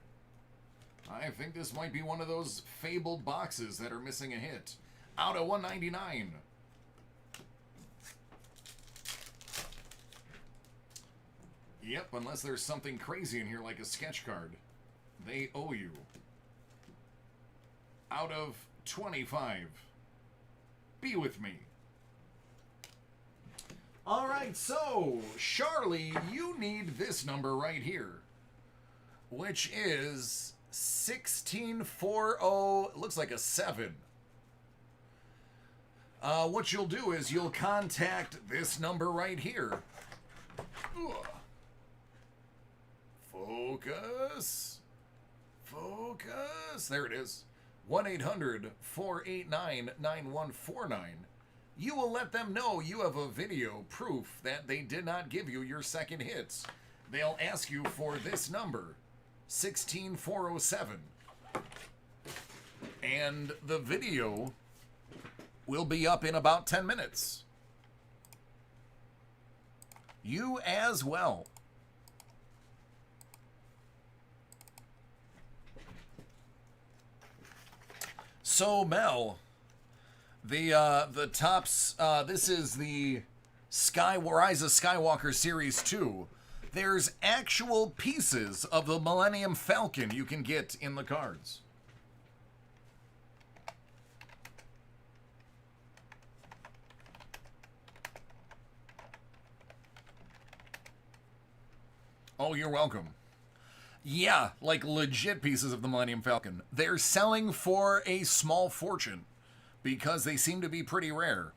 [SPEAKER 1] I think this might be one of those fabled boxes that are missing a hit. Out of 199. Yep, unless there's something crazy in here like a sketch card. They owe you. Out of 25. Be with me. All right, so, Charlie, you need this number right here, which is 1640. It looks like a 7. What you'll do is you'll contact this number right here. Ugh. Focus. Focus. There it is. 1-800-489-9149. You will let them know you have a video proof that they did not give you your second hits. They'll ask you for this number, 16407. And the video will be up in about 10 minutes. You as well. So, Mel, the tops, this is the Rise of Skywalker Series 2. There's actual pieces of the Millennium Falcon you can get in the cards. Oh, you're welcome. Yeah, like legit pieces of the Millennium Falcon. They're selling for a small fortune. because they seem to be pretty rare.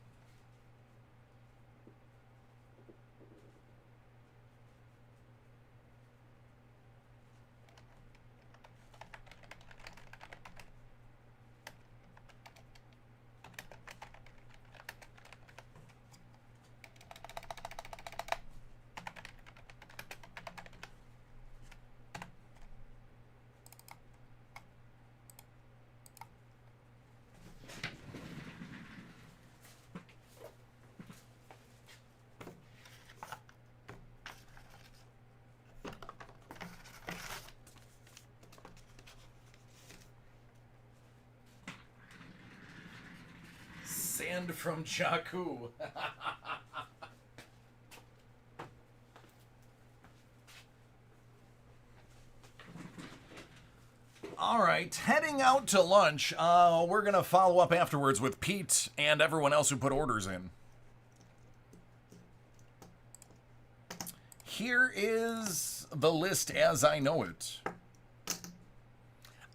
[SPEAKER 1] Sand from Jakku. All right, heading out to lunch. We're going to follow up afterwards with Pete and everyone else who put orders in. Here is the list as I know it.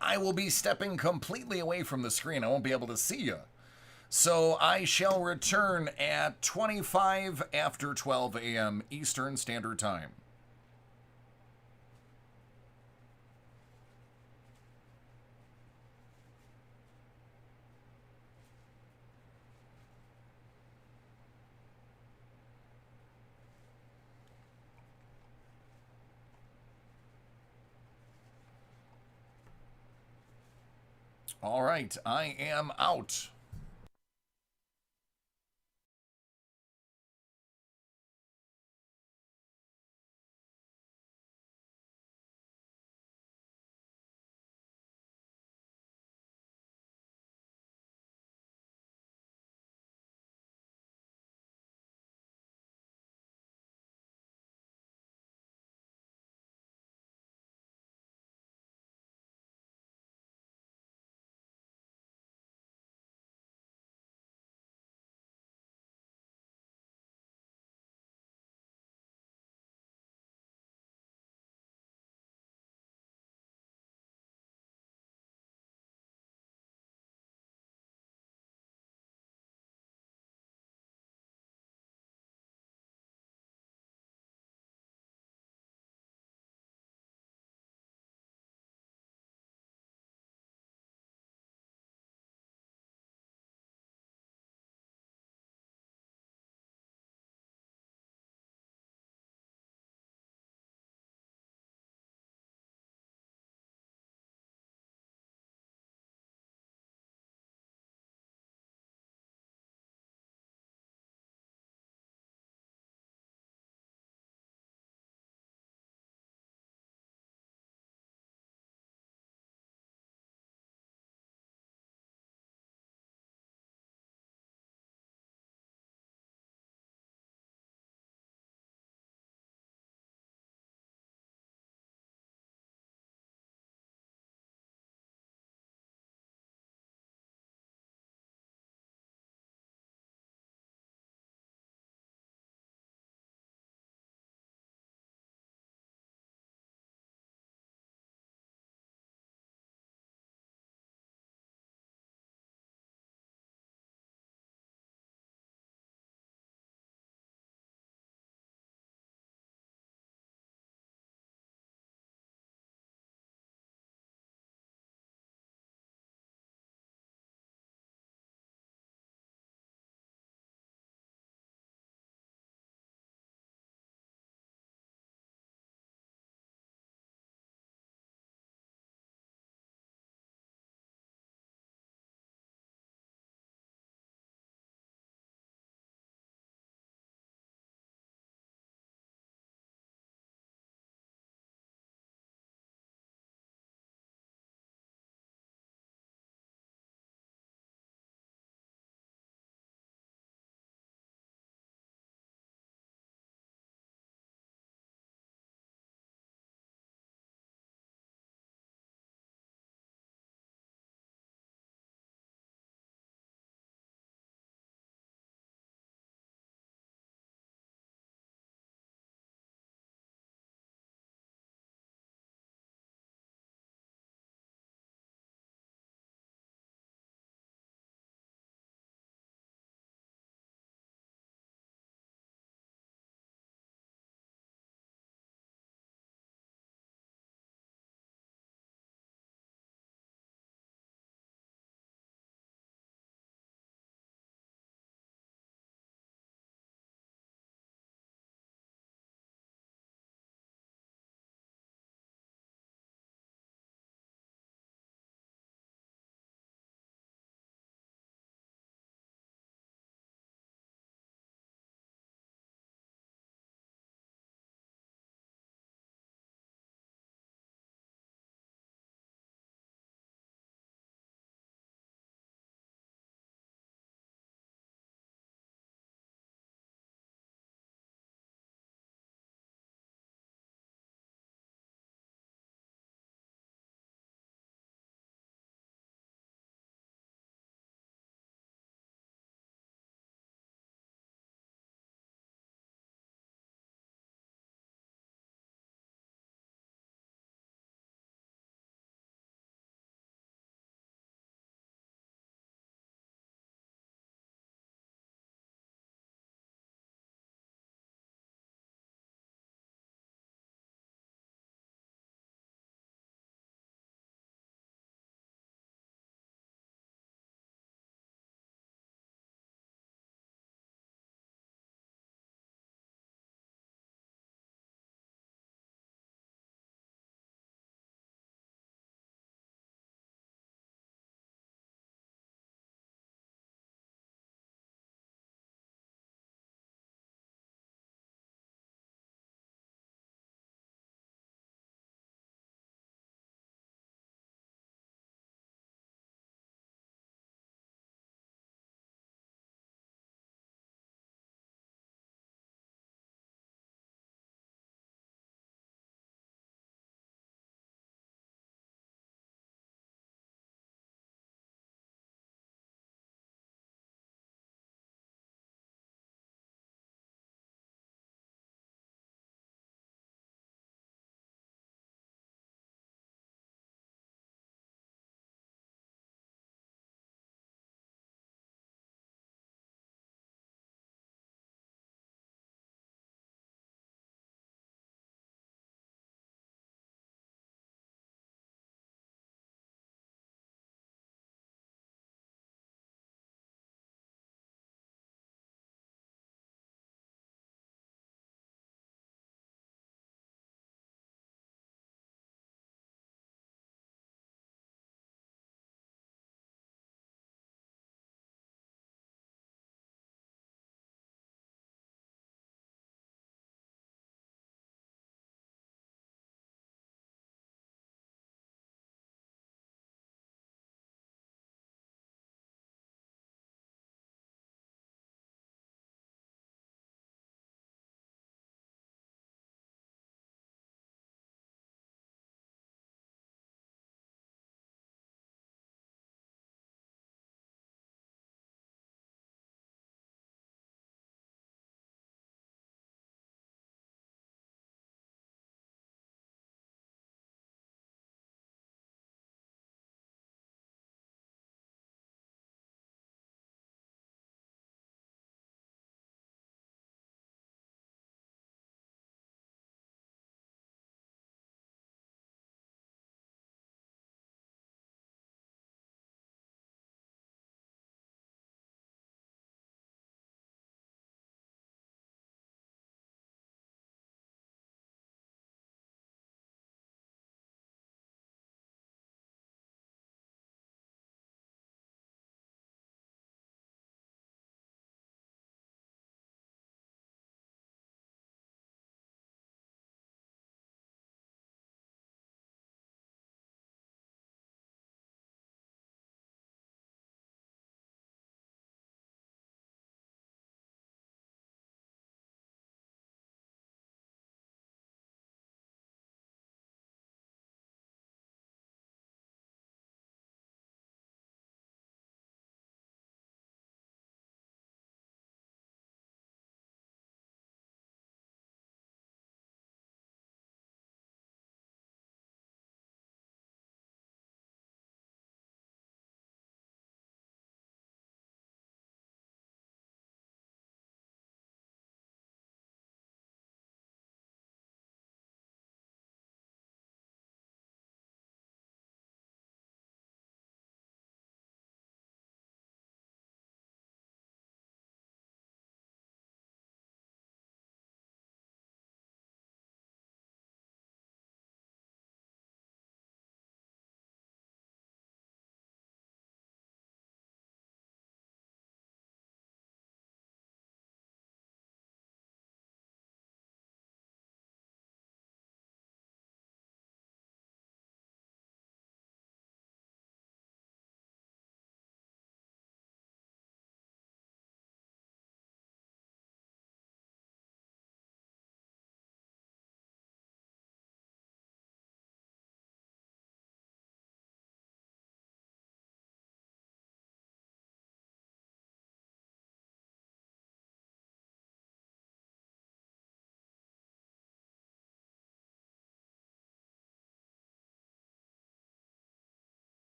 [SPEAKER 1] I will be stepping completely away from the screen. I won't be able to see you. So I shall return at 25 after 12 a.m. Eastern Standard Time. All right, I am out.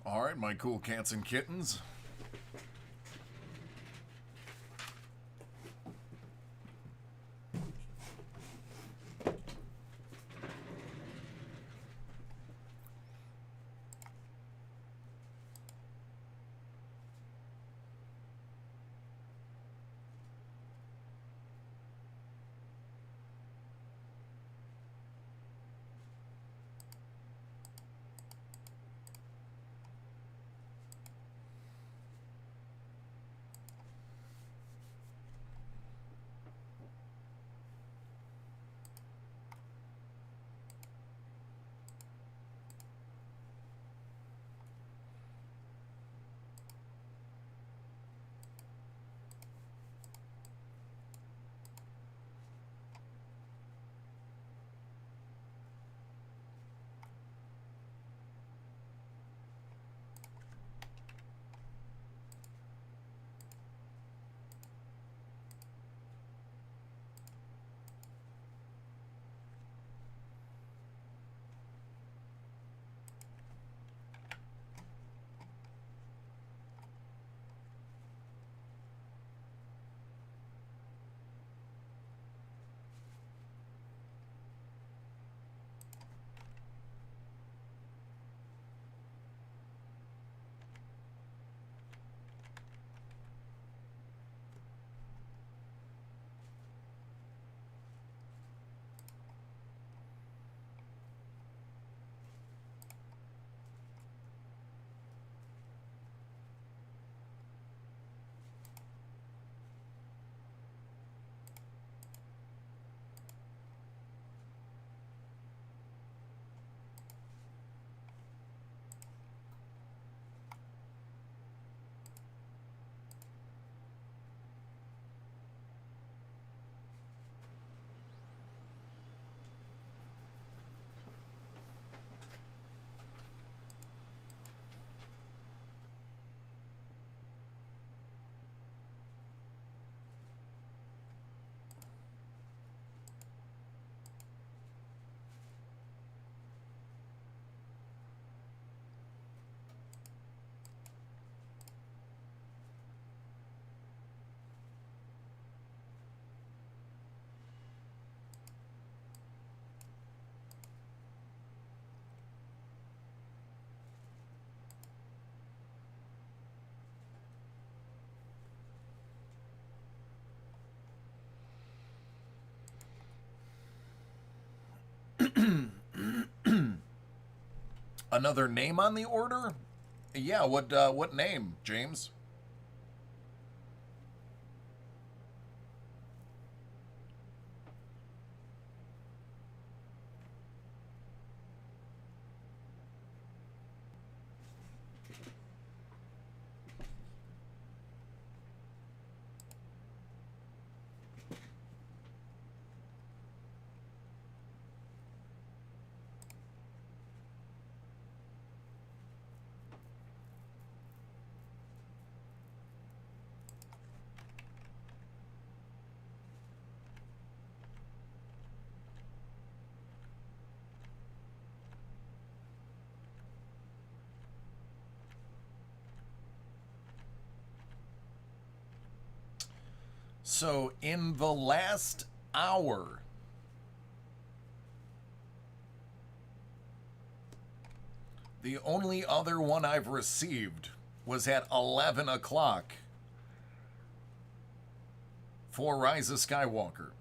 [SPEAKER 1] All right, my cool cats and kittens. Another name on the order? Yeah, what name, James? So, in the last hour, the only other one I've received was at 11 o'clock for Rise of Skywalker.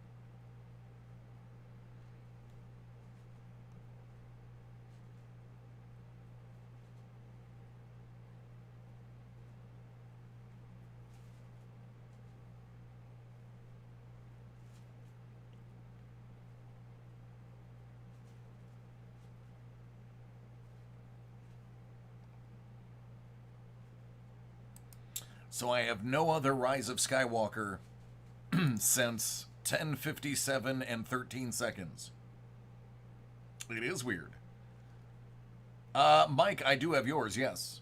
[SPEAKER 1] So I have no other Rise of Skywalker since 10:57 and 13 seconds. It is weird. Mike, I do have yours, yes.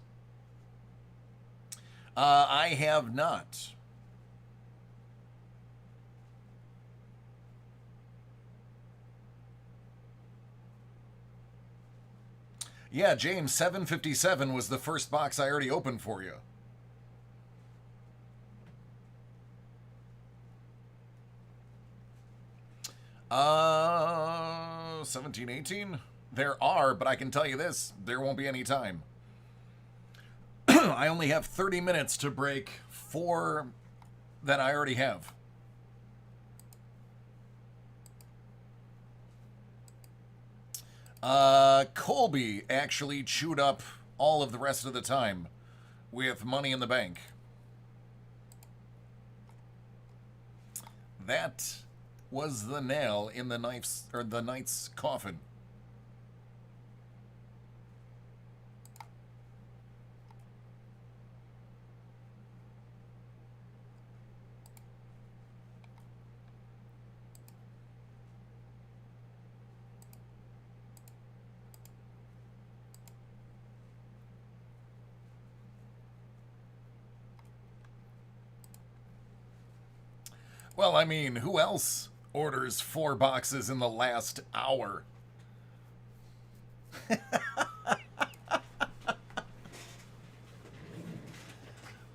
[SPEAKER 1] I have not. Yeah, James, 757 was the first box I already opened for you. Uh, 17, 18? There are, but I can tell you this, there won't be any time. I only have 30 minutes to break 4 that I already have. Colby actually chewed up all of the rest of the time with Money in the Bank. That was the nail in the knight's coffin. Well, I mean, who else orders 4 boxes in the last hour?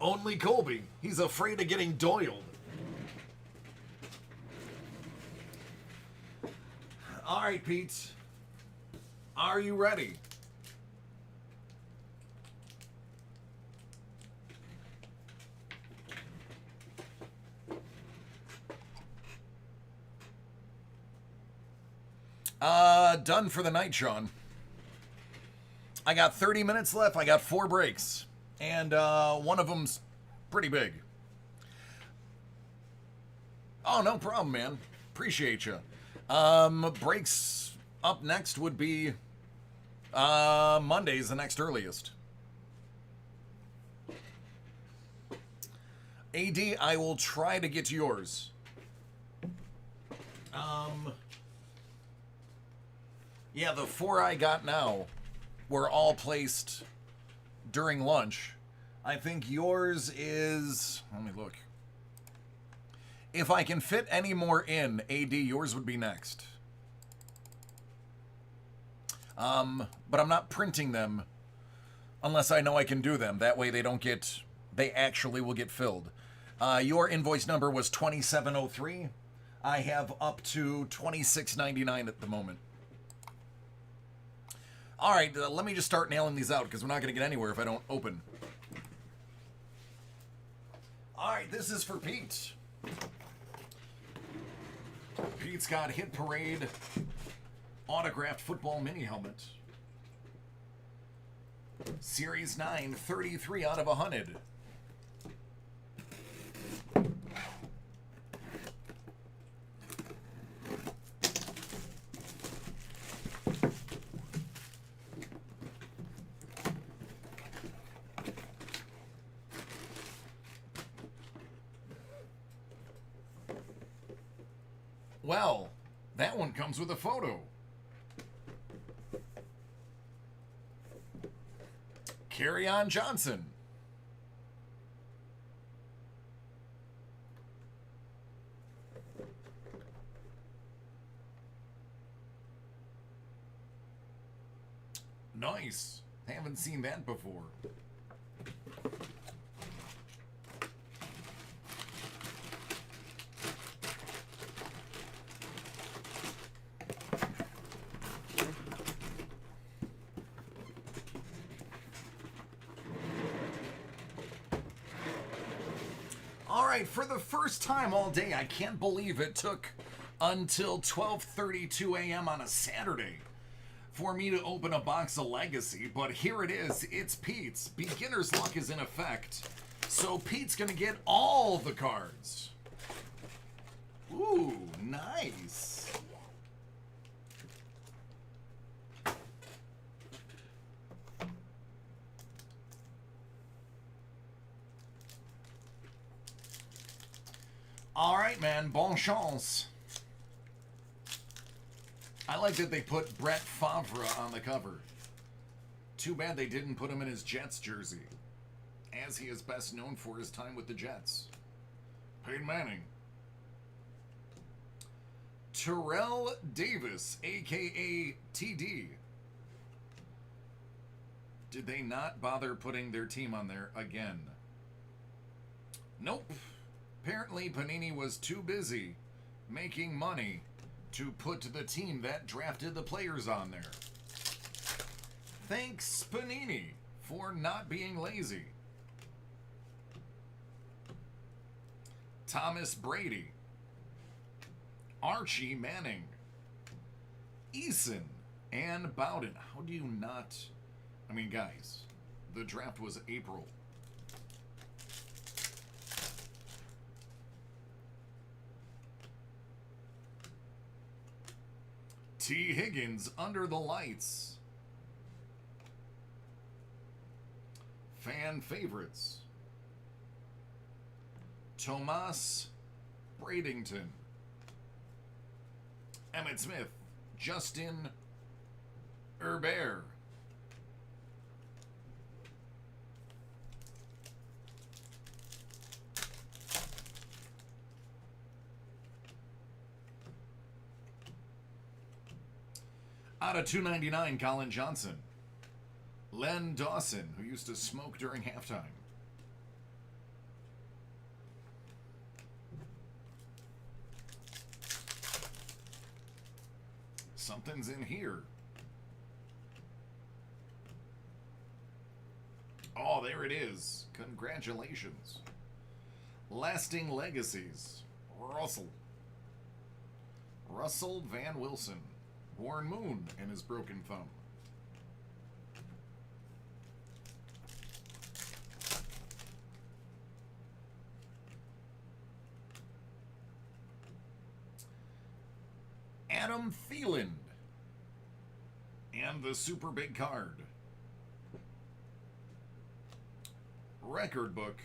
[SPEAKER 1] Only Colby. He's afraid of getting doiled. All right, Pete. Are you ready? Done for the night, Sean. I got 30 minutes left. I got 4 breaks. And one of them's pretty big. Oh, no problem, man. Appreciate you. Breaks up next would be Monday's the next earliest. AD, I will try to get to yours. Yeah, the 4 I got now were all placed during lunch. I think yours is... Let me look. If I can fit any more in, AD, yours would be next. But I'm not printing them unless I know I can do them. That way they don't get... They actually will get filled. Your invoice number was 2703. I have up to 2699 at the moment. All right, let me just start nailing these out because we're not going to get anywhere if I don't open. All right, this is for Pete. Pete's got Hit Parade autographed football mini helmet. Series 9, 33 out of 100. Well, that one comes with a photo. Kerryon Johnson. Nice. Haven't seen that before. For the first time all day, I can't believe it took until 12:32 a.m. on a Saturday for me to open a box of Legacy, but here it is. It's Pete's. Beginner's luck is in effect, so Pete's gonna get all the cards. Ooh, nice. All right, man. Bon chance. I like that they put Brett Favre on the cover. Too bad they didn't put him in his Jets jersey, as he is best known for his time with the Jets. Peyton Manning. Terrell Davis, a.k.a. TD. Did they not bother putting their team on there again? Nope. Apparently, Panini was too busy making money to put the team that drafted the players on there. Thanks, Panini, for not being lazy. Thomas Brady. Archie Manning. Eason and Bowden. How do you not... I mean, guys, the draft was April. T. Higgins under the lights. Fan favorites. Tomas Bradington. Emmitt Smith. Justin Herbert. Out of 299, Colin Johnson. Len Dawson, who used to smoke during halftime. Something's in here. Oh, there it is. Congratulations. Lasting Legacies. Russell Van Wilson. Warren Moon and his broken thumb. Adam Thielen. And the super big card. Record book.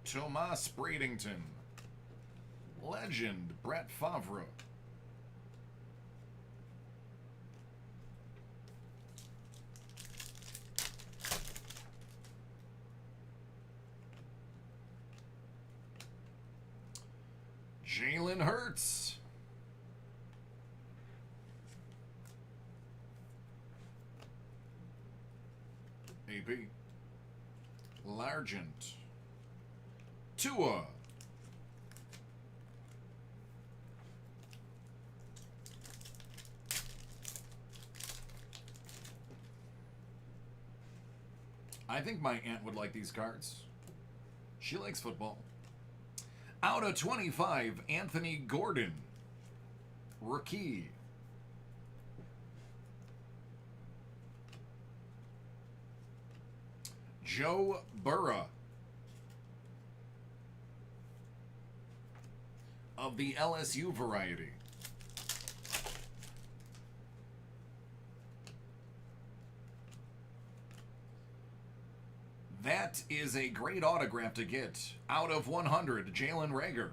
[SPEAKER 1] Tomas Bradington. Legend. Brett Favre. Jalen Hurts. AP. Largent. Tua. I think my aunt would like these cards. She likes football. Out of 25, Anthony Gordon. Rookie. Joe Burrow. Of the LSU variety. That is a great autograph to get. Out of 100, Jalen Reagor.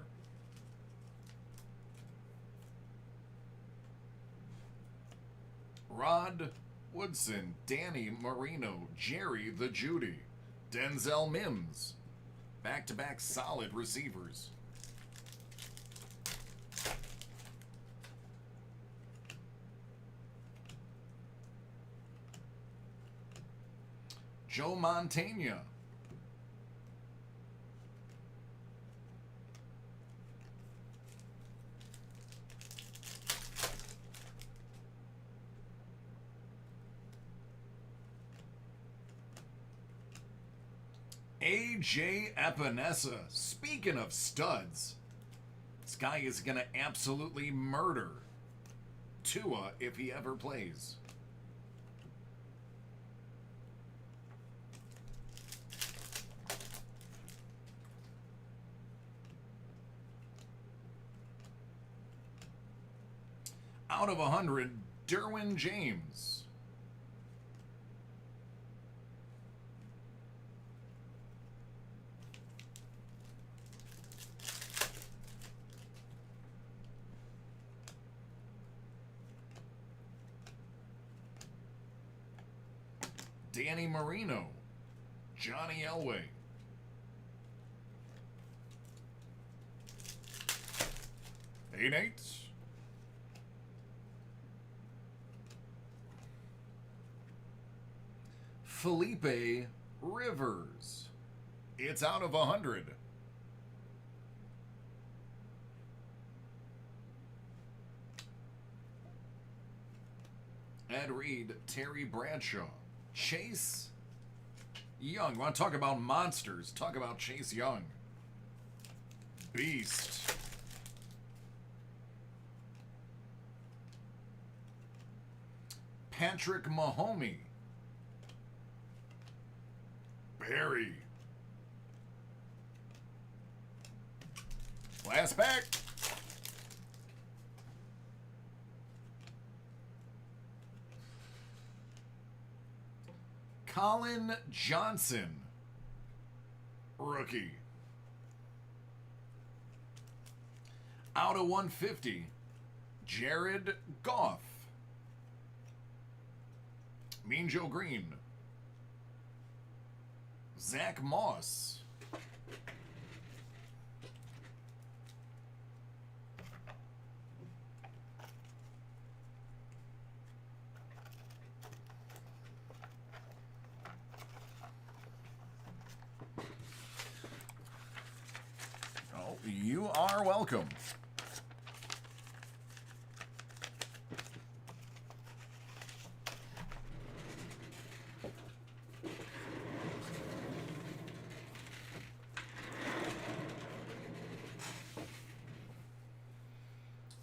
[SPEAKER 1] Rod Woodson, Danny Marino, Jerry the Judy, Denzel Mims. Back-to-back solid receivers. Joe Montana. AJ Epinesa. Speaking of studs, this guy is going to absolutely murder Tua if he ever plays. Out of 100, Derwin James. Danny Marino. Johnny Elway. Eight. Felipe Rivers. It's out of 100. Ed Reed, Terry Bradshaw, Chase Young. Want to talk about monsters? Talk about Chase Young. Beast. Patrick Mahomey. Barry. Last pack. Colin Johnson. Rookie. Out of 150. Jared Goff. Mean Joe Green. Zach Moss. Oh, you are welcome.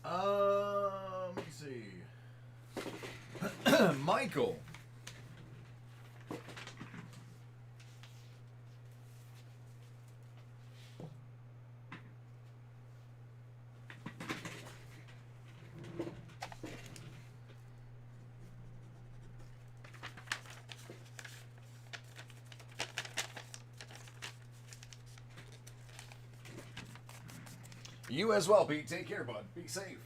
[SPEAKER 1] Let me see. Michael. You as well, Pete. Take care, bud. Be safe.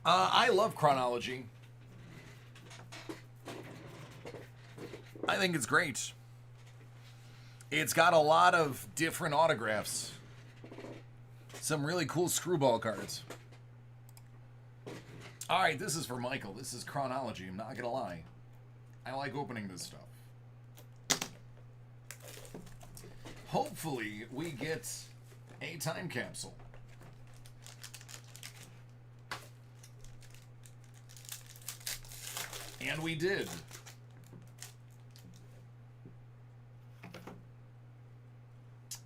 [SPEAKER 1] I love Chronology. I think it's great. It's got a lot of different autographs. Some really cool screwball cards. All right, this is for Michael. This is Chronology. I'm not going to lie. I like opening this stuff. Hopefully, we get a time capsule. And we did.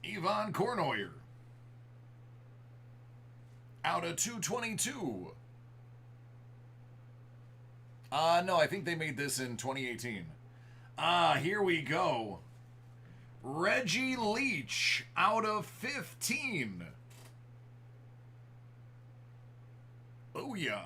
[SPEAKER 1] Yvonne Cornoyer. Out of 222. No, I think they made this in 2018. Here we go. Reggie Leach out of 15. Oh, yeah.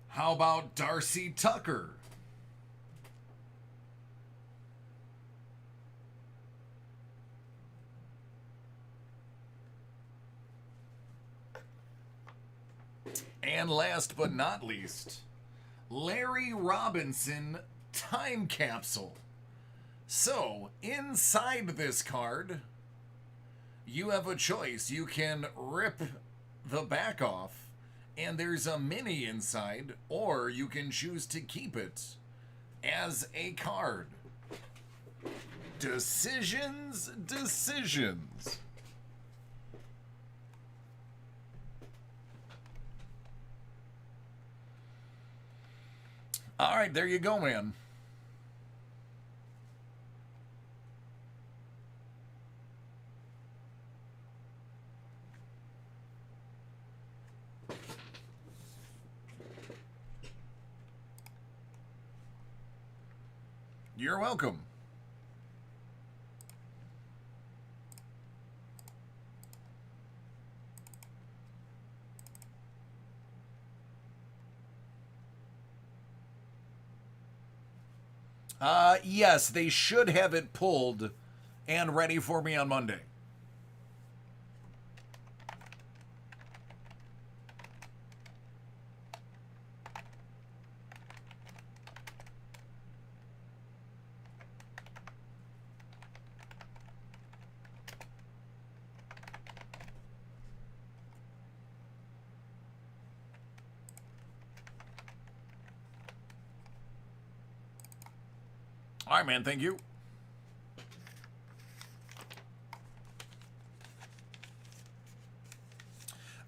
[SPEAKER 1] How about Darcy Tucker? And last but not least, Larry Robinson time capsule. So, inside this card, you have a choice. You can rip the back off, and there's a mini inside, or you can choose to keep it as a card. Decisions, decisions. All right, there you go, man. You're welcome. Yes, they should have it pulled and ready for me on Monday. All right, man. Thank you.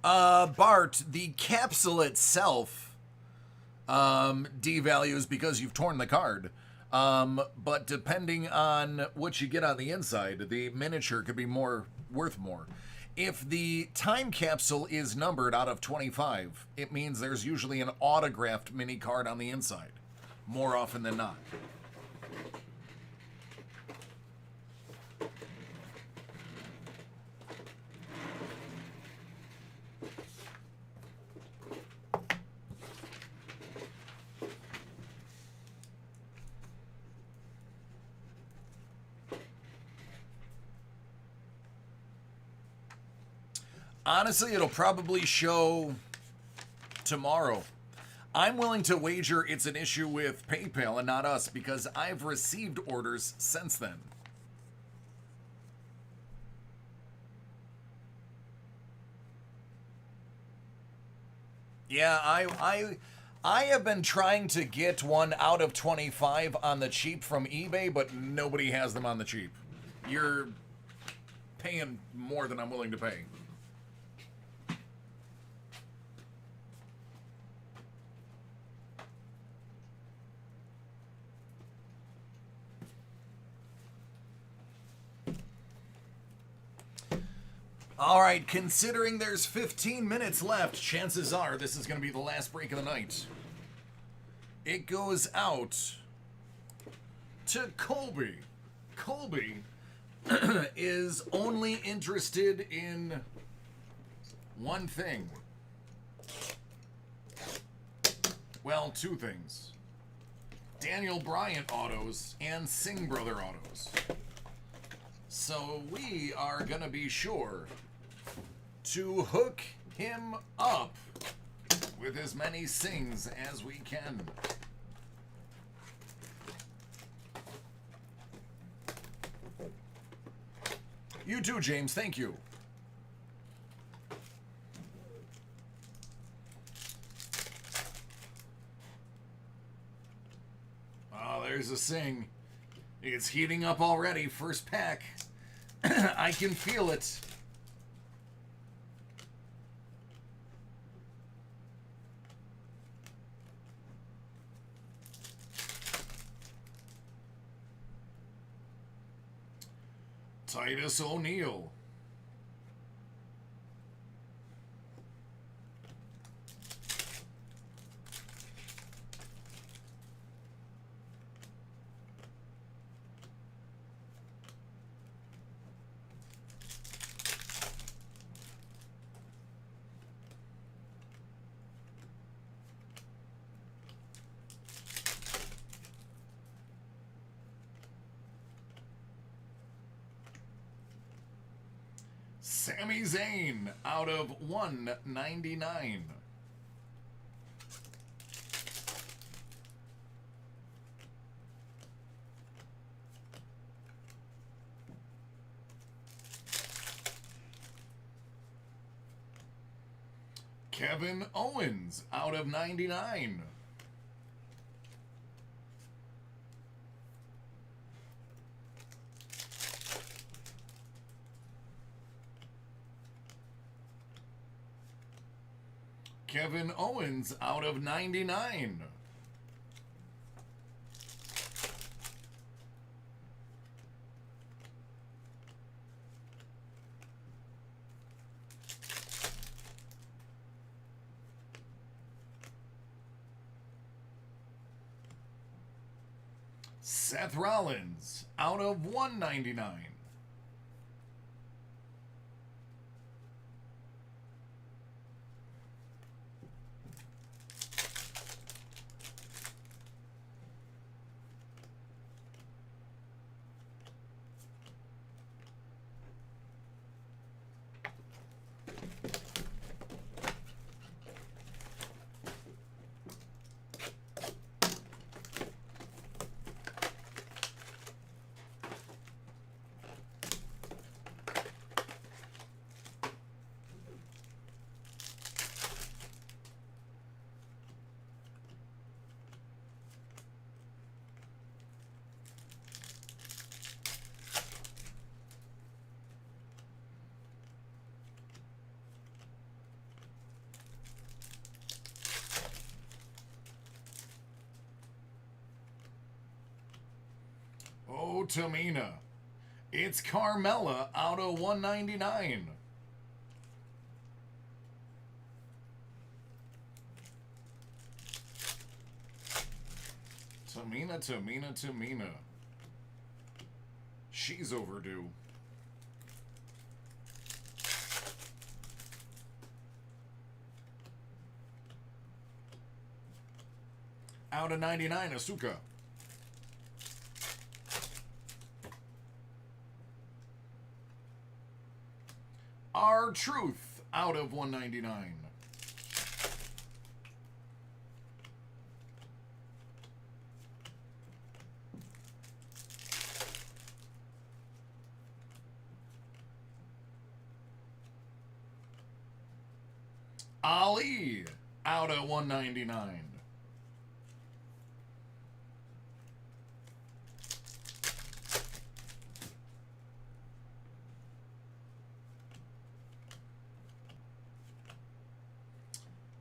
[SPEAKER 1] Bart, the capsule itself devalues because you've torn the card. But depending on what you get on the inside, the miniature could be worth more. If the time capsule is numbered out of 25, it means there's usually an autographed mini card on the inside, more often than not. Honestly, it'll probably show tomorrow. I'm willing to wager it's an issue with PayPal and not us because I've received orders since then. Yeah, I have been trying to get one out of 25 on the cheap from eBay, but nobody has them on the cheap. You're paying more than I'm willing to pay. All right, considering there's 15 minutes left, chances are this is going to be the last break of the night. It goes out to Colby. Colby is only interested in one thing. Well, two things. Daniel Bryant autos and Singh Brother autos. So we are going to be sure to hook him up with as many Singhs as we can. You too, James. Thank you. Oh, there's a Singh. It's heating up already. First pack. I can feel it. Titus O'Neil. Sami Zayn out of 199. Kevin Owens out of 99. Kevin Owens out of 99. Seth Rollins out of 199. Oh, Tamina. It's Carmella out of 199. Tamina. She's overdue. Out of 99, Asuka. R-Truth out of 199. Ali out of 199.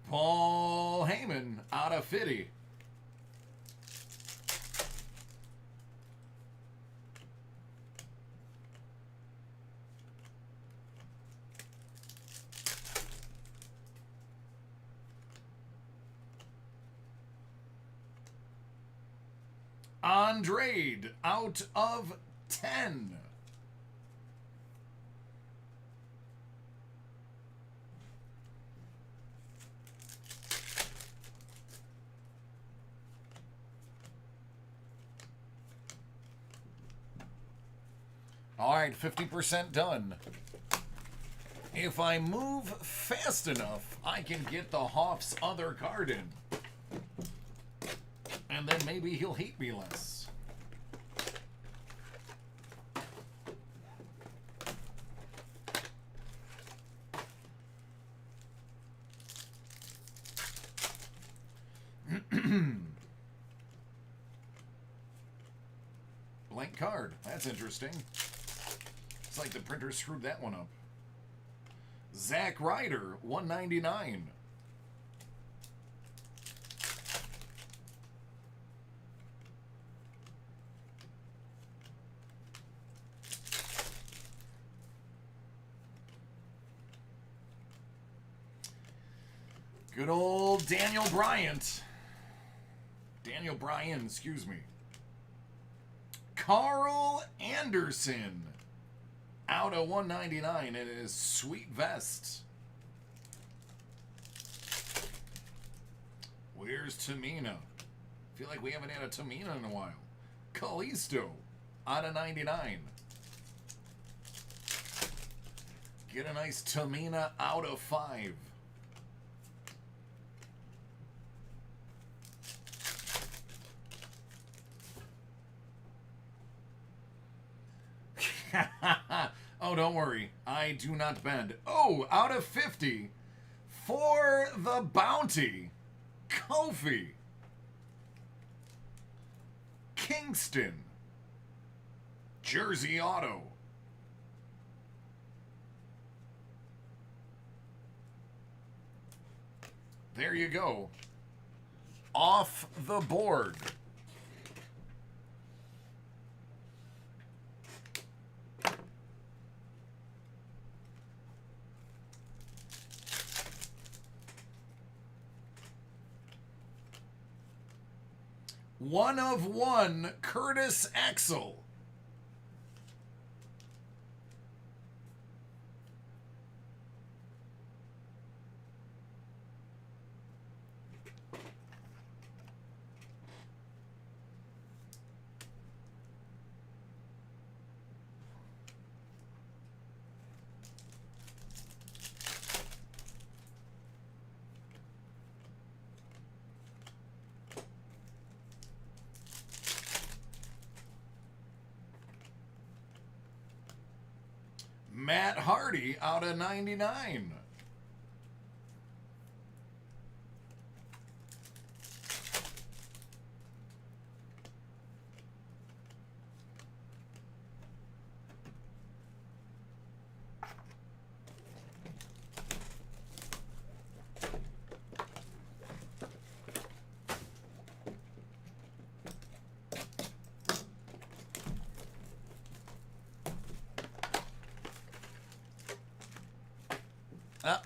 [SPEAKER 1] Paul Heyman out of 50. Andrade out of 10. All right, 50% done. If I move fast enough, I can get the Hoff's other card in. And then maybe he'll hate me less. Blank card. That's interesting. It's like the printer screwed that one up. Zack Ryder, 199. Good old Daniel Bryan, excuse me. Carl Anderson out of 199 in his sweet vest. Where's Tamina? Feel like we haven't had a Tamina in a while. Kalisto out of 99. Get a nice Tamina out of 5. Oh, don't worry. I do not bend. Oh, out of 50 for the bounty. Kofi. Kingston. Jersey Auto. There you go. Off the board. One of one, Curtis Axel. Matt Hardy out of 99.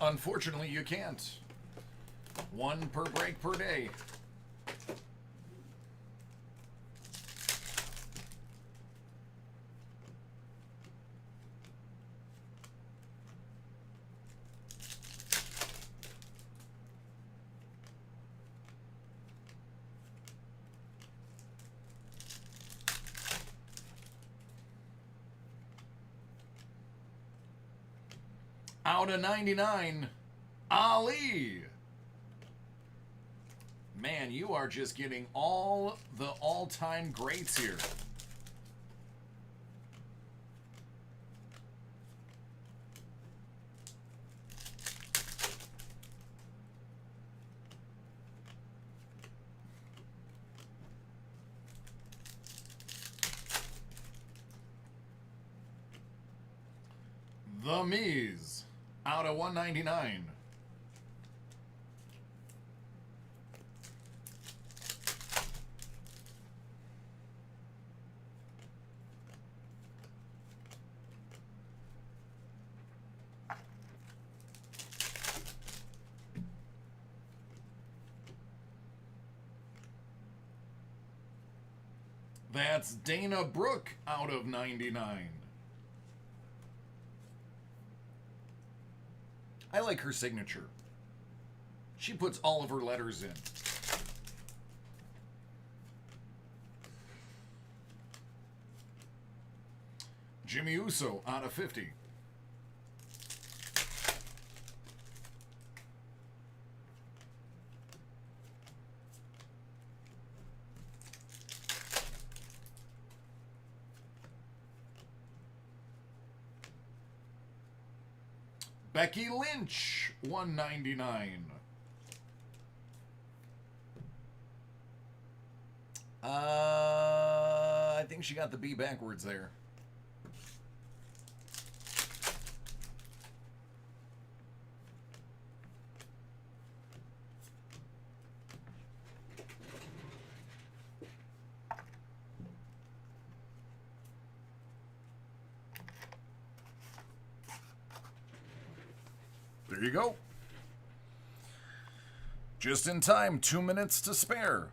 [SPEAKER 1] Unfortunately, you can't. One per break per day. Out of 99, Ali. Man, you are just getting all the all-time greats here. The Miz. Out of 199. That's Dana Brooke out of 99. I like her signature. She puts all of her letters in. Jimmy Uso out of 50. Becky Lynch, 199. I think she got the B backwards there. There you go. Just in time, 2 minutes to spare.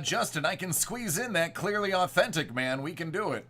[SPEAKER 1] Justin, I can squeeze in that clearly authentic, man. We can do it.